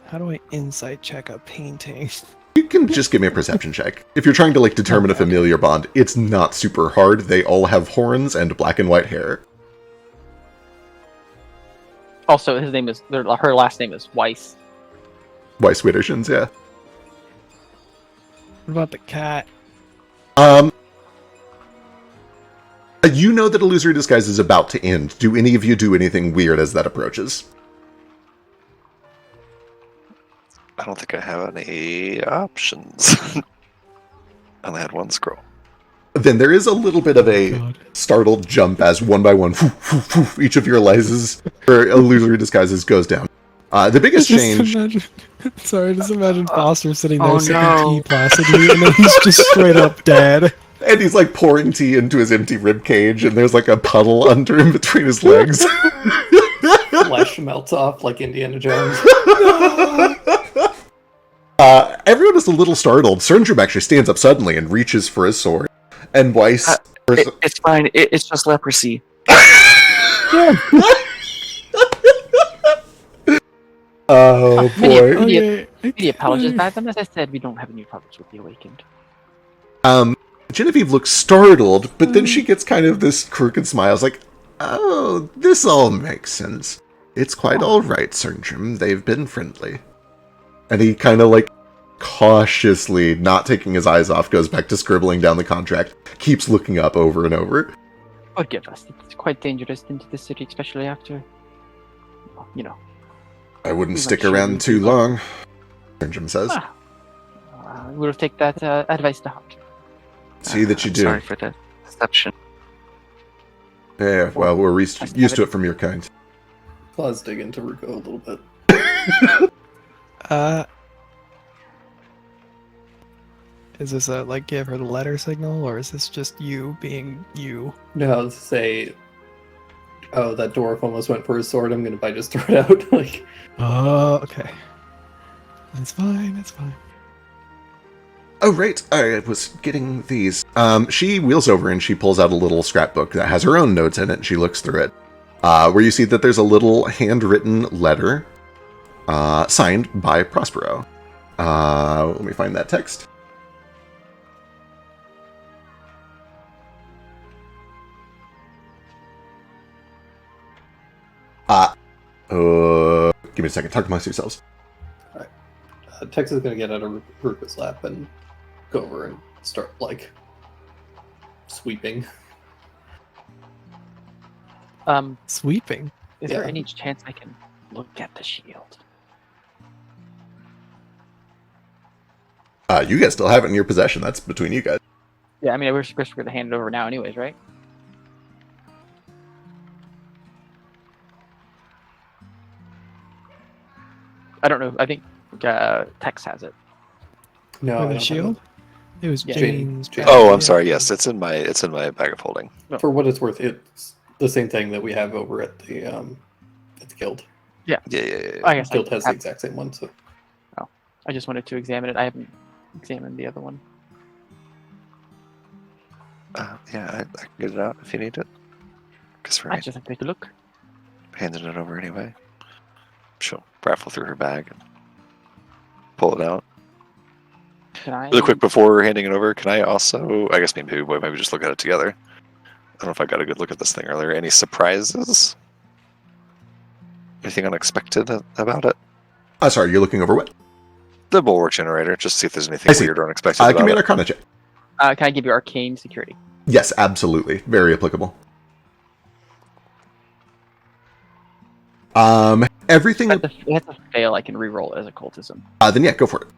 Speaker 9: How do I insight check a painting?
Speaker 3: You can just give me a perception check. If you're trying to like determine a familiar bond, it's not super hard. They all have horns and black and white hair.
Speaker 10: Also, her last name is Weiss.
Speaker 3: Weiss Wittershins, yeah.
Speaker 9: What about the cat?
Speaker 3: You know that Illusory Disguise is about to end. Do any of you do anything weird as that approaches?
Speaker 7: I don't think I have any options. I only had one scroll.
Speaker 3: Then there is a little bit of a startled jump as one by one, each of your illusory disguises goes down. The biggest change...
Speaker 9: Just imagine Foster sitting there sipping tea placidly, and then he's just straight up dead.
Speaker 3: And he's like pouring tea into his empty rib cage, and there's like a puddle under him between his legs.
Speaker 5: Flesh melts off like Indiana Jones.
Speaker 3: Everyone is a little startled. Cernjum actually stands up suddenly and reaches for his sword. And Weiss...
Speaker 8: It's fine. It's just leprosy.
Speaker 3: Oh, boy.
Speaker 10: Many apologies, madam. As I said, we don't have any problems with the awakened.
Speaker 3: Genevieve looks startled, but then she gets kind of this crooked smile. It's like, oh, this all makes sense. It's quite all right, Cernjum. They've been friendly. And he kind of like cautiously, not taking his eyes off, goes back to scribbling down the contract, keeps looking up over and over.
Speaker 10: Forgive us. It's quite dangerous into the city, especially after,
Speaker 3: I wouldn't stick around too long, Cernjum says.
Speaker 10: We will take that advice to heart.
Speaker 3: See that you do.
Speaker 8: Sorry for the deception.
Speaker 3: Yeah, well, we're used to it from your kind.
Speaker 5: Claws dig into Ruko a little bit.
Speaker 9: Is this give her the letter signal, or is this just you being you?
Speaker 5: No, say, oh, that dwarf almost went for his sword. I'm gonna just throw it out.
Speaker 9: Oh, okay. That's fine. That's fine.
Speaker 3: Oh, right. I was getting these. She wheels over and she pulls out a little scrapbook that has her own notes in it, and she looks through it. Where you see that there's a little handwritten letter signed by Prospero. Let me find that text. Give me a second. Talk amongst yourselves.
Speaker 5: Tex is going to get out of Ruka's lap and go over and start, like, sweeping.
Speaker 9: Sweeping.
Speaker 10: Is there any chance I can look at the shield?
Speaker 3: You guys still have it in your possession. That's between you guys.
Speaker 10: Yeah, I mean, we're going to hand it over now anyways, right? I don't know. I think Tex has it.
Speaker 5: No,
Speaker 9: With
Speaker 5: I
Speaker 9: the
Speaker 5: don't
Speaker 9: shield? It was
Speaker 10: Yeah.
Speaker 9: James.
Speaker 7: Oh, I'm sorry. Yes, it's in my bag of holding.
Speaker 5: For what it's worth, it's the same thing that we have over at the guild.
Speaker 10: Yeah.
Speaker 7: Yeah.
Speaker 10: I guess
Speaker 5: Guild has the exact same one. So.
Speaker 10: Oh, I just wanted to examine it. I haven't examined the other one.
Speaker 7: Yeah, I can get it out if you need it. Because
Speaker 10: I just have to take a look.
Speaker 7: handing it over anyway. She'll raffle through her bag and pull it out.
Speaker 10: Can I?
Speaker 7: Really quick before handing it over, can I also? I guess maybe just look at it together. I don't know if I got a good look at this thing earlier. Any surprises? Anything unexpected about it?
Speaker 3: Sorry, you're looking over what?
Speaker 7: The bulwark generator, just to see if there's anything weird or unexpected
Speaker 3: Give
Speaker 7: about
Speaker 3: me an
Speaker 7: it.
Speaker 3: Arcana check.
Speaker 10: Can I give you arcane security?
Speaker 3: Yes, absolutely. Very applicable. Everything.
Speaker 10: If it has to fail, I can re-roll it as occultism.
Speaker 3: Then yeah, go for it.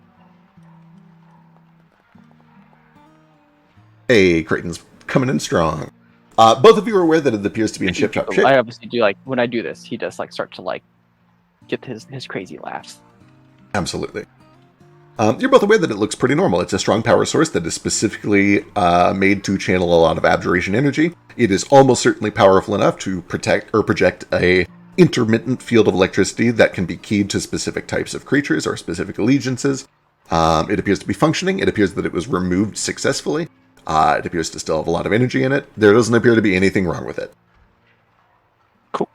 Speaker 3: Hey, Creighton's coming in strong. Both of you are aware that it appears to be in ship-top shape.
Speaker 10: I obviously do, like, when I do this, he does, like, start to, like, get his crazy laughs.
Speaker 3: Absolutely. You're both aware that it looks pretty normal. It's a strong power source that is specifically made to channel a lot of abjuration energy. It is almost certainly powerful enough to protect or project a intermittent field of electricity that can be keyed to specific types of creatures or specific allegiances. It appears to be functioning. It appears that it was removed successfully. It appears to still have a lot of energy in it. There doesn't appear to be anything wrong with it.
Speaker 7: Cool.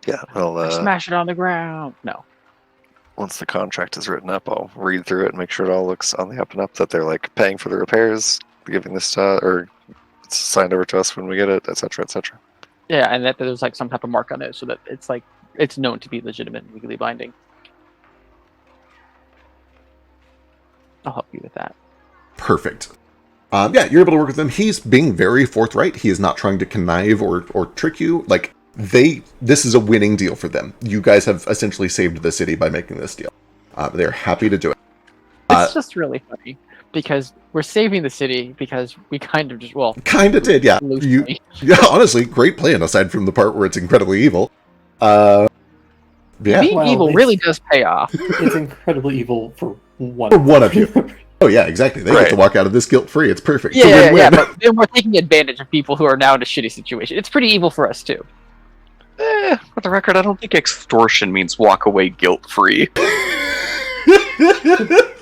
Speaker 7: Yeah, well,
Speaker 10: Smash it on the ground. No.
Speaker 7: Once the contract is written up, I'll read through it and make sure it all looks on the up and up, that they're like paying for the repairs, giving this or it's signed over to us when we get it, etc., etc.
Speaker 10: Yeah, and that there's like some type of mark on it so that it's like it's known to be legitimate and legally binding. I'll help you with that.
Speaker 3: Perfect. Yeah, you're able to work with him. He's being very forthright. He is not trying to connive or trick you. Like, this is a winning deal for them. You guys have essentially saved the city by making this deal. They're happy to do it.
Speaker 10: It's just really funny because we're saving the city because we kind of just, well...
Speaker 3: Kind of did, yeah. Yeah, honestly, great plan, aside from the part where it's incredibly evil. Yeah.
Speaker 10: Being evil really does pay off.
Speaker 5: It's incredibly evil for one.
Speaker 3: For one of you. Oh yeah, exactly. They get to walk out of this guilt-free. It's perfect.
Speaker 10: Yeah, but we're taking advantage of people who are now in a shitty situation. It's pretty evil for us, too.
Speaker 8: For the record, I don't think extortion means walk away guilt-free.
Speaker 5: To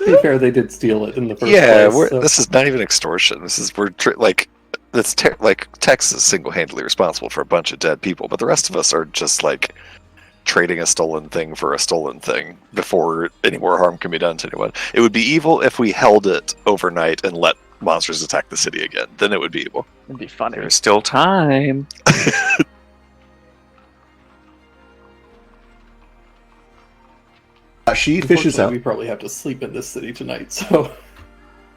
Speaker 5: be fair, they did steal it in the first place.
Speaker 7: Yeah,
Speaker 5: So.
Speaker 7: this is not even extortion. This is like Tex is single-handedly responsible for a bunch of dead people, but the rest of us are just like trading a stolen thing for a stolen thing before any more harm can be done to anyone. It would be evil if we held it overnight and let monsters attack the city again. Then it would be evil.
Speaker 10: It'd be funny.
Speaker 8: There's still time.
Speaker 3: She fishes out.
Speaker 5: We probably have to sleep in this city tonight, so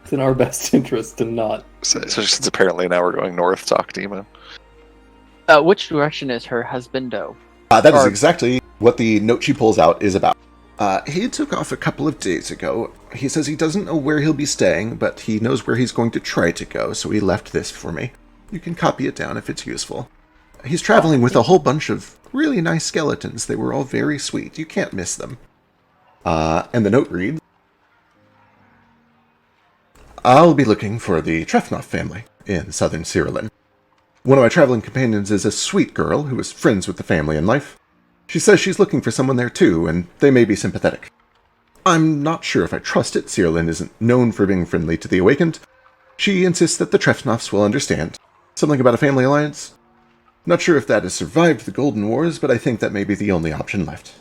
Speaker 5: it's in our best interest to not.
Speaker 7: So since apparently now we're going north, talk demon.
Speaker 10: Which direction is her husbando?
Speaker 3: That is exactly what the note she pulls out is about. He took off a couple of days ago. He says he doesn't know where he'll be staying, but he knows where he's going to try to go, so he left this for me. You can copy it down if it's useful. He's traveling with a whole bunch of really nice skeletons. They were all very sweet. You can't miss them. And the note reads, I'll be looking for the Trefnoff family in southern Cyrillin. One of my traveling companions is a sweet girl who is friends with the family in life. She says she's looking for someone there too, and they may be sympathetic. I'm not sure if I trust it. Cyrillin isn't known for being friendly to the Awakened. She insists that the Trefnoffs will understand. Something about a family alliance? Not sure if that has survived the Golden Wars, but I think that may be the only option left.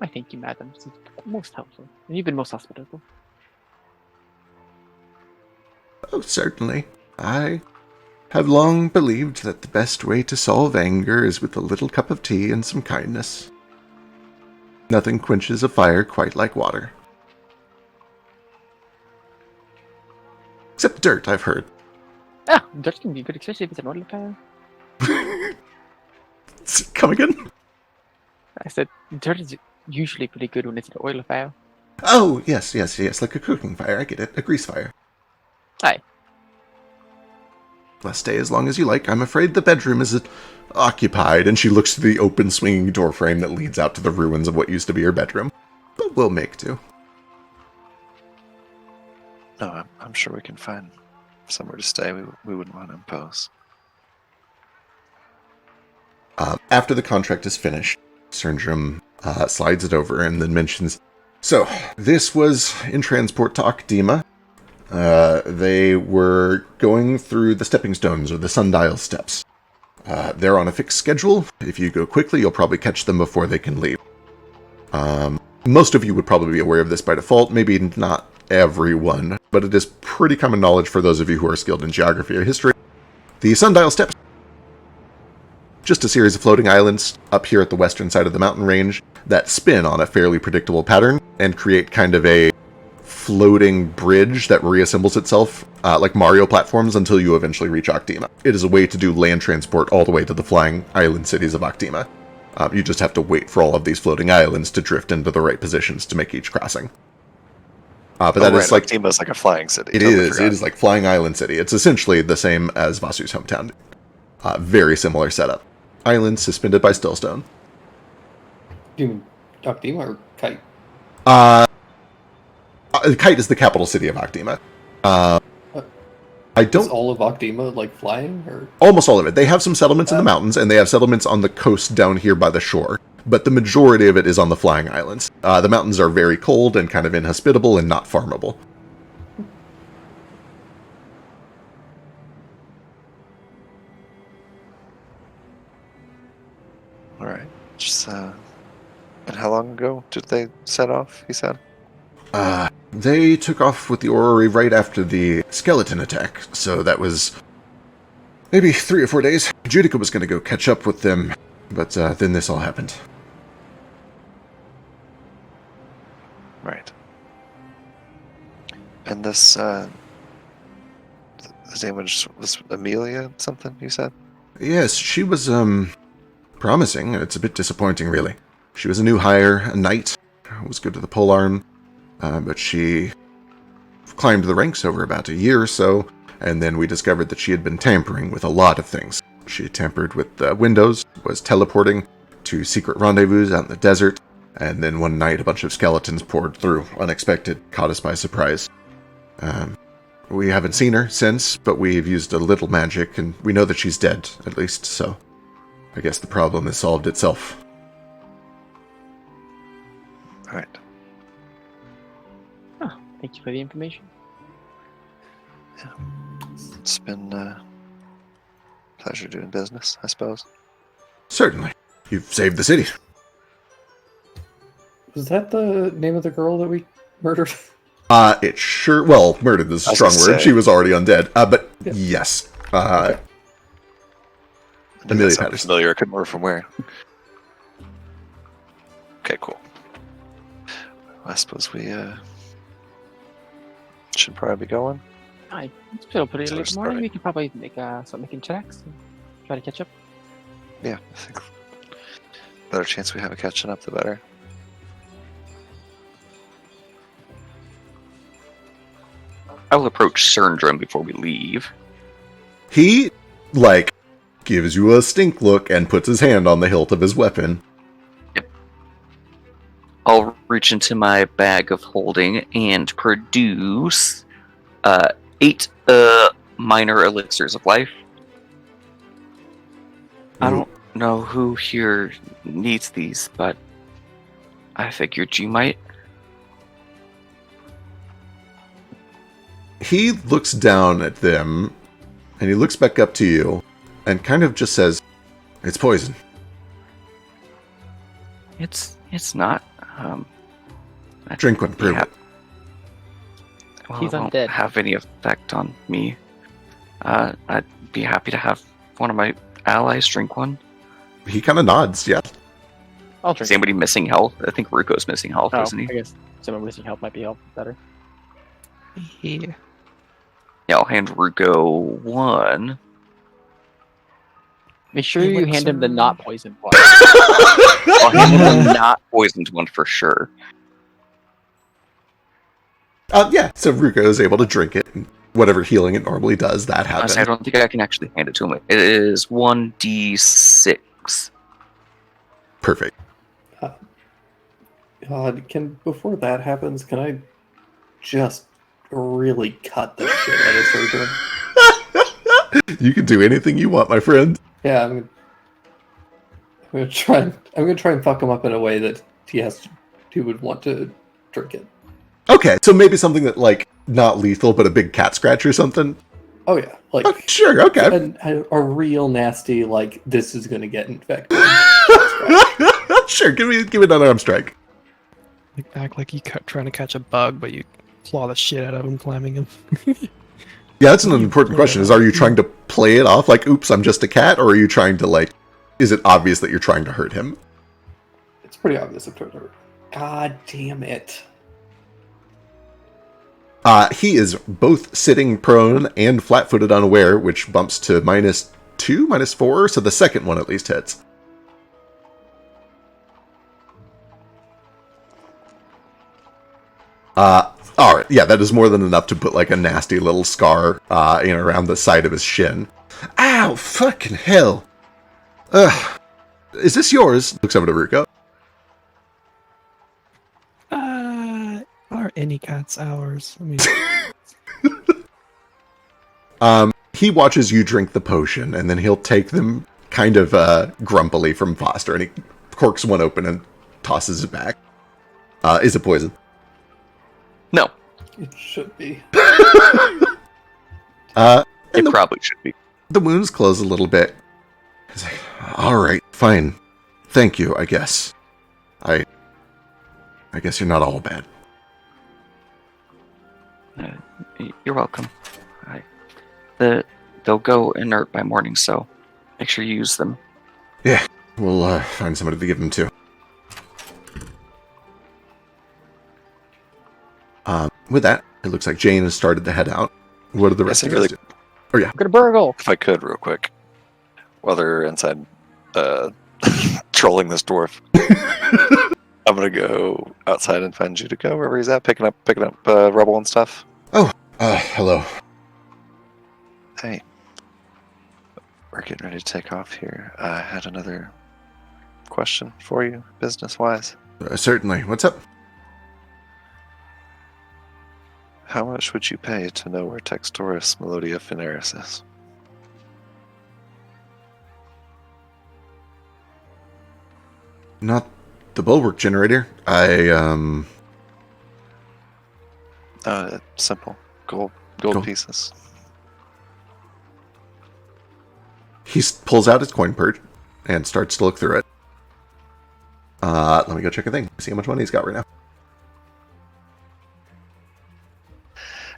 Speaker 10: I thank you, madam. This is most helpful. And you've been most hospitable.
Speaker 3: Oh, certainly. I have long believed that the best way to solve anger is with a little cup of tea and some kindness. Nothing quenches a fire quite like water. Except dirt, I've heard.
Speaker 10: Ah, dirt can be good, especially if it's an oil fire.
Speaker 3: Come again?
Speaker 10: I said dirt is usually pretty good when it's an oil fire.
Speaker 3: Oh, yes, like a cooking fire, I get it. A grease fire.
Speaker 10: Aye.
Speaker 3: Well, stay as long as you like. I'm afraid the bedroom is occupied, and she looks to the open swinging door frame that leads out to the ruins of what used to be her bedroom. But we'll make do.
Speaker 7: No, I'm sure we can find somewhere to stay. We wouldn't want to impose.
Speaker 3: After the contract is finished, Serndrum slides it over and then mentions, so, this was in transport to Octima. They were going through the stepping stones, or the sundial steps. They're on a fixed schedule. If you go quickly, you'll probably catch them before they can leave. Most of you would probably be aware of this by default, maybe not everyone, but it is pretty common knowledge for those of you who are skilled in geography or history. The sundial steps, just a series of floating islands up here at the western side of the mountain range that spin on a fairly predictable pattern and create kind of a floating bridge that reassembles itself like Mario platforms until you eventually reach Octima. It is a way to do land transport all the way to the flying island cities of Octima. You just have to wait for all of these floating islands to drift into the right positions to make each crossing. But that is like
Speaker 7: Octima is like a flying city.
Speaker 3: It is like Flying Island City. It's essentially the same as Vasu's hometown. Very similar setup. Island suspended by stillstone.
Speaker 5: Do you mean Octima or Kite?
Speaker 3: Kite is the capital city of Octima. I don't.
Speaker 5: Is all of Octima like flying, or
Speaker 3: almost all of it. They have some settlements in the mountains, and they have settlements on the coast down here by the shore. But the majority of it is on the flying islands. The mountains are very cold and kind of inhospitable and not farmable.
Speaker 7: All right. Just, and how long ago did they set off, he said?
Speaker 3: They took off with the orrery right after the skeleton attack, so that was maybe 3 or 4 days. Judica was going to go catch up with them, but then this all happened.
Speaker 7: Right. And this, the name was Amelia something, you said?
Speaker 3: Yes, she was, promising. It's a bit disappointing, really. She was a new hire, a knight, was good to the polearm, but she climbed the ranks over about a year or so, and then we discovered that she had been tampering with a lot of things. She tampered with the windows, was teleporting to secret rendezvous out in the desert, and then one night a bunch of skeletons poured through, unexpected, caught us by surprise. We haven't seen her since, but we've used a little magic, and we know that she's dead, at least, so I guess the problem has solved itself.
Speaker 7: Right.
Speaker 10: Oh, thank you for the information.
Speaker 7: Yeah. It's been a pleasure doing business, I suppose.
Speaker 3: Certainly. You've saved the city.
Speaker 5: was that the name of the girl that we murdered?
Speaker 3: It sure... Well, murdered is a strong word. She was already undead. But yeah. Yes.
Speaker 7: Okay.
Speaker 3: Amelia Patterson.
Speaker 7: Familiar. I couldn't remember from where. Okay, cool. I suppose we should probably be going.
Speaker 10: It's still pretty
Speaker 7: So
Speaker 10: late
Speaker 7: it's
Speaker 10: morning.
Speaker 7: Friday.
Speaker 10: We can probably start making checks and try to catch up.
Speaker 7: Yeah, I think the better chance we have of catching up, the better.
Speaker 8: I will approach Serndrum before we leave.
Speaker 3: He, gives you a stink look and puts his hand on the hilt of his weapon.
Speaker 8: I'll reach into my bag of holding and produce 8 minor elixirs of life. I don't know who here needs these, but I figured you might.
Speaker 3: He looks down at them, and he looks back up to you, and kind of just says, "It's poison."
Speaker 8: It's not.
Speaker 3: Drink one, prove it.
Speaker 8: Well,
Speaker 10: He's
Speaker 8: it won't
Speaker 10: undead.
Speaker 8: have any effect on me. I'd be happy to have one of my allies drink one.
Speaker 3: He kind of nods, yeah.
Speaker 10: I'll
Speaker 8: Is
Speaker 10: drink.
Speaker 8: anybody missing health? I think Ruko's missing health,
Speaker 10: Oh,
Speaker 8: isn't he?
Speaker 10: I guess someone missing help might be better.
Speaker 9: Yeah.
Speaker 8: Yeah, I'll hand Ruko one.
Speaker 10: Make sure you hand him the
Speaker 9: Elixir.
Speaker 10: not poisoned one.
Speaker 8: I'll hand him the not poisoned one for sure.
Speaker 3: Yeah, so Ruko is able to drink it, and whatever healing it normally does, that happens.
Speaker 8: Honestly, I don't think I can actually hand it to him. It is 1d6.
Speaker 3: Perfect.
Speaker 5: God, before that happens, can I just really cut the shit out of Surgeon?
Speaker 3: You can do anything you want, my friend.
Speaker 5: Yeah, I'm gonna try and fuck him up in a way that he would want to drink it.
Speaker 3: Okay, so maybe something that, like, not lethal, but a big cat scratch or something?
Speaker 5: Oh yeah, like
Speaker 3: Oh, sure, okay.
Speaker 5: a real nasty, like, this is gonna get infected.
Speaker 3: Sure, give me an unarmed strike.
Speaker 9: Like, act like you trying to catch a bug, but you claw the shit out of him, climbing him.
Speaker 3: Yeah, that's an important question, is are you trying to play it off like, oops, I'm just a cat, or are you trying to, like, is it obvious that you're trying to hurt him?
Speaker 5: It's pretty obvious I'm trying to hurt. God damn it.
Speaker 3: He is both sitting prone and flat-footed unaware, which bumps to -2, -4, so the second one at least hits. Alright, yeah, that is more than enough to put, like, a nasty little scar in around the side of his shin. Ow, fucking hell! Ugh. Is this yours? Looks over to Ruko.
Speaker 9: Are any cats ours? I mean,
Speaker 3: He watches you drink the potion, and then he'll take them kind of grumpily from Foster, and he corks one open and tosses it back. Is it poison?
Speaker 8: No,
Speaker 5: It should be.
Speaker 8: it probably should be.
Speaker 3: The wounds close a little bit. He's like, alright, fine. Thank you, I guess. I guess you're not all bad.
Speaker 8: You're welcome. They'll go inert by morning, so make sure you use them.
Speaker 3: Yeah, we'll find somebody to give them to. With that, it looks like Jane has started to head out. What are the rest of you guys do? Oh, yeah.
Speaker 10: Get a burgle.
Speaker 7: If I could, real quick, while they're inside trolling this dwarf, I'm gonna go outside and find Judico wherever he's at, picking up rubble and stuff.
Speaker 3: Hello.
Speaker 7: Hey, we're getting ready to take off here. I had another question for you, business-wise.
Speaker 3: Certainly. What's up?
Speaker 7: How much would you pay to know where Textoris Melodia Finaris is?
Speaker 3: Not the bulwark generator.
Speaker 7: Simple. Gold
Speaker 3: Gold.
Speaker 7: pieces.
Speaker 3: He pulls out his coin purse and starts to look through it. Let me go check a thing. See how much money he's got right now.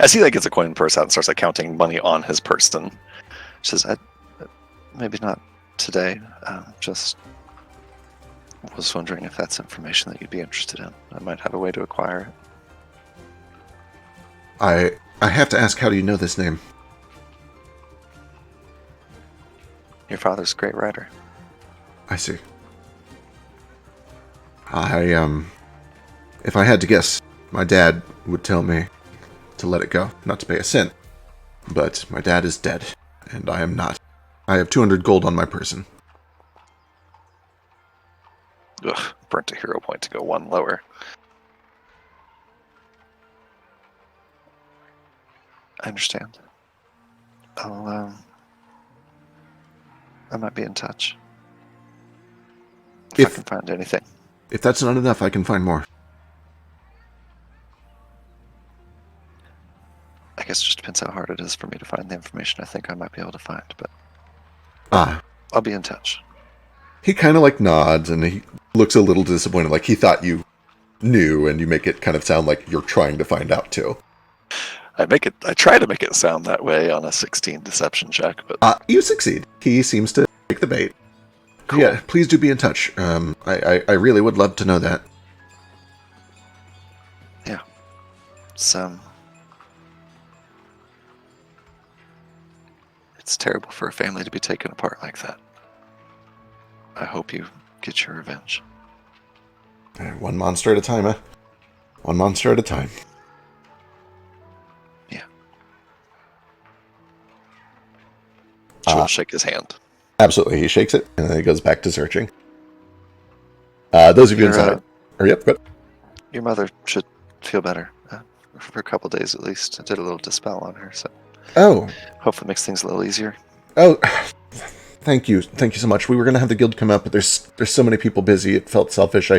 Speaker 7: As he gets a coin purse out and starts counting money on his purse, and says, "Maybe not today. Just was wondering if that's information that you'd be interested in. I might have a way to acquire it."
Speaker 3: I have to ask, how do you know this name?
Speaker 7: Your father's a great writer.
Speaker 3: I see. If I had to guess, my dad would tell me to let it go, not to pay a cent. But my dad is dead, and I am not. I have 200 gold on my person.
Speaker 7: Ugh, burnt a hero point to go one lower. I understand. I might be in touch. If I can find anything.
Speaker 3: If that's not enough, I can find more.
Speaker 7: I guess it just depends how hard it is for me to find the information I think I might be able to find, but I'll be in touch.
Speaker 3: He kind of nods, and he looks a little disappointed, like he thought you knew, and you make it kind of sound like you're trying to find out too.
Speaker 7: I try to make it sound that way on a 16 deception check, but
Speaker 3: You succeed. He seems to take the bait.
Speaker 7: Cool.
Speaker 3: Yeah, please do be in touch. I really would love to know that.
Speaker 7: It's terrible for a family to be taken apart like that. I hope you get your revenge.
Speaker 3: One monster at a time, huh? One monster at a time.
Speaker 7: Yeah. She'll shake his hand.
Speaker 3: Absolutely, he shakes it, and then he goes back to searching. Those of you inside... yep, good.
Speaker 7: Your mother should feel better. For a couple days at least. I did a little dispel on her, so...
Speaker 3: Oh.
Speaker 7: Hopefully it makes things a little easier.
Speaker 3: Oh, thank you. Thank you so much. We were going to have the guild come up, but there's so many people busy. It felt selfish.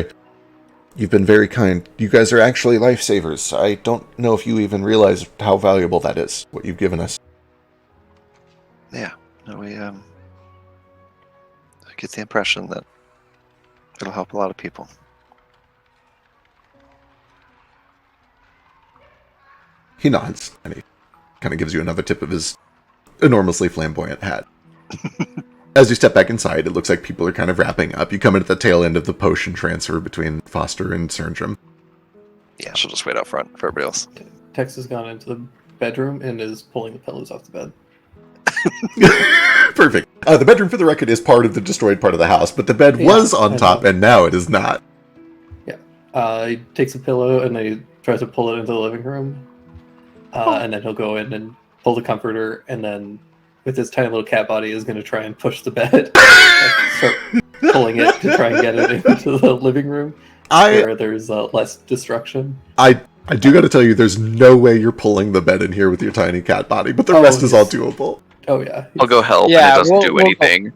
Speaker 3: You've been very kind. You guys are actually lifesavers. I don't know if you even realize how valuable that is, what you've given us.
Speaker 7: Yeah. No, I get the impression that it'll help a lot of people.
Speaker 3: He nods, and he kind of gives you another tip of his enormously flamboyant hat. As you step back inside, it looks like people are kind of wrapping up. You come in at the tail end of the potion transfer between Foster and Cernjum.
Speaker 7: Yeah, she'll just wait out front for everybody else.
Speaker 5: Tex has gone into the bedroom and is pulling the pillows off the bed.
Speaker 3: Perfect. The bedroom, for the record, is part of the destroyed part of the house, but the bed was on top, and now it is not.
Speaker 5: Yeah. He takes a pillow and he tries to pull it into the living room. And then he'll go in and pull the comforter, and then with his tiny little cat body is going to try and push the bed. Start pulling it to try and get it into the living room where there's less destruction.
Speaker 3: I do got to tell you, there's no way you're pulling the bed in here with your tiny cat body, but the rest is all doable.
Speaker 5: Oh, yeah.
Speaker 8: I'll go help, and it doesn't do anything.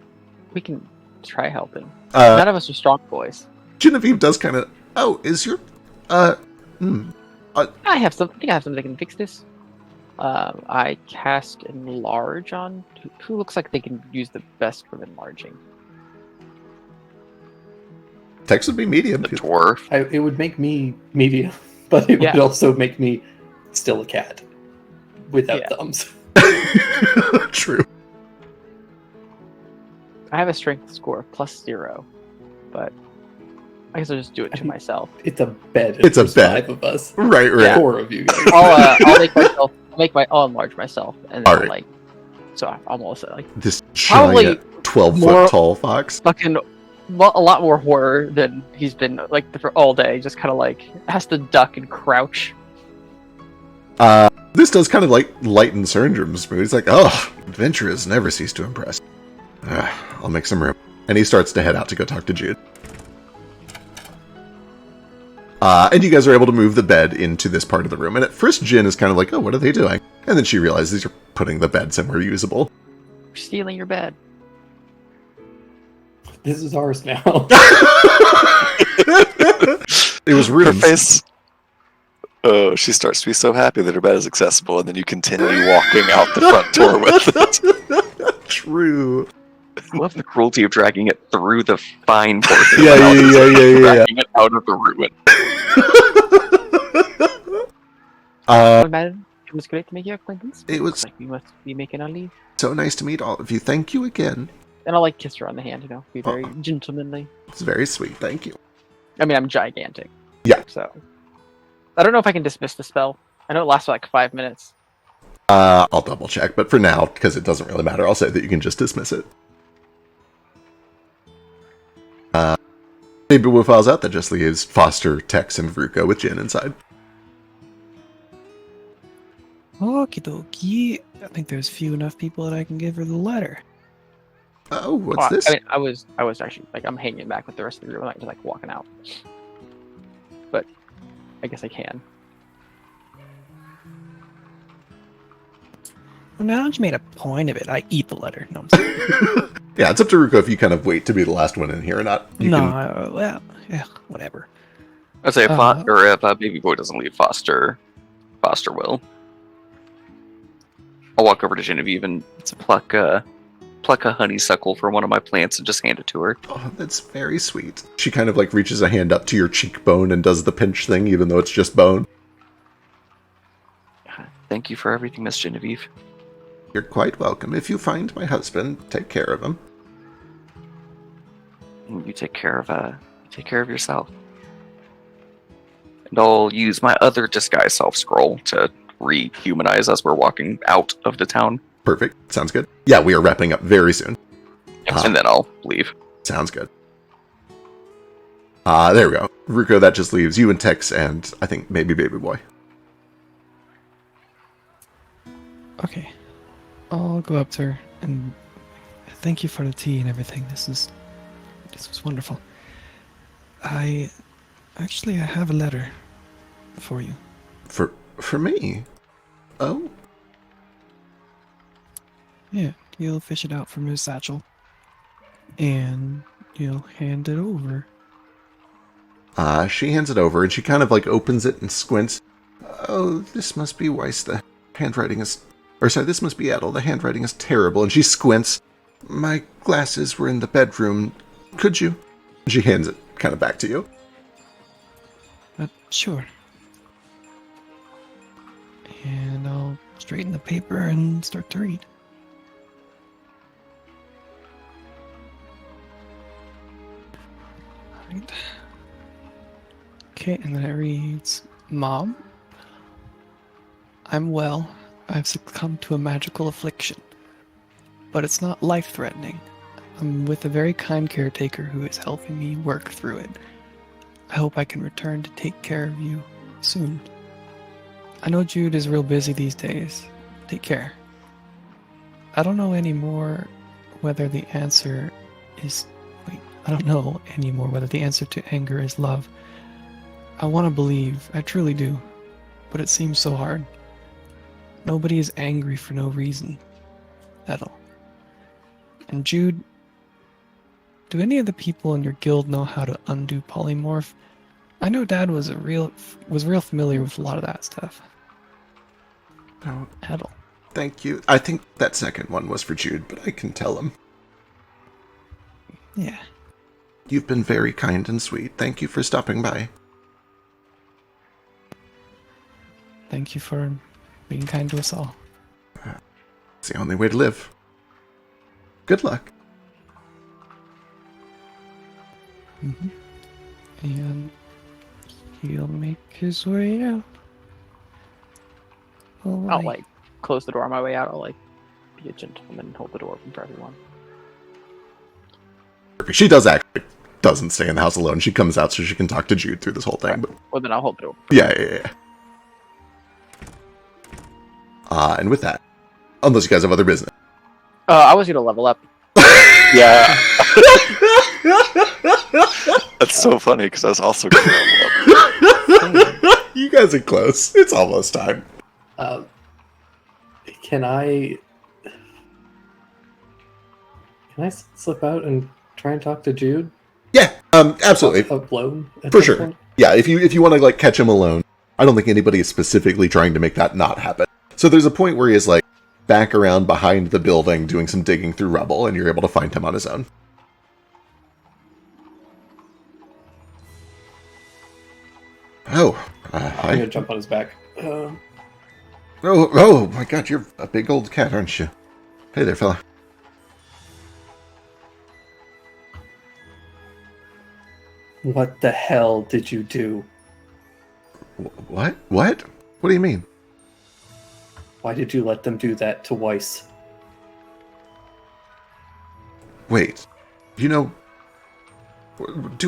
Speaker 10: We can try helping. None of us are strong boys.
Speaker 3: Genevieve does kind of... Oh, is your...
Speaker 10: I have something. I think I have something that can fix this. I cast enlarge on who looks like they can use the best from enlarging.
Speaker 3: Tex would be medium.
Speaker 8: The dwarf.
Speaker 5: It would make me medium, but it would also make me still a cat without thumbs.
Speaker 3: True.
Speaker 10: I have a strength score of +0, but I guess I'll just do it to myself.
Speaker 5: It's a bed.
Speaker 3: It's a bed.
Speaker 5: 5 of us.
Speaker 3: Right.
Speaker 10: Yeah.
Speaker 5: 4 of you guys.
Speaker 10: I'll enlarge myself, and then so I'm almost like
Speaker 3: this giant 12-foot tall fox.
Speaker 10: Fucking, a lot more horror than he's been for all day. Just kind of has to duck and crouch.
Speaker 3: This does kind of lighten Cernjum's mood. He's like, oh, adventurers never cease to impress. I'll make some room. And he starts to head out to go talk to Jude. And you guys are able to move the bed into this part of the room. And at first, Jin is kind of like, oh, what are they doing? And then she realizes you're putting the bed somewhere usable.
Speaker 10: We're stealing your bed.
Speaker 5: This is ours now.
Speaker 3: It was rude.
Speaker 7: Her face... Oh, she starts to be so happy that her bed is accessible, and then you continue walking out the front door with it.
Speaker 3: True.
Speaker 8: I love the cruelty of dragging it through the fine portion.
Speaker 3: Yeah.
Speaker 8: Dragging it out of the ruin.
Speaker 10: It was great to make your acquaintance.
Speaker 3: It was
Speaker 10: we must be making our leave.
Speaker 3: So nice to meet all of you. Thank you again.
Speaker 10: And I'll kiss her on the hand, be very gentlemanly.
Speaker 3: It's very sweet. Thank you.
Speaker 10: I mean, I'm gigantic.
Speaker 3: Yeah.
Speaker 10: So I don't know if I can dismiss the spell. I know it lasts for 5 minutes.
Speaker 3: I'll double check, but for now, because it doesn't really matter, I'll say that you can just dismiss it. Maybe we'll files out that just leaves Foster, Tex, and Vruko with Jin inside.
Speaker 9: Okie dokie. I think there's few enough people that I can give her the letter.
Speaker 3: Oh, what's this?
Speaker 10: I mean, I was actually I'm hanging back with the rest of the group. I'm not just walking out. But I guess I can.
Speaker 9: Well, now that you made a point of it, I eat the letter. No, I'm sorry.
Speaker 3: Yeah, it's up to Ruko if you kind of wait to be the last one in here or not.
Speaker 9: Well, yeah, whatever.
Speaker 8: I'd say if Baby Boy doesn't leave, Foster will. I'll walk over to Genevieve and pluck a honeysuckle from one of my plants and just hand it to her.
Speaker 3: Oh, that's very sweet. She kind of reaches a hand up to your cheekbone and does the pinch thing, even though it's just bone.
Speaker 8: Thank you for everything, Miss Genevieve.
Speaker 3: You're quite welcome. If you find my husband, take care of him.
Speaker 8: And you take care of yourself. And I'll use my other disguise self scroll to rehumanize as we're walking out of the town.
Speaker 3: Perfect. Sounds good. Yeah, we are wrapping up very soon.
Speaker 8: And then I'll leave.
Speaker 3: Sounds good. There we go. Ruko, that just leaves you and Tex and I think maybe Baby Boy.
Speaker 9: Okay. I'll go up to her and thank you for the tea and everything. This was wonderful. I have a letter for you.
Speaker 3: For me? Oh?
Speaker 9: Yeah, you'll fish it out from his satchel. And you'll hand it over.
Speaker 3: She hands it over and she kind of like opens it and squints. Oh, this must be Weiss. The handwriting is... Or sorry, this must be Edel. The handwriting is terrible. And she squints. My glasses were in the bedroom. Could you? She hands it kind of back to you.
Speaker 9: Sure. And I'll straighten the paper and start to read. Alright. Okay, and then it reads, Mom, I'm well. I've succumbed to a magical affliction. But it's not life-threatening. I'm with a very kind caretaker who is helping me work through it. I hope I can return to take care of you soon. I know Jude is real busy these days. Take care. I don't know anymore whether the answer is... I don't know anymore whether the answer to anger is love. I want to believe, I truly do, but it seems so hard. Nobody is angry for no reason. Edel. And Jude, do any of the people in your guild know how to undo polymorph? I know Dad was real familiar with a lot of that stuff.
Speaker 3: Oh,
Speaker 9: Edel.
Speaker 3: Thank you. I think that second one was for Jude, but I can tell him.
Speaker 9: Yeah.
Speaker 3: You've been very kind and sweet. Thank you for stopping by.
Speaker 9: Thank you for being kind to us all.
Speaker 3: It's the only way to live. Good luck.
Speaker 9: Mm-hmm. And he'll make his way out.
Speaker 10: I'll like close the door on my way out. I'll like be a gentleman and hold the door open for everyone.
Speaker 3: She doesn't stay in the house alone. She comes out so she can talk to Jude through this whole thing.
Speaker 10: Right.
Speaker 3: But
Speaker 10: Well, then I'll hold the door.
Speaker 3: yeah. And with that, unless you guys have other business.
Speaker 10: I was gonna level up.
Speaker 8: Yeah. That's so funny because I was also going to level up.
Speaker 3: You guys are close. It's almost time.
Speaker 5: Can I slip out and try and talk to Jude?
Speaker 3: Yeah, absolutely.
Speaker 5: Alone?
Speaker 3: For sure. Point? Yeah, if you want to like catch him alone, I don't think anybody is specifically trying to make that not happen. So there's a point where he is like back around behind the building doing some digging through rubble, and you're able to find him on his own. Oh,
Speaker 5: I'm gonna jump on his back.
Speaker 3: Oh my God, you're a big old cat, aren't you? Hey there, fella.
Speaker 5: What the hell did you do?
Speaker 3: What? What? What do you mean?
Speaker 5: Why did you let them do that to Weiss?
Speaker 3: Wait, do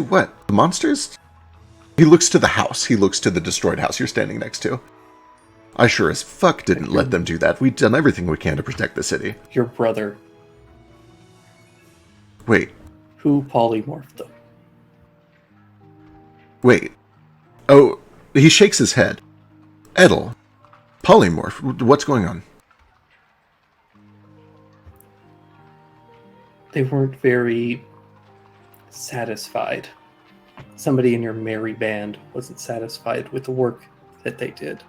Speaker 3: what? The monsters? He looks to the house. He looks to the destroyed house you're standing next to. I sure as fuck didn't let them do that. We've done everything we can to protect the city.
Speaker 5: Your brother.
Speaker 3: Wait.
Speaker 5: Who polymorphed them?
Speaker 3: Wait. Oh, he shakes his head. Edel. Polymorph. What's going on?
Speaker 5: They weren't very satisfied. Somebody in your merry band wasn't satisfied with the work that they did.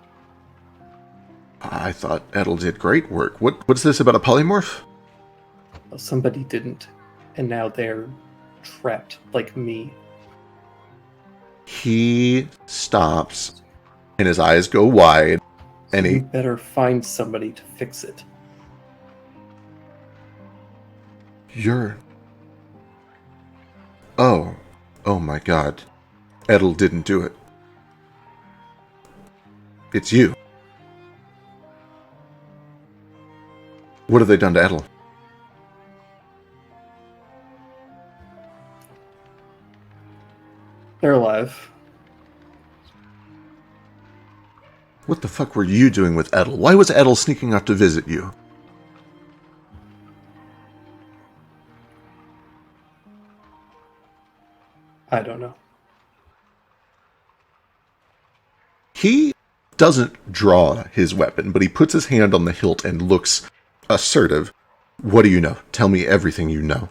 Speaker 3: I thought Edel did great work. What's this about a polymorph?
Speaker 5: Well, somebody didn't, and now they're trapped like me.
Speaker 3: He stops, and his eyes go wide, And
Speaker 5: You
Speaker 3: he
Speaker 5: better find somebody to fix it.
Speaker 3: You're... Oh. Oh my god. Edel didn't do it. It's you. What have they done to Edel?
Speaker 5: They're alive.
Speaker 3: What the fuck were you doing with Edel? Why was Edel sneaking out to visit you?
Speaker 5: I don't know.
Speaker 3: He doesn't draw his weapon, but he puts his hand on the hilt and looks assertive. What do you know? Tell me everything you know.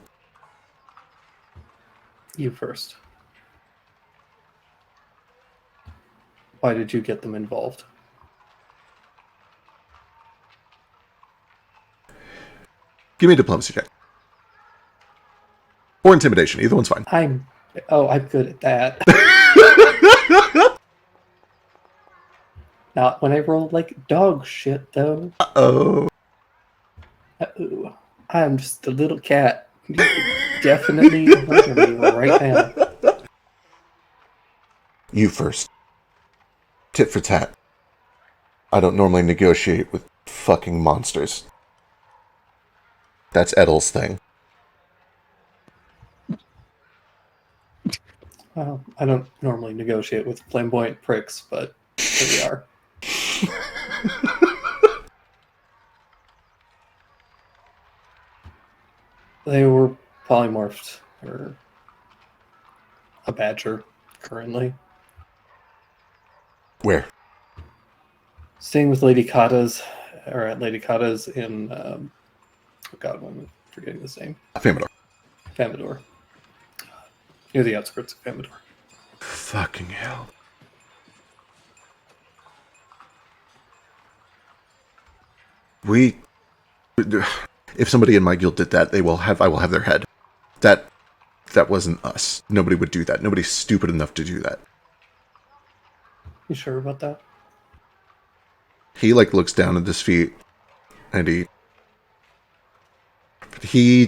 Speaker 5: You first. Why did you get them involved?
Speaker 3: Give me a diplomacy check. Or intimidation. Either one's fine.
Speaker 5: I'm good at that. Not when I roll like dog shit, though.
Speaker 3: Uh-oh.
Speaker 5: Uh-oh. I'm just a little cat. You could definitely murder me right now.
Speaker 3: You first. Tit for tat. I don't normally negotiate with fucking monsters. That's Edel's thing.
Speaker 5: Well, I don't normally negotiate with flamboyant pricks, but here we are. They were polymorphed, or a badger, currently.
Speaker 3: Where?
Speaker 5: Staying with Lady Kata's, or at Lady Kata's in, oh god, I'm forgetting this name.
Speaker 3: Famador.
Speaker 5: Famador. Near the outskirts of Famador.
Speaker 3: Fucking hell. If somebody in my guild did that, I will have their head. That wasn't us. Nobody would do that. Nobody's stupid enough to do that.
Speaker 5: You sure about that?
Speaker 3: He looks down at his feet and he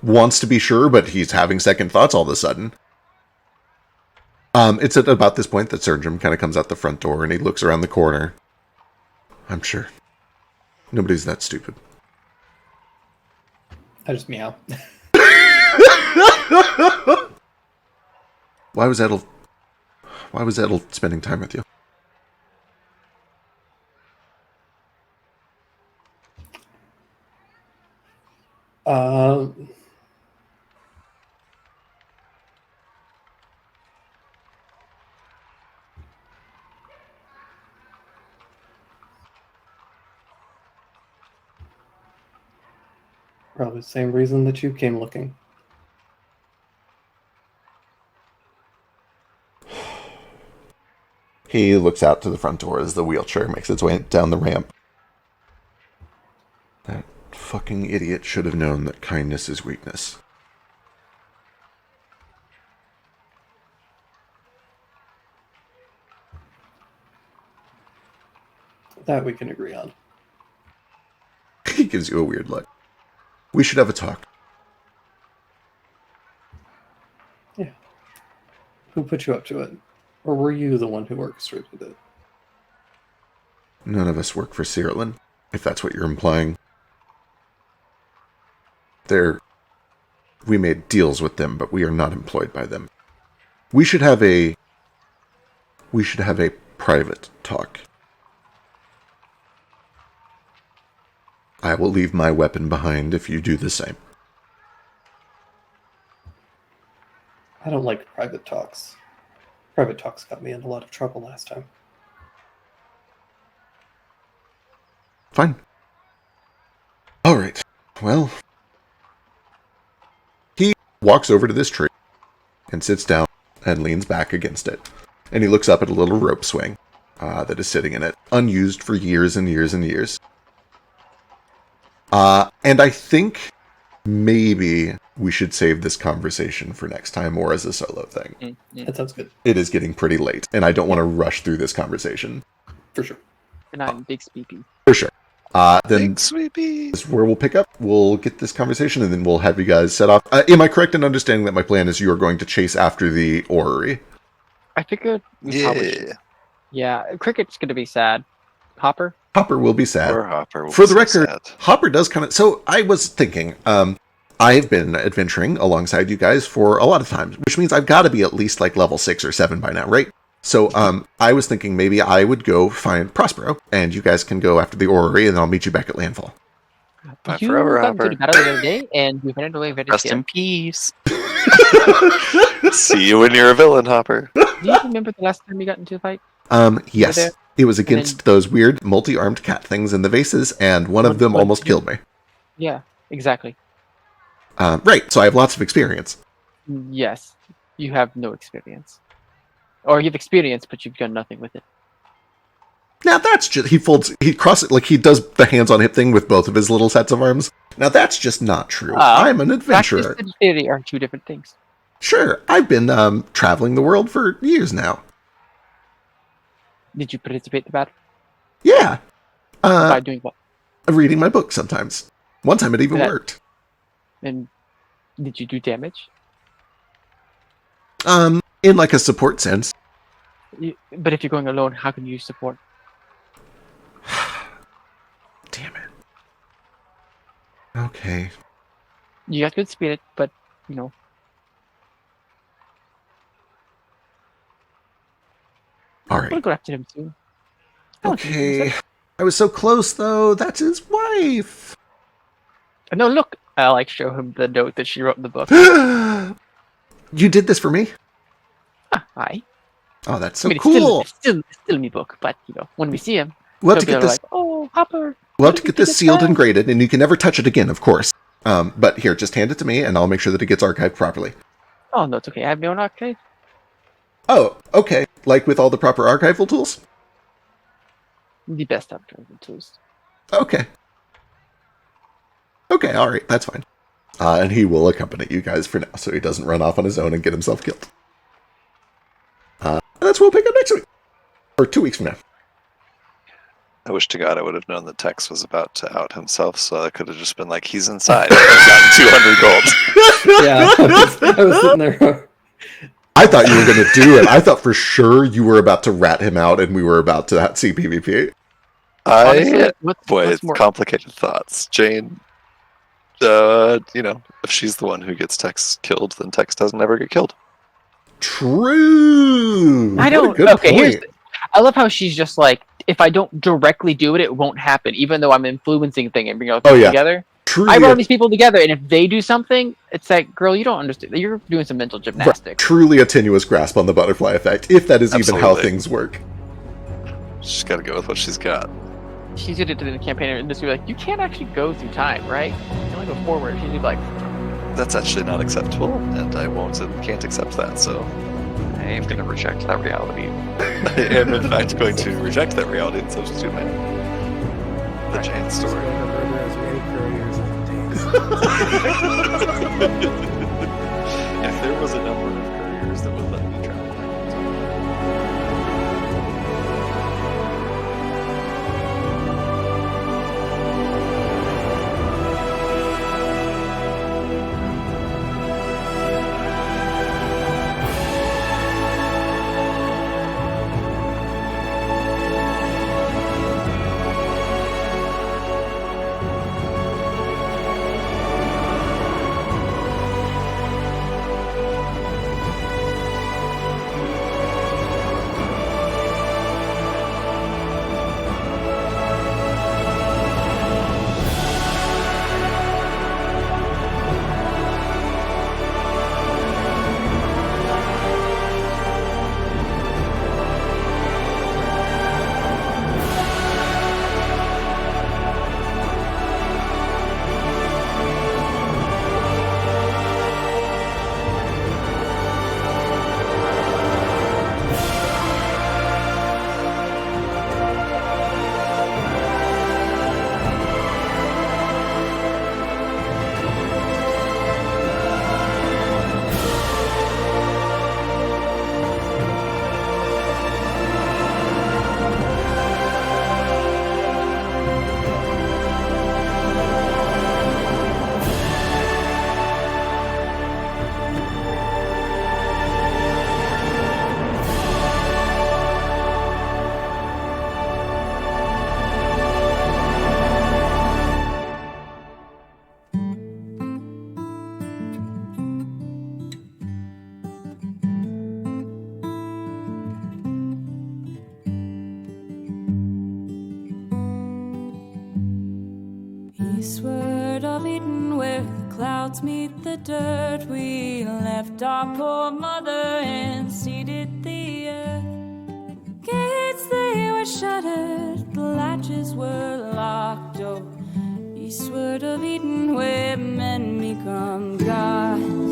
Speaker 3: wants to be sure, but he's having second thoughts all of a sudden. It's at about this point that Surgeon kind of comes out the front door and he looks around the corner. I'm sure. Nobody's that stupid.
Speaker 5: I just meow.
Speaker 3: Why was Edel spending time with you?
Speaker 5: Probably the same reason that you came looking.
Speaker 3: He looks out to the front door as the wheelchair makes its way down the ramp. That fucking idiot should have known that kindness is weakness.
Speaker 5: That we can agree on.
Speaker 3: He gives you a weird look. We should have a talk.
Speaker 5: Yeah. Who put you up to it? Or were you the one who orchestrated it?
Speaker 3: None of us work for Cyrillin, if that's what you're implying. We made deals with them, but we are not employed by them. We should have a private talk. I will leave my weapon behind if you do the same.
Speaker 5: I don't like private talks. Private talks got me in a lot of trouble last time.
Speaker 3: Fine. All right. Well, he walks over to this tree and sits down and leans back against it. And he looks up at a little rope swing that is sitting in it, unused for years and years and years. And I think maybe we should save this conversation for next time or as a solo thing.
Speaker 5: Mm-hmm. That sounds good.
Speaker 3: It is getting pretty late, and I don't want to rush through this conversation.
Speaker 5: For sure.
Speaker 10: And I'm Big Speepy.
Speaker 3: For sure. Then
Speaker 7: Big Sweepy.
Speaker 3: is where we'll pick up. We'll get this conversation, and then we'll have you guys set off. Am I correct in understanding that my plan is you are going to chase after the orrery?
Speaker 10: I figured we probably should. Yeah, Cricket's gonna be sad. Hopper?
Speaker 3: Hopper will be sad.
Speaker 7: Poor Hopper.
Speaker 3: For the record, Hopper does kind of... So I was thinking, I've been adventuring alongside you guys for a lot of times, which means I've got to be at least like level 6 or 7 by now, right? So I was thinking maybe I would go find Prospero, and you guys can go after the orrery, and I'll meet you back at Landfall.
Speaker 7: Bye
Speaker 10: You
Speaker 7: forever,
Speaker 10: got into
Speaker 7: Hopper.
Speaker 10: the battle the other day, and you ran away very
Speaker 8: Rest in
Speaker 10: scared.
Speaker 8: peace.
Speaker 7: See you when you're a villain, Hopper.
Speaker 10: Do you remember the last time you got into a fight?
Speaker 3: Yes.
Speaker 10: there?
Speaker 3: It was against those weird multi-armed cat things in the vases, and one of them
Speaker 10: What
Speaker 3: almost
Speaker 10: did you-
Speaker 3: killed me.
Speaker 10: Yeah, exactly.
Speaker 3: Right, so I have lots of experience.
Speaker 10: Yes, you have no experience. Or you have experience, but you've done nothing with it.
Speaker 3: Now that's just... He crosses... Like, he does the hands on hip thing with both of his little sets of arms. Now that's just not true. I'm an adventurer.
Speaker 10: Practice and theory are two different things.
Speaker 3: Sure, I've been traveling the world for years now.
Speaker 10: Did you participate in the battle?
Speaker 3: Yeah.
Speaker 10: By doing what?
Speaker 3: Reading my book sometimes. One time it even
Speaker 10: That-
Speaker 3: worked.
Speaker 10: And did you do damage?
Speaker 3: In like a support sense.
Speaker 10: But if you're going alone, how can you support?
Speaker 3: Damn it. Okay.
Speaker 10: You got good spirit, but you know.
Speaker 3: All
Speaker 10: We'll
Speaker 3: right.
Speaker 10: go after him soon. I don't think
Speaker 3: Okay.
Speaker 10: he's
Speaker 3: I was so close though. That's his wife.
Speaker 10: No, look. I like show him the note that she wrote in the book.
Speaker 3: You did this for me?
Speaker 10: Hi.
Speaker 3: Oh, that's so
Speaker 10: I mean, it's
Speaker 3: cool.
Speaker 10: still me book, but you know, when we see him,
Speaker 3: We'll have
Speaker 10: he'll
Speaker 3: to
Speaker 10: be
Speaker 3: get this.
Speaker 10: like, "Oh, Hopper."
Speaker 3: We'll have to
Speaker 10: did
Speaker 3: get
Speaker 10: we do
Speaker 3: this sealed
Speaker 10: bad?"
Speaker 3: and graded, and you can never touch it again, of course. But here, just hand it to me, and I'll make sure that it gets archived properly.
Speaker 10: Oh no, it's okay. I have my own archive.
Speaker 3: Oh, okay. Like with all the proper archival tools?
Speaker 10: The best archive tools.
Speaker 3: Okay. Okay, alright, that's fine. And he will accompany you guys for now, so he doesn't run off on his own and get himself killed. And that's what we'll pick up next week. Or 2 weeks from now.
Speaker 7: I wish to God I would have known that Tex was about to out himself, so I could have just been like, he's inside. I've gotten 200 gold.
Speaker 5: Yeah, I was sitting there.
Speaker 3: I thought you were going to do it. I thought for sure you were about to rat him out and we were about to see PvP.
Speaker 10: Honestly, what's more?
Speaker 7: Complicated thoughts. Jane, if she's the one who gets Tex killed, then Tex doesn't ever get killed.
Speaker 3: True.
Speaker 10: I
Speaker 3: What a
Speaker 10: don't.
Speaker 3: good
Speaker 10: Okay, here's.
Speaker 3: point.
Speaker 10: I love how she's just like, if I don't directly do it, it won't happen, even though I'm influencing thing and bringing all people together.
Speaker 3: Truly,
Speaker 10: I brought these people together, and if they do something, it's like, girl, you don't understand. You're doing some mental gymnastics.
Speaker 3: truly a tenuous grasp on the butterfly effect, if that is even how
Speaker 7: Absolutely.
Speaker 3: things work.
Speaker 7: She's got to go with what she's got.
Speaker 10: She's gonna do the campaign and just be like, you can't actually go through time, right? You only go forward. She'd be like,
Speaker 7: That's actually not acceptable, and I won't and can't accept that, so
Speaker 8: I am going to reject that reality.
Speaker 7: I am in fact going to reject that reality and substitute the Jane story.
Speaker 4: As many couriers as it takes.
Speaker 7: If there was a number of couriers that would let me travel back.
Speaker 11: Eastward of Eden, where the clouds meet the dirt, we left our poor mother and seeded the earth. Gates, they were shuttered, the latches were locked. Oh, eastward of Eden, where men become gods.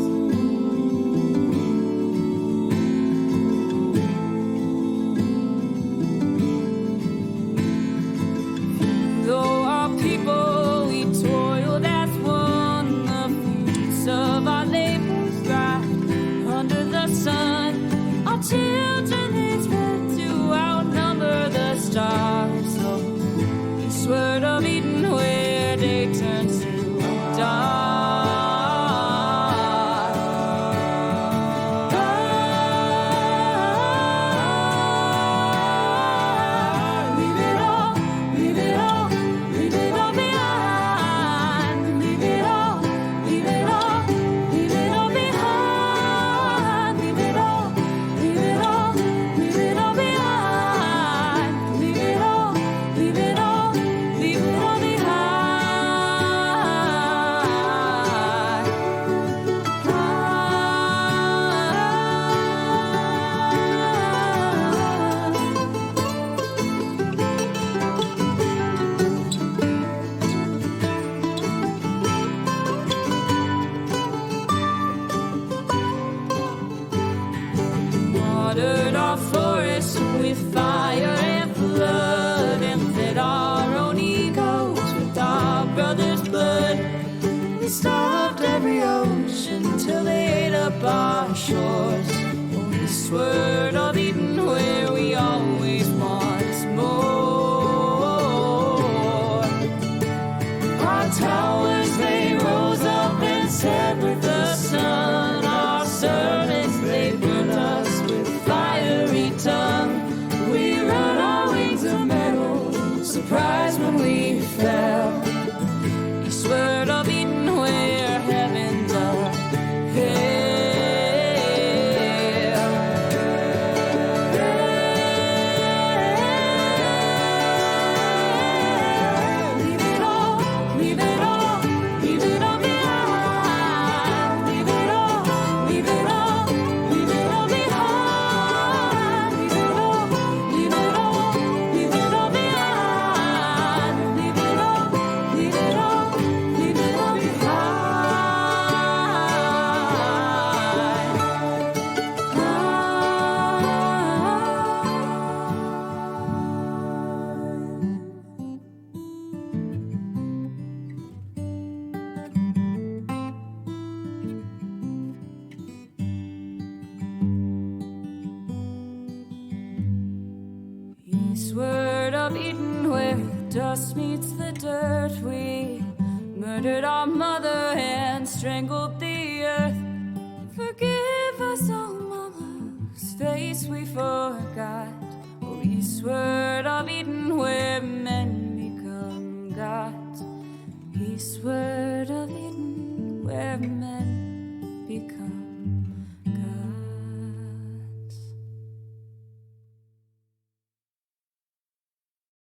Speaker 11: Though our people, we toiled as one, the fruits of our labors dried under the sun. Our children, they spread to outnumber the stars. So eastward of Eden, where day turns to dark. Watered our forests with fire and flood, and fed our own egos with our brothers' blood. We starved every ocean till they ate up our shores. Oh, eastward of Eden, where we always want more. Our towers, they rose up and set with the sun. Our servants, they burned us with fiery tongue. We run our wings of metal, surprised when we fell. Eastward of Eden, where heaven's a hell. Leave it all, leave it all, leave it all behind. Leave it all, leave it all, leave it all behind. Leave it all, leave it all, leave it all behind. Leave it all, leave it all, leave it all Eastward of Eden, where dust meets the dirt, we murdered our mother and strangled the earth. Forgive us, oh mama, whose face we forgot. Oh, eastward of Eden, where